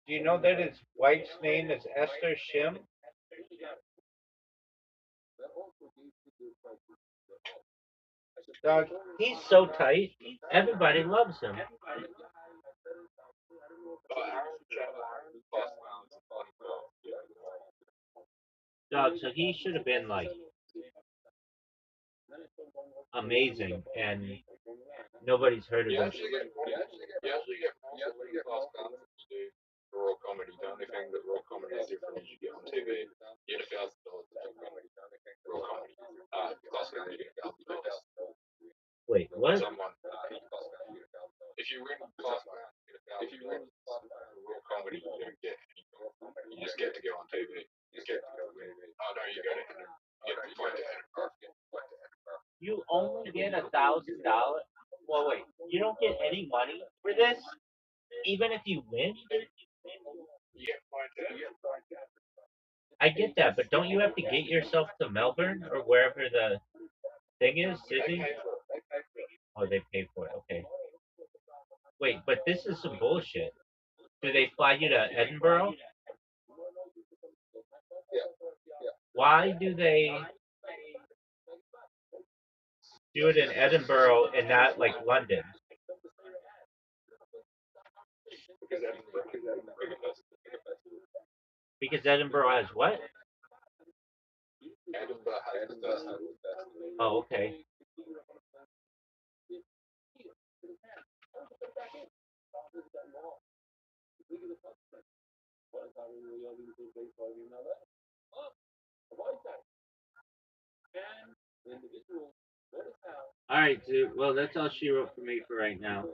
Do you know that his wife's name is Esther Shim? Dog, He's so tight. Everybody loves him. Dog, so he should have been like amazing, and nobody's heard of him. You actually get class balance if you do raw comedy. The only thing that raw comedy is different is you get on TV. You get $1,000 to do comedy. Raw comedy. Class balance you get $1,000. Wait, what? Someone, if you win class balance, you get $1,000. Raw comedy, you don't get anything. You just get to go on TV. You just get to go win. Oh no, you get it. You get to fight it. You only get $1,000. Well, wait, you don't get any money for this, even if you win. You get fight it. I get that, but don't you have to get yourself to Melbourne or wherever the thing is, Sydney? Oh, they pay for it. Okay. Wait, but this is some bullshit. Do they fly you to Edinburgh? Why do they do it in Edinburgh and not like London? Because Edinburgh has what? Edinburgh has the best. Oh, okay. All right, dude. Well, that's all she wrote for me for right now.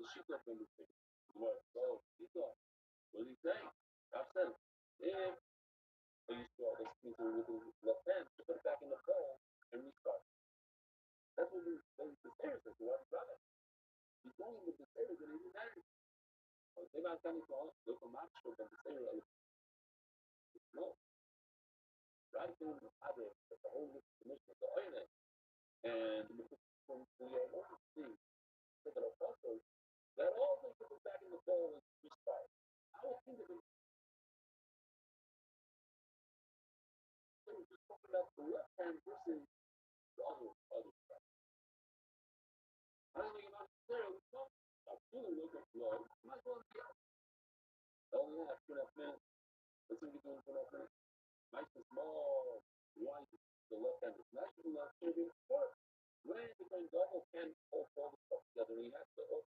the shita from the thing. So shita, what did he say? I've said if you start this means with his left hand, to put it back in the bowl and restart. That's what the stairs is. What brother? He's going with the stairs and he's not. They got coming to us, look at my show, but the stairs no. Right doing the other, the whole commission of the oil and the from the one thing that are also that all they put back in the bowl and restart. I would think that they were just talking about the left hand versus the other side. I don't think about necessarily I'm feeling like a blow. Might as well be out. Only have 2.5 minutes. Let's see what you're doing 2.5 minutes. Nice and small. One, the left hand is nice and left hand is short. When you're going double, can hold all the stuff together. You have to hold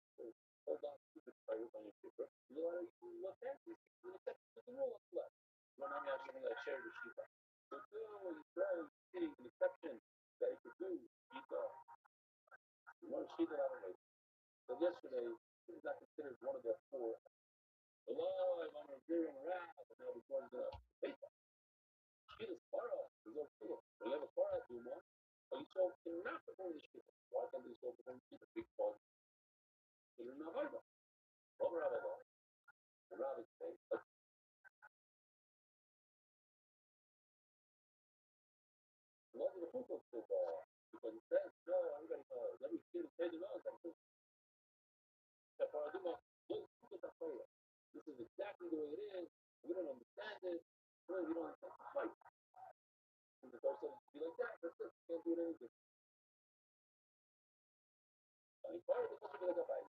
on to the fires on your paper. You are using left hand. You set the rule of left. When I'm actually going to share the sheet. So do, you throw, you see, an exception that you could do. You go. You want to sheet it out of it. So yesterday, it was not considered one of the four. Hello, I'm on a zero around. And now we're going to baseball. Sheet is far off. There's no field. When you have a far out, do more. But you so cannot perform the sheet. Why can't they so perform the sheet? Because you're not over. Over, over. The rabbit say, love the football football. Because it says, no, everybody knows. Let me see the page of those. This is exactly the way it is. We don't understand it. We don't understand the fight. And the person be like that. That's it. Can't do it anything. I mean, part of the country like a fight.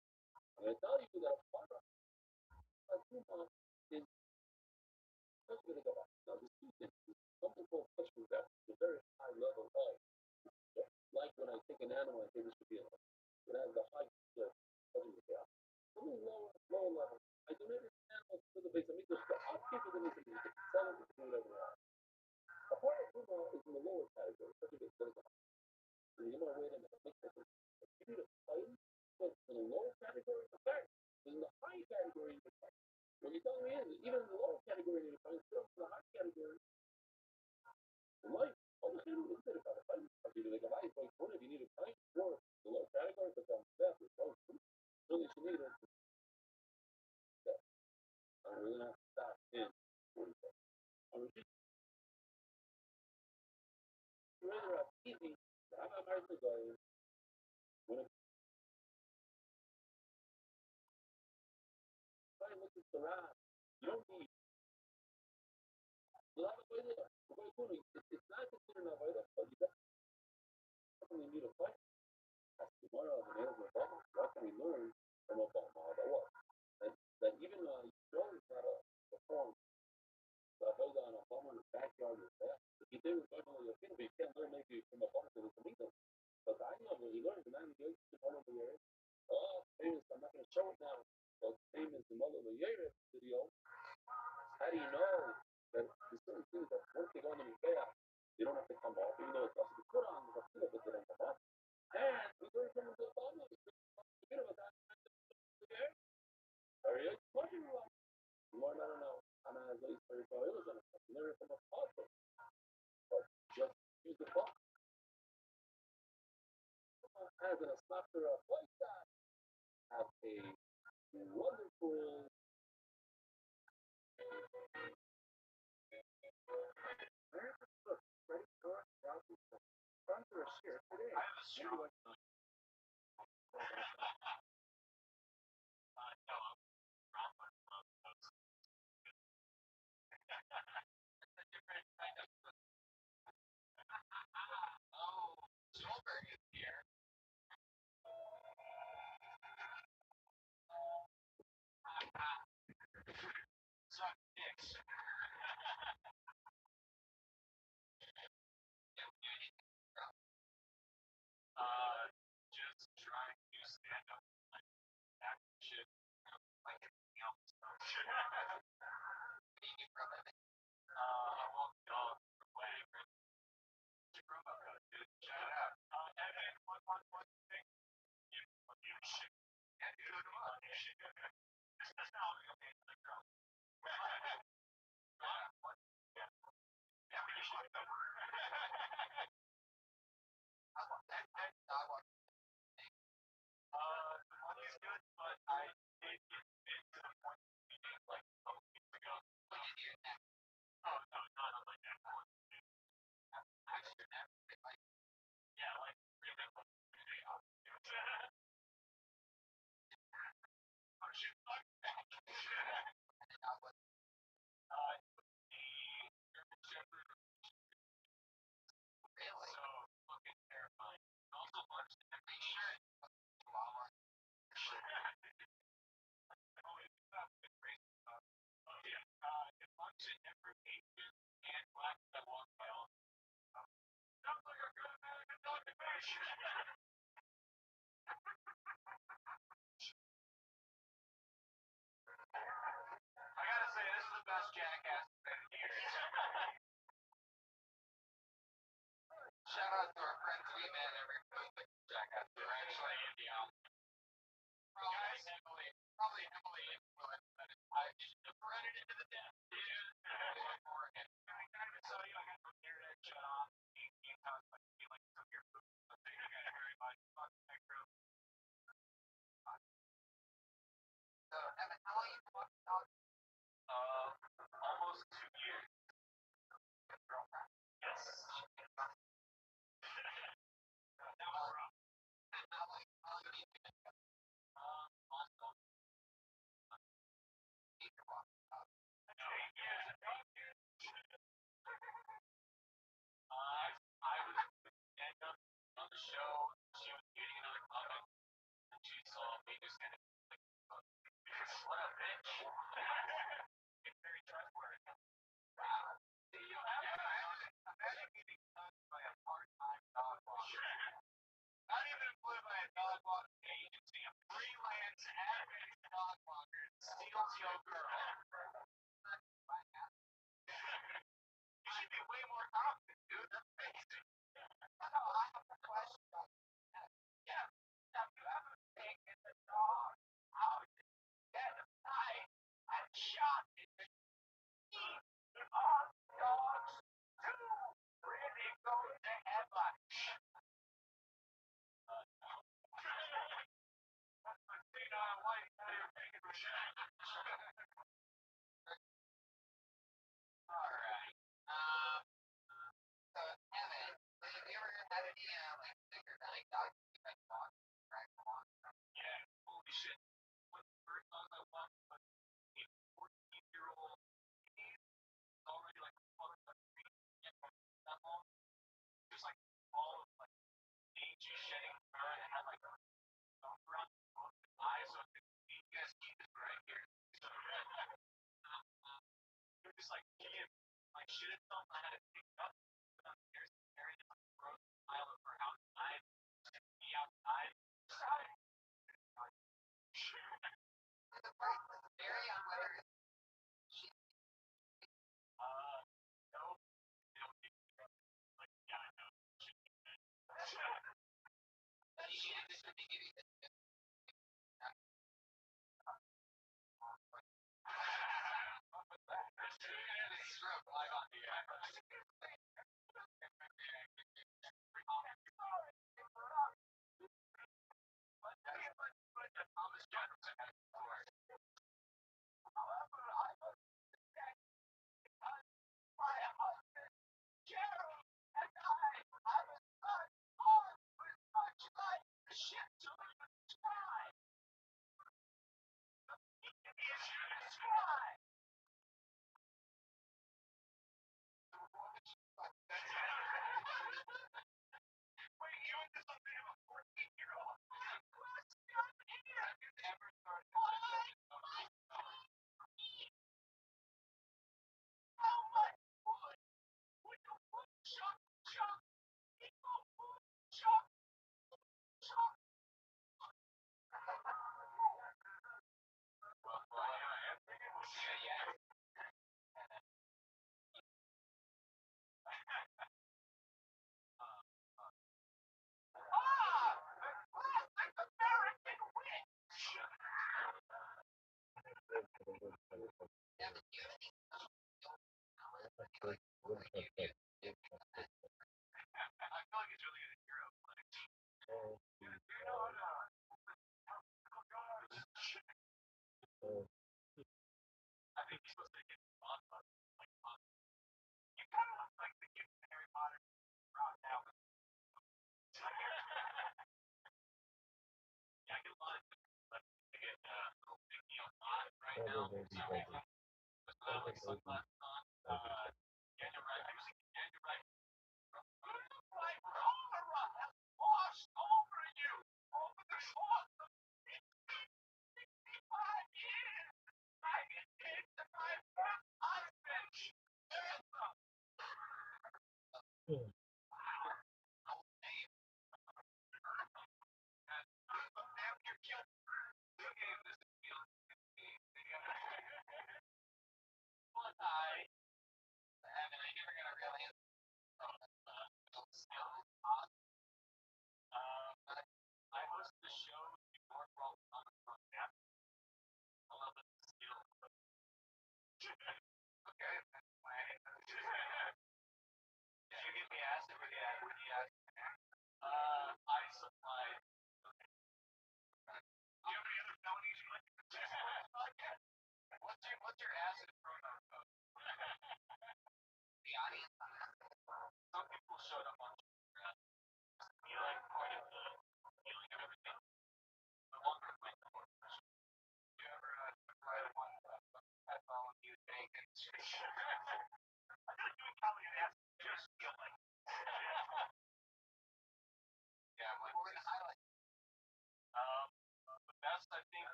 I'm going to tell you that part of Puma is country like a fight. Now, there's two things. Something called questions that is a very high level of. Like when I take an animal, I say this should be a when I have the high country like that. Something lower level. I donate an animal to the base. I mean, there's other people that need to sell them to do whatever they want. A part of Puma is in the lower category. Such a big thing. So you might wait a minute. Make sense. You need a fight, but in the lower category, the fact in the high category, you fight. What you're telling me is, even in the lower category, you fight. Still, in the high category, life. All the things is about a fight. If you like a life, like one, if you need a fight for the lower category, but then death is so really you need it. I'm really not stop in. I'm rather have easy. I'm not married to go. When it's fine, look at the ride. You don't need a lot of way there. It's not considered a way but you definitely need a fight. As tomorrow, the name of Obama, what can we learn from Obama about what? That even you don't have a perform the hold on Obama in the backyard is there. If you do, it's only a thing, but you can't learn maybe from Obama to the Tomatoes. But I know what he learned, and I'm going to all over the area. Oh, famous, I'm not going to show it now. But famous, the Mullah video. How do you know that there's certain things that once they go into the fair, they don't have to come off, even though it's also put on the feel but they don't come off. And we learn from the Obama, forget about that. Okay? Are you talking about? More, I don't know. I'm not as least very far ill as I'm learning from a positive. But just use the phone as an instructor of like that. Have a wonderful credit card sponsor a share today.